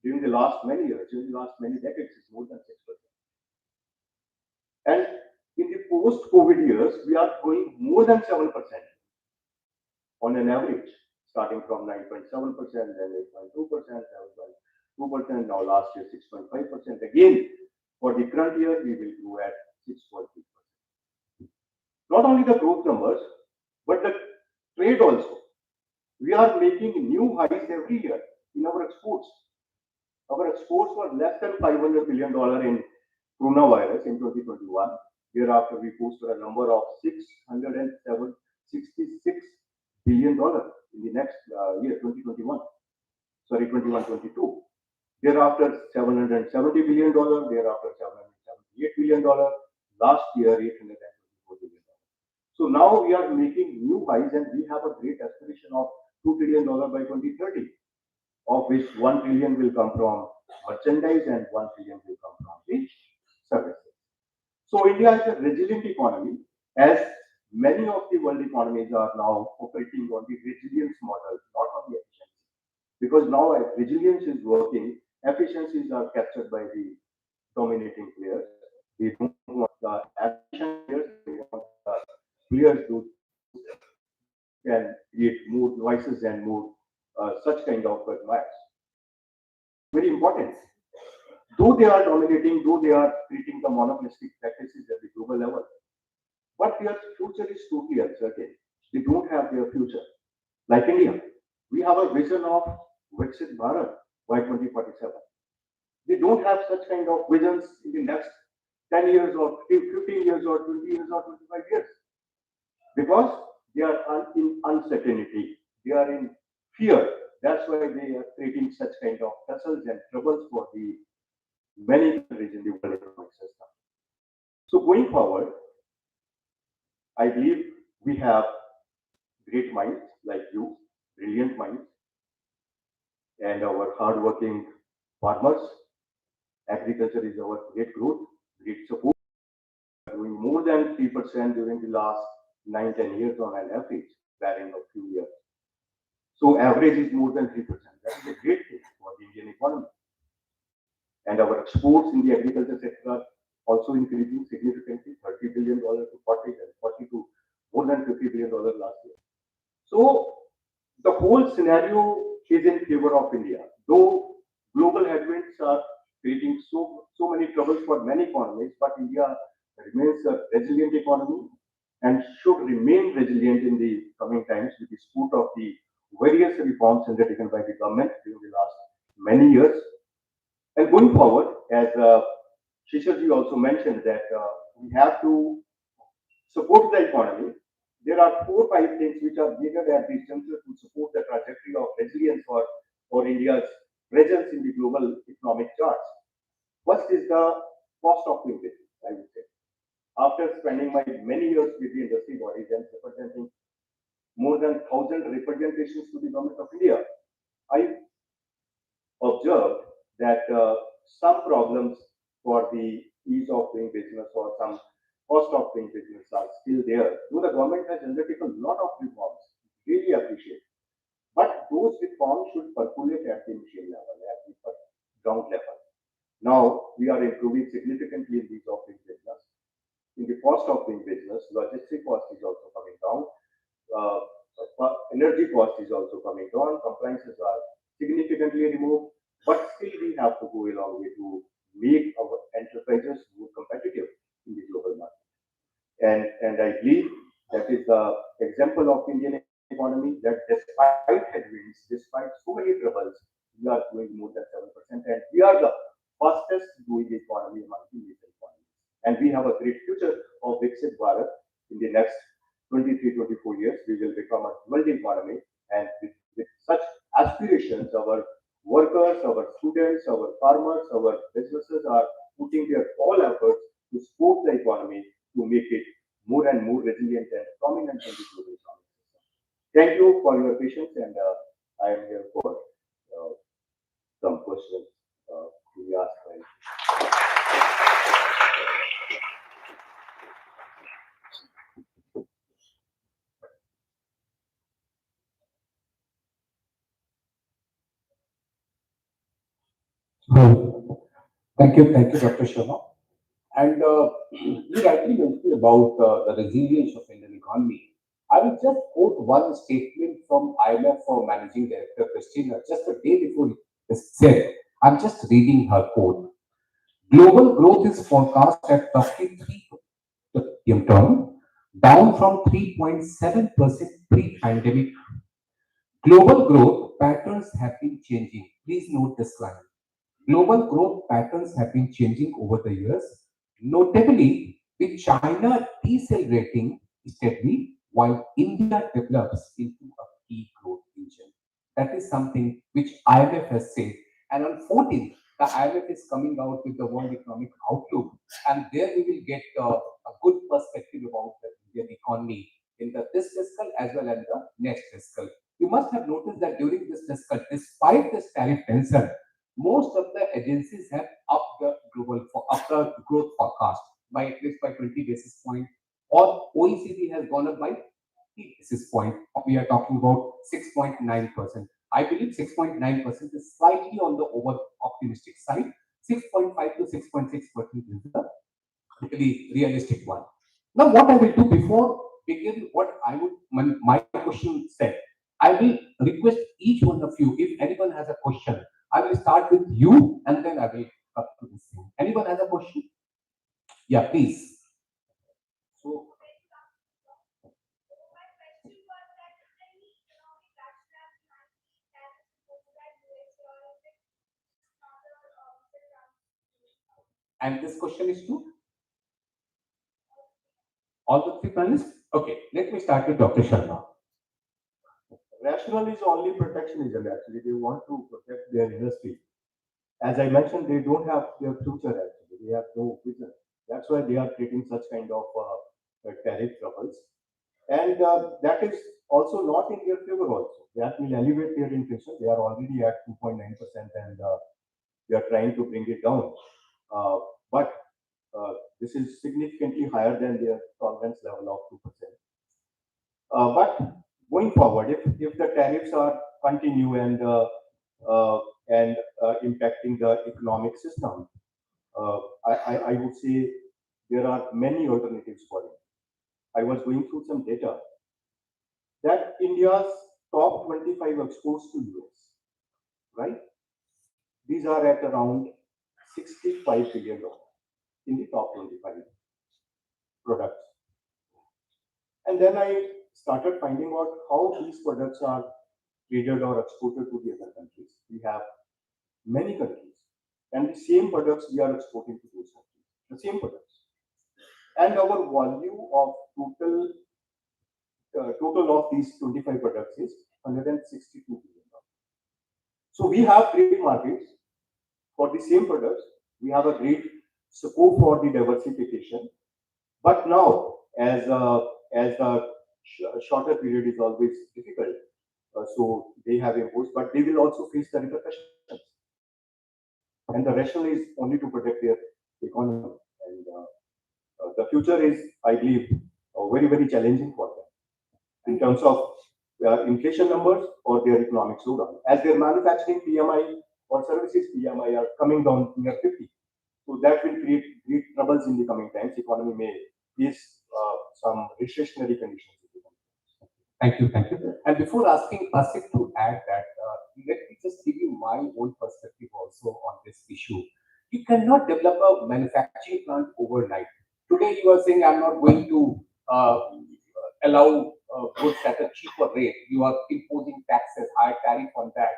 during the last many years, during the last many decades is more than 6%. And in the post-COVID years, we are growing more than 7% on an average, starting from 9.7%, then 8.2%, 7.2%, now last year 6.5%. Again, for the current year, we will grow at 6.3%. Not only the growth numbers, but the trade also. We are making new highs every year in our exports. Our exports were less than $500 billion in coronavirus in 2021. Thereafter, we posted a number of $66 billion in the next year, 2021. Sorry, 21-22. Thereafter, $770 billion. Thereafter, $778 billion. Last year, $824 billion. So now we are making new highs, and we have a great aspiration of $2 trillion by 2030, of which $1 trillion will come from merchandise and $1 trillion will come from the services. So India is a resilient economy, as many of the world economies are now operating on the resilience model, not on the efficiency. Because now resilience is working, efficiencies are captured by the dominating players. They don't want the efficient players, they want the players who can create more noises and more such kind of quagmires. Very important. Though they are dominating, though they are creating the monopolistic practices at the global level, but their future is totally uncertain. They don't have their future. Like India, we have a vision of Viksit Bharat by 2047. They don't have such kind of visions in the next 10 years or 15 years or 20 years or 25 years. Because they are in uncertainty. They are in fear. That's why they are creating such kind of tussles and troubles for the many countries in the world economic system. So going forward, I believe we have great minds like you, brilliant minds, and our hardworking farmers. Agriculture is our great growth, great support. We are doing more than 3% during the last 9-10 years on an average, barring a few years. So average is more than 3%. That is a great thing for the Indian economy. And our exports in the agriculture sector are also increasing significantly, $30 billion to 40 to more than $50 billion last year. So the whole scenario is in favor of India. Though global headwinds are creating so many troubles for many economies, but India remains a resilient economy and should remain resilient in the coming times with the support of the various reforms undertaken by the government during the last many years. And going forward, as Shishirji also mentioned, that we have to support the economy. There are 4 or 5 things which are needed at the center to support the trajectory of resilience for India's presence in the global economic charts. First is the cost of doing business, I would say. After spending my many years with the industry bodies and representing more than 1,000 representations to the government of India, I observed that some problems for the ease of doing business or some cost of doing business are still there. Though the government has undertaken a lot of reforms, really appreciate. But those reforms should percolate at the initial level, at the ground level. Now we are improving significantly in ease of doing business. In the cost of doing business, logistic cost is also coming down. Energy cost is also coming down. Compliances are significantly removed, but still we have to go a long way to make our enterprises more competitive in the global market. And I believe that is the example of Indian economy, that despite headwinds, despite so many troubles, we are growing more than 7%, and we are the fastest growing economy among the major economies. And we have a great future of Viksit Bharat. In the next 23-24 years, we will become a world economy, and with such aspirations, our workers, our students, our farmers, our businesses are putting their all efforts to support the economy to make it more and more resilient and prominent in the global economy. Thank you for your patience, and I am here for some questions to be asked. Thank you, Dr. Sharma. And you rightly mentioned about the resilience of Indian economy. I will just quote one statement from IMF for Managing Director Christina, just a day before it said. I'm just reading her quote. Global growth is forecast at roughly 3% medium term, down from 3.7% pre-pandemic. Global growth patterns have been changing. Please note this line. Global growth patterns have been changing over the years, notably with China decelerating steadily while India develops into a key growth engine. That is something which IMF has said. And on 14th, the IMF is coming out with the World Economic Outlook, and there we will get a good perspective about the Indian economy in this fiscal as well as the next fiscal. You must have noticed that during this fiscal, despite this tariff tension, most of the agencies have upped the growth forecast by at least by 20 basis points, or OECD has gone up by 3 basis points. We are talking about 6.9%. I believe 6.9% is slightly on the over optimistic side. 6.5 to 6.6% is the really realistic one. Now, what I will do before begin, what I would my question said, I will request each one of you, if anyone has a question, I will start with you and then I will come to this thing. Anyone has a question? Yeah, please. So, and this question is to all the 3 panelists? Okay, let me start with Dr. Sharma. Rational is only protectionism, actually. They want to protect their industry. As I mentioned, they don't have their future, actually. They have no vision. That's why they are creating such kind of tariff troubles. And that is also not in their favor also. That will elevate their inflation. They are already at 2.9% and they are trying to bring it down. But this is significantly higher than their tolerance level of 2%. But going forward, if the tariffs are continue and impacting the economic system, I would say there are many alternatives for it. I was going through some data that India's top 25 exports to US right? These are at around $65 billion in the top 25 products. And then I started finding out how these products are traded or exported to the other countries. We have many countries, and the same products we are exporting to those countries, the same products. And our volume of total of these 25 products is $162 billion. So we have great markets for the same products. We have a great scope for the diversification. But now, as the shorter period is always difficult, so they have imposed, but they will also face the repercussions. And the rationale is only to protect their economy. And the future is, I believe, very, very challenging for them in terms of inflation numbers or their economic slowdown. As their manufacturing PMI or services PMI are coming down near 50. So that will create great troubles in the coming times. Economy may face some recessionary conditions. Thank you, thank you. And before asking Asif to add that, let me just give you my own perspective also on this issue. You cannot develop a manufacturing plant overnight. Today you are saying I'm not going to allow goods at a cheaper rate. You are imposing taxes, high tariff on that.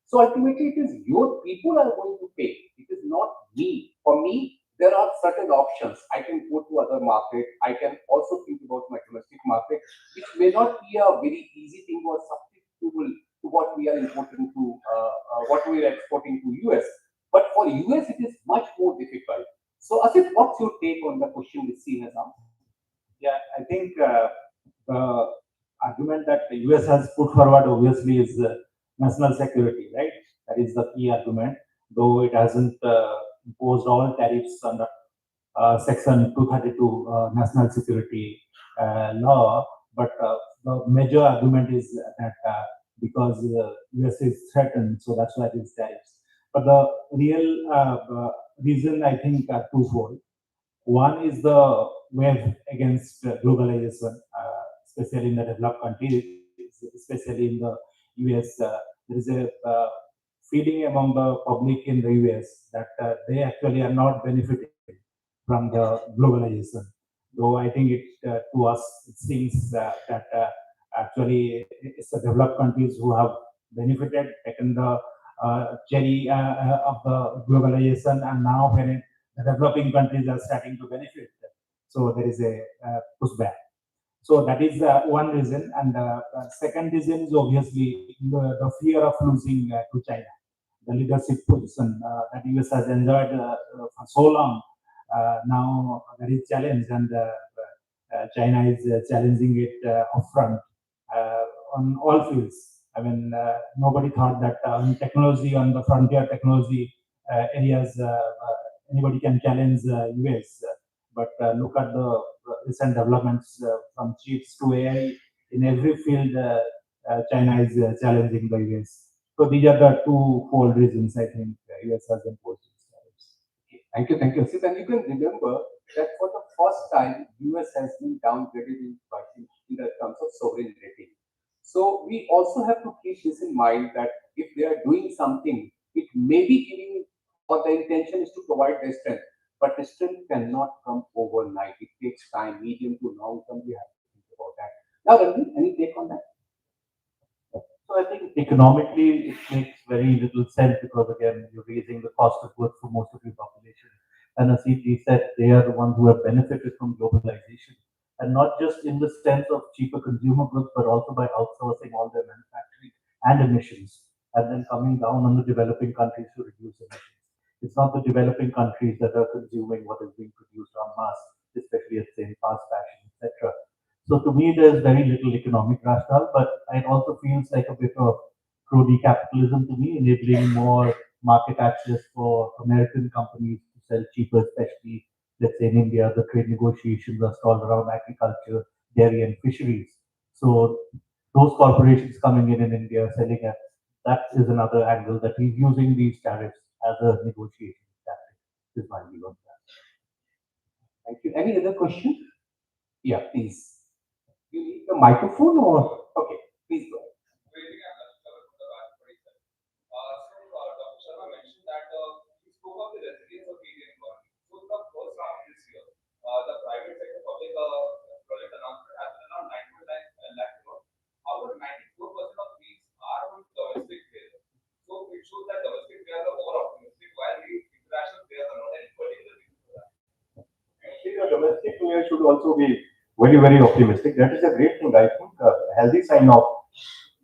So ultimately, it is your people are going to pay. It is not me. For me, there are certain options. I can go to other market. I can also think about my domestic market, which may not be a very easy thing or substitutable to what we are importing to, what we are exporting to US. But for US, it is much more difficult. So, Asif, what's your take on the question which C has asked? Yeah, I think the argument that the US has put forward obviously is national security, right? That is the key argument, though it hasn't imposed all tariffs under Section 232 national security law. But the major argument is that because US is threatened, so that's why these tariffs. But the real reason I think are twofold. One is the wave against globalization, especially in the developed countries, especially in the US. There is a feeling among the public in the US that they actually are not benefiting from the globalization. Though I think it to us it seems that actually it's the developed countries who have benefited, taken the cherry of the globalization, and now when the developing countries are starting to benefit, so there is a pushback. So that is one reason, and second reason is obviously the fear of losing to China. The leadership position that US has enjoyed for so long, now there is challenge, and China is challenging it upfront on all fields. I mean, nobody thought that on technology, on the frontier technology areas, anybody can challenge US. But look at the recent developments from chips to AI. In every field, China is challenging the US. So these are the two-fold reasons I think US has imposed these tariffs. Thank you, Asif. And you can remember that for the first time, US has been downgraded in the terms of sovereign rating. So we also have to keep this in mind that if they are doing something, it may be giving, or the intention is to provide the strength, but the strength cannot come overnight. It takes time, medium to long term. We have to think about that. Now, Ranveer, any take on that? So I think economically it makes very little sense because again you're raising the cost of goods for most of your population. And as he said, they are the ones who have benefited from globalization, and not just in the sense of cheaper consumer goods, but also by outsourcing all their manufacturing and emissions, and then coming down on the developing countries to reduce emissions. It's not the developing countries that are consuming what is being produced en masse, especially at say fast fashion, etc. So to me, there's very little economic rationale, but it also feels like a bit of crony capitalism to me, enabling more market access for American companies to sell cheaper, especially let's say in India, the trade negotiations are stalled around agriculture, dairy, and fisheries. So those corporations coming in India selling at that is another angle that he's using these tariffs as a negotiation tactic. Is my view on that. Thank you. Any other question? Yeah, please. You need the microphone or okay, please go ahead. will also be very, very optimistic. That is a great thing. I think a healthy sign of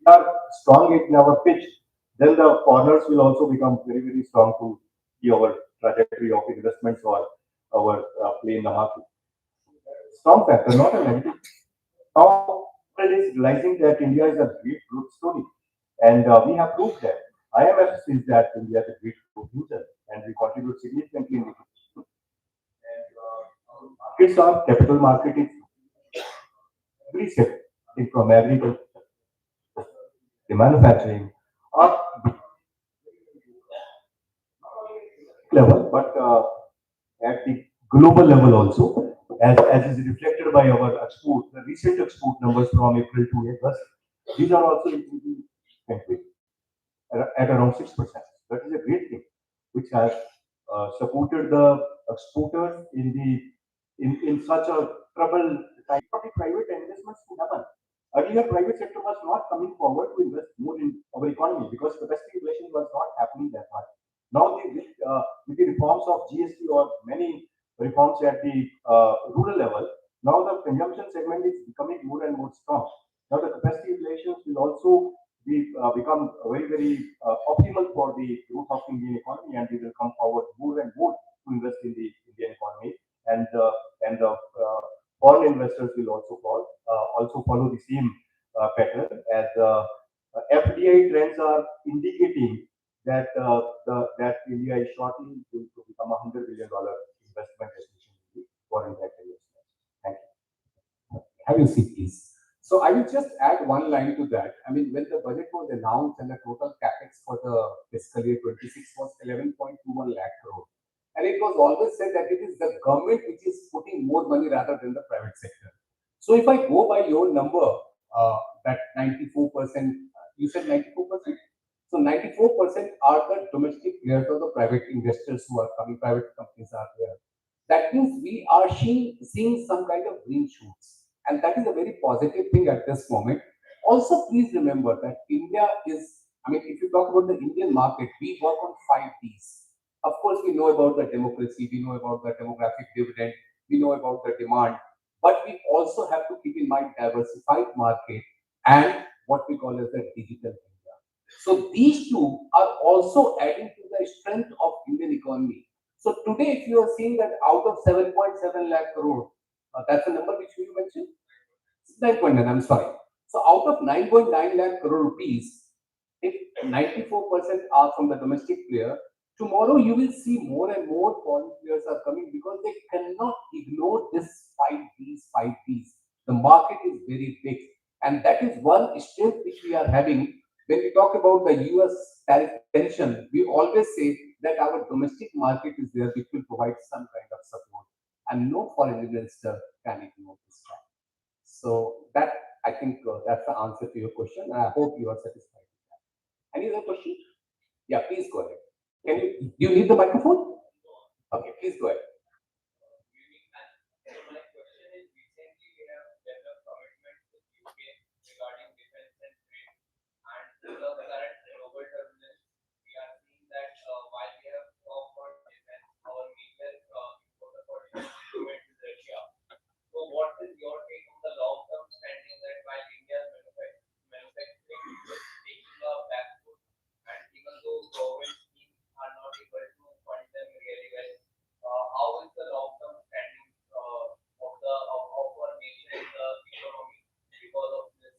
we are strong in our pitch, then the corners will also become very, very strong to see our trajectory of investments or our play in the market. Strong factor, not a negative. Now, world is realizing that India is a great growth story, and we have proved that. IMF says that India is a great growth user, and we contribute significantly in the markets. Our capital market is every sector, from agriculture, the manufacturing, or level, but at the global level also, as is reflected by our export, the recent export numbers from April to August, these are also increasing at around 6%. That is a great thing, which has supported the exporters in such a troubled time for the private investments to happen. Earlier, private sector was not coming forward to invest more in our economy because capacity utilization was not happening that much. Now, with the reforms of GST or many reforms at the rural level, now the consumption segment is becoming more and more strong. Now, the capacity utilizations will also become very, very optimal for the growth of Indian economy, and they will come forward more and more to invest in the Indian economy, and the foreign investors will also follow the same pattern as FDI trends are indicating that that India is shortly going to become $100 billion investment destination in the foreign direct investment. Thank you. Have you seen this? So I will just add one line to that. I mean, when the budget was announced and the total capex for the fiscal year 26 was 11.21 lakh crore, and it was always said that it is the government which is putting more money rather than the private sector. So if I go by your number, that 94%, you said 94%. So 94% are the domestic players or the private investors who are coming, private companies are there. That means we are seeing some kind of green shoots. And that is a very positive thing at this moment. Also, please remember that India is, I mean, if you talk about the Indian market, we work on 5 Ds. Of course, we know about the democracy, we know about the demographic dividend, we know about the demand, but we also have to keep in mind diversified market and what we call as the digital India. So these two are also adding to the strength of Indian economy. So today, if you are seeing that out of 7.7 lakh crore, that's the number which you mentioned? 9.9, I'm sorry. So out of 9.9 lakh crore rupees, if 94% are from the domestic player, tomorrow you will see more and more foreign players are coming because they cannot ignore this 5 Ds. The market is very big. And that is one strength which we are having. When we talk about the US tariff tension, we always say that our domestic market is there which will provide some kind of support. And no foreign investor can ignore this fact. So that, I think that's the answer to your question. And I hope you are satisfied with that. Any other question? Yeah, please go ahead. Do you need the microphone? Okay, please go ahead. So what is your take on the long-term standing that while India's manufacturing is taking a back foot, and even though government schemes are not able to fund them really well, how is the long-term standing of our nation in the economy because of this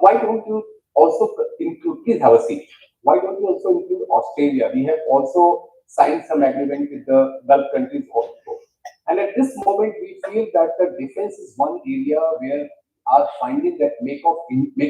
Why don't you also include, please have a seat. Why don't you also include Australia? We have also signed some agreement with the Gulf countries also. And at this moment, we feel that the defense is one area where our finding that Make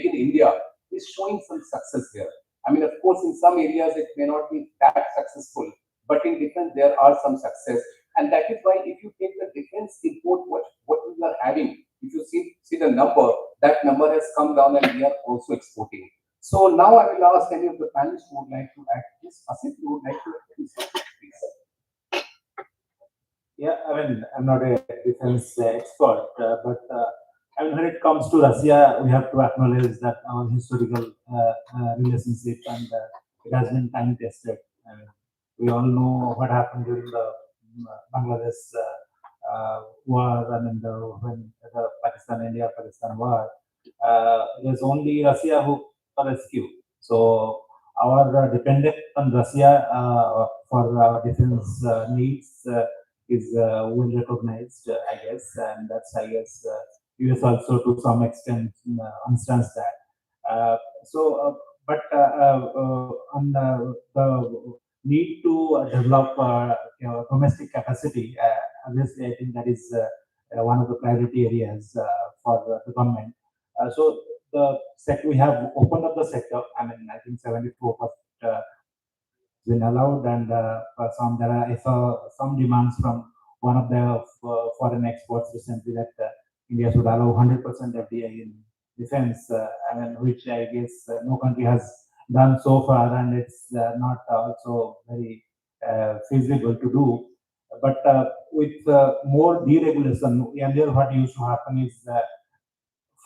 in India is showing some success here. I mean, of course, in some areas it may not be that successful, but in defense there are some success. And that is why if you take the defense import, what we are having, if you see the number, that number has come down and we are also exporting. So now I will ask any of the panelists who would like to add this. Asif, you would like to add this, please. Yeah, I mean, I'm not a defense expert, but I mean, when it comes to Russia, we have to acknowledge that our historical relationship and it has been time tested. I mean, we all know what happened during the Bangladesh war, I mean, when the India-Pakistan war, it was only Russia who rescued. So our dependence on Russia for our defense needs is well recognized, I guess, and that's, I guess, US also to some extent understands that. But on the need to develop domestic capacity, obviously, I think that is one of the priority areas for the government. So the sector, we have opened up the sector. I mean, I think 74% been allowed, and I saw some demands from one of the foreign exports recently that India should allow 100% FDI in defense. I mean, which I guess no country has done so far, and it's not also very feasible to do. But with more deregulation, earlier what used to happen is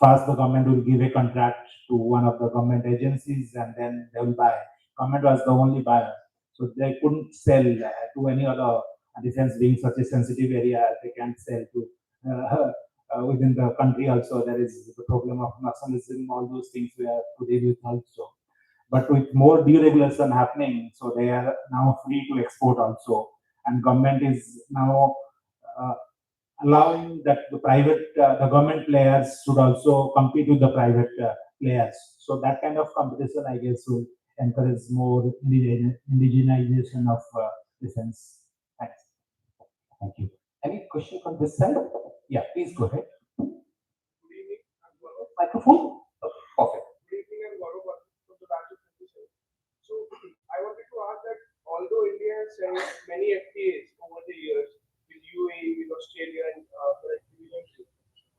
first the government will give a contract to one of the government agencies, and then they will buy. Government was the only buyer, so they couldn't sell to any other defense, being such a sensitive area. They can't sell to within the country. Also, there is the problem of nationalism. All those things we have to deal with also. But with more deregulation happening, so they are now free to export also, and government is now allowing that the government players should also compete with the private players. So that kind of competition, I guess, will encourage more indigenization of defense. Thanks. Thank you. Any question from this side? Yeah, please go ahead. Microphone? Perfect. So I wanted to ask that although India has signed many FTAs over the years with UAE, with Australia, and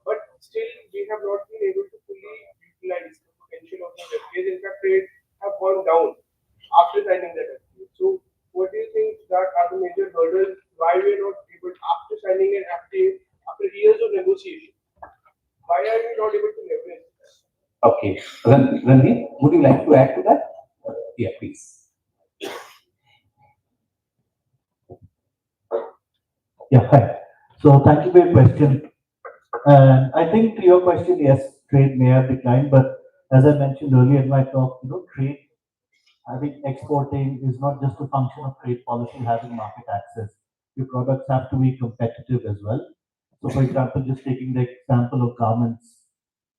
but still we have not been able to fully utilize the potential of these FTAs. In fact, trade have gone down after signing that FTA. So what do you think that are the major hurdles why we are not able, after signing an FTA, after years of negotiation, why are we not able to leverage this? Okay. Randeep, would you like to add to that? Yeah, please. Yeah, hi. So thank you for your question. And I think to your question, yes, trade may have declined, but as I mentioned earlier in my talk, trade, I think exporting is not just a function of trade policy having market access. Your products have to be competitive as well. So, for example, just taking the example of garments,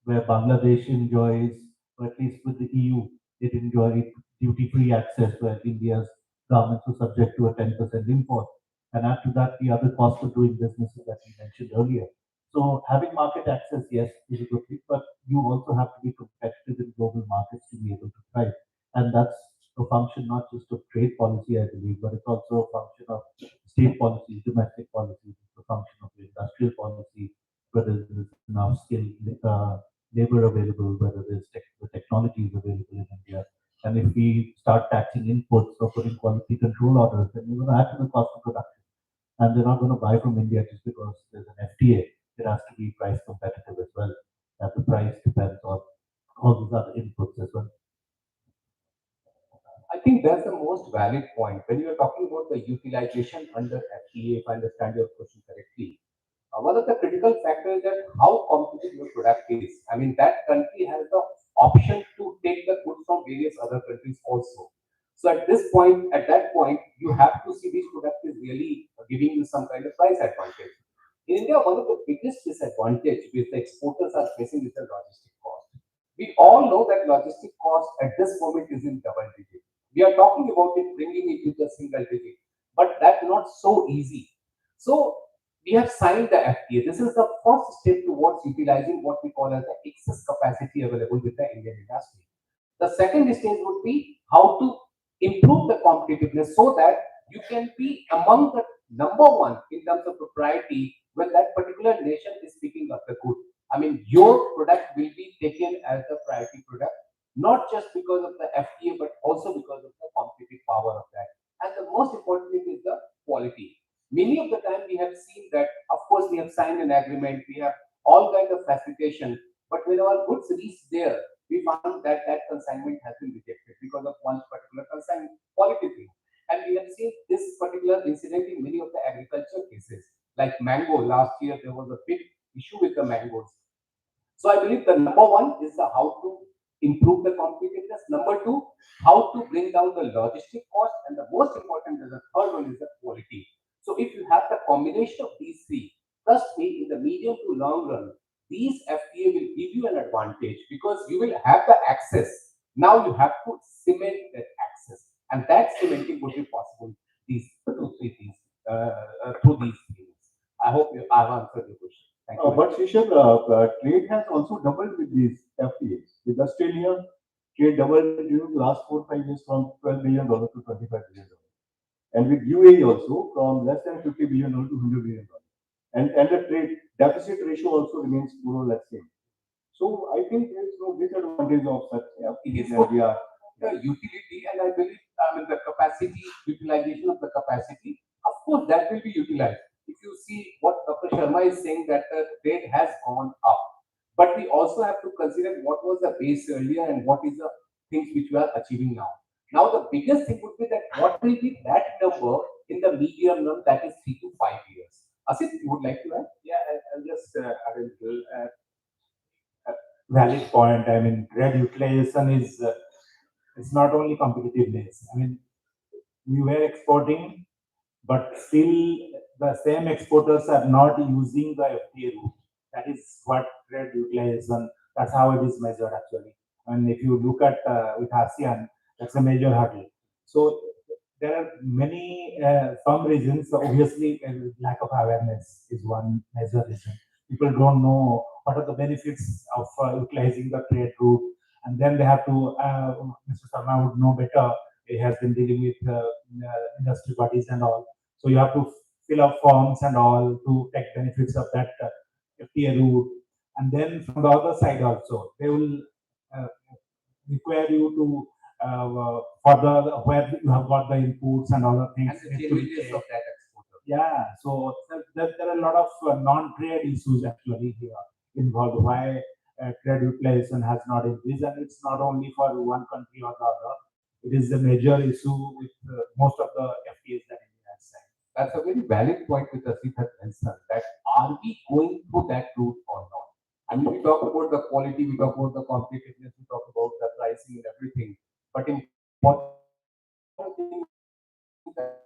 where Bangladesh enjoys, or at least with the EU, it enjoyed duty-free access, where India's garments were subject to a 10% import. And after that, the other cost of doing business that we mentioned earlier. So having market access, yes, is a good thing, but you also have to be competitive in global markets to be able to thrive. And that's a function not just of trade policy, I believe, but it's also a function of state policies, domestic policies. It's a function of industrial policy, whether there's enough skilled labor available, whether there's the technology is available in India. And if we start taxing inputs or putting quality control orders, then we're going to add to the cost of production. And they're not going to buy from India just because there's an FTA. It has to be price competitive as well. And the price depends on all these other inputs as well. I think that's the most valid point. When you are talking about the utilization under FTA, if I understand your question correctly, one of the critical factors is that how competitive your product is. I mean, that country has the option to take the goods from various other countries also. So at that point, you have to see which product is really giving you some kind of price advantage. In India, one of the biggest disadvantage which the exporters are facing is the logistic cost. We all know that logistic cost at this moment is in double digit. We are talking about it, bringing it to the single digit, but that's not so easy. So we have signed the FTA. This is the first step towards utilizing what we call as the excess capacity available with the Indian industry. The second stage would be how to improve the competitiveness so that you can be among the number one in terms of propriety when that particular nation is picking up the good. I mean, your product will be taken as the priority product, not just because of the FTA, but also because of the competitive power of that. And the most important thing is the quality. Many of the time we have seen that, of course, we have signed an agreement, we have all kinds of facilitation, but when our goods reach there, we found that that consignment has been rejected because of one particular consignment quality thing. And we have seen this particular incident in many of the agriculture Like mango, last year there was a big issue with the mangoes. So I believe the number one is the how to improve the competitiveness. Number two, how to bring down the logistic cost, and the most important is the third one is the quality. So if you have the combination of these three, trust me, in the medium to long run, these FTA will give you an advantage because you will have the access. Now you have to cement that access, and that cementing would be possible these two, three things through these things. I hope I've answered your question. Thank you. But Shishir, trade has also doubled with these FTAs. With Australia, trade doubled during the last 4 or 5 years from $12 billion to $25 billion. And with UAE also from less than $50 billion to $100 billion. And the trade deficit ratio also remains more or less same. So I think there is no disadvantage of such FTAs, and we are the utility, and I believe the capacity, utilization of the capacity, of course, that will be utilized. If you see what Dr. Sharma is saying, that the trade has gone up, but we also have to consider what was the base earlier and what is the things which we are achieving now. Now, the biggest thing would be that what will be that number in the medium term, that is 3 to 5 years. Asit, you would like to add? Yeah, I'll just add a little valid point. I mean, trade utilization is it's not only competitiveness. I mean, we were exporting, but still the same exporters are not using the FTA route. That is what trade utilization. That's how it is measured actually. And if you look at with ASEAN, that's a major hurdle. So there are many some reasons. Obviously, lack of awareness is one major reason. People don't know what are the benefits of utilizing the trade route, and then they have to. Mr. Sharma would know better. He has been dealing with industry bodies and all. So you have to fill up forms and all to take benefits of that FTA route. And then from the other side also, they will uh, require you to for the where you have got the inputs and other things. And the challenges of that exporter. Yeah, so there are a lot of non-trade issues actually here involved. Why trade utilization has not increased, and it's not only for one country or the other. It is a major issue with most of the FTAs that India has signed. That's a very valid point which Asit has mentioned, that are we going through that route or not? I mean, we talk about the quality, we talk about the competitiveness, we talk about the pricing and everything, but important thing is that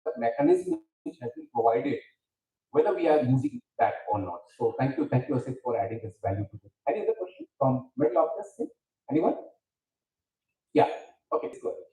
the mechanism which has been provided, whether we are using that or not. So thank you, Asit, for adding this value to this. Any other question from middle of this thing? Anyone? Yeah. Okay, let's go ahead.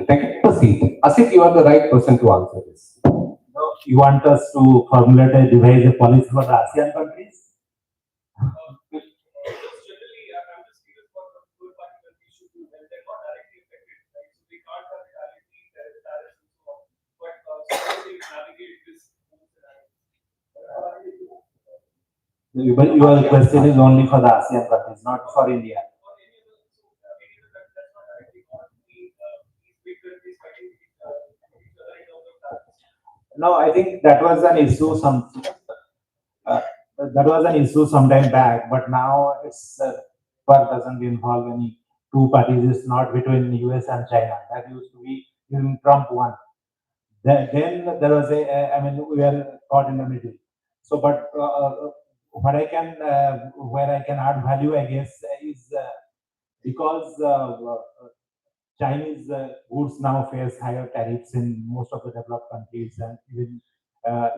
Thank you, Asit. Asit, you are the right person to answer this. You want us to formulate a devise a policy for the ASEAN countries? But your question is only for the ASEAN countries, not for India. No, I think that was an issue some time back, but now it's part doesn't involve any two parties. It's not between US and China. That used to be during Trump one. Then there was I mean, we are caught in the middle. So, but what I can where I can add value, I guess, is because Chinese goods now face higher tariffs in most of the developed countries, and even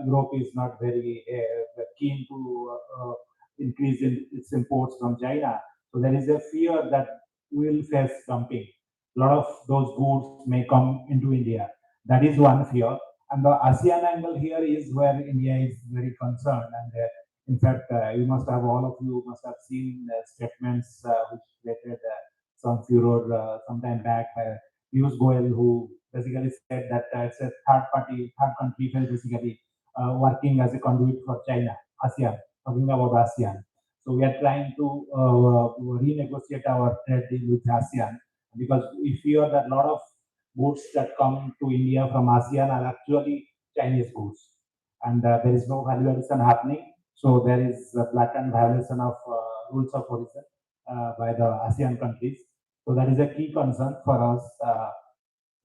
Europe is not very keen to increase in its imports from China. So there is a fear that we will face dumping. A lot of those goods may come into India. That is one fear. And the ASEAN angle here is where India is very concerned. And in fact, you must have, all of you must have seen statements which related some furor some time back by Piyush Goyal, who basically said that it's a third country who is basically working as a conduit for China, ASEAN, talking about ASEAN. So we are trying to renegotiate our trade deal with ASEAN because we fear that a lot of goods that come to India from ASEAN are actually Chinese goods, and there is no value addition happening. So there is a blatant violation of rules of origin by the ASEAN countries. So that is a key concern for us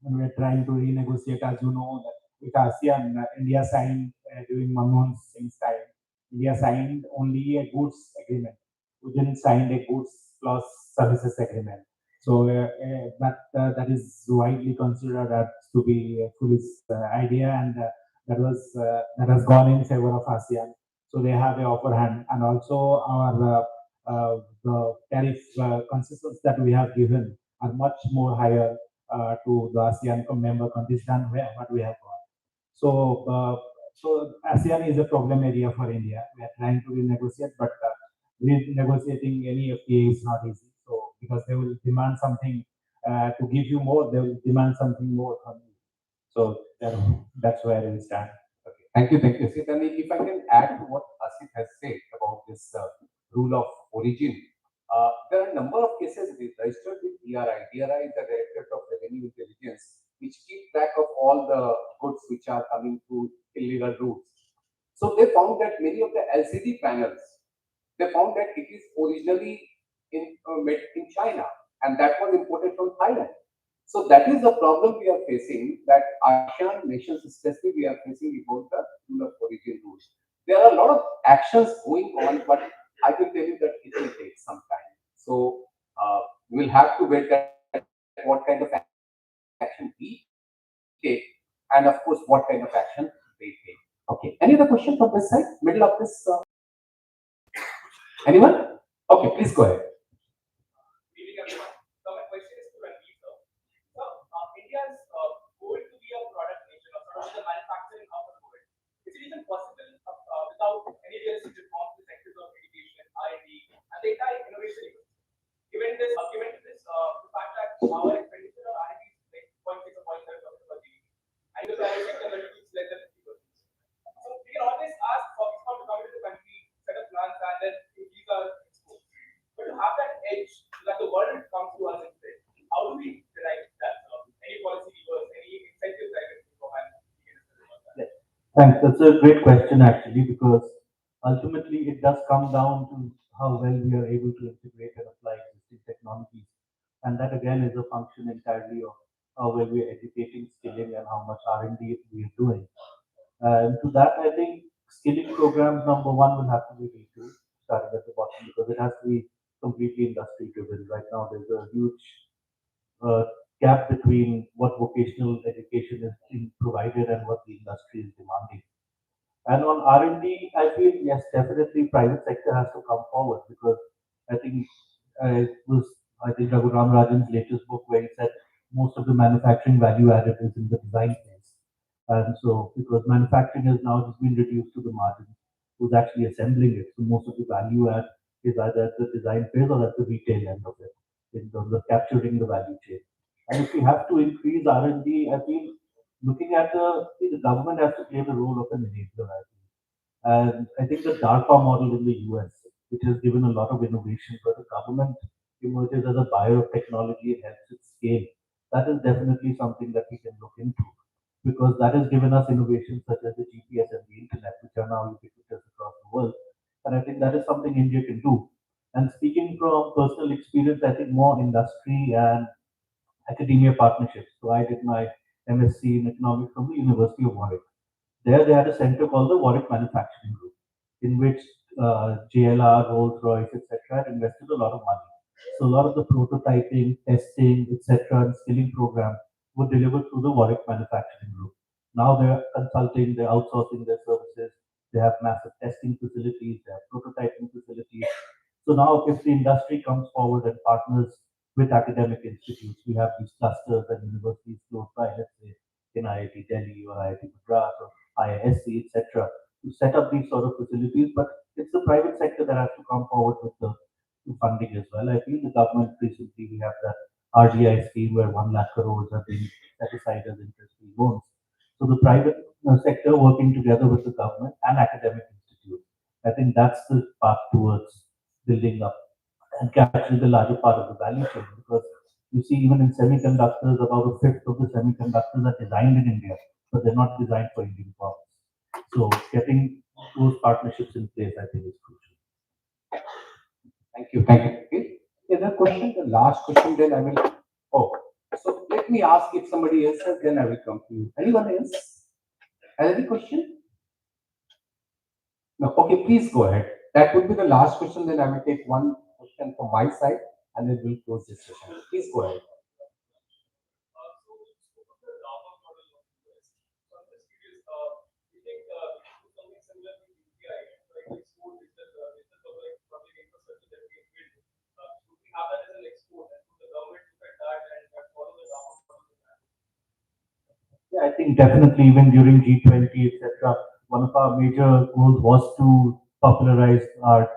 when we are trying to renegotiate. As you know, that with ASEAN, India signed during Manmohan Singh's time. India signed only a goods agreement. We didn't sign a goods plus services agreement. So that is widely considered as to be a foolish idea, and that has gone in favor of ASEAN. So they have a upper hand, and also our the tariff concessions that we have given are much more higher to the ASEAN member countries than what we have got. So ASEAN is a problem area for India. We are trying to renegotiate, but renegotiating any FTA is not easy. So because they will demand something to give you more, they will demand something more from you. So that's where we stand. Thank you, Asit. And if I can add to what Asit has said about this rule of origin, there are a number of cases registered with DRI. DRI is the Directorate of Revenue Intelligence, which keep track of all the goods which are coming through illegal routes. So they found that many of the LCD panels, they found that it is originally made in China, and that was imported from Thailand. So that is the problem we are facing, that ASEAN nations especially we are facing about the rule of origin rules. There are a lot of actions going on, but I can tell you that it will take some time. So we will have to wait that what kind of action we take, and of course what kind of action they take. Okay. Any other question from this side? Middle of this? Anyone? Okay, please go ahead. India's goal to be a product nation or sort of the manufacturing hub of the world. Is it even possible without any real reform to the sectors of education, R&D, and the entire innovation ecosystem? Given the fact that our expenditure on R&D is like 0.6 or 0.7% of GDP, and the private sector contributes less than 50%. So we can always ask Foxconn to come into the country, set up plants, and then increase our exports. But to have that edge so that the world comes to us instead, how do we derive that? Any policy levers, any incentives that can be provided? Thanks. That's a great question actually, because ultimately it does come down to how well we are able to integrate and apply existing technologies. And that again is a function entirely of how well we are educating, skilling, and how much R&D we are doing. And to that, I think skilling programs, number one, will have to be retooled, starting at the bottom, because it has to be completely industry driven. Right now, there's a huge gap between what vocational education is being provided and what the industry is demanding. And on R&D, I feel yes, definitely private sector has to come forward, because I think it was Raghu Ram Rajan's latest book where he said most of the manufacturing value added is in the design phase. And so because manufacturing has now just been reduced to the margin, who's actually assembling it. So most of the value add is either at the design phase or at the retail end of it, in terms of capturing the value chain. And if we have to increase R&D, I feel looking at the government has to play the role of an enabler, I think. And I think the DARPA model in the US, which has given a lot of innovation, where the government emerges as a buyer of technology and helps it scale, that is definitely something that we can look into, because that has given us innovations such as the GPS and the internet, which are now ubiquitous across the world. And I think that is something India can do. And speaking from personal experience, I think more industry and academia partnerships. So I did my MSc in economics from the University of Warwick. There they had a center called the Warwick Manufacturing Group, in which JLR, Rolls-Royce, etc. had invested a lot of money. So a lot of the prototyping, testing, etc. and skilling program were delivered through the Warwick Manufacturing Group. Now they're consulting, they're outsourcing their services, they have massive testing facilities, they have prototyping facilities. So now if the industry comes forward and partners with academic institutes, we have these clusters and universities close by, let's say in IIT Delhi or IIT Madras or IISc, etc., to set up these sort of facilities. But it's the private sector that has to come forward with the to funding as well. I feel the government recently, we have the RDI scheme where 1 lakh crores are being set aside as interest-free loans. So the private sector working together with the government and academic institutes, I think that's the path towards building up and capturing the larger part of the value chain. Because you see, even in semiconductors, about a fifth of the semiconductors are designed in India, but they're not designed for Indian firms. So getting those partnerships in place, I think, is crucial. Thank you. Thank you. Okay. Any other question? The last question, then I will. Oh, so let me ask if somebody else has, then I will come to you. Anyone else? Any question? No. Okay, please go ahead. That would be the last question. Then I will take one question from my side, and then we'll close this session. Please go ahead. Yeah, I think definitely even during G20, etc., one of our major goals was to popularize our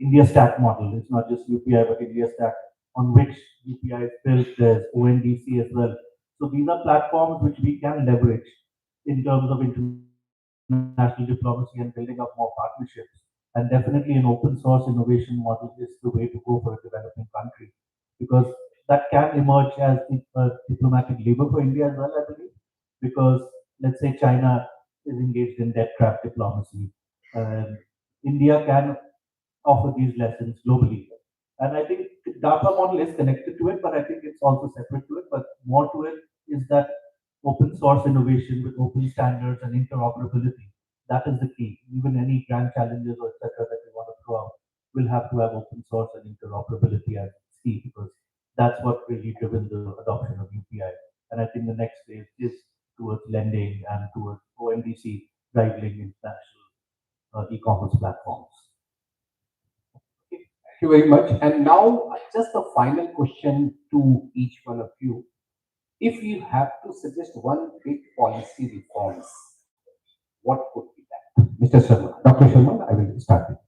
India Stack model. It's not just UPI, but India Stack, on which UPI is built. There's ONDC as well. So these are platforms which we can leverage in terms of international diplomacy and building up more partnerships. And definitely an open source innovation model is the way to go for a developing country, because that can emerge as a diplomatic lever for India as well, I believe. Because let's say China is engaged in debt trap diplomacy. India can offer these lessons globally. And I think the DARPA model is connected to it, but I think it's also separate to it. But more to it is that open source innovation with open standards and interoperability. That is the key. Even any grand challenges or etc. that we want to throw out will have to have open source and interoperability as key, because that's what really driven the adoption of UPI. And I think the next phase is towards lending and towards OMDC rivaling international e-commerce platforms. Thank you very much. And now, just a final question to each one of you. If you have to suggest one big policy reforms, what could be that? Mr. Sharma, Dr. Sharma, I will start with.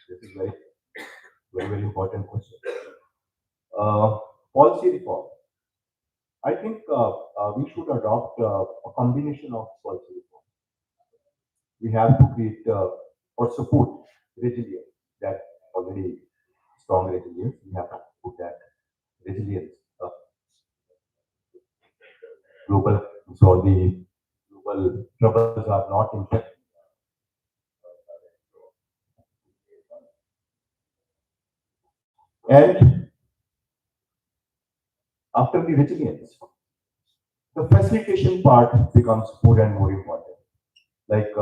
This is very important question. Policy reform. I think we should adopt a combination of policy reform. We have to create or support resilience, that already strong resilience. We have to put that resilience global, so the global troubles are not intact. And after the resilience, the facilitation part becomes more and more important. Like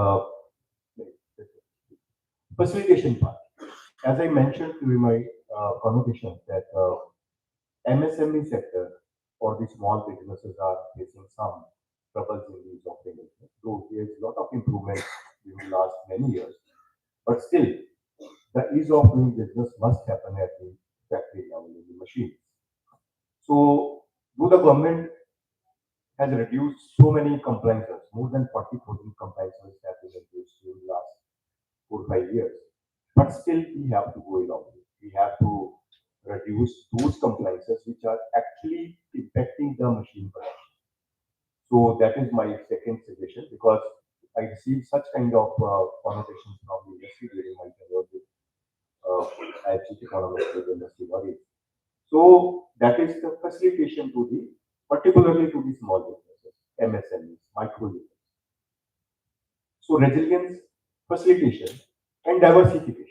facilitation part. As I mentioned during my conversation, that MSME sector or the small businesses are facing some troubles in these operations. So there's a lot of improvement during the last many years, but still, the ease of doing business must happen at the factory level in the machines. So, though the government has reduced so many compliances, more than 40,000 compliances have been reduced in the last 4 or 5 years, but still we have to go along. We have to reduce those compliances which are actually impacting the machine production. So that is my second suggestion, because I received such kind of connotations from the industry during my tenure with IIFT economics with industry bodies. So that is the facilitation to the, particularly to the small businesses, MSMEs, micro units. So resilience, facilitation, and diversification.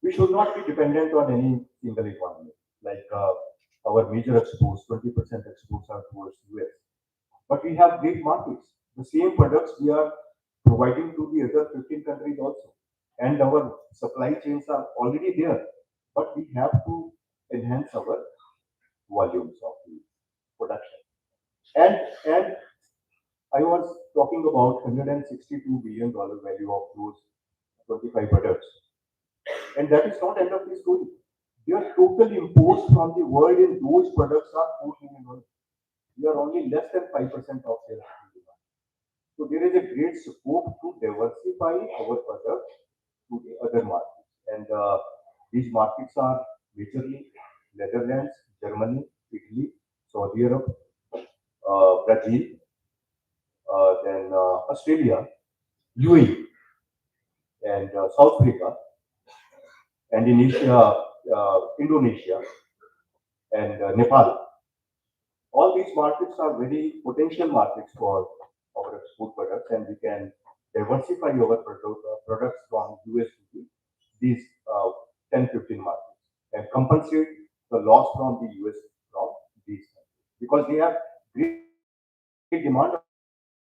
We should not be dependent on any single economy. Like our major exports, 20% exports are towards US. But we have great markets. The same products we are providing to the other 15 countries also. And our supply chains are already there. But we have to enhance our volumes of the production. And I was talking about $162 billion value of those 25 products. And that is not end of the story. Their total imports from the world in those products are $4 million. We are only less than 5% of their demand. So there is a great scope to diversify our products to the other markets. And these markets are majorly Netherlands, Germany, Italy, Saudi Arab, Brazil, then Australia, UAE, and South Africa, Indonesia, and Nepal. All these markets are very potential markets for our export products, and we can diversify our products from US to these 10, 15 markets and compensate the loss from the US from these countries because they have great demand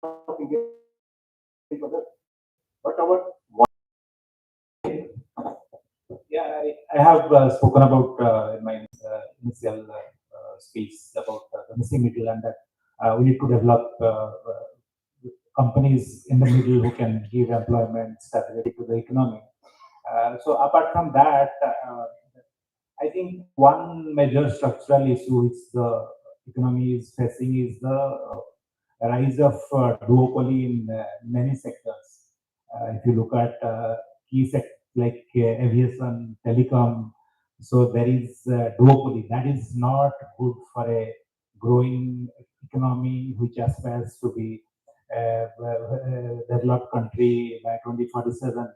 of Indian products. But our Yeah, I have spoken about in my initial speech about the missing middle and that we need to develop companies in the middle who can give employment stability to the economy. So apart from that, I think one major structural issue which the economy is facing is the rise of duopoly in many sectors. If you look at key sectors like aviation, telecom, so there is duopoly. That is not good for a growing economy which aspires to be a developed country by 2047.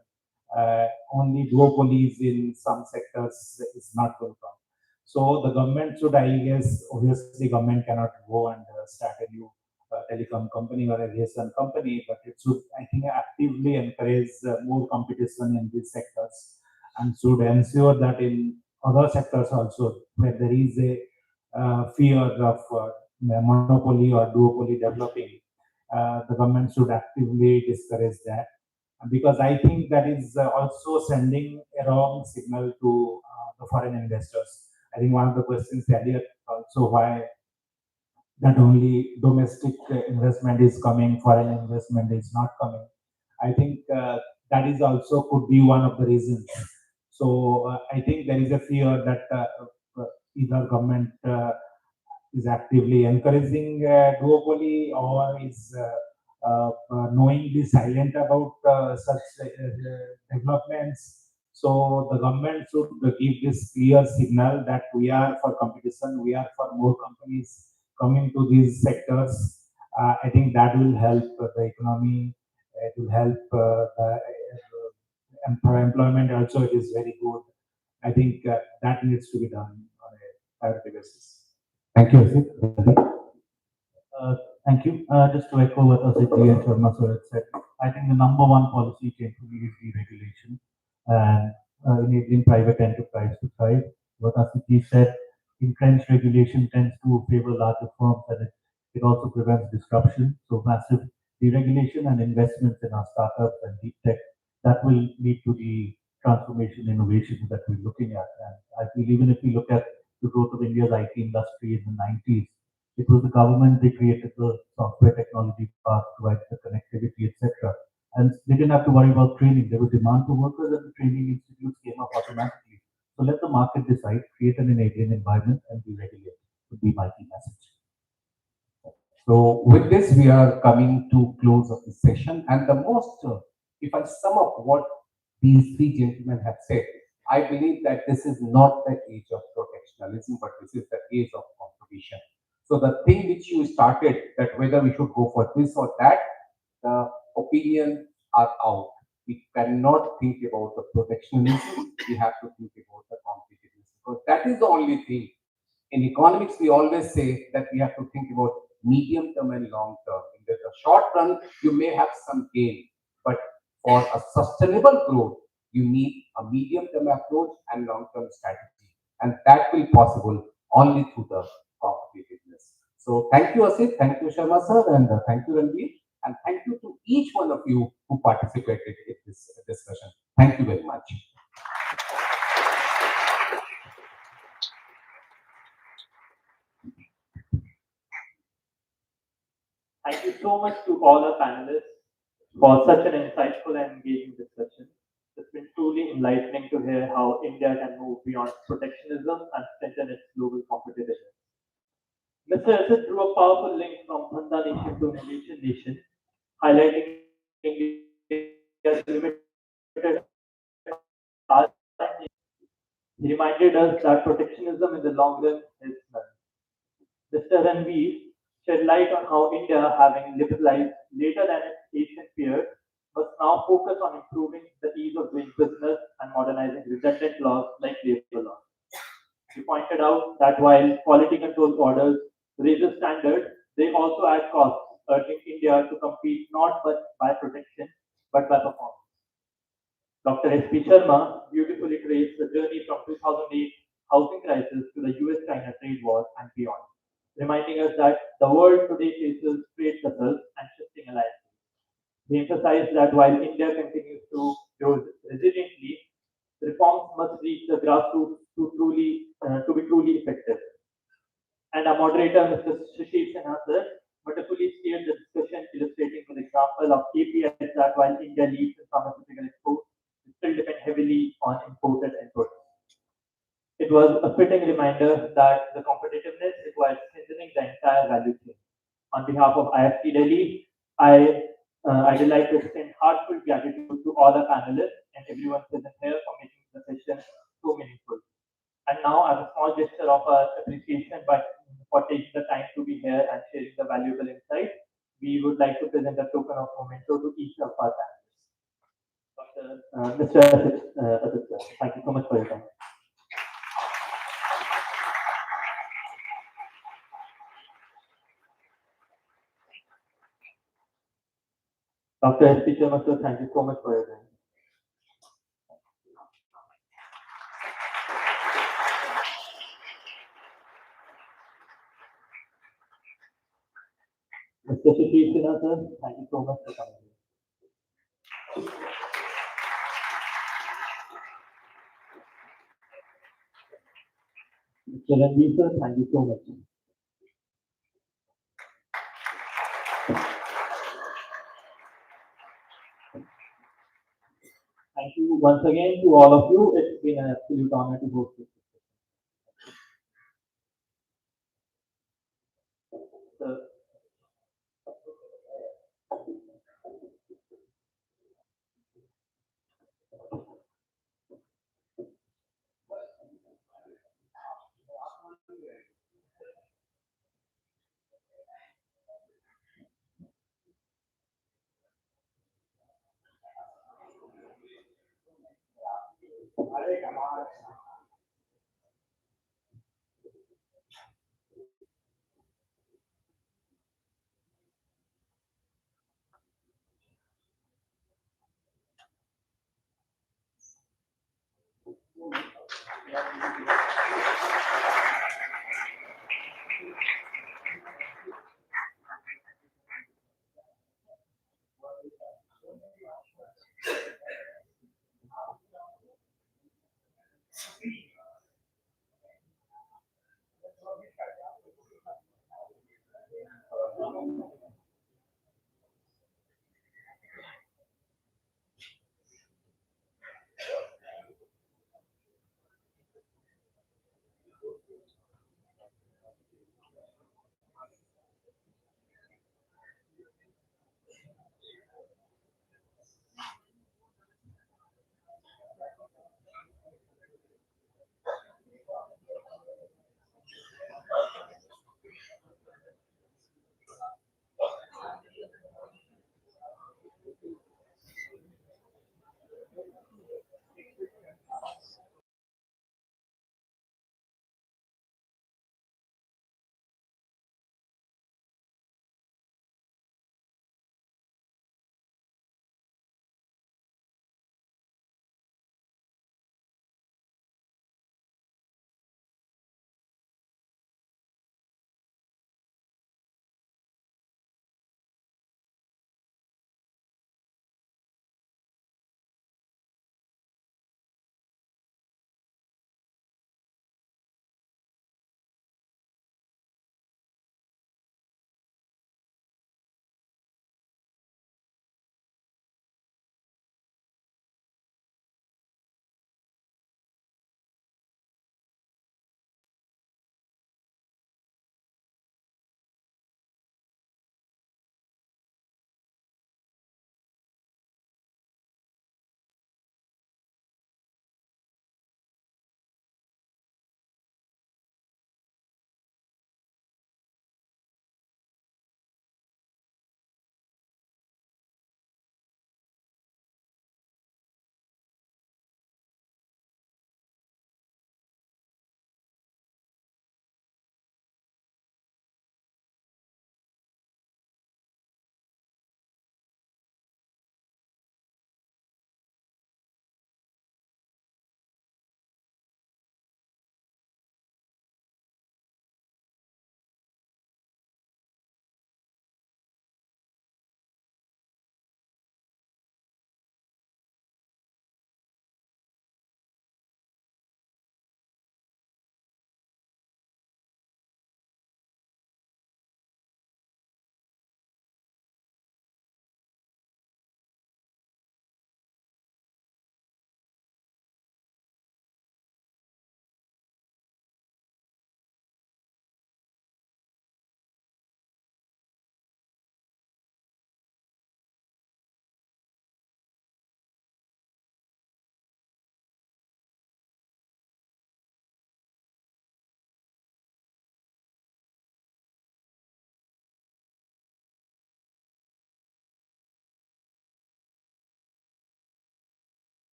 Only duopolies in some sectors is not welcome. So the government should, I guess, obviously government cannot go and start a new telecom company or aviation company, but it should, I think, actively encourage more competition in these sectors and should ensure that in other sectors also where there is a fear of monopoly or duopoly developing, the government should actively discourage that because I think that is also sending a wrong signal to the foreign investors. I think one of the questions earlier also why not only domestic investment is coming, foreign investment is not coming. I think that is also could be one of the reasons. So I think there is a fear that either government is actively encouraging duopoly or is knowingly silent about such developments. So the government should give this clear signal that we are for competition, we are for more companies coming to these sectors. I think that will help the economy. It will help employment also. It is very good. I think that needs to be done on a priority basis. Thank you, Asit. Thank you. Just to echo what Asit and Sharma sir had said, I think the number one policy change to me is deregulation and enabling private enterprise to thrive. What Asit said, entrenched regulation tends to favor larger firms and it also prevents disruption. So massive deregulation and investments in our startups and deep tech, that will lead to the transformation innovation that we're looking at. And I feel even if we look at the growth of India's IT industry in the 90s, it was the government, they created the software technology park, provided the connectivity, etc. And they didn't have to worry about training. There was demand for workers and the training institutes came up automatically. So let the market decide, create an enabling environment and deregulate would be my key message. So with this, we are coming to close of the session. And the most, if I sum up what these three gentlemen have said, I believe that this is not the age of protectionism, but this is the age of competition. So the thing which you started, that whether we should go for this or that, the opinions are out. We cannot think about the protectionism. We have to think about the competitiveness because that is the only thing. In economics, we always say that we have to think about medium term and long term. In the short run, you may have some gain, but for a sustainable growth, you need a medium term approach and long term strategy. And that will be possible only through the competitiveness. So thank you, Asit, thank you, Sharma sir, and thank you, Ranveer, and thank you to each one of you who participated in this discussion. Thank you very much. Thank you so much to all our panelists for such an insightful and engaging discussion. It's been truly enlightening to hear how India can move beyond protectionism and strengthen its global competitiveness. Mr. Asad drew a powerful link from Dhanda nation to innovation nation, highlighting India's limited R&D. He reminded us that protectionism in the long run is none. Mr. Ranveer shed light on how India, having liberalized later than its Asian peers, must now focus on improving the ease of doing business and modernizing redundant laws like labor laws. He pointed out that while quality control orders raise the standard, they also add costs, urging India to compete not by protection but by performance. Dr. S.P. Sharma beautifully traced the journey from 2008 housing crisis to the US-China trade war and beyond, reminding us that the world today faces trade tussles and shifting alliances. He emphasized that while India continues to grow resiliently, reforms must reach the grassroots to be truly effective. And our moderator, Mr. Sushil Sinha, wonderfully steered the discussion, illustrating with example of KPIs that while India leads in pharmaceutical exports, it still depend heavily on imported inputs. It was a fitting reminder that the competitiveness requires strengthening the entire value chain. On behalf of IIFT Delhi, I'd like to extend heartfelt gratitude to all the panelists and everyone present here for making the session so meaningful. And now, as a small gesture of our appreciation for taking the time to be here and sharing the valuable insights, we would like to present a token of memento to each of our panelists. Mr. Asif, thank you so much for your time. Dr. S.P. Sharma, sir, thank you so much for your time. Mr. Sushil Sinha, sir, thank you so much for coming. Mr. Ranveer, sir, thank you so much. Thank you once again to all of you. It's been an absolute honor to host this. Sir,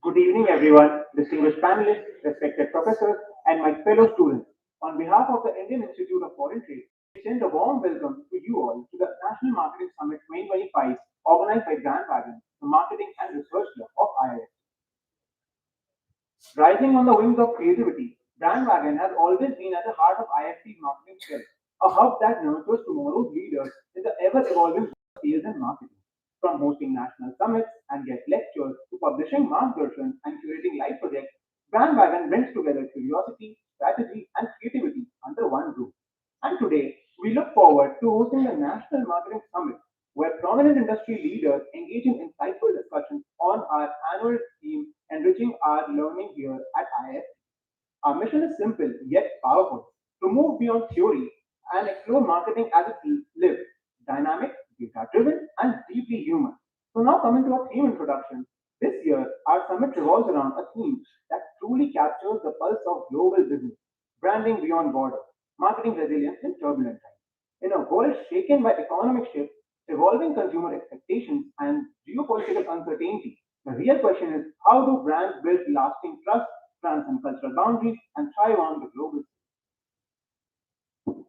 Good evening, everyone, distinguished panelists, respected professors, and my fellow students. On behalf of the Indian Institute of Foreign Trade, we extend a warm welcome to you all to the National Marketing Summit 2025, organized by Brandwagon, the marketing and research lab of IIFT. Rising on the wings of creativity, Brandwagon has always been at the heart of IIFT's marketing skills, a hub that nurtures tomorrow's leaders in the ever-evolving sales and marketing. From hosting national summits and guest lectures to publishing margdarshans and curating live projects, Brandwagon brings together curiosity, strategy, and creativity under one roof. And today, we look forward to hosting the National Marketing Summit, where prominent industry leaders engage in insightful discussions on our annual theme, enriching our learning here at IIFT. Our mission is simple yet powerful: to move beyond theory and explore marketing as it lives, dynamic, data driven, and deeply human. So, now coming to our theme introduction. This year, our summit revolves around a theme that truly captures the pulse of global business: branding beyond borders, marketing resilience in turbulent times. In a world shaken by economic shifts, evolving consumer expectations, and geopolitical uncertainty, the real question is, how do brands build lasting trust, transcend cultural boundaries, and thrive on the global stage?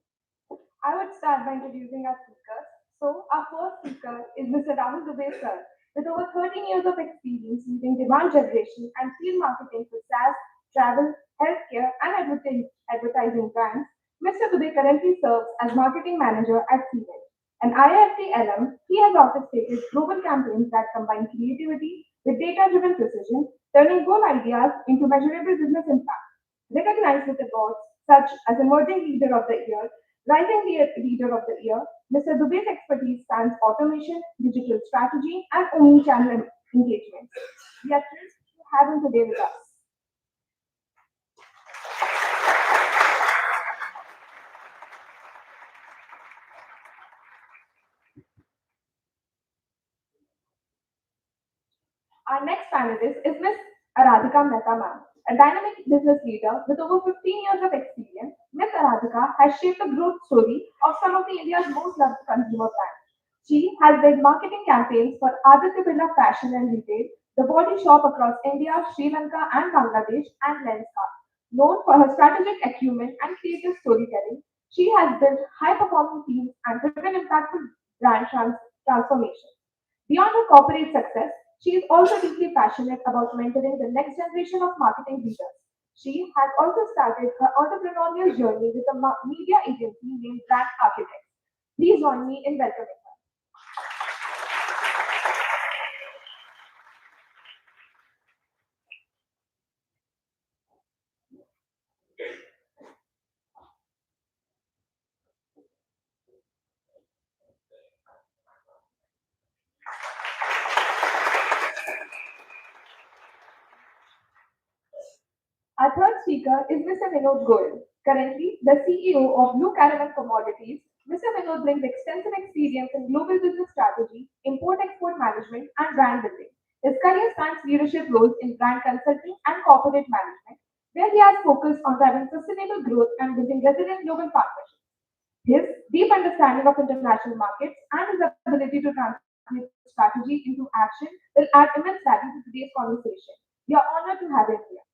I would start by introducing our speakers. So, our first speaker is Mr. Rahul Dubey sir, with over 13 years of experience leading demand generation and field marketing for SaaS, travel, healthcare, and advertising brands. Mr. Dubey currently serves as marketing manager at Sealand. An IIFT alum, he has orchestrated global campaigns that combine creativity with data-driven precision, turning goal ideas into measurable business impact. Recognized with awards such as Emerging Leader of the Year, Rising Leader of the Year, Mr. Dubey's expertise spans automation, digital strategy, and omni-channel engagement. We are thrilled to have him today with us. Our next panelist is Ms. Aradhika Mehta ma'am, a dynamic business leader with over 15 years of experience. Ms. Aradhika has shaped the growth story of some of the India's most loved consumer brands. She has led marketing campaigns for Aditya Birla Fashion and Retail, the body shop across India, Sri Lanka, and Bangladesh, and Lenskart. Known for her strategic acumen and creative storytelling, she has built high-performing teams and driven impactful brand transformation. Beyond her corporate success, she is also deeply passionate about mentoring the next generation of marketing leaders. She has also started her entrepreneurial journey with a media agency named Brand Architects. Please join me in welcoming her. Our third speaker is Mr. Vinod Goyal, currently the CEO of Blue Caravan Commodities. Mr. Vinod brings extensive experience in global business strategy, import-export management, and brand building. His career spans leadership roles in brand consulting and corporate management, where he has focused on driving sustainable growth and building resilient global partnerships. His deep understanding of international markets and his ability to translate strategy into action will add immense value to today's conversation. We are honored to have him here.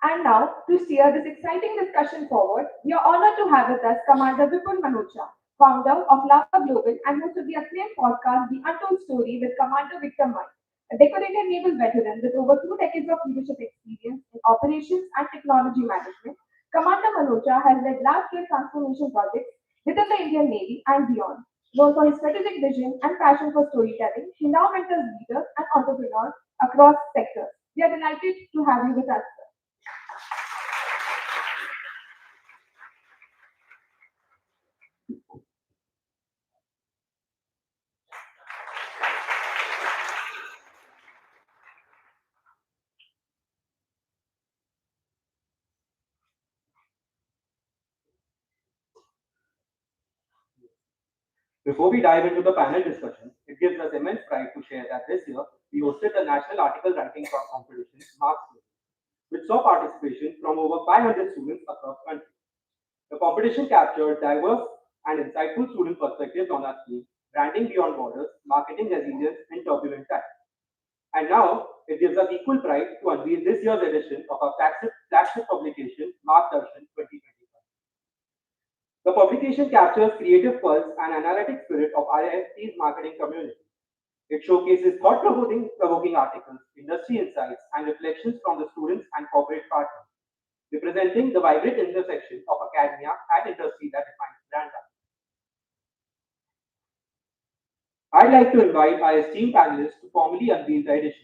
And now, to steer this exciting discussion forward, we are honored to have with us Commander Vipul Manocha, founder of Lava Global and host of the acclaimed podcast The Untold Story with Commander Victor Mike, a decorated naval veteran with over 2 decades of leadership experience in operations and technology management. Commander Manocha has led large-scale transformation projects within the Indian Navy and beyond. Known for his strategic vision and passion for storytelling, he now mentors leaders and entrepreneurs across sectors. We are delighted to have you with us, sir. Before we dive into the panel discussion, it gives us immense pride to share that this year we hosted the National Article Writing Competition, Marks, which saw participation from over 500 students across country. The competition captured diverse and insightful student perspectives on our theme, branding beyond borders, marketing resilience in turbulent times. And now it gives us equal pride to unveil this year's edition of our flagship publication, Margdarshan 2025. The publication captures creative pulse and analytic spirit of IIFT's marketing community. It showcases thought-provoking articles, industry insights, and reflections from the students and corporate partners, representing the vibrant intersection of academia and industry that defines brand value. I'd like to invite our esteemed panelists to formally unveil the edition.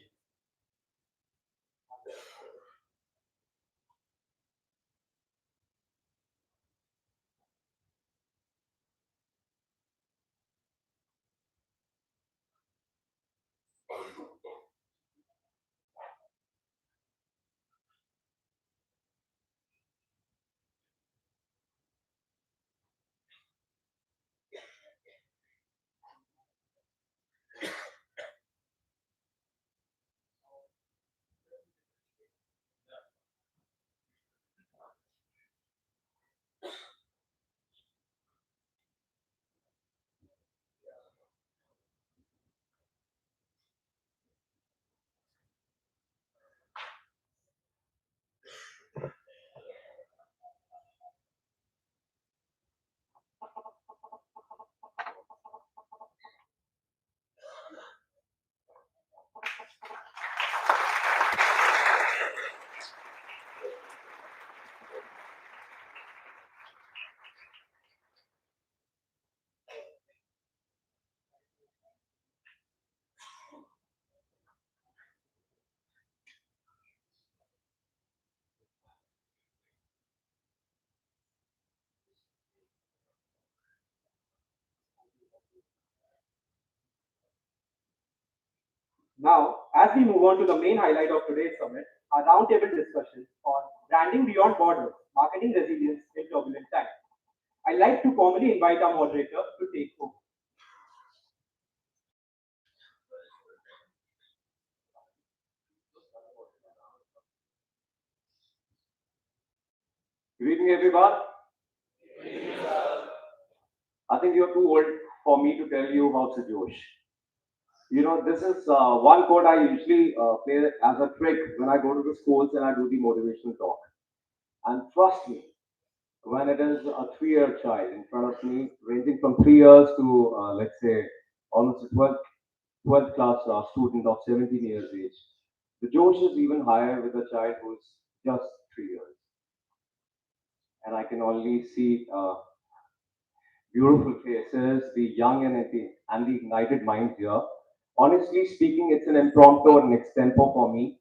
Now, as we move on to the main highlight of today's summit, our roundtable discussion on branding beyond borders, marketing resilience in turbulent times. I'd like to formally invite our moderator to take over. Good evening, everyone. I think you're too old for me to tell you about Josh. This is one quote I usually play as a trick when I go to the schools and I do the motivational talk. And trust me, when it is a 3-year child in front of me, ranging from 3 years to, let's say, almost a 12th class student of 17 years age, the Josh is even higher with a child who's just 3 years. And I can only see beautiful faces, the young and the ignited minds here. Honestly speaking, it's an impromptu and extempo for me.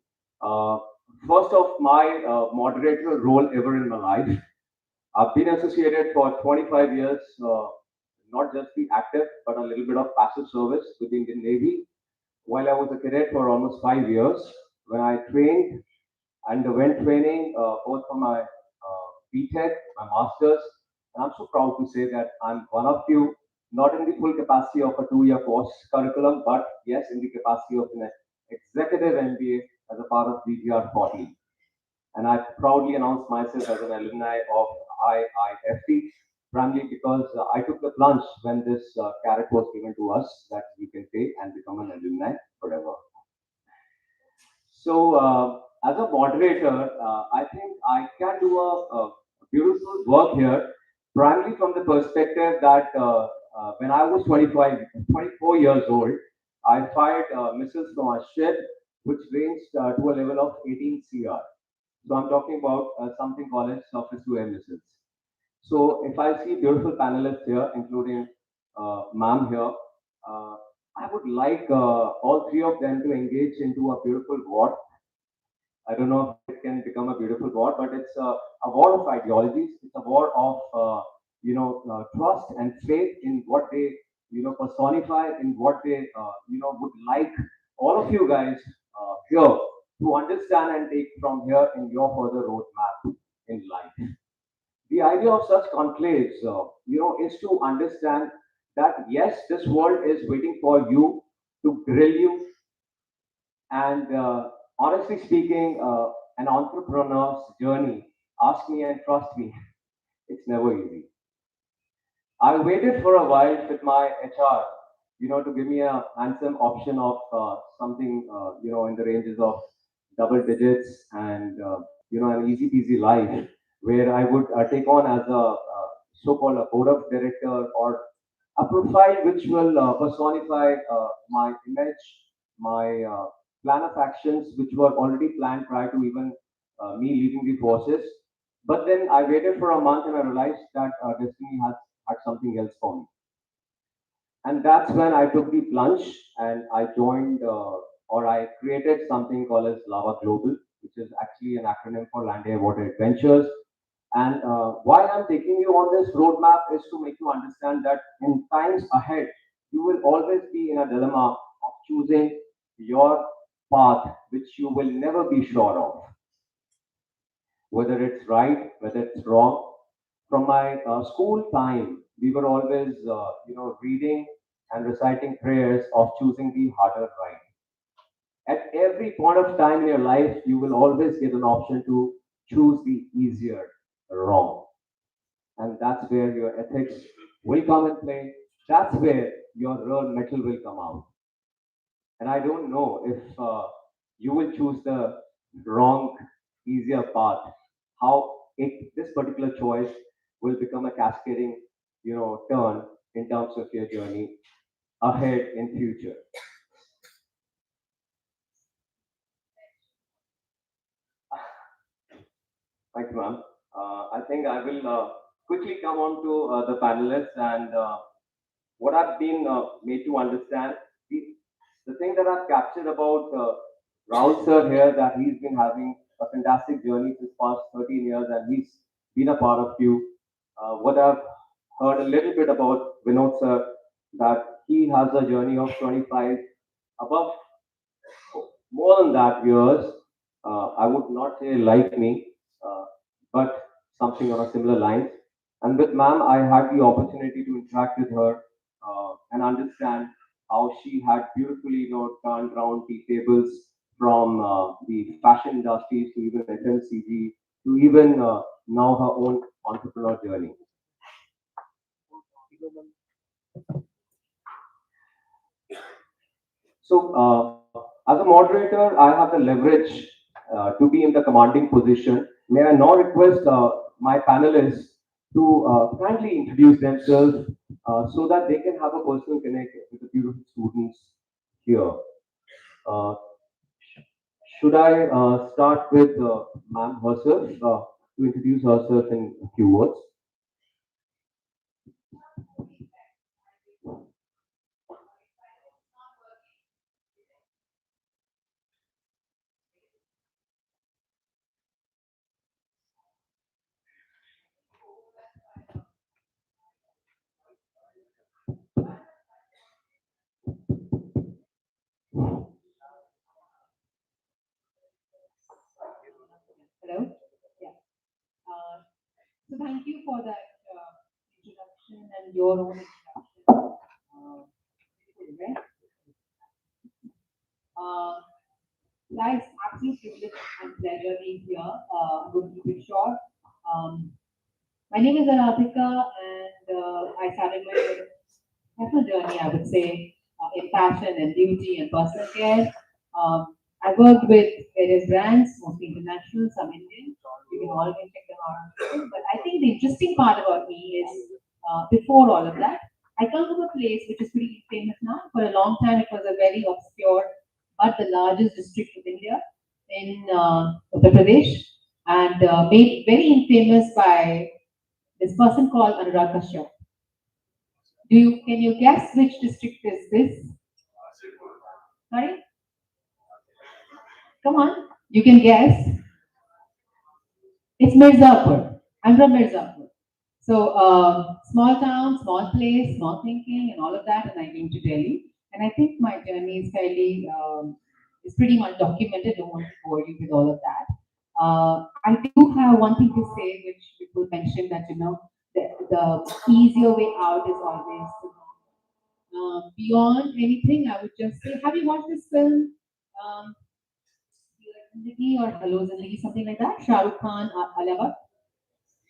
First of my moderator role ever in my life. I've been associated for 25 years, not just the active, but a little bit of passive service with the Indian Navy. While I was a cadet for almost 5 years, when I trained, underwent training both for my BTech, my master's, and I'm so proud to say that I'm one of you, not in the full capacity of a 2-year course curriculum, but yes, in the capacity of an executive MBA as a part of BGR 40. And I proudly announce myself as an alumni of IIFT, primarily because I took the plunge when this carrot was given to us that we can take and become an alumni forever. So, as a moderator, I think I can do a beautiful work here, primarily from the perspective that when I was 24 years old, I fired missiles from a ship which ranged to a level of 18 CR. So I'm talking about something called as surface-to-air missiles. So if I see beautiful panelists here, including ma'am here, I would like all three of them to engage into a beautiful war. I don't know if it can become a beautiful war, but it's a war of ideologies. It's a war of trust and faith in what they personify, in what they would like all of you guys here to understand and take from here in your further roadmap in life. The idea of such conclaves, is to understand that yes, this world is waiting for you to grill you. And honestly speaking, an entrepreneur's journey, ask me and trust me, it's never easy. I waited for a while with my HR, to give me a handsome option of something, in the ranges of double digits and, an easy peasy life where I would take on as a so-called a board of director or a profile which will personify my image, my plan of actions which were already planned prior to even me leaving the forces. But then I waited for a month and I realized that destiny has had something else for me. And that's when I took the plunge and I joined or I created something called as Lava Global, which is actually an acronym for Land Air Water Adventures. And why I'm taking you on this roadmap is to make you understand that in times ahead, you will always be in a dilemma of choosing your path, which you will never be sure of. Whether it's right, whether it's wrong. From my school time, we were always, reading and reciting prayers of choosing the harder right. At every point of time in your life, you will always get an option to choose the easier wrong. And that's where your ethics will come and play. That's where your real metal will come out. And I don't know if you will choose the wrong, easier path, how this particular choice will become a cascading, turn in terms of your journey ahead in future. Thank you, ma'am. I think I will quickly come on to the panelists and what I've been made to understand. The thing that I've captured about Rahul sir here, that he's been having a fantastic journey this past 13 years and he's been a part of you. What I've heard a little bit about Vinod sir, that he has a journey of 25, above, more than that years. I would not say like me, but something on a similar lines. And with ma'am, I had the opportunity to interact with her and understand how she had beautifully, turned around tea tables from the fashion industries to even FMCG to even now her own entrepreneur journey. So, as a moderator, I have the leverage to be in the commanding position. May I now request my panelists to kindly introduce themselves so that they can have a personal connect with the beautiful students here. Uh, should I start with ma'am herself to introduce herself in a few words? Hello. Yeah. So thank you for that introduction and your own introduction. Okay. Guys, absolute privilege and pleasure being here. I'm going to keep it short. My name is Aradhika, and I started my personal journey, I would say, in fashion and beauty and personal care. I worked with various brands, mostly international, some Indian. You can all can check them out. But I think the interesting part about me is before all of that, I come from a place which is pretty famous now. For a long time, it was a very obscure, but the largest district of India in Uttar Pradesh, and made very infamous by this person called Anurag Kashyap. Can you guess which district is this? Sorry? Come on, you can guess. It's Mirzapur. I'm from Mirzapur. So, small town, small place, small thinking, and all of that, and I came to Delhi. And I think my journey is fairly, is pretty much documented. Don't want to bore you with all of that. I do have one thing to say, which people mentioned that, the easier way out is always beyond anything. I would just say, have you watched this film? Um, Zindagi or Hello Zindagi, something like that. Shah Rukh Khan, Aliya.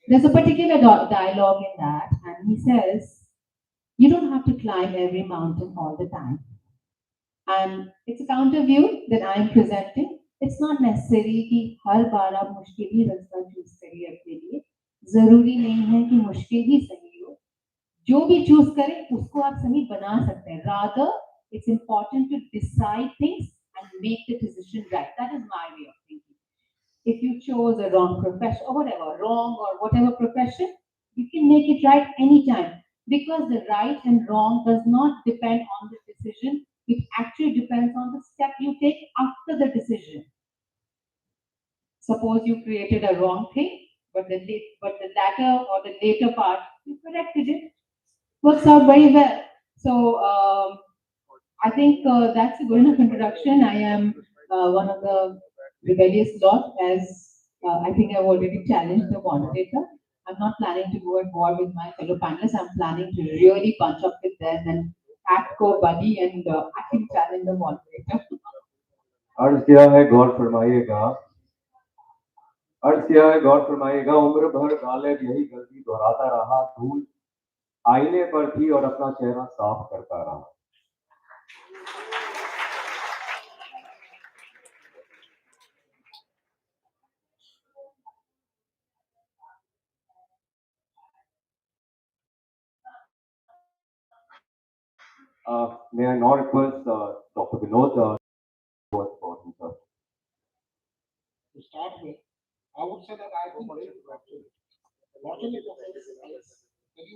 There's a particular dialogue in that, and he says, "You don't have to climb every mountain all the time." And it's a counter view that I'm presenting. It's not necessary कि हर बार आप मुश्किल ही रास्ता choose करिए अपने लिए. जरूरी नहीं है कि मुश्किल ही सही हो. जो भी चूज करें उसको आप सही बना सकते हैं. Rather, it's important to decide things and make the decision right. That is my way of thinking. If you chose a wrong profession or whatever, wrong or whatever profession, you can make it right anytime. Because the right and wrong does not depend on the decision. It actually depends on the step you take after the decision. Suppose you created a wrong thing, but the latter or the later part, you corrected it. Works out very well. So I think that's a good enough introduction. I am one of the rebellious lot, as I think I've already challenged the moderator. I'm not planning to go and war with my fellow panelists. I'm planning to really punch up with them and act co-buddy and actually challenge the moderator. अर्ज किया है गौर फरमाइएगा अर्ज किया है गौर फरमाइएगा उम्र भर गालिब यही गलती दोहराता रहा धूल आईने पर थी और अपना चेहरा साफ करता रहा May I now request Dr. Vinod for himself. To start with, I would say that I've been very fortunate. Fortunate of this is very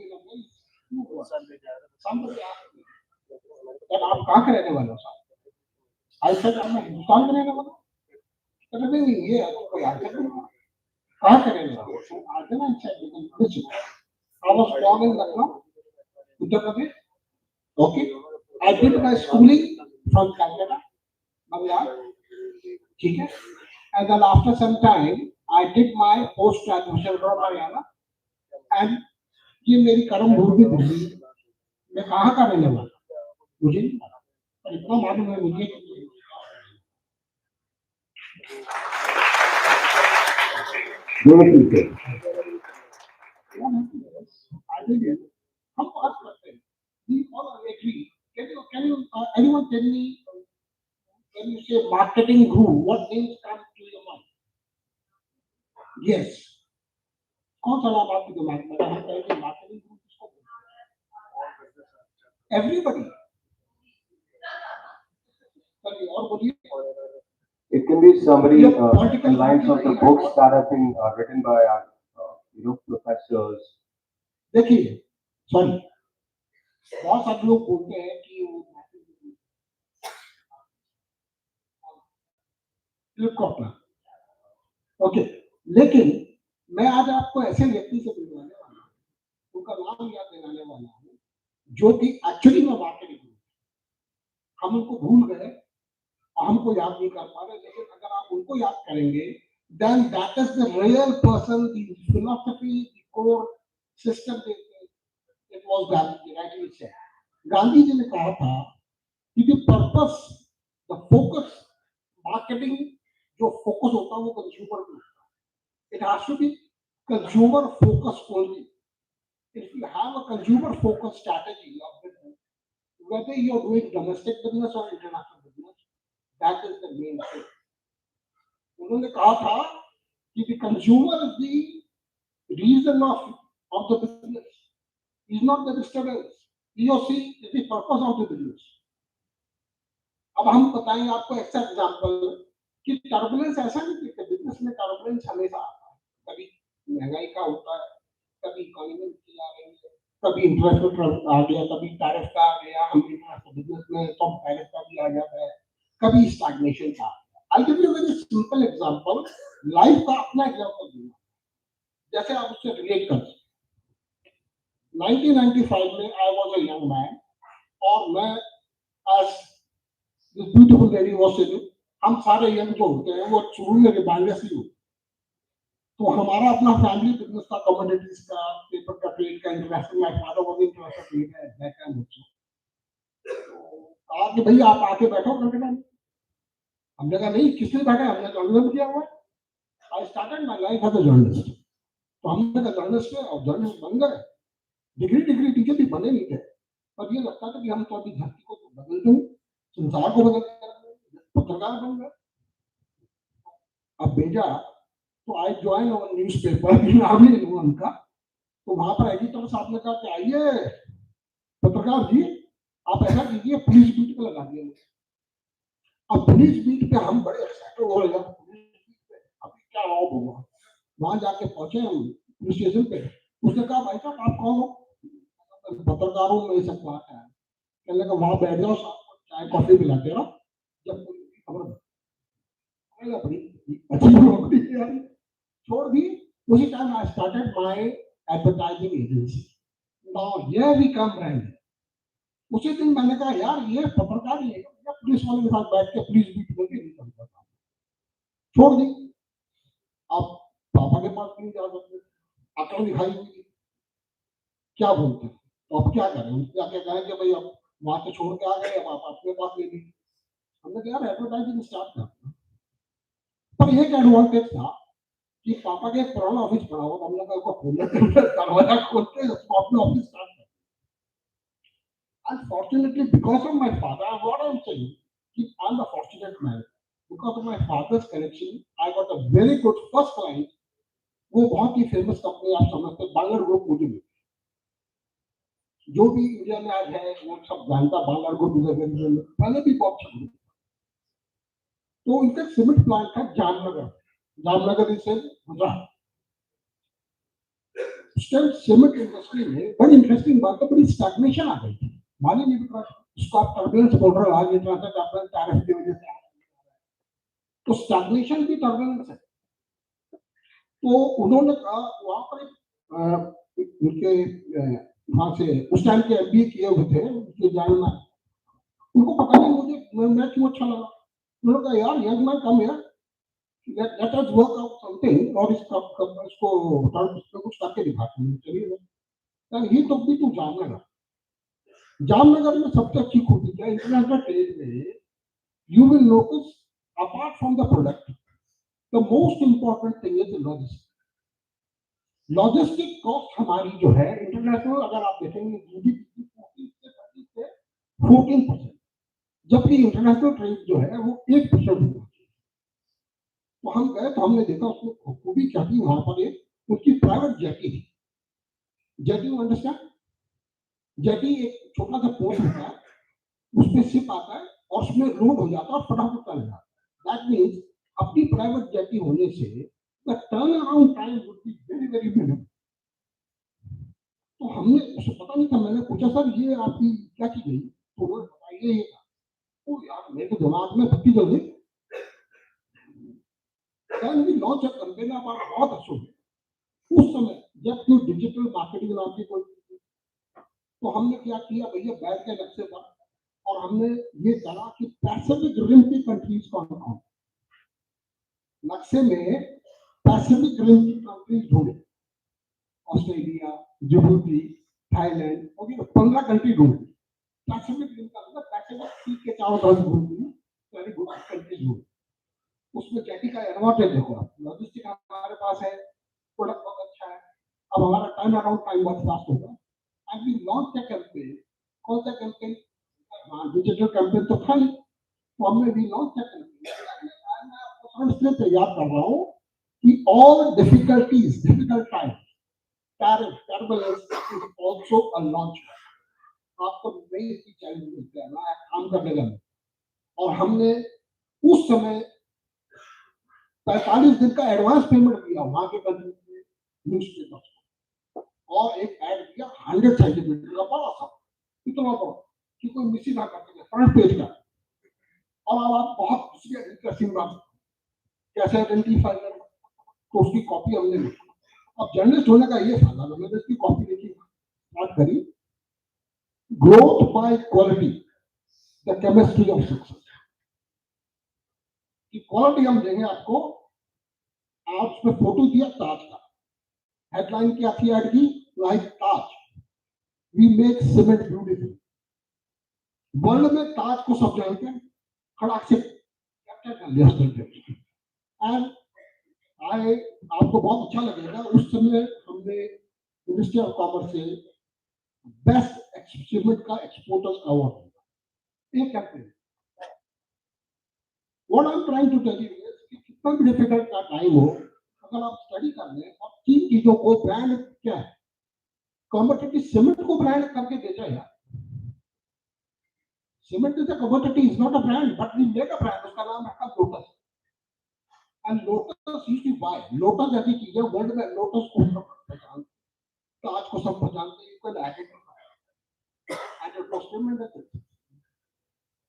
few words. Somebody asked me that आप कहाँ के रहने वाले हो साहब? I said I'm हिंदुस्तान का रहने वाला हूँ. कहते नहीं ये कोई आंसर नहीं है. कहाँ के रहने वाले हो? So then I said you can listen. I was born in Lucknow, Uttar Pradesh. Okay. I did my schooling from Calcutta, Bangla. Okay. And then after some time, I did my post-graduation from Haryana. And ये मेरी कर्म भूमि दिल्ली. मैं कहाँ का रहने वाला? मुझे नहीं मालूम. पर इतना मालूम है मुझे कि I did. हम बात करते हैं. We all agree. Can you anyone tell me when you say marketing grew, what names come to your mind? Yes. कौन सा नाम आपके दिमाग में हम कहेंगे marketing grew किसको बोलते हैं? Everybody. चलिए और बोलिए. It can be somebody in lines of the books that have been written by professors. देखिए, sorry, बहुत सारे लोग बोलते हैं कि वो फ्लिपकार्ट, ओके, लेकिन मैं आज आपको ऐसे व्यक्ति से मिलवाने वाला हूँ, उनका नाम याद दिलाने वाला हूँ, जो कि एक्चुअली में मार्केटिंग, हम उनको भूल गए और हमको याद नहीं कर पा रहे, लेकिन अगर आप उनको याद करेंगे, then that is the real person, the philosophy, the core system. It was Gandhi, rightly said. Gandhi ji ने कहा था कि the purpose, the focus, marketing जो focus होता है वो consumer पे होता है. It has to be consumer focus only. If you have a consumer focus strategy of business, whether you are doing domestic business or international business, that is the main thing. उन्होंने कहा था कि the consumer is the reason of the business. Is not the disturbance. He or she is the purpose of the business. अब हम बताएंगे आपको ऐसा example कि टर्बुलेंस ऐसा नहीं कि बिजनेस में टर्बुलेंस हमेशा आता है. कभी महंगाई का होता है, कभी इकोनॉमी की आ रही है, कभी इंटरेस्ट रेट आ गया, कभी टैरिफ का आ गया, हम इंटरनेशनल बिजनेस में तो टैरिफ का भी आ जाता है, कभी स्टैग्नेशन का. I'll give you a very simple example. Life का अपना एग्जांपल दूंगा, जैसे आप उससे रिलेट कर सकते. 1995 में I was a young man और मैं as this beautiful lady was saying, हम सारे यंग जो होते हैं वो शुरू में रिबाइंडर्स ही होते हैं. तो हमारा अपना फैमिली बिजनेस का, कमोडिटीज का, पेपर का, ट्रेड का, international. My father was interested trade at that time also. कहा कि भैया आप आके बैठो कंपनी में. हमने कहा नहीं, किसने बैठा, हमने जर्नलिज्म किया हुआ है. I started my life as a journalist. तो हमने कहा जर्नलिस्ट है और जर्नलिस्ट बन गए. डिग्री टीचर भी बने नहीं थे, पर ये लगता था कि हम तो अभी धरती को तो बदल दें, संसार को बदल दें, पत्रकार बन गए. अब भेजा तो आई ज्वाइन अवर न्यूज़पेपर, नाम नहीं लूंगा उनका. तो वहां पर एडिटर साहब ने कहा कि आइए पत्रकार जी, आप ऐसा कीजिए, पुलिस बीट पे लगा दिए. अब पुलिस बीट पे हम बड़े एक्साइटेड हो रहे हैं, पुलिस बीट पे अभी क्या होगा. वहां जाके पहुंचे हम पुलिस स्टेशन पे. उसने कहा भाई साहब आप कौन हो. पत्रकारों में सब बात है. कहने लगा वहां बैठ जाओ, साहब चाय कॉफी पिलाते रहो, जब कोई खबर बड़ी अच्छी नौकरी यार छोड़ दी. उसी time I started my advertising agency. Now here we come brand. उसी दिन मैंने कहा यार ये पत्रकार ही है, पुलिस वाले के साथ बैठ के पुलिस बीट में भी नहीं करता था. छोड़ दी. अब पापा के पास नहीं जा सकते, अकल दिखाई हुई, क्या बोलते हैं. तो अब क्या करें, क्या क्या कहें कि भाई अब वहां से छोड़ के आ गए, अब आप अपने पास ले लीजिए. हमने कहा यार एडवर्टाइजिंग स्टार्ट करते हैं. पर एक एडवांटेज था कि पापा के एक पुराना ऑफिस पड़ा हुआ, हमने कहा खोलने दरवाजा खोलते अपना ऑफिस स्टार्ट करते. Unfortunately, because of my father, what I'm saying, I'm the fortunate man. Because of my father's connection, I got a very good first client. वो बहुत ही फेमस कंपनी आप समझते, बांगड़ ग्रुप मुझे मिली. जो भी इंडिया में आज है वो सब जानता. बांगड़ ग्रुप पहले भी बहुत अच्छा. तो उनका सीमेंट प्लांट था जामनगर. जामनगर से गुजरात. सीमेंट इंडस्ट्री में बड़ी इंटरेस्टिंग बात है, बड़ी स्टैग्नेशन आ गई थी. माने नहीं बिका. उसको आप टर्बुलेंस बोल रहे हो, आज इंटरनेशनल टर्बुलेंस टैरिफ की वजह से. तो स्टैग्नेशन भी टर्बुलेंस है. तो उन्होंने कहा वहां पर उनके वहां से उस टाइम के एमबीए किए हुए थे, उनके जानना, उनको पता नहीं मुझे मैं क्यों अच्छा लगा. उन्होंने कहा यार young man come here, let us work out something और इसको कुछ करके दिखाते हैं. चलिए यार ये तो भी तू जामनगर. जामनगर में सबसे अच्छी खूबी क्या, इंटरनेशनल ट्रेड में you will notice apart from the product the most important thing is logistic. Logistic cost हमारी जो है इंटरनेशनल, अगर आप देखेंगे जीडीपी 14%. जबकि इंटरनेशनल ट्रेड जो है वो 1% होना चाहिए। तो हम गए तो हमने देखा उसमें खूबी क्या थी, वहां पर एक उसकी प्राइवेट जेटी थी। जेटी अंडरस्टैंड, जेटी एक छोटा सा पोर्ट होता है, उसमें शिप आता है और उसमें लोड हो जाता है और फटाफट चल जाता है। दैट मीन्स अपनी प्राइवेट जेटी होने से the turn around time would be very very minimum. तो हमने उसे पता नहीं था, मैंने पूछा सर ये आपकी क्या की गई, तो उन्होंने बताइए ये था। ओ यार मेरे को दिमाग में बत्ती जल गई। Then we launched a campaign of our बहुत अच्छे उस समय जब कोई डिजिटल मार्केटिंग नाम की कोई, तो हमने क्या किया भैया, बैठ के नक्शे पर और हमने ये कहा कि पैसिफिक रिम की कंट्रीज कौन कौन, नक्शे में पैसिफिक रिम की कंट्रीज ढूंढे, ऑस्ट्रेलिया, जिबूटी, थाईलैंड और ये 15 कंट्री ढूंढी। पैसिफिक रिम का मतलब पैसिफिक सी के चारों तरफ ढूंढी, वेरी गुड कंट्रीज ढूंढी। उसमें जेटी का एडवांटेज देखो आप, लॉजिस्टिक हमारे पास है, प्रोडक्ट बहुत अच्छा है, अब हमारा टर्न अराउंड टाइम बहुत फास्ट होगा। And we launch the campaign, कौन सा कैंपेन, हाँ डिजिटल कैंपेन तो था नहीं, तो हमने भी लॉन्च द कैंपेन। मैं आपको इसलिए तैयार कर रहा हूँ कि all difficulties, difficult time, turbulence is also a launch. आपको नई चीज चाहिए मिलती है ना काम करने का, और हमने उस समय 45 दिन का एडवांस पेमेंट दिया वहां के कंट्री में न्यूज पेपर, और एक ऐड दिया 100 सेंटीमीटर का बड़ा सा, इतना बड़ा कि कोई मिस ही ना कर सके, फ्रंट पेज का। और अब आप बहुत उसकी इंटरेस्टिंग बात कैसे आइडेंटिफाई करें, तो उसकी कॉपी हमने लिखी। अब जर्नलिस्ट होने का ये फायदा, मैंने इसकी कॉपी लिखी, स्टार्ट करी, growth by quality, the chemistry of success. की क्वालिटी हम देंगे आपको। आप उसमें फोटो दिया ताज का, हेडलाइन क्या थी ऐड की, like Taj, we make cement beautiful. World में ताज को सब जानते हैं, खड़ाक से कैप्चर कर लिया उसने। एंड आई, आपको बहुत अच्छा लगेगा, उस समय हमने मिनिस्ट्री ऑफ कॉमर्स से बेस्ट सीमेंट का एक्सपोर्टर्स अवार्ड दिया, एक campaign. What I am trying to tell you is कि कितना भी डिफिकल्ट का टाइम हो, अगर आप स्टडी कर लें और 3 चीजों को, ब्रांड क्या है, कॉम्पिटिटिव सीमेंट को ब्रांड करके बेचा यार। Cement is a commodity, is not a brand, but we make a brand, उसका नाम रखा Lotus. And Lotus used to buy, Lotus ऐसी चीज है वर्ल्ड में, लोटस को सब पहचानते, ताज को सब पहचानते, you can identify and it was ट्रेमेंडस।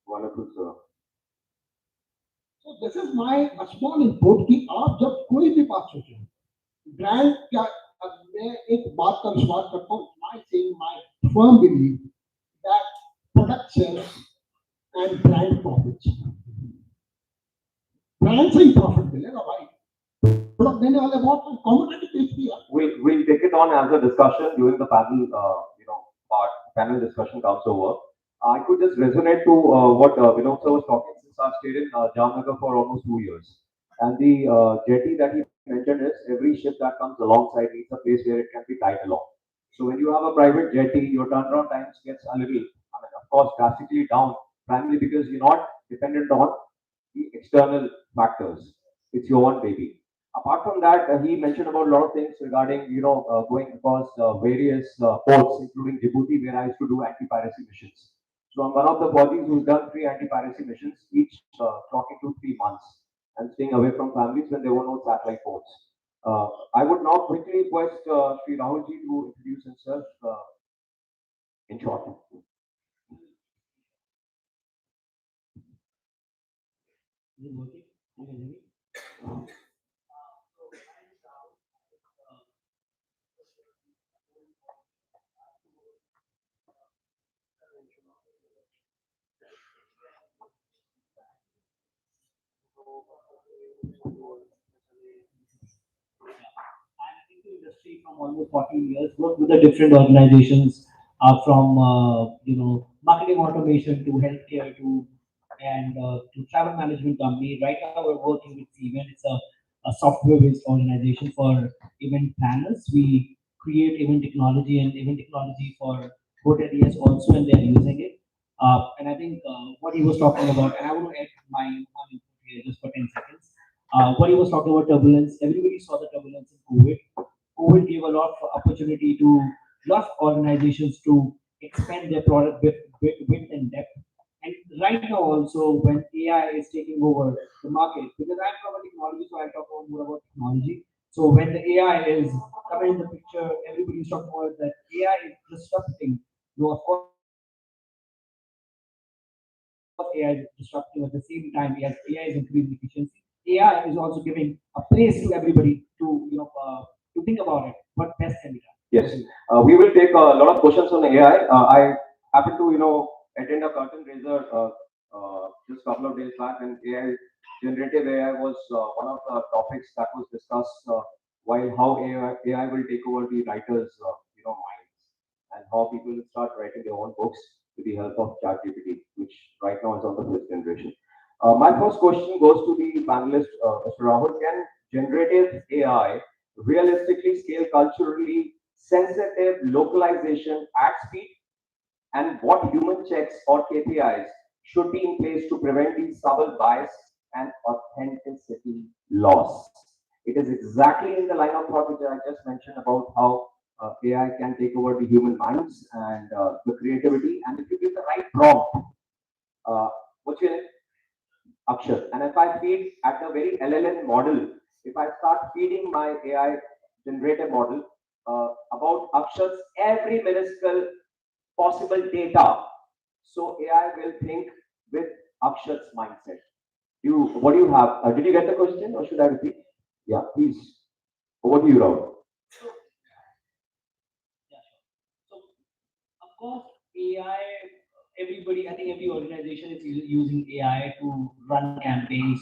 Wonderful, sir. So this is my small input कि आप जब कोई भी बात सोचें, ब्रांड क्या, मैं एक बात का विश्वास करता हूँ, my firm belief that product sells and brand profits. Brand से ही प्रॉफिट मिलेगा भाई, प्रोडक्ट देने वाले बहुत कॉम्पिटिटिव पीस भी है। We'll take it on as a discussion during the panel, part, panel discussion comes over. I could just resonate to what Vinod sir was talking, since I've stayed in Jamnagar for almost 2 years. And the jetty that he mentioned is every ship that comes alongside needs a place where it can be tied along. So when you have a private jetty, your turnaround times gets a little, of course, drastically down, primarily because you're not dependent on the external factors. It's your own baby. Apart from that, he mentioned about a lot of things regarding, going across various ports, including Djibouti, where I used to do anti-piracy missions. So I'm one of the bodies who's done 3 anti-piracy missions, each clocking to 3 months, and staying away from families when there were no satellite ports. I would now quickly request Sri Rahulji to introduce himself in short. Industry from almost 14 years, worked with the different organizations, from marketing automation to healthcare to travel management company. Right now we're working with Event. It's a software-based organization for event planners. We create event technology and event technology for hoteliers also, and they're using it. And I think what he was talking about, and I want to add my one input here just for 10 seconds. What he was talking about turbulence, everybody saw the turbulence in COVID. COVID gave a lot of opportunity to lot of organizations to expand their product width and depth. And right now also when AI is taking over the market, because I'm from a technology, so I'll talk more about technology. So when the AI is coming in the picture, everybody's talking about that AI is disrupting. No, of course AI is disrupting at the same time as AI is increasing efficiency. AI is also giving a place to everybody to to think about it. What best can be done? Yes, we will take a lot of questions on AI. I happened to attend a curtain raiser just a couple of days back, and AI, generative AI, was one of the topics that was discussed. While how AI will take over the writers' minds, and how people will start writing their own books with the help of ChatGPT, which right now is on the fifth generation. My first question goes to the panelist, Mr. Rahul. Can generative AI realistically scale culturally sensitive localization at speed? And what human checks or KPIs should be in place to prevent these subtle bias and authenticity loss? It is exactly in the line of thought which I just mentioned about how AI can take over the human minds and the creativity. And if you give the right prompt, what's your name? Akshat. And if I feed at the very LLM model, if I start feeding my AI generative model about Akshat's every minuscule possible data, so AI will think with Akshat's mindset. What do you have? Did you get the question, or should I repeat? Yeah, please. Over to you, Rahul. Of course, AI, everybody, I think every organization is using AI to run campaigns,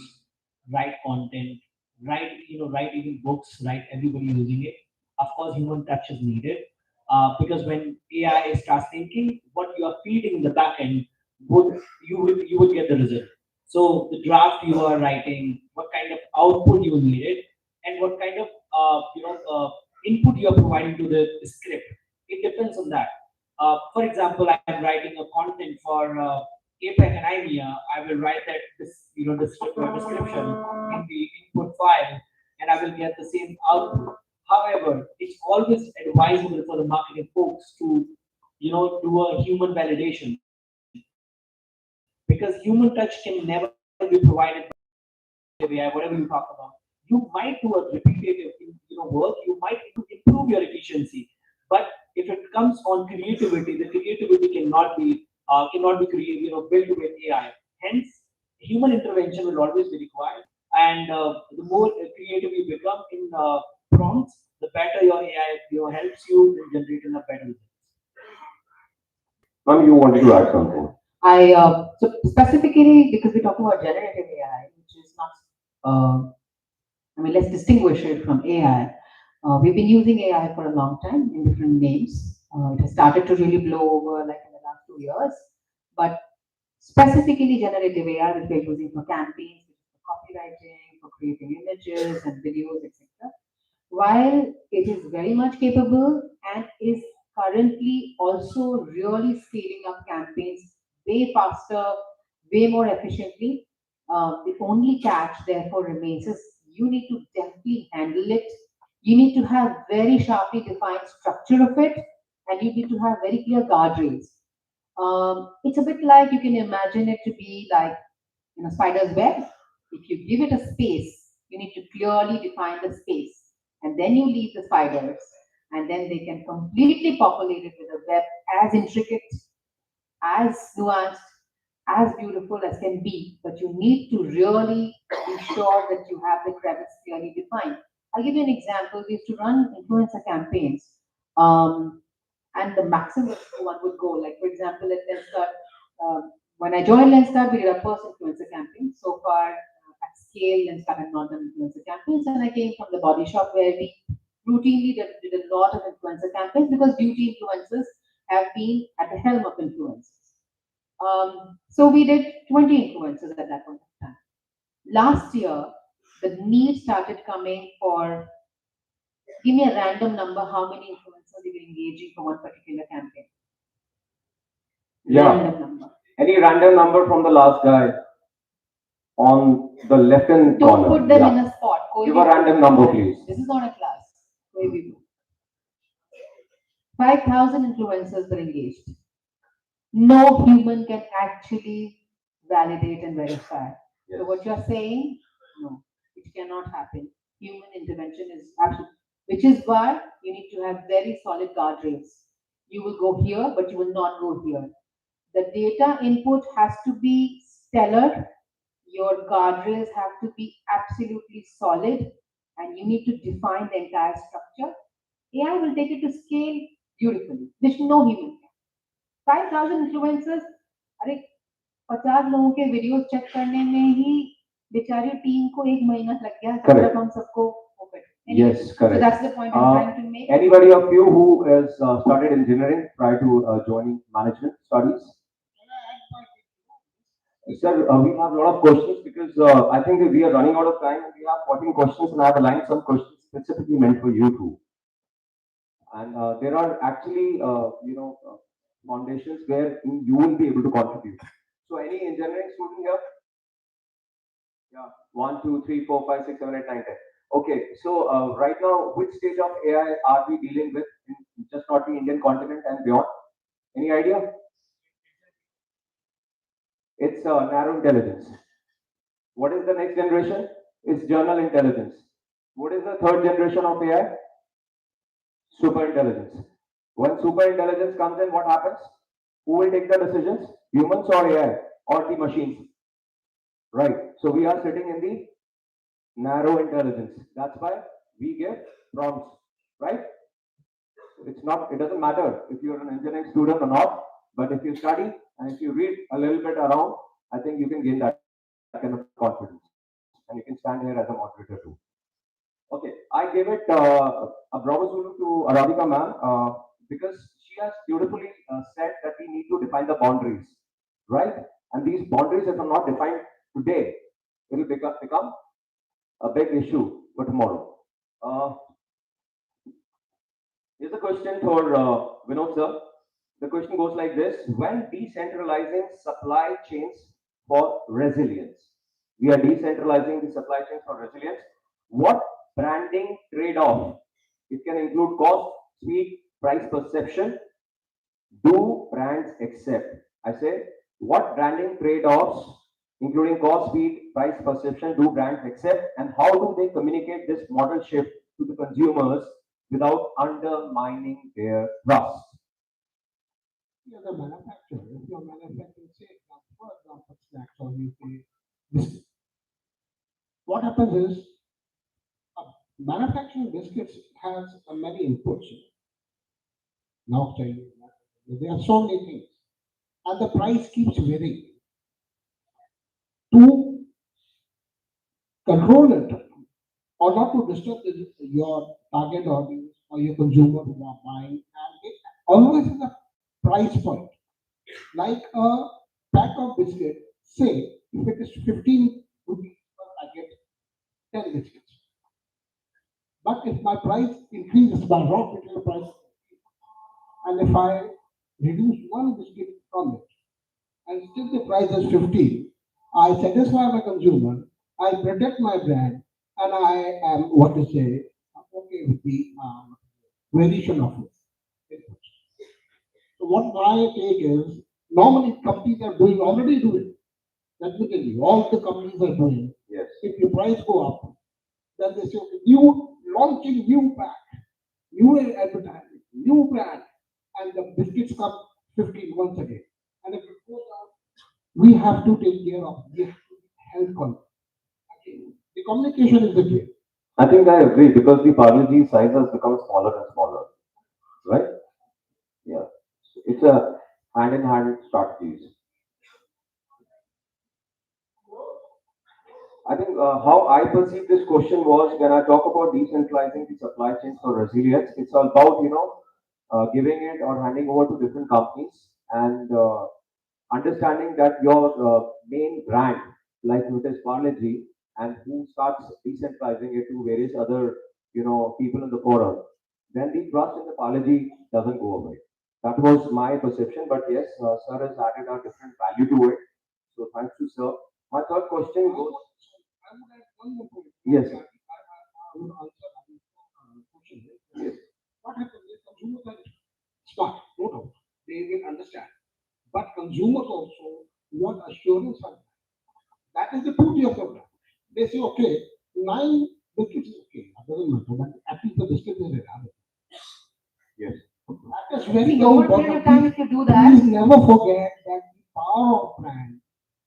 write content, write even books, right? Everybody using it. Of course, human touch is needed because when AI starts thinking, what you are feeding in the back end you would get the result. So the draft you are writing, what kind of output you needed, and what kind of input you are providing to the script. It depends on that. For example, I am writing a content for APEC and IMEA. I will write that description in the input file, and I will get the same output. However, it's always advisable for the marketing folks to do a human validation, because human touch can never be provided by AI, whatever you talk about. You might do a repetitive work, you might improve your efficiency, but if it comes on creativity, the creativity cannot be built with AI. Hence, human intervention will always be required, and the more creative you become in prompts, the better your AI helps you in generating a better result. Ma'am, you wanted to add something. So specifically because we talk about generative AI, which is not, let's distinguish it from AI. We've been using AI for a long time in different names. It has started to really blow over like in the last 2 years, but specifically generative AI, which we're using for campaigns, for copywriting, for creating images and videos, etc. While it is very much capable and is currently also really scaling up campaigns way faster, way more efficiently, the only catch therefore remains is you need to deftly handle it. You need to have very sharply defined structure of it, and you need to have very clear guardrails. It's a bit like you can imagine it to be like spider's web. If you give it a space, you need to clearly define the space, and then you leave the spiders, and then they can completely populate it with a web as intricate, as nuanced, as beautiful as can be. But you need to really be sure that you have the crevice clearly defined. I'll give you an example. We used to run influencer campaigns, and the maximum one would go, like for example, at Lenskart, when I joined Lenskart, we did our first influencer campaign. So far, at scale, Lenskart had not done influencer campaigns, and I came from the body shop where we routinely did a lot of influencer campaigns because beauty influencers have been at the helm of influencers. So we did 20 influencers at that point of time. Last year, the need started coming for, give me a random number, how many influencers we were engaging for one particular campaign. Yeah. Random number. Any random number from the last guy on the left hand Don't corner? put them in Yeah. a spot. कोई Give भी a random number, please. This is not a class. कोई भी 5,000 influencers were engaged. No human can actually validate and verify. Yes. So what you're saying, no, it cannot happen. Human intervention is absolute, which is why you need to have very solid guardrails. You will go here, but you will not go here. The data input has to be stellar. Your guardrails have to be absolutely solid, and you need to define the entire structure. AI will take it to scale beautifully, which no human can. 5,000 influencers, अरे 50 लोगों के video check करने में ही बेचारी team को 1 महीना लग गया जब तक हम सबको वो कर Yes, correct. So that's the point I'm trying to make. Anybody of you who has started engineering prior to joining management studies? Sir, we have a lot of questions because I think we are running out of time and we have 14 questions and I have aligned some questions specifically meant for you too. And there are actually, foundations where you will be able to contribute. So any engineering student here? Yeah, 1, 2, 3, 4, 5, 6, 7, 8, 9, 10. Okay, so right now, which stage of AI are we dealing with in just not the Indian continent and beyond? Any idea? It's narrow intelligence. What is the next generation? It's general intelligence. What is the third generation of AI? Super intelligence. When super intelligence comes in, what happens? Who will take the decisions? Humans or AI or the machines? Right. So we are sitting in the narrow intelligence. That's why we give prompts, right? It doesn't matter if you're an engineering student or not, but if you study and if you read a little bit around, I think you can gain that kind of confidence. And you can stand here as a moderator too. Okay, I gave it a bravo Zulu to Aradhika ma'am because she has beautifully said that we need to define the boundaries, right? And these boundaries, if are not defined today, it will become a big issue for tomorrow. Here's a question for Vinod sir. The question goes like this: when decentralizing supply chains for resilience, we are decentralizing the supply chains for resilience. What branding trade-off? It can include cost, speed, price perception. Do brands accept? I say, what branding trade-offs, including cost, speed, price perception, do brands accept, and how do they communicate this model shift to the consumers without undermining their trust? You're the manufacturer. If you're manufacturing, say, for example, snacks or you say biscuits, what happens is manufacturing biscuits has many inputs. Now, there are so many things, and the price keeps varying. To control it, or not to disturb your target audience or your consumer who are buying, and it always is a price point. Like a pack of biscuit, say, if it is 15 rupees per packet, 10 biscuits. But if my price increases by raw material price, and if I reduce one biscuit from it, and still the price is 15, I satisfy my consumer, I protect my brand, and I am, what to say, okay with the variation of it. So what my take is, normally companies are already doing. Let me tell you, all the companies are doing. Yes. If your price go up, then they say, okay, new launching new pack, new advertising, new brand, and the biscuits come 15 once again. And if it goes down, we have to take care of this health concept. The communication is the key. I think I agree because the Parle-G size has become smaller and smaller, right? Yeah, it's a hand-in-hand strategies. I think how I perceive this question was when I talk about decentralizing the supply chains for resilience, it's all about giving it or handing over to different companies and understanding that your main brand, like it is Parle-G, and who starts decentralizing it to various other people in the forum, then the trust in the Parle-G doesn't go away. That was my perception, but yes, sir has added a different value to it. So thanks to sir. My third question goes. I would add one more point. Yes. I would answer question. Yes. What happens is consumers are smart, no doubt. They will understand. But consumers also want assurance from that. That is the beauty of the brand. They say, okay, 9 biscuits is okay. That doesn't matter, but at least the biscuit is there. Yes. That is very, See, very over a period important. of time, if you do that, Please never forget that the power of brand,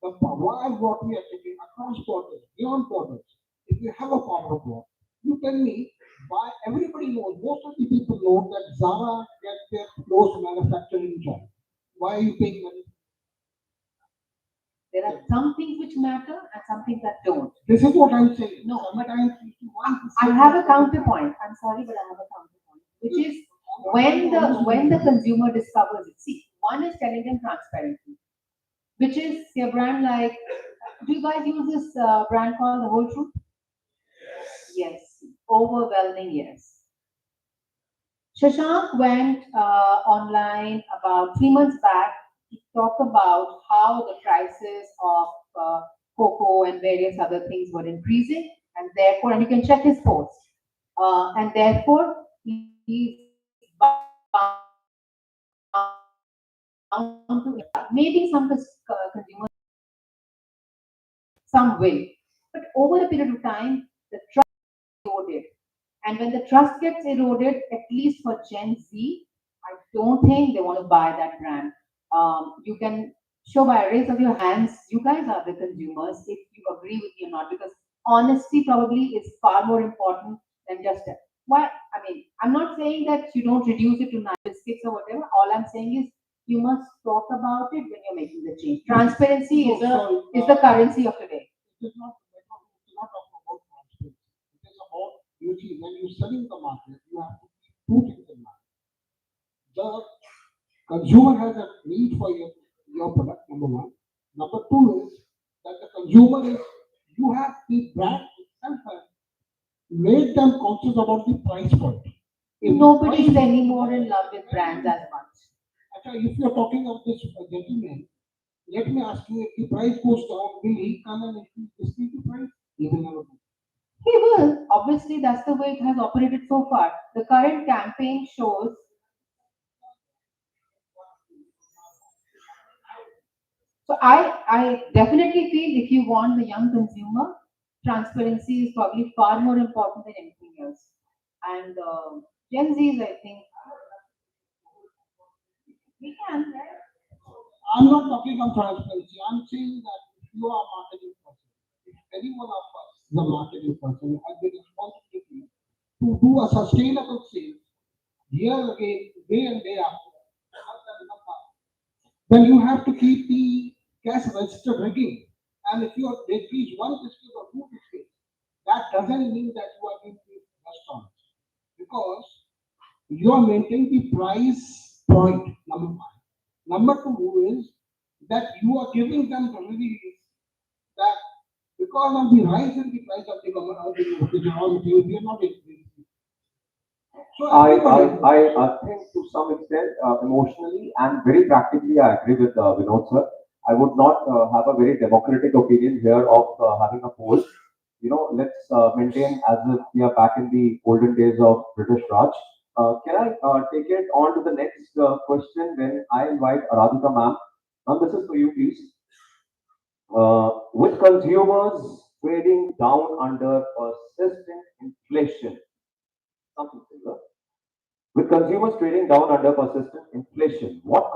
the power of what we are taking across borders, beyond borders. If you have a power of brand, you tell me why everybody knows, most of the people know that Zara gets their clothes manufactured in China. Why are you paying money? there are some things which matter and some things that don't. This is what I'm saying. No, Sometimes if you want to I say have a that- counterpoint. I'm sorry, but I have a counterpoint, which is when the consumer discovers it. See, one is telling them transparently, which is a brand like. Do you guys use this brand called The Whole Truth? Yes. Overwhelming yes. Shashank went online about 3 months back to talk about how the prices of cocoa and various other things were increasing, and therefore, and you can check his post, and therefore, he's bound to maybe some consumers, some will, but over a period of time, the trust eroded. And when the trust gets eroded, at least for Gen Z, I don't think they want to buy that brand. You can show by a raise of your hands, you guys are the consumers, if you agree with me or not, because honesty probably is far more important than just a, why, I mean, I'm not saying that you don't reduce it to 9 biscuits or whatever. All I'm saying is you must talk about it when you're making the change. Transparency is the currency of today. It is not about transparency. It is about beauty. When you're selling the market, you have to keep two things in mind. The consumer has a need for your product, number one. Number two is that the consumer is, you have the brand itself has made them conscious about the price point. If Nobody is price- anymore in love with brands as much. Actually, if you're talking of this gentleman, let me ask you, if the price goes down, will he come and increase the price? He will never do. He will. Obviously, that's the way it has operated so far. The current campaign shows. So I definitely feel if you want the young consumer, transparency is probably far more important than anything else. And Gen Zs, I think, we can, right? I'm not talking of transparency. I'm saying that if you are a marketing person, if any one of us is a marketing person, has the responsibility to do a sustainable sales year again, day and day after, then you have to keep the cash register ringing. And if you decrease one biscuit or two biscuits, that doesn't mean that you are going to restaurants. Because you are maintaining the price point, number one. Number two is that you are giving them the release that because of the rise in the price of the raw material, we are not increasing. So I think to some extent, emotionally and very practically, I agree with Vinod sir. I would not have a very democratic opinion here of having a poll. You know, let's maintain as if we are back in the olden days of British Raj. Can I take it on to the next question when I invite Aradhika ma'am? Ma'am, this is for you, please. With consumers trading down under persistent inflation, something similar. With consumers trading down under persistent inflation, what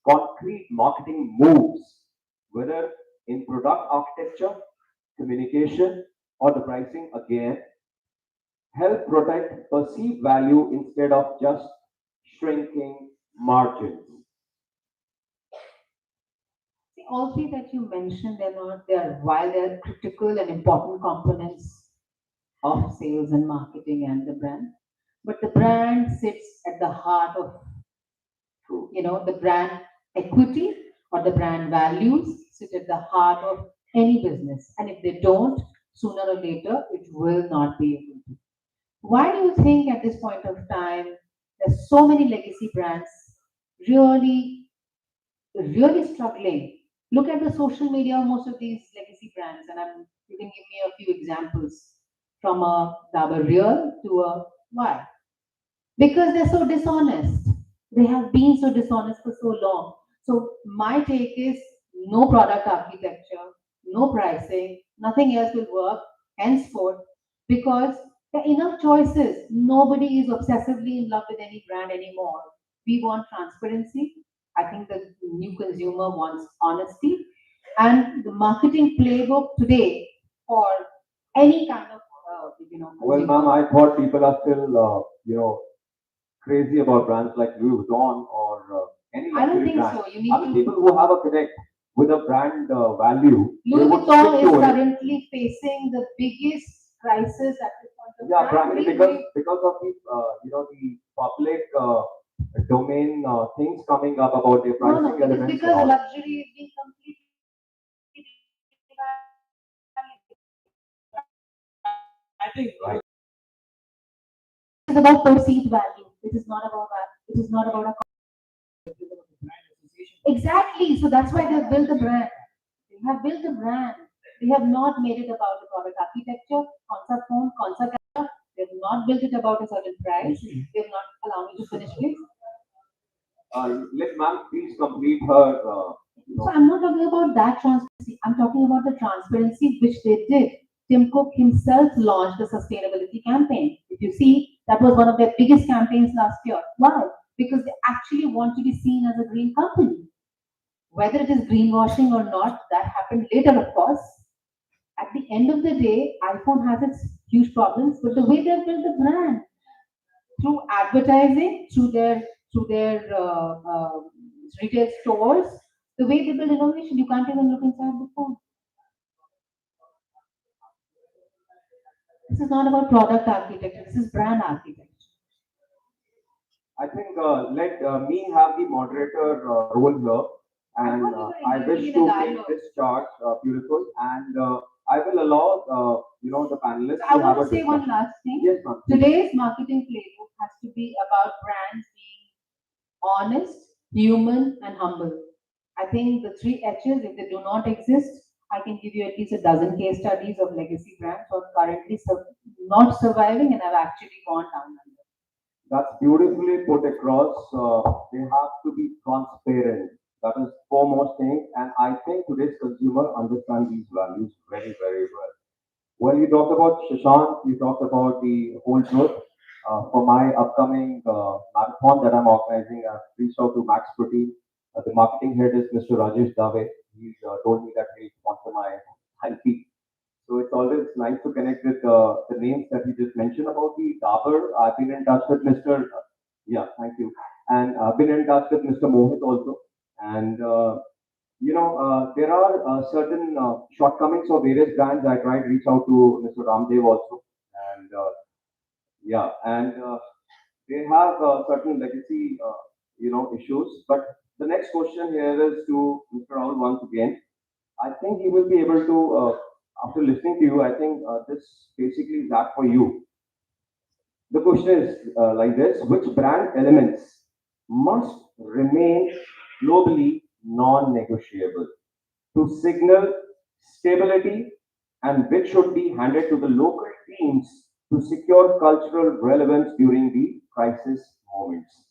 concrete marketing moves, whether in product architecture, communication, or the pricing again, help protect perceived value instead of just shrinking margins? See, all three that you mentioned, while they're critical and important components of sales and marketing and the brand, but the brand sits at the heart of, the brand equity or the brand values sit at the heart of any business. And if they don't, sooner or later, it will not be able to. Why do you think at this point of time, there's so many legacy brands really, really struggling. Look at the social media of most of these legacy brands, and you can give me a few examples from a Dabur Real to a why? Because they're so dishonest. They have been so dishonest for so long. So my take is no product architecture, no pricing, nothing else will work henceforth because there are enough choices. Nobody is obsessively in love with any brand anymore. We want transparency. I think the new consumer wants honesty. And the marketing playbook today for any kind of, Well, consumer. ma'am, I thought people are still, crazy about brands like Louis Vuitton or any I don't luxury think brand. so. You need I mean, to. people who have a connect with a brand value, they Louis would Vuitton stick is to it. currently facing the biggest crisis at this point of Yeah, time. primarily because of the the public domain things coming up about their No, pricing no, it is elements and because all. luxury is being completely. I think Right. It is about perceived value. It is not about that. It is not about a. Exactly. So that's why they've built the brand. They have built the brand. They have not made it about the product architecture, concept phone, concept camera. They have not built it about a certain price. They have not allowed me to finish, please. Let ma'am please complete her. So I'm not talking about that transparency. I'm talking about the transparency which they did. Tim Cook himself launched a sustainability campaign. If you see, that was one of their biggest campaigns last year. Why? Because they actually want to be seen as a green company. Whether it is greenwashing or not, that happened later, of course. At the end of the day, iPhone has its huge problems, but the way they've built the brand through advertising, through their retail stores, the way they build innovation, you can't even look inside the phone. This is not about product architecture. This is brand architecture. I think let me have the moderator role here, and I wish to make this chart beautiful, and I will allow the panelists I to have want a to say one discussion. last thing. Yes, ma'am. Today's marketing playbook has to be about brands being honest, human, and humble. I think the three H's, if they do not exist, I can give you at least a dozen case studies of legacy brands who are currently not surviving and have actually gone down. That's beautifully put across. They have to be transparent. That is foremost thing, and I think today's consumer understand these values very, very well. Well, you talked about Shashank, you talked about the whole truth. For my upcoming marathon that I'm organizing, I've reached out to Max Putty. The marketing head is Mr. Rajesh Dave. He's told me that he'll sponsor my IP. So it's always nice to connect with the names that you just mentioned about the Dabur. I've been in touch with Mr. Yeah, thank you. And I've been in touch with Mr. Mohit also. And there are certain shortcomings of various brands. I tried to reach out to Mr. Ramdev also, and they have certain legacy, issues. But the next question here is to Mr. Rahul once again. I think he will be able to, after listening to you, I think this basically is that for you. The question is like this: which brand elements must remain globally non-negotiable to signal stability, and which should be handed to the local teams to secure cultural relevance during the crisis moments?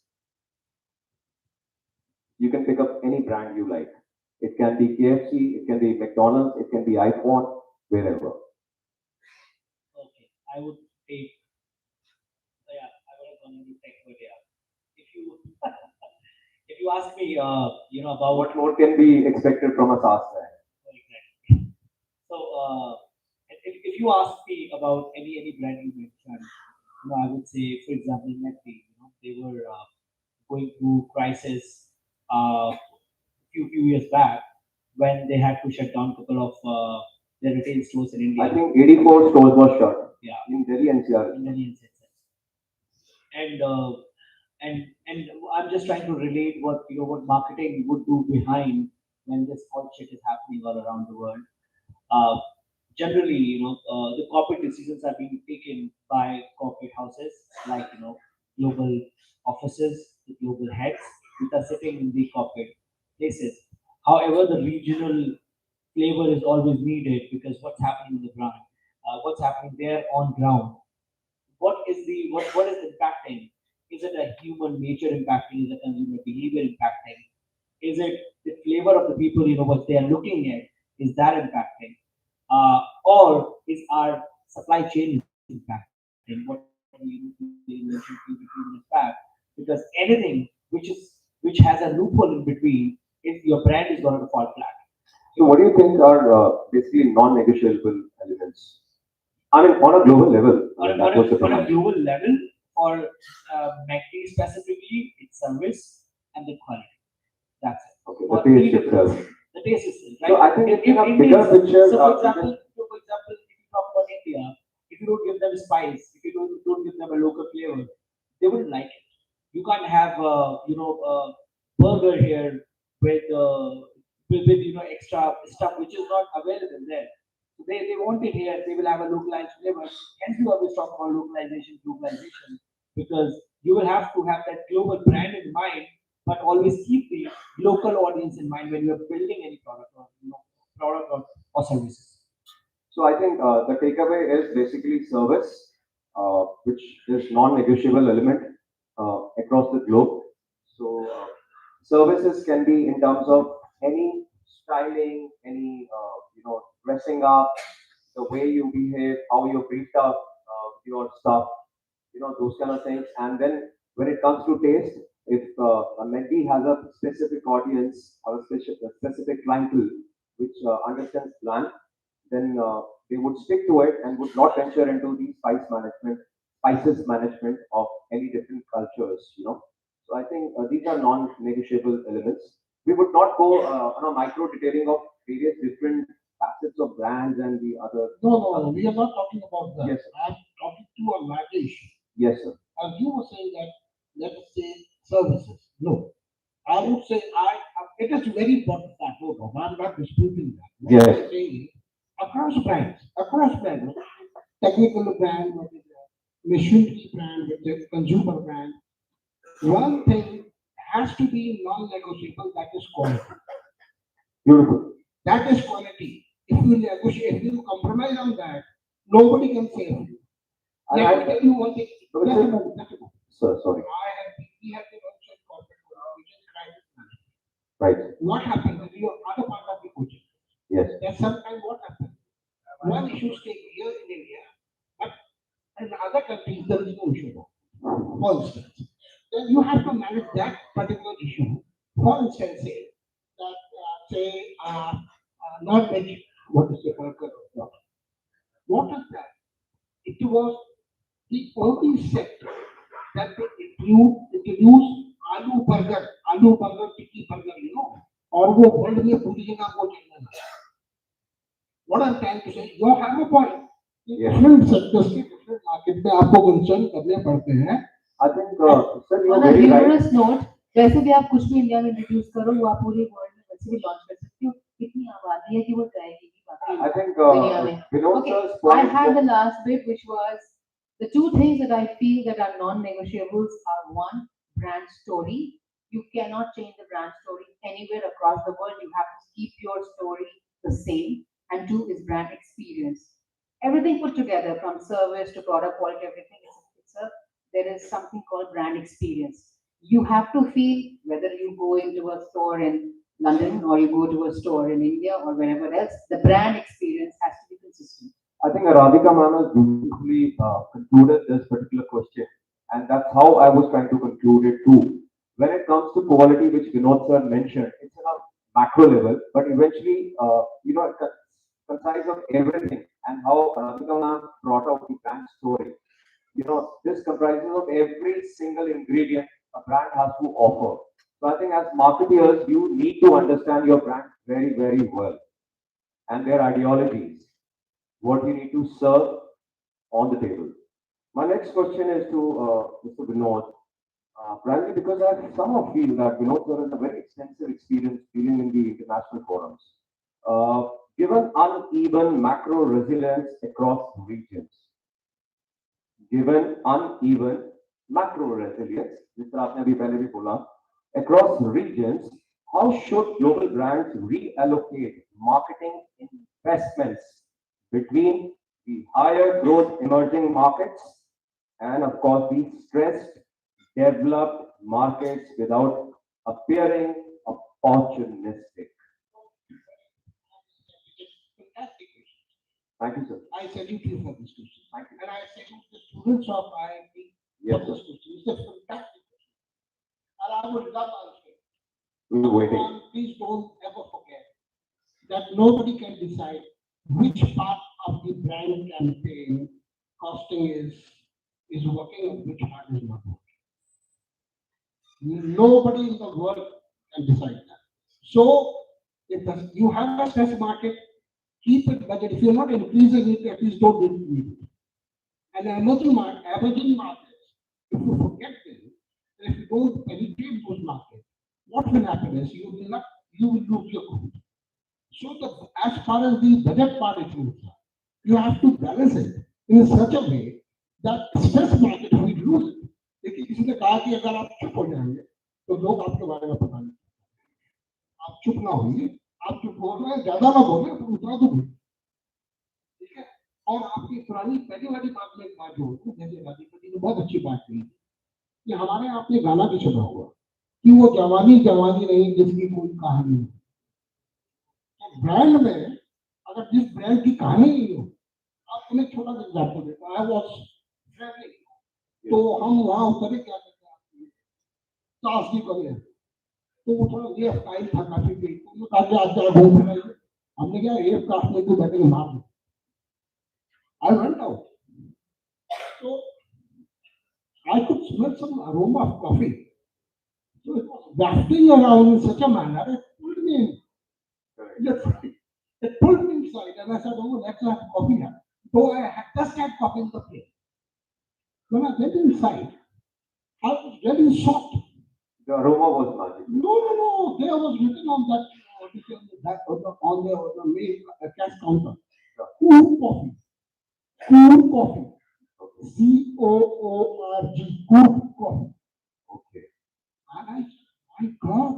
You can pick up any brand you like. It can be KFC, it can be McDonald's, it can be iPhone, wherever. Okay, I would take. Yeah, I would have gone into tech, but yeah, if you if you ask me, about What more can be expected from a SaaS brand? exactly. So, if you ask me about any brand you mentioned, I would say, for example, Netflix. They were going through crisis few years back when they had to shut down a couple of their retail stores in India. I think 84 stores were shut. Yeah. In Delhi NCR. In Delhi NCR. And I'm just trying to relate what marketing would do behind when this whole shit is happening all around the world. Generally, the corporate decisions are being taken by corporate houses like global offices, the global heads, which are sitting in the corporate places. However, the regional flavor is always needed because what's happening in the ground, what's happening there on ground, what is impacting? Is it a human nature impacting? Is it consumer behavior impacting? Is it the flavor of the people, what they are looking at? Is that impacting? Or is our supply chain impacting? What you mentioned few minutes back, because anything which has a loophole in between, if your brand is going to fall flat. So what do you think are basically non-negotiable elements? I mean, on a global level. On a global level, for McD specifically, it's service and the quality. That's it. Okay, the taste itself. The taste itself, right? So I think in a bigger picture, so for example, if you talk about India, if you don't give them spice, if you don't give them a local flavor, they wouldn't like it. You can't have a burger here with extra stuff which is not available there. So they want it here. They will have a localized flavor. Hence, you always talk about localization, because you will have to have that global brand in mind, but always keep the local audience in mind when you are building any product or services. So I think the takeaway is basically service, which is non-negotiable element across the globe. So services can be in terms of any styling, any dressing up, the way you behave, how you briefed up your stuff, those kind of things. And then when it comes to taste, if a McD has a specific audience or a specific clientele which understands plant, then they would stick to it and would not venture into the spices management of any different cultures. So I think these are non-negotiable elements. We would not go on a micro detailing of various different facets of brands and the other. No, we are not talking about that. Yes, I'm talking to a larger issue. Yes, sir. As you were saying that, let us say services. No, I would say it is very important that. No, I'm not disputing that. What Yes. I'm saying is, across brands, technical brand, what is machinery brand, what is consumer brand, one thing has to be non-negotiable, that is quality. Beautiful. That is quality. If you negotiate, if you compromise on that, nobody can save you. Let me tell you one thing. Sir, sorry. We have been also in corporate world, which is crisis management. Right. What happens in your other part of the coaching? Yes. That sometimes what happens? One issue stays here in India, but in other countries there is no issue. For instance, then you have to manage that particular issue. For instance, say non-veg. What is the burger? What is that? It was the only sector that they introduced aloo burger, tikki burger, और वो world में पूरी जगह वो चलने लगा. What I'm trying to say, you have a point. Different sectors के different market में आपको concern करने पड़ते हैं. I think, sir, you are On a very right. humorous note, वैसे भी आप कुछ भी इंडिया में इंट्रोड्यूस करो, वो आप पूरे वर्ल्ड में वैसे भी लॉन्च कर सकते हो. इतनी आबादी है कि वो जाएगी भी I think दुनिया में. Vinod Okay, sir's I point. had the last bit, which was the two things that I feel that are non-negotiables are: one, brand story. You cannot change the brand story anywhere across the world. You have to keep your story the same. And two is brand experience. Everything put together, from service to product quality, everything there is something called brand experience. You have to feel, whether you go into a store in London or you go to a store in India or wherever else, the brand experience has to be consistent. I think Radhika ma'am has beautifully concluded this particular question, and that's how I was trying to conclude it too. When it comes to quality, which Vinod sir mentioned, it's on a macro level, but eventually, it consists of everything, and how Radhika ma'am brought out the brand story. This comprises of every single ingredient a brand has to offer. So I think as marketeers, you need to understand your brand very, very well, and their ideologies, what you need to serve on the table. My next question is to Mr. Vinod. Primarily because I somehow feel that Vinod sir has a very extensive experience dealing in the international forums. Given uneven macro resilience across regions, given uneven macro resilience, जिस तरह आपने अभी पहले भी बोला, across regions, how should global brands reallocate marketing investments between the higher growth emerging markets and, of course, the stressed developed markets without appearing opportunistic? Fantastic question. Thank you, sir. I salute you for this question. Thank you. And I salute the students of IIT Yes, for sir. this question. It's a fantastic question. And I would love answering. We were waiting. Please don't ever forget that nobody can decide which part of the brand campaign costing is working and which part is not working. Nobody in the world can decide that. So you have a stress market, keep it budget. If you're not increasing it, at least don't increase it. And emerging markets, if you forget them, and if you don't penetrate those markets, what will happen is you will lose your growth. So as far as the budget part is concerned, you have to balance it in such a way that stress market will lose it. लेकिन किसी ने कहा कि अगर आप चुप हो जाएंगे तो लोग आपके बारे में पता नहीं, आप चुप ना होइए, आप चुप बोल रहे हैं, ज्यादा ना बोले तो उतना तो बोलिए, ठीक है। और आपकी पुरानी पहली वाली बात में एक बात जोड़ूं, जैसे राधिका जी ने बहुत अच्छी बात कही कि हमारे यहाँ पे गाना भी सुना होगा कि वो जवानी जवानी नहीं जिसकी कोई कहानी नहीं। तो ब्रांड में अगर जिस ब्रांड की कहानी नहीं हो, आप उन्हें छोटा सा एग्जाम्पल देता आई वाज ट्रैवलिंग, तो हम वहाँ उतरे क्या करते हैं, क्लास की कमी है, तो वो थोड़ा ये स्टाइल था काफी पे, तो कहा कि आज जरा घूम फिराइए, हमने क्या एक क्लास में तो बैठे मार दो, I went out, so I could smell some aroma of coffee. So it was wafting around in such a manner, it pulled me in. Literally. It pulled me inside and I said, oh, let's have coffee here. So I had just had coffee in the place. When I went inside, I was very shocked. The aroma was magic. No. There was written on that, on the main cash counter. Cool coffee. Cool coffee. COORG. Cool coffee. Okay. And I, my God,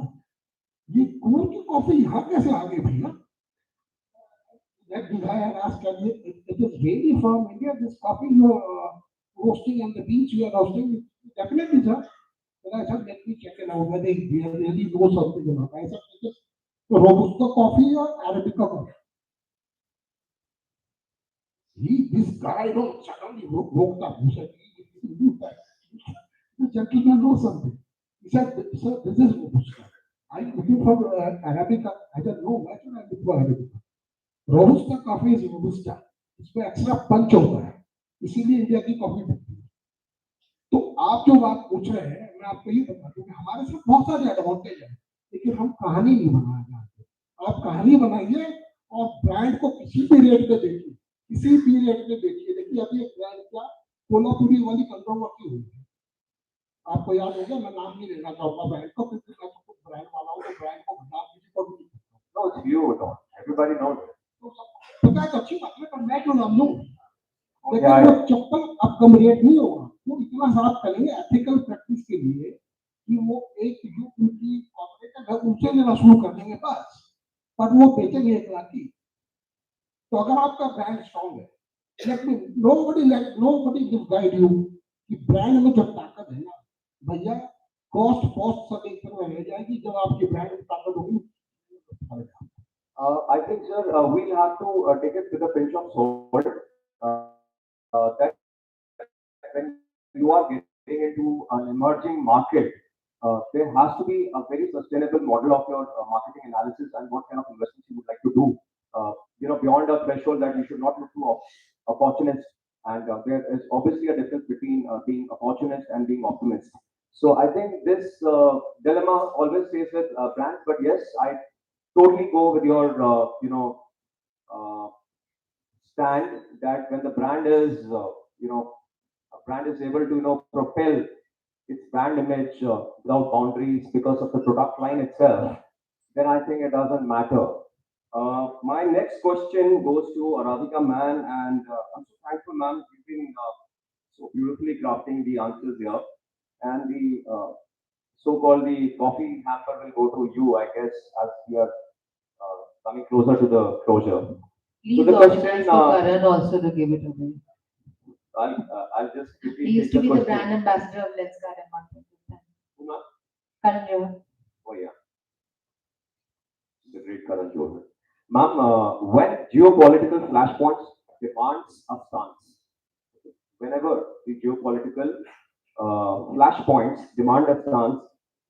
ये cool की coffee यहाँ कैसे आ गई भैया? That guy had asked, it is really from India, this coffee you are roasting and the beans you are roasting, definitely, sir. But I said, let me check it out, whether they really know something or not. I said, it is Robusta coffee or Arabica coffee? This guy suddenly woke up. He said, the gentleman knows something. He said, sir, this is Robusta. Are you looking for Arabica? I said, no, why should I look for Arabica? Robusta coffee is Robusta. इसमें extra पंच होता है, इसीलिए India की coffee बिकती है। तो आप जो बात पूछ रहे हैं, मैं आपको ये बता दूं कि हमारे साथ बहुत सारे एडवांटेज हैं, लेकिन हम कहानी नहीं बनाना चाहते। आप कहानी बनाइए और ब्रांड को किसी भी रेट पे बेचिए, किसी भी रेट पे बेचिए। देखिए अभी एक ब्रांड क्या कोल्हापुरी वाली कंट्रोवर्सी हुई है, आपको याद होगा, मैं नाम नहीं लेना चाहूंगा ब्रांड को, क्योंकि मैं तो खुद ब्रांड वाला हूँ, तो ब्रांड को बता किसी को भी नहीं सकता। No, it's you, don't. Everybody knows it. पता है अच्छी बात है, पर मैं क्यों नाम लूं? लेकिन वो चप्पल अब कम रेट नहीं होगा, वो इतना साफ करेंगे एथिकल प्रैक्टिस के लिए कि वो एक जो उनकी कॉर्पोरेट है उनसे लेना शुरू कर देंगे बस, पर वो बेचेंगे 1 लाख की। तो अगर आपका ब्रांड स्ट्रॉन्ग है, nobody will guide you कि ब्रांड में जब ताकत है ना भैया, कॉस्ट सब एक तरह रह जाएगी, जब आपकी ब्रांड में ताकत होगी। I think, sir, we'll have to take it with a pinch of salt. That when you are getting into an emerging market, there has to be a very sustainable model of your marketing analysis and what kind of investments you would like to do. Beyond a threshold that you should not look to opportunist, and there is obviously a difference between being opportunist and being optimist. So I think this dilemma always stays with brands, but yes, I totally go with your stand that when the brand is a brand is able to propel its brand image without boundaries because of the product line itself, then I think it doesn't matter. My next question goes to Radhika ma'am, and I'm so thankful, ma'am, you've been so beautifully crafting the answers here, and the so-called the coffee hamper will go to you, I guess, as we are coming closer to the closure. Please the organize question, for Karan also to give it away. I'll just quickly He used to take be the question. brand ambassador of Lenskart at one point in time. Who, ma'am? Karan Johar. Oh yeah, the great Karan Johar. Ma'am, when geopolitical flashpoints demands a stance, whenever the geopolitical flashpoints demand a stance,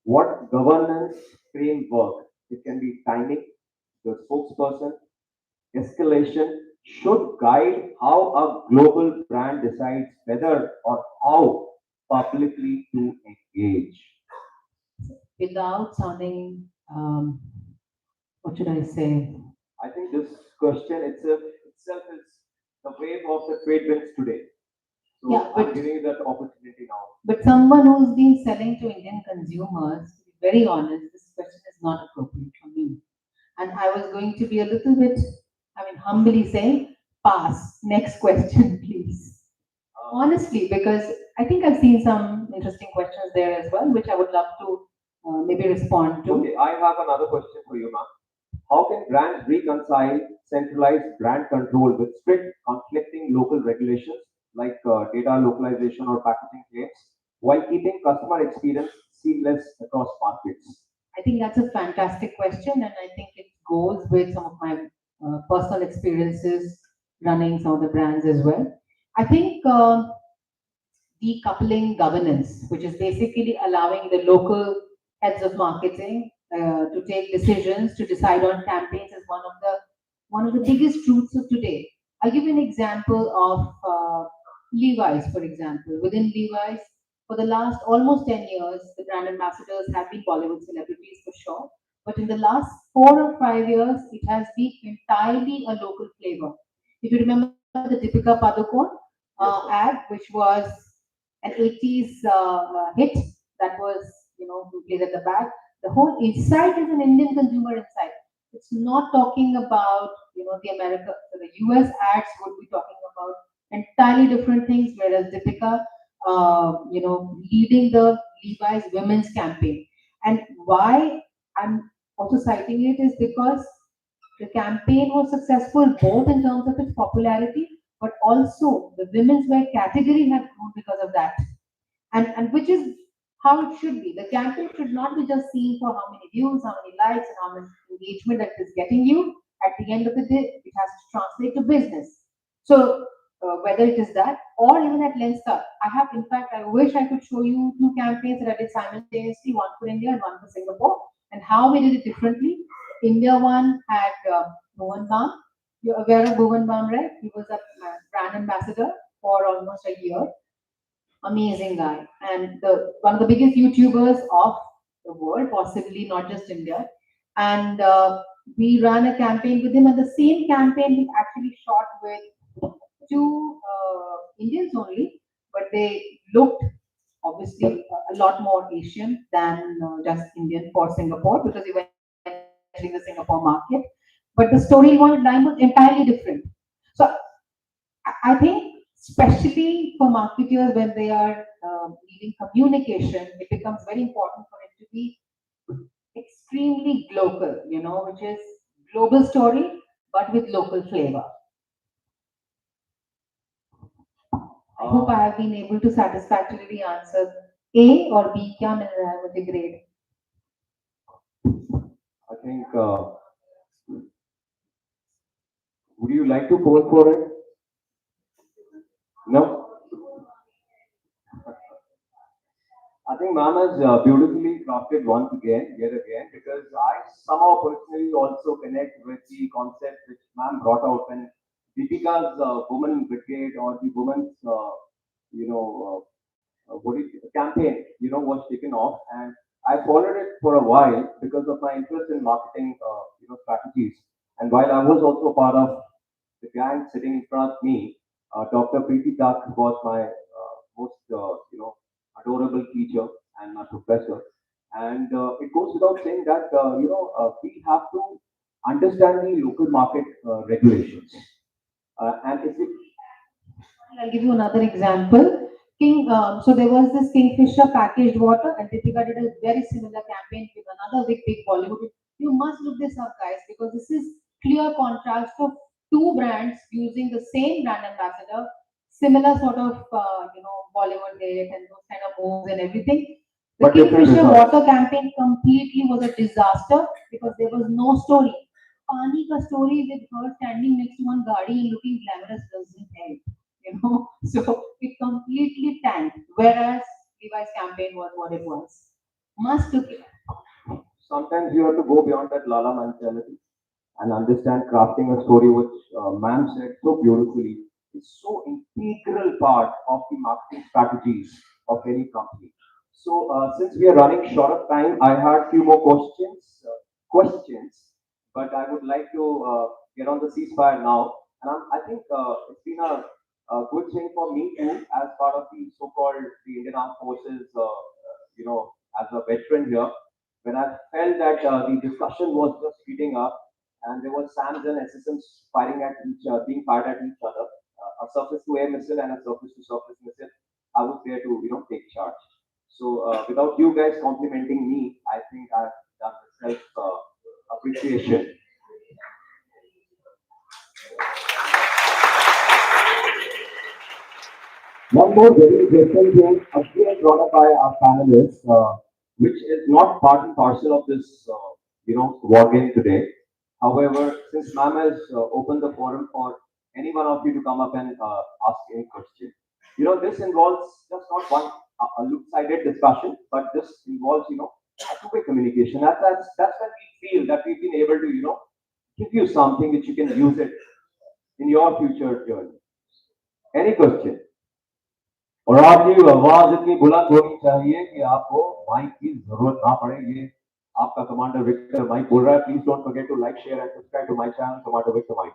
what governance framework, it can be timing, the spokesperson, escalation, should guide how a global brand decides whether or how publicly to engage. Without sounding, what should I say? I think this question itself is the wave of the TradeWinds today. So Yeah, I'm but- giving you that opportunity now. But someone who's been selling to Indian consumers, to be very honest, this question is not appropriate for me. And I was going to be a little bit, humbly saying, pass. Next question, please. Honestly, because I think I've seen some interesting questions there as well, which I would love to maybe respond to. Okay, I have another question for you, ma'am. How can brands reconcile centralized brand control with strict conflicting local regulations like data localization or packaging claims while keeping customer experience seamless across markets? I think that's a fantastic question, and I think it goes with some of my personal experiences running some of the brands as well. I think decoupling governance, which is basically allowing the local heads of marketing to take decisions to decide on campaigns, is one of the biggest truths of today. I'll give you an example of Levi's, for example. Within Levi's, for the last almost 10 years, the brand ambassadors have been Bollywood celebrities for sure. But in the last 4 or 5 years, it has been entirely a local flavor. If you remember the Deepika Padukone ad, which was an 80s hit that was, who plays at the back. The whole insight is an Indian consumer insight. It's not talking about, the US ads would be talking about entirely different things, whereas Deepika, leading the Levi's women's campaign. And why I'm also citing it is because the campaign was successful both in terms of its popularity, but also the women's wear category has grown because of that. And which is how it should be. The campaign should not be just seen for how many views, how many likes, and how much engagement that is getting you. At the end of the day, it has to translate to business. So whether it is that or even at Lenskart, in fact, I wish I could show you two campaigns that I did simultaneously, one for India and one for Singapore, and how we did it differently. India one had Bhuvan Bam. You're aware of Bhuvan Bam, right? He was a brand ambassador for almost a year. Amazing guy, and one of the biggest YouTubers of the world, possibly not just India. And we ran a campaign with him, and the same campaign we actually shot with two Indians only, but they looked obviously a lot more Asian than just Indian for Singapore, because we went to the Singapore market. But the storyline was entirely different. So I think, especially for marketers, when they are leading communication, it becomes very important for it to be extremely global, which is global story, but with local flavor. I hope I have been able to satisfactorily answer A or B. Kya mil raha hai mujhe grade? I think, would you like to vote for it? No? I think ma'am has beautifully crafted once again, yet again, because I somehow personally also connect with the concept which ma'am brought out when Deepika's woman brigade or the woman's, campaign, was taken off, and I followed it for a while because of my interest in marketing, strategies. And while I was also part of the gang sitting in front of me, Dr. Preeti Duck was my most, adorable teacher and my professor. And it goes without saying that, we have to understand the local market regulations. And if it, I'll give you another example. So there was this Kingfisher packaged water, and Deepika did a very similar campaign with another big Bollywood. You must look this up, guys, because this is clear contrast of two brands using the same brand ambassador, similar sort of Bollywood hit and those kind of moves and everything. The But different Kingfisher results. water campaign completely was a disaster because there was no story. Pani ka story with her standing next to one gadi and looking glamorous doesn't help, So it completely tanked. Whereas Levi's campaign was what it was. Must look it. Sometimes you have to go beyond that Lala mentality and understand crafting a story, which ma'am said so beautifully, is so integral part of the marketing strategies of any company. So since we are running short of time, I had few more questions, but I would like to get on the ceasefire now. And I think it's been a good thing for me too, as part of the so-called the Indian Armed Forces, as a veteran here, when I felt that the discussion was just heating up and there was SAMs and SSMs being fired at each other, a surface to air missile and a surface to surface missile. I was there to take charge. So without you guys complimenting me, I think I've done the self appreciation. One more very interesting thing, again brought up by our panelists, which is not part and parcel of this, war game today. However, since ma'am has opened the forum for any one of you to come up and ask any question, this involves just not one a loop-sided discussion, but this involves, a two-way communication. That's when we feel that we've been able to, give you something which you can use it in your future journey. Any question? और आपकी आवाज इतनी बुलंद होनी चाहिए कि आपको mic की जरूरत ना पड़े। ये आपका कमांडर विक्टर माइक बोल रहा है। Please don't forget to like share and subscribe to my channel Commander Victor Mike.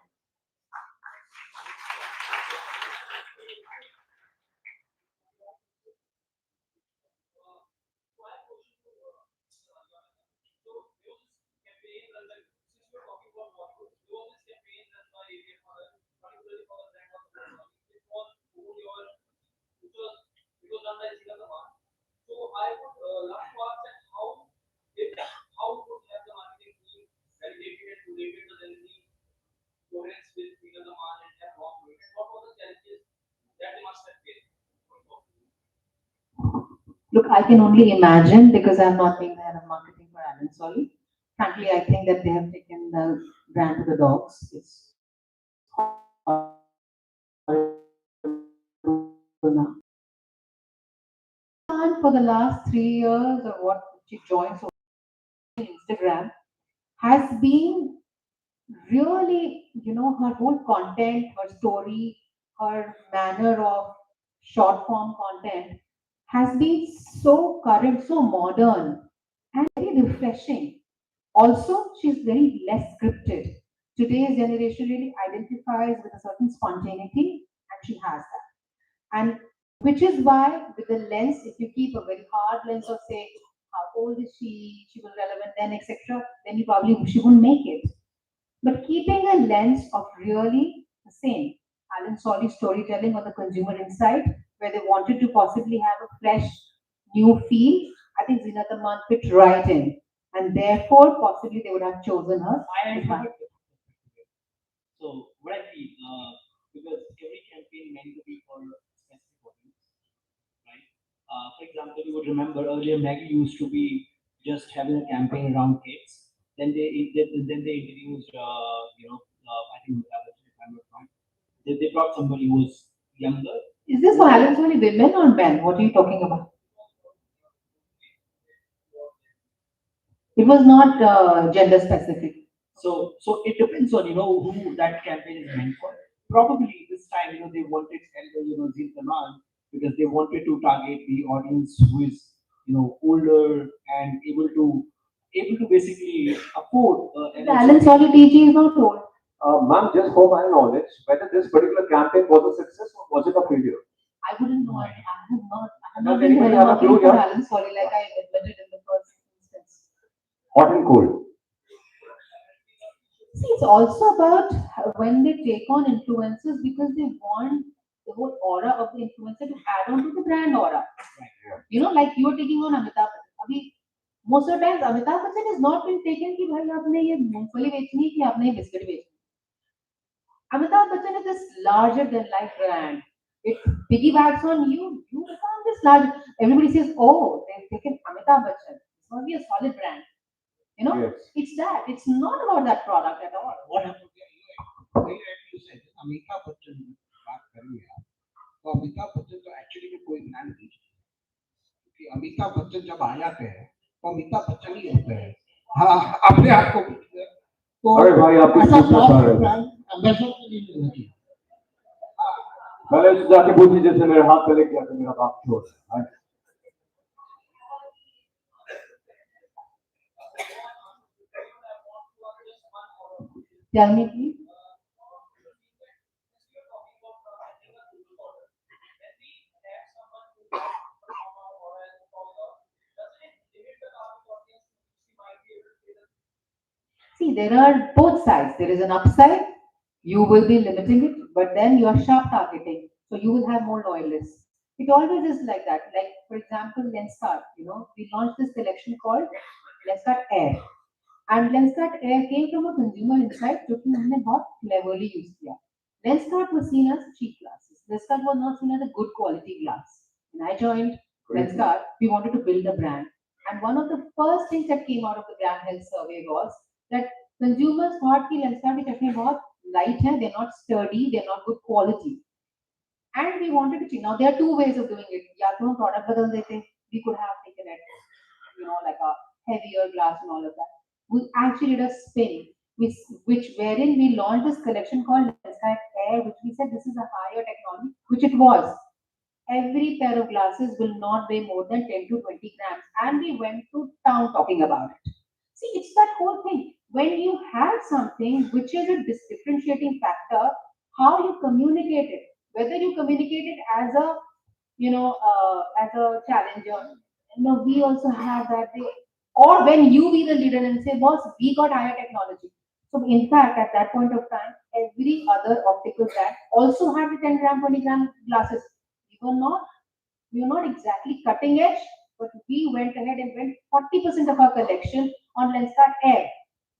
Look, I can only imagine because I've not been the head of marketing for Allen Solly. Frankly, I think that they have taken the brand to the dogs. It's and for the last 3 years or what she joined so Instagram has been really, her whole content, her story, her manner of short form content has been so current, so modern, and very refreshing. Also, she's very less scripted. Today's generation really identifies with a certain spontaneity, and she has that. And which is why, with the lens, if you keep a very hard lens of say, how old is she was relevant then, etc., then she won't make it. But keeping a lens of really the same, Alan Solly's storytelling on the consumer insight, where they wanted to possibly have a fresh, new feel, I think Zinat Aman fit right in. And therefore, possibly they would have chosen her. So what I feel, because every campaign meant to be for a specific audience, right? For example, you would remember earlier Maggie used to be just having a campaign around kids. Then they introduced, I think if I'm not wrong, they brought somebody who was younger. Is this for Alan Solly women or men? What are you talking about? It was not gender specific. So it depends on who that campaign is meant for. Probably this time they wanted elder Zintaman because they wanted to target the audience who is older and able to basically afford. The Alan Solly TG is not old. Ma'am, just for my knowledge, whether this particular campaign was a success or was it a failure? I wouldn't know. I have not Does been anybody very have a working clue for here? Alan Solly like I admitted in the first instance. Hot and cold. See, it's also about when they take on influencers because they want the whole aura of the influencer to add on to the brand aura. You know, like you're taking on Amitabh Bachchan. Abhi, most of the times Amitabh Bachchan is not been taken कि भाई आपने ये मूंगफली बेचनी है कि आपने ये बिस्किट बेचनी है. Amitabh Bachchan is this larger than life brand. It piggybacks on you. You become this large. Everybody says, oh, they've taken Amitabh Bachchan. It's going to be a solid brand. You know, Yes. it's that. It's not about that product at all. What happened here? Very rightly said. Amitabh Bachchan की बात कर रही है आप. तो अमिताभ बच्चन तो actually में कोई ब्रांड नहीं है. क्योंकि अमिताभ बच्चन जब आ जाते हैं तो अमिताभ बच्चन ही होते हैं. हाँ, अपने आप को तो अरे भाई आप कुछ ऐसा पूछना चाह रहे थे. एम्बेसडर के लिए नहीं होती. मैंने जाके पूछी जैसे मेरे हाथ पहले किया था मेरा बाप छोड़. Tell me, please. See, there are both sides. There is an upside. You will be limiting it, but then you are sharp targeting. So you will have more loyalists. It always is like that. Like, for example, Lenskart, you know, we launched this collection called Lenskart Air. And Lenskart Air came from a consumer insight, जो कि हमने बहुत cleverly use किया. Lenskart was seen as cheap glasses. Lenskart was not seen as a good quality glass. When I joined Lenskart, we wanted to build a brand. And one of the first things that came out of the brand health survey was that consumers thought कि Lenskart की चटनी बहुत light है, they're not sturdy, they're not good quality. And we wanted to change. Now there are two ways of doing it. या तो हम product बदल देते, we could have taken it, you know, like a heavier glass and all of that. We actually did a spin, which wherein we launched this collection called Lenskart Air, which we said this is a higher technology, which it was. Every pair of glasses will not weigh more than 10 to 20 grams, and we went to town talking about it. See, it's that whole thing. When you have something which is a differentiating factor, how you communicate it, whether you communicate it as a, you know, as a challenger. You know, we also have that. Or when you be the leader and say, boss, we got higher technology. So in fact, at that point of time, every other optical brand also had the 10 gram, 20 gram glasses. We were not exactly cutting edge, but we went ahead and went 40% of our collection on Lenskart Air.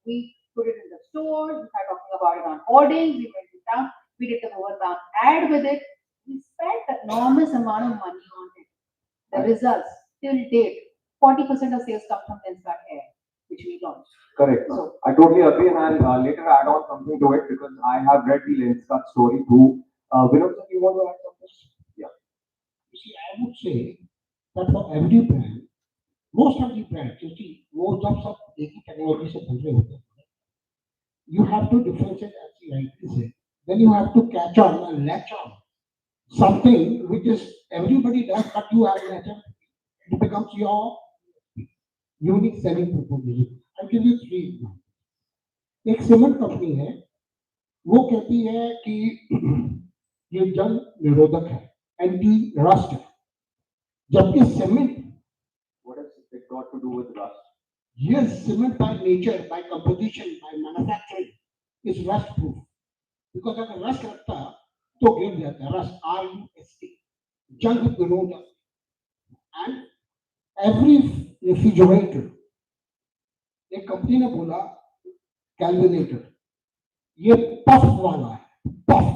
We put it in the stores, we started talking about it on hoardings, we went to town, we did the overbound ad with it. We spent an enormous amount of money on it. The results, till date, 40% of sales come from Lenskart Air, which we launched. Correct. So, I totally agree, and I'll later add on something to it because I have read the Lenskart story too. Vinod, sir, you want to add something? Yeah. You see, I would say that for every brand, most of the brands, you see, वो जब सब एक ही technology से बन रहे होते हैं, you have to differentiate as you rightly said. Then you have to catch on and latch on something which is everybody does, but you have latch on. It becomes your unique selling proposition. I'll give you three examples. एक cement company है, वो कहती है कि ये जल निरोधक है, एंटी रस्ट है, जबकि cement What has it got to do with rust? Yes, cement by nature, by composition, by manufacturing is rust proof. Because अगर rust रखता तो गिर जाता है. Rust, R-U-S-T, junk निरोधक. And every refrigerator, एक कंपनी ने बोला कैल्विनेटर, ये पफ वाला है, पफ,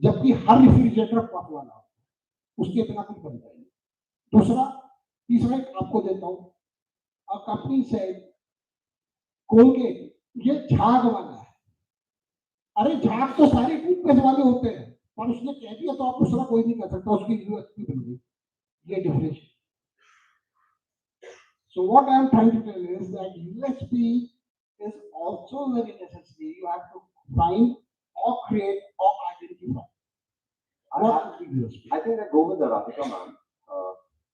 जबकि हर रेफ्रिजरेटर पफ वाला है, उसके बिना कुछ बनता नहीं. दूसरा, तीसरा एक आपको देता हूं. A company said, Colgate, ये झाग वाला है. अरे झाग तो सारे टूथपेस्ट वाले होते हैं, पर उसने कह दिया तो आप दूसरा कोई नहीं कर सकता, उसकी यूएसपी बन गई. ये difference. So what I am trying to tell is that USP is also very necessary. You have to find or create or identify. I think that go with the Radhika ma'am.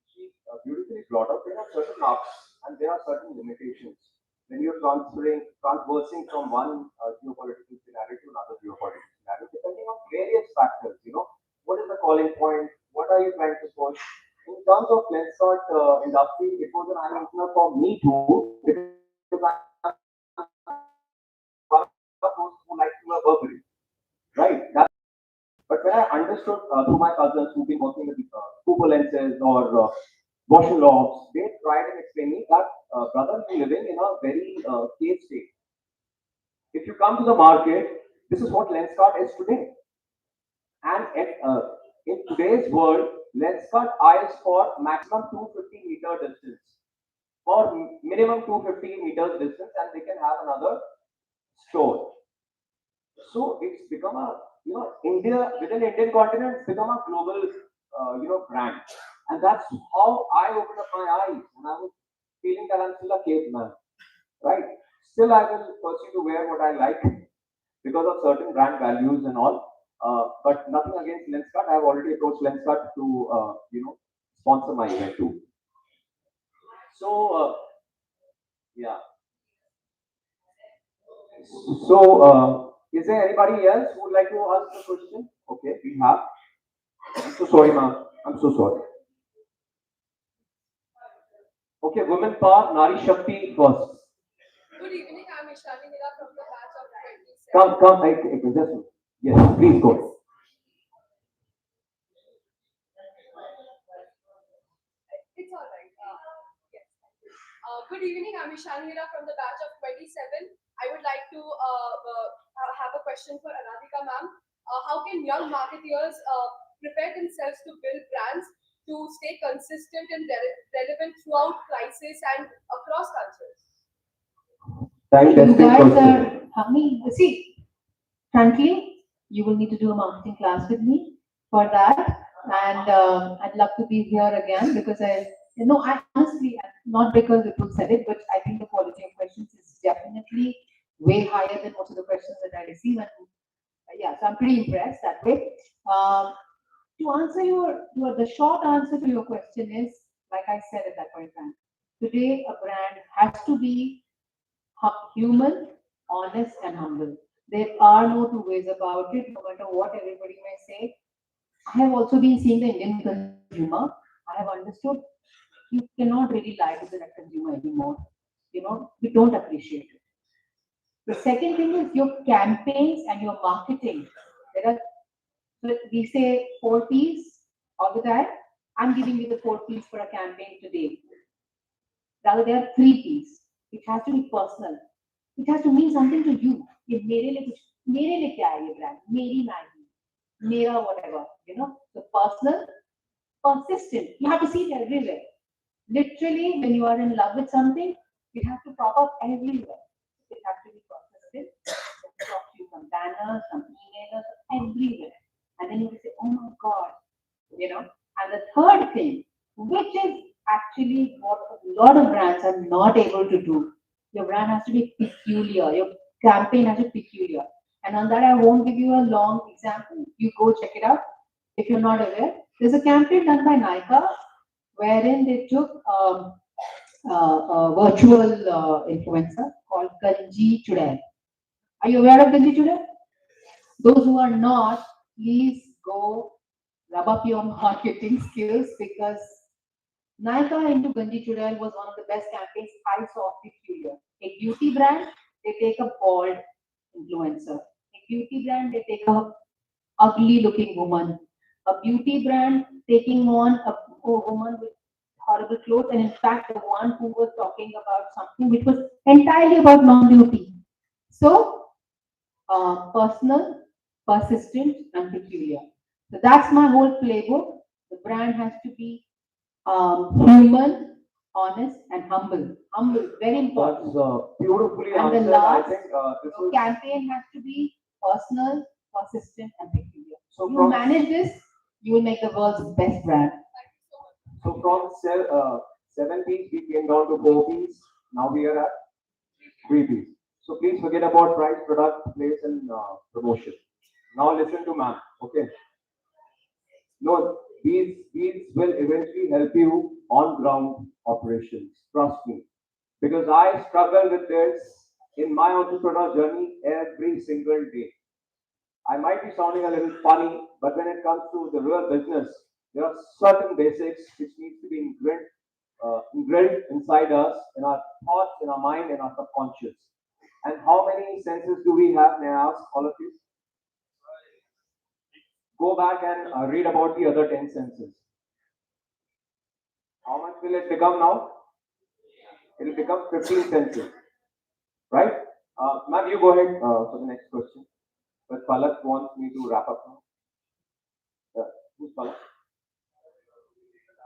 She beautifully brought up there are certain ups and there are certain limitations when you're transversing from one geopolitical scenario to another geopolitical scenario, depending on various factors. You know, what is the calling point? What are you trying to push? In terms of Lenskart industry, it was an eye-opener for me too, because I'm one of those who like to wear Burberry, right? But when when I understood through my cousins who've been working with Turbulence or Bosch Lofts, they tried and explained me that, brother, you're living in a very cave state. If you come to the market, this is what Lenskart is today. And in today's world, Lenskart eyes for maximum 250-meter distance or minimum 250 meters distance, and they can have another store. So it's become a, India, within Indian continent, it's become a global, brand. And that's how I opened up my eyes, and I was feeling that I'm still a caveman, right? Still, I will pursue to wear what I like because of certain brand values and all. But nothing against Lenskart. I have already approached Lenskart to, sponsor my event too. So, yeah. So, is there anybody else who would like to ask a question? Okay, we have. I'm so sorry, ma'am. I'm so sorry. Okay, women power, Nari Shakti first. Good evening, I'm Ishani Mira from the batch of 27. Come, just, yes, please go ahead. It's all right. Yes. Good evening, I'm Ishani Mira from the batch of 27. I would like to have a question for Anadika ma'am. How can young marketeers prepare themselves to build brands to stay consistent and relevant throughout crisis and across cultures? You guys are, see, frankly, you will need to do a marketing class with me for that. And I'd love to be here again because I honestly, not because people said it, but I think the quality of questions is definitely way higher than most of the questions that I receive. And yeah, so I'm pretty impressed that way. To answer the short answer to your question is, like I said at that point in time, today a brand has to be human, honest, and humble. There are no two ways about it, no matter what everybody may say. I have also been seeing the Indian consumer. I have understood you cannot really lie to the consumer anymore. We don't appreciate it. The second thing is your campaigns and your marketing. We say 4 P's all the time. I'm giving you the 4 P's for a campaign today. Rather, there are 3 P's. It has to be personal. It has to mean something to you. मेरे लिए क्या है ये brand? मेरी Maggi, मेरा whatever. So personal, persistent. You have to see it everywhere. Literally, when you are in love with something, it has to pop up everywhere. It has to be persistent. It talk to you some banners, some emailers, everywhere. And then you will say, oh my God, And the third thing, which is actually what a lot of brands are not able to do, your brand has to be peculiar. Your campaign has to be peculiar. And on that, I won't give you a long example. You go check it out. If you're not aware, there's a campaign done by Nykaa wherein they took a virtual influencer called Ganji Chudel. Are you aware of Ganji Chudel? Those who are not, please go rub up your marketing skills because Nykaa into Ganji Chudel was one of the best campaigns I saw peculiar. A beauty brand, they take a bald influencer. A beauty brand, they take a ugly looking woman. A beauty brand taking on a woman with horrible clothes, and in fact, the one who was talking about something which was entirely about non-beauty. So, personal, persistent, and peculiar. So that's my whole playbook. The brand has to be human, honest, and humble. Humble, very important. That's beautifully and answered. the last, I think your campaign has to be personal, persistent, and peculiar. So you from- manage this, you will make the world's best brand. So from 7 P's, we came down to 4 P's. Now we are at 3 P's. So please forget about price, product, place, and promotion. Now listen to ma'am. Okay. No, these will eventually help you on ground operations. Trust me, because I struggle with this in my entrepreneur journey every single day. I might be sounding a little funny, but when it comes to the real business, there are certain basics which need to be ingrained inside us, in our thoughts, in our mind, in our subconscious. And how many senses do we have, may I ask all of you? Go back and read about the other 10 senses. How much will it become now? It will become 15 senses, right? Ma'am, you go ahead for the next question. But Palak wants me to wrap up now. Yeah. Who's Palak?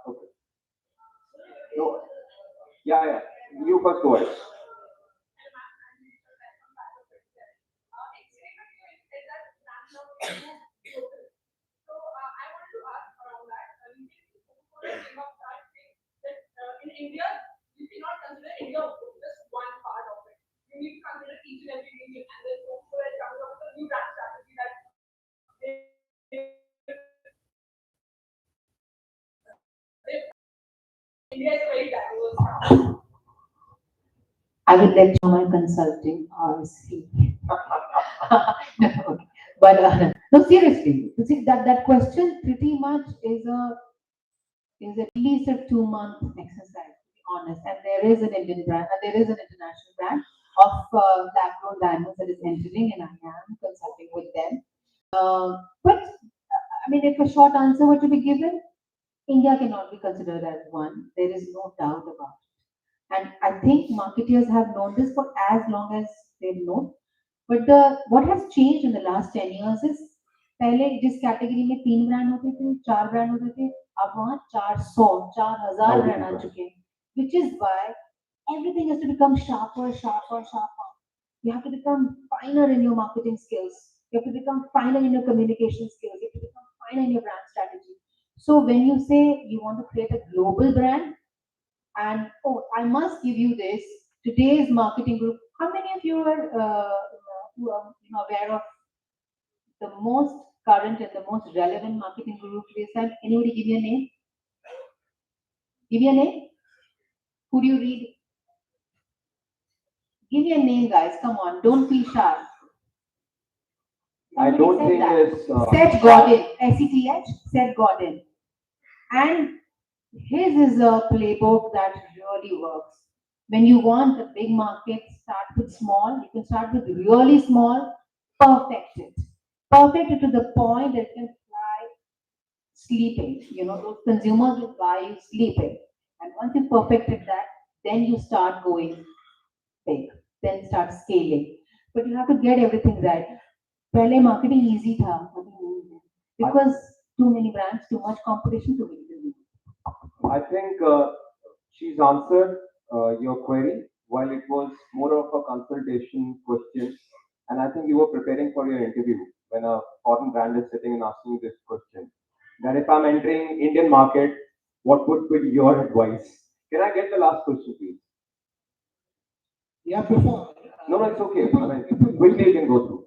Okay. No. Yeah, yeah. You first go ahead. In India, you cannot consider India just one part of it. You need to consider each and every region, and then also it comes up with a new brand strategy that India is very diverse. I will let you my consulting see. Okay. But no, seriously, you see that question pretty much is at least a 2 month exercise, to be honest. And there is an Indian brand, and there is an international brand of lab grown diamonds that is entering, and I am consulting with them. But I mean, if a short answer were to be given, India cannot be considered as one. There is no doubt about it. And I think marketeers have known this for as long as they've known. But the what has changed in the last 10 years is पहले जिस category में 3 brand होते थे 4 brand होते थे अब वहाँ 400 4,000 brand आ चुके हैं which is why everything has to become sharper. You have to become finer in your marketing skills. You have to become finer in your communication skills. You have to become finer in your brand strategy. So when you say you want to create a global brand, and oh, I must give you this. Today's marketing group. How many of you are who are aware of the most current and the most relevant marketing guru today's time? Anybody give me a name? Give me a name. Who do you read? Give me a name, guys. Come on, don't feel shy. I don't think it's Seth Godin. SETH. Seth Godin. And his is a playbook that really works. When you want a big market, start with small. You can start with really small, perfect it. Perfect it to the point that it can fly sleeping. Those consumers will buy you sleeping. And once you perfected that, then you start going big. Then start scaling. But you have to get everything right. पहले marketing easy था, because too many brands, too much competition, too many consumers. I think she's answered your query while it was more of a consultation question. And I think you were preparing for your interview when a foreign brand is sitting and asking you this question. That if I'm entering Indian market, what would be your advice? Can I get the last question, please? Yeah, before. No, it's okay. I mean, quickly you can go through.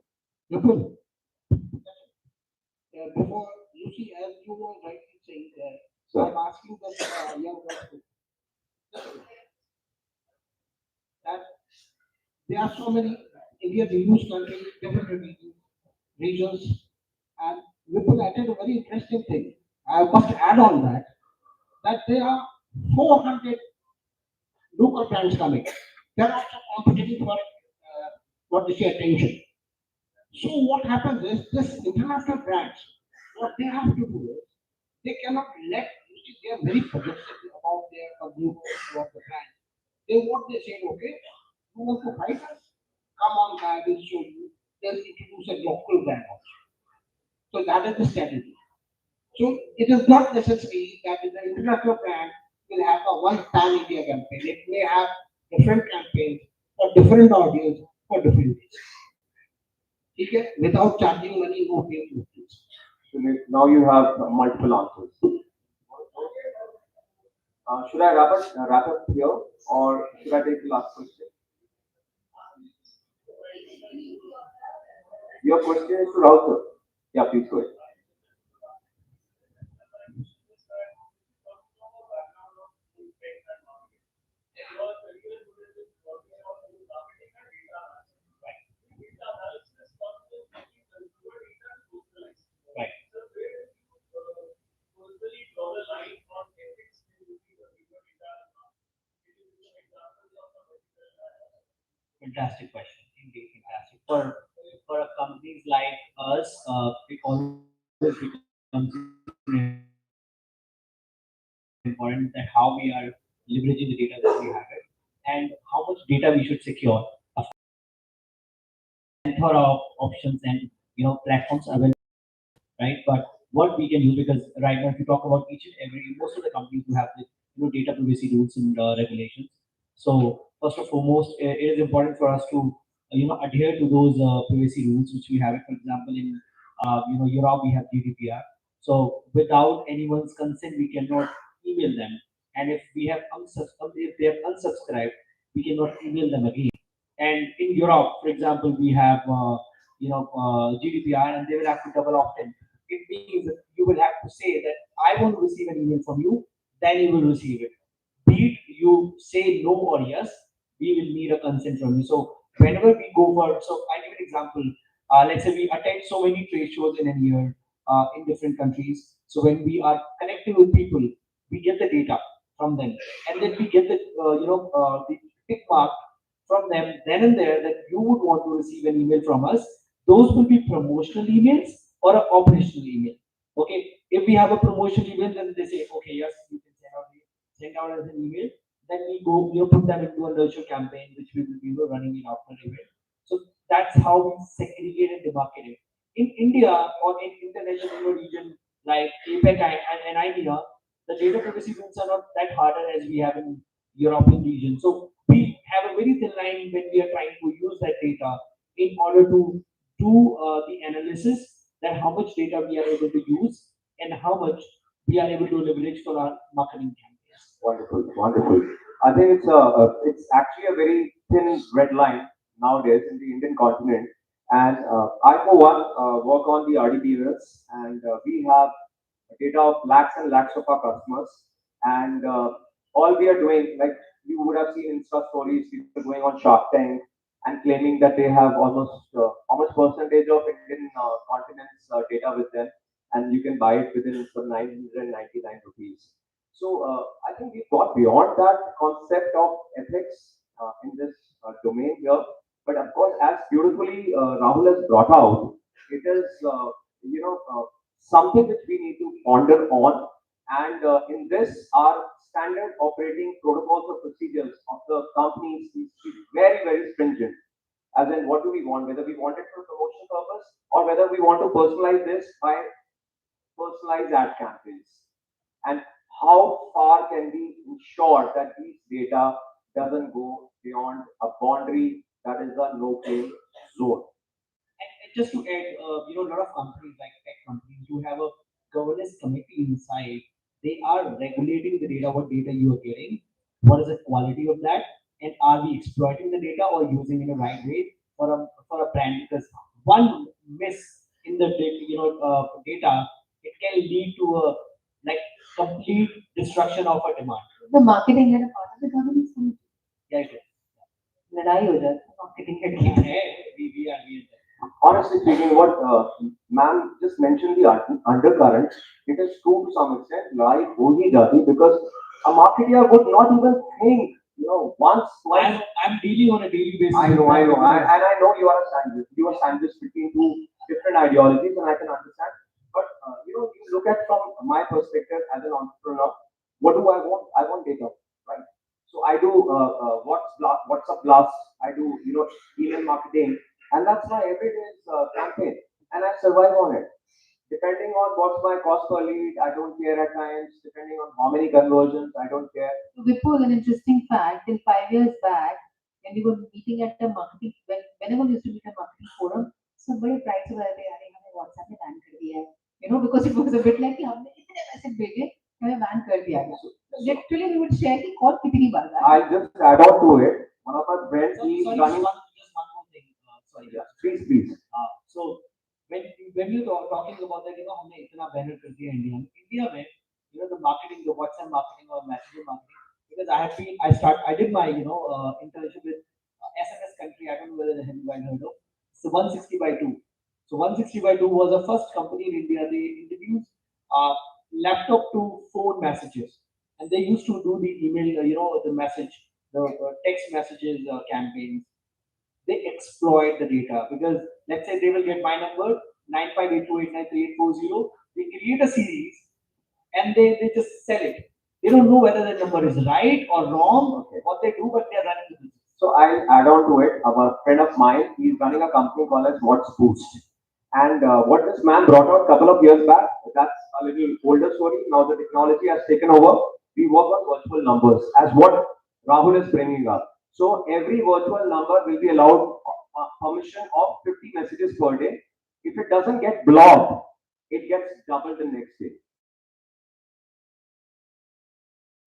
Before, you see, as you were rightly saying there, Sir. I'm asking that young person that there are so many India huge countries, different regions, and Vipul added a very interesting thing. I must add on that there are 400 local brands coming. They're also competing for this attention. So what happens is this international brands, what they have to do is they cannot let they are very progressive about their consumers, about the brand. What they say, okay, you want to fight us? Come on, guys, we'll show you. They'll introduce a local brand also. So that is the strategy. So it is not necessary that the international brand will have a one pan-India campaign. It may have different campaigns for different audience for different reasons. Okay? Without charging money, no pay to it. So now you have multiple answers. Should I wrap up here, or should I take the last question? Your question is to Rahul, sir. Yeah, please go ahead. Fantastic question. Indeed, fantastic. For companies like us, it always always becomes important that how we are leveraging the data that we have it and how much data we should secure. Of plethora of options and platforms available, right? But what we can use, because right now if you talk about each and every most of the companies who have the data privacy rules and regulations. So first and foremost, it is important for us to adhere to those privacy rules which we have. For example, in Europe we have GDPR. So without anyone's consent, we cannot email them. And if we have if they have unsubscribed, we cannot email them again. And in Europe, for example, we have GDPR, and they will have to double opt-in. It means that you will have to say that I want to receive an email from you, then you will receive it. Be it you say no or yes, we will need a consent from you. So whenever we go for, so I give an example. Let's say we attend so many trade shows in a year in different countries. So when we are connecting with people, we get the data from them, and then we get the the tick mark from them then and there that you would want to receive an email from us. Those will be promotional emails or an operational email. Okay, if we have a promotional email, then they say, okay, yes, you can send out as an email. Then we go, put them into a nurture campaign, which we will be running in after event. So that's how we segregate and demarcate it. In India or in international region like APEC and IMEA, the data privacy rules are not that harder as we have in European region. So we have a very thin line when we are trying to use that data in order to do the analysis that how much data we are able to use and how much we are able to leverage for our marketing campaigns. Wonderful, wonderful. I think it's actually a very thin red line nowadays in the Indian continent. And I, for one, work on the RDBs, and we have data of lakhs and lakhs of our customers. And all we are doing, like you would have seen Insta stories, people going on Shark Tank and claiming that they have almost how much percentage of Indian continent's data with them, and you can buy it within some 999 rupees. So I think we've got beyond that concept of ethics in this domain here. But of course, as beautifully Rahul has brought out, it is something which we need to ponder on. And in this, our standard operating protocols or procedures of the companies is very, very stringent. As in, what do we want? Whether we want it for promotion purpose or whether we want to personalize this by personalized ad campaigns. And how far can we ensure that these data doesn't go beyond a boundary that is a no-claim zone? And just to add, a lot of companies like tech companies who have a governance committee inside, they are regulating the data, what data you are getting, what is the quality of that, and are we exploiting the data or using it in the right way for a brand? Because one miss in the data, it can lead to a like complete destruction of a demand. The marketing and a part of the governance committee. Yeah, it is. लड़ाई हो जाती है marketing head की. We are. Honestly speaking, what ma'am just mentioned, the undercurrent, it is true to some extent. Lie ho hi jati, because a marketer would not even think, once, twice. I'm dealing on a daily basis. I know, and I know you are a sandwich. You are sandwiched between two different ideologies, and I can understand. But you look at from my perspective as an entrepreneur. What do I want? I want data, right? So I do WhatsApp blast. I do email marketing. And that's my everyday's campaign, and I survive on it. Depending on what's my cost per lead, I don't care at times. Depending on how many conversions, I don't care. So Vipul, an interesting fact, till 5 years back, when we were meeting at a marketing, whenever we used to meet a marketing forum, somebody tried to write, "Yaar, हमने WhatsApp में ban कर दिया है," because it was a bit like कि हमने इतने पैसे भेजे, हमें ban कर दिया गया. Literally, we would share the call कितनी बार. I'll just add on to it. One of our friends, he's running. Just one more thing. Sorry. Yeah, please. So when you are talking about that, हमने इतना banner कर दिया India में, the marketing, the WhatsApp marketing or messaging marketing, because I did my internship with SMS Country. I don't know whether you guys heard of. So 160 by 2. So 160 by 2 was the first company in India. They introduced laptop to phone messages, and they used to do the email, the message, the text messages campaigns. They exploit the data because let's say they will get my number 958289380. They create a series and they just sell it. They don't know whether the number is right or wrong, what they do, but they're running the business. So I'll add on to it. A friend of mine, he's running a company called as What's Boost. And what this man brought out a couple of years back, that's a little older story. Now the technology has taken over. We work on virtual numbers as what Rahul is bringing up. So every virtual number will be allowed permission of 50 messages per day. If it doesn't get blocked, it gets doubled the next day.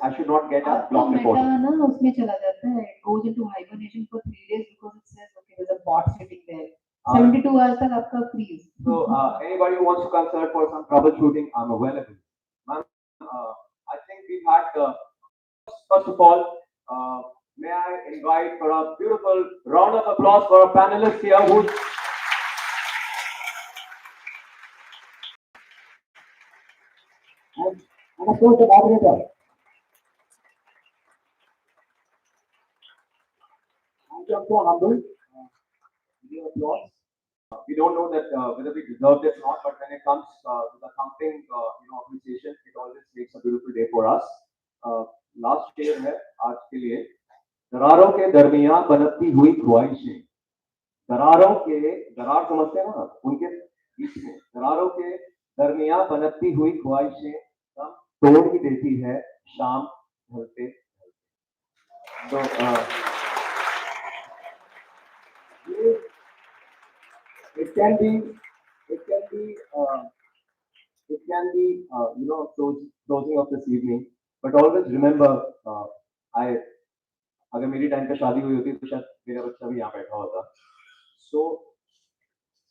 I should not get a block report. ना उसमें चला जाता है. It goes into hibernation for 3 days because it says okay there's a bot sitting there. 72 hours तक आपका freeze. So anybody who wants to consult for some troubleshooting, I'm available. Ma'am, I think we've had first of all, may I invite for a beautiful round of applause for our panelists here who's and of course the moderator. I'm just so humbled. Give applause. We don't know that whether we deserve it or not, but when it comes to the thumping, appreciation, it always makes a beautiful day for us. Last शेर है आज के लिए. दरारों के दरमियां बनती हुई ख्वाहिशें. दरारों के दरार समझते हैं ना उनके बीच में दरारों के दरमियां बनती हुई ख्वाहिशें तोड़ ही देती है शाम ढलते. So it can be closing of this evening, but always remember, अगर मेरी टाइम पे शादी हुई होती तो शायद मेरा बच्चा भी यहाँ बैठा होता. So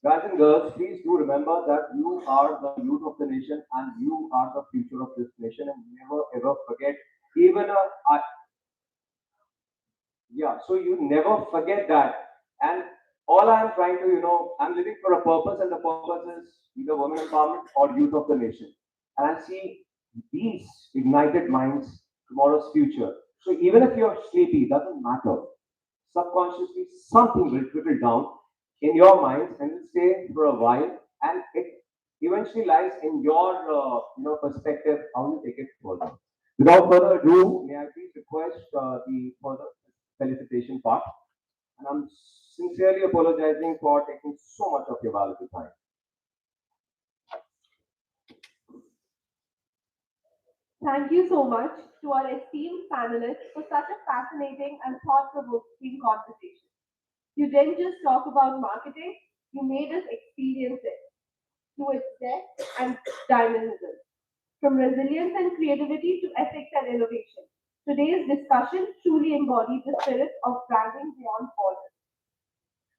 guys and girls, please do remember that you are the youth of the nation and you are the future of this nation, and never ever forget so you never forget that. And all I am trying to, I'm living for a purpose, and the purpose is either women empowerment or youth of the nation. And I see these ignited minds, tomorrow's future. So even if you're sleepy, doesn't matter. Subconsciously, something will trickle down in your minds and will stay for a while, and it eventually lies in your perspective how you take it further. Without further ado, may I please request the further felicitation part, and I'm sincerely apologizing for taking so much of your valuable time. Thank you so much to our esteemed panelists for such a fascinating and thought-provoking conversation. You didn't just talk about marketing, you made us experience it to its depth and dynamism, from resilience and creativity to ethics and innovation. Today's discussion truly embodies the spirit of branding beyond borders.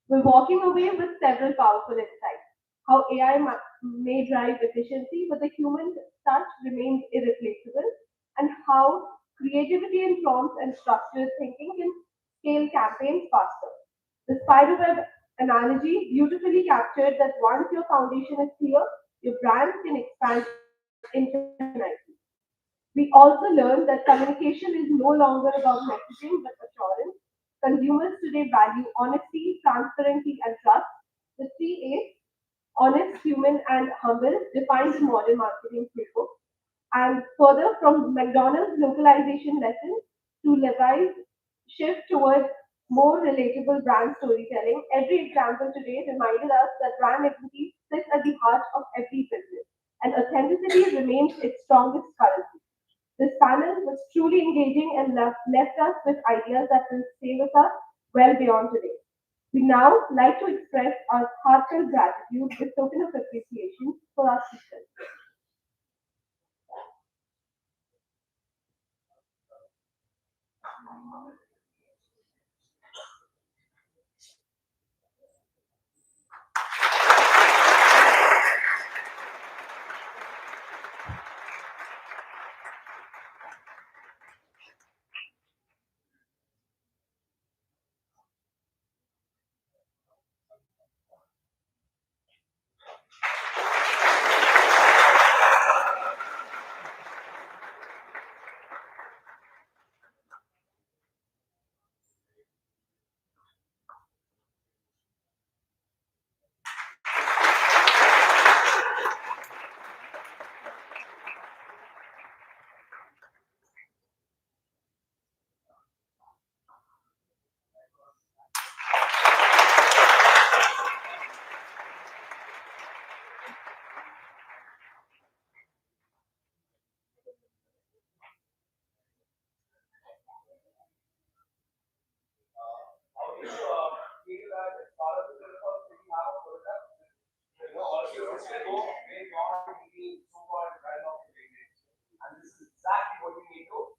We're walking away with several powerful insights. How AI may drive efficiency, but the human touch remains irreplaceable, and how creativity in prompts and structured thinking can scale campaigns faster. The spiderweb analogy beautifully captured that once your foundation is clear, your brand can expand infinitely. We also learned that communication is no longer about messaging but assurance. Consumers today value honesty, transparency, and trust. The three A's, honest, human, and humble, define the modern marketing playbook. And further, from McDonald's localization lessons to Levi's shift towards more relatable brand storytelling, every example today reminded us that brand equity sits at the heart of every business, and authenticity remains its strongest currency. This panel was truly engaging and left us with ideas that will stay with us well beyond today. We now like to express our heartfelt gratitude with token of appreciation for our speakers. will go way beyond the so-called realm of language. And this is exactly what we need to.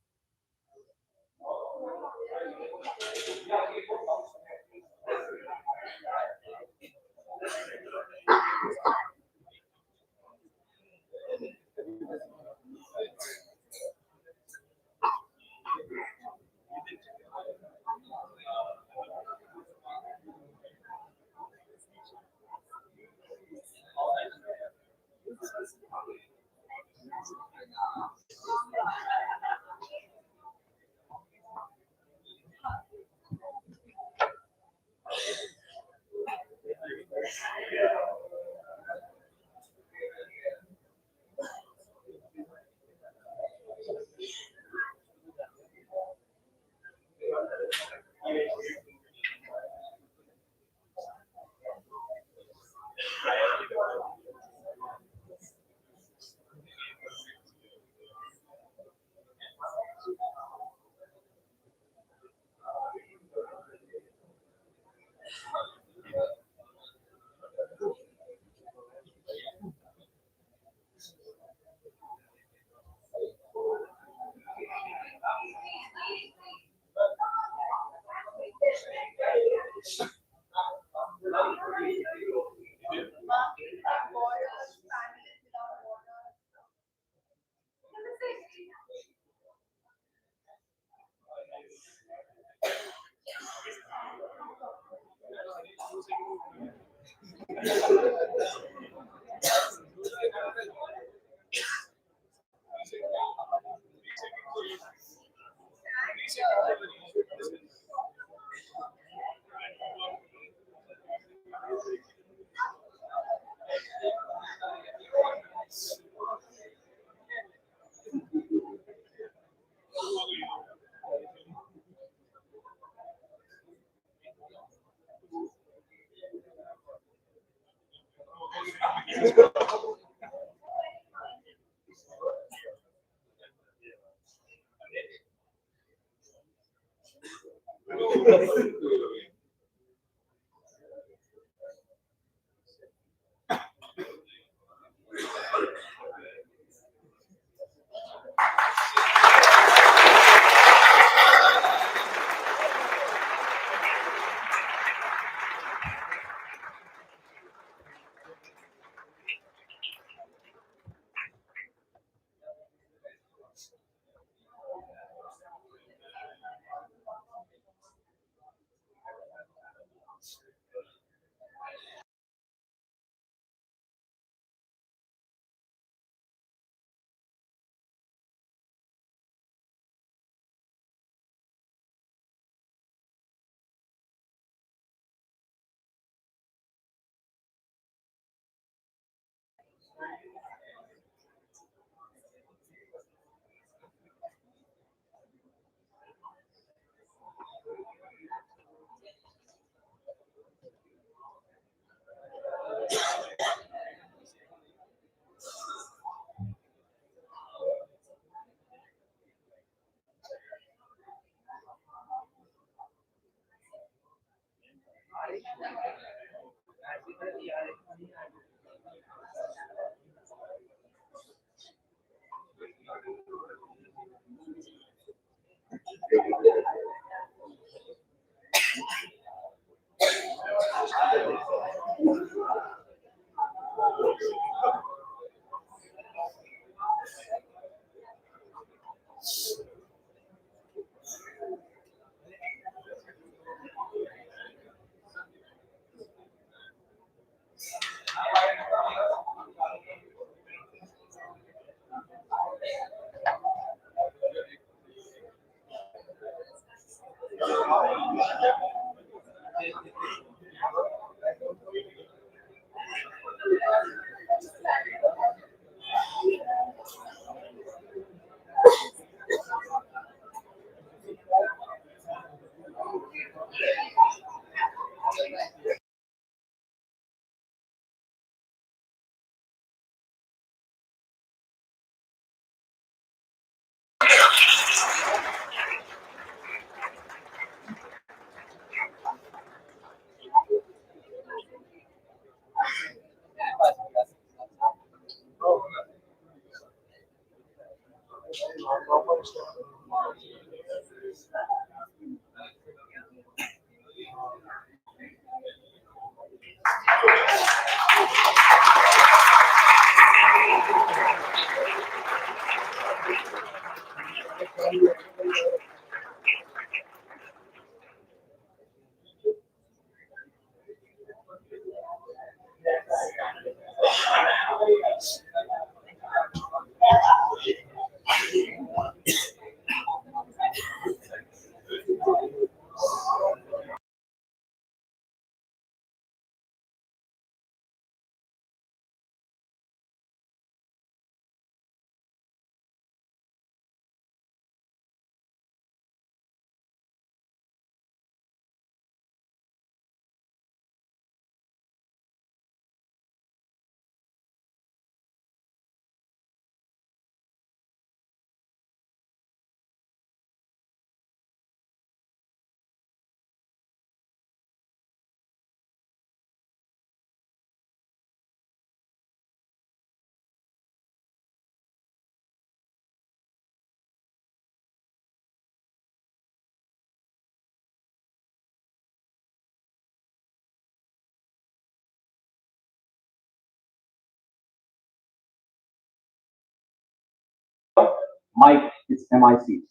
Mike is MIC.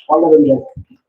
All the very best.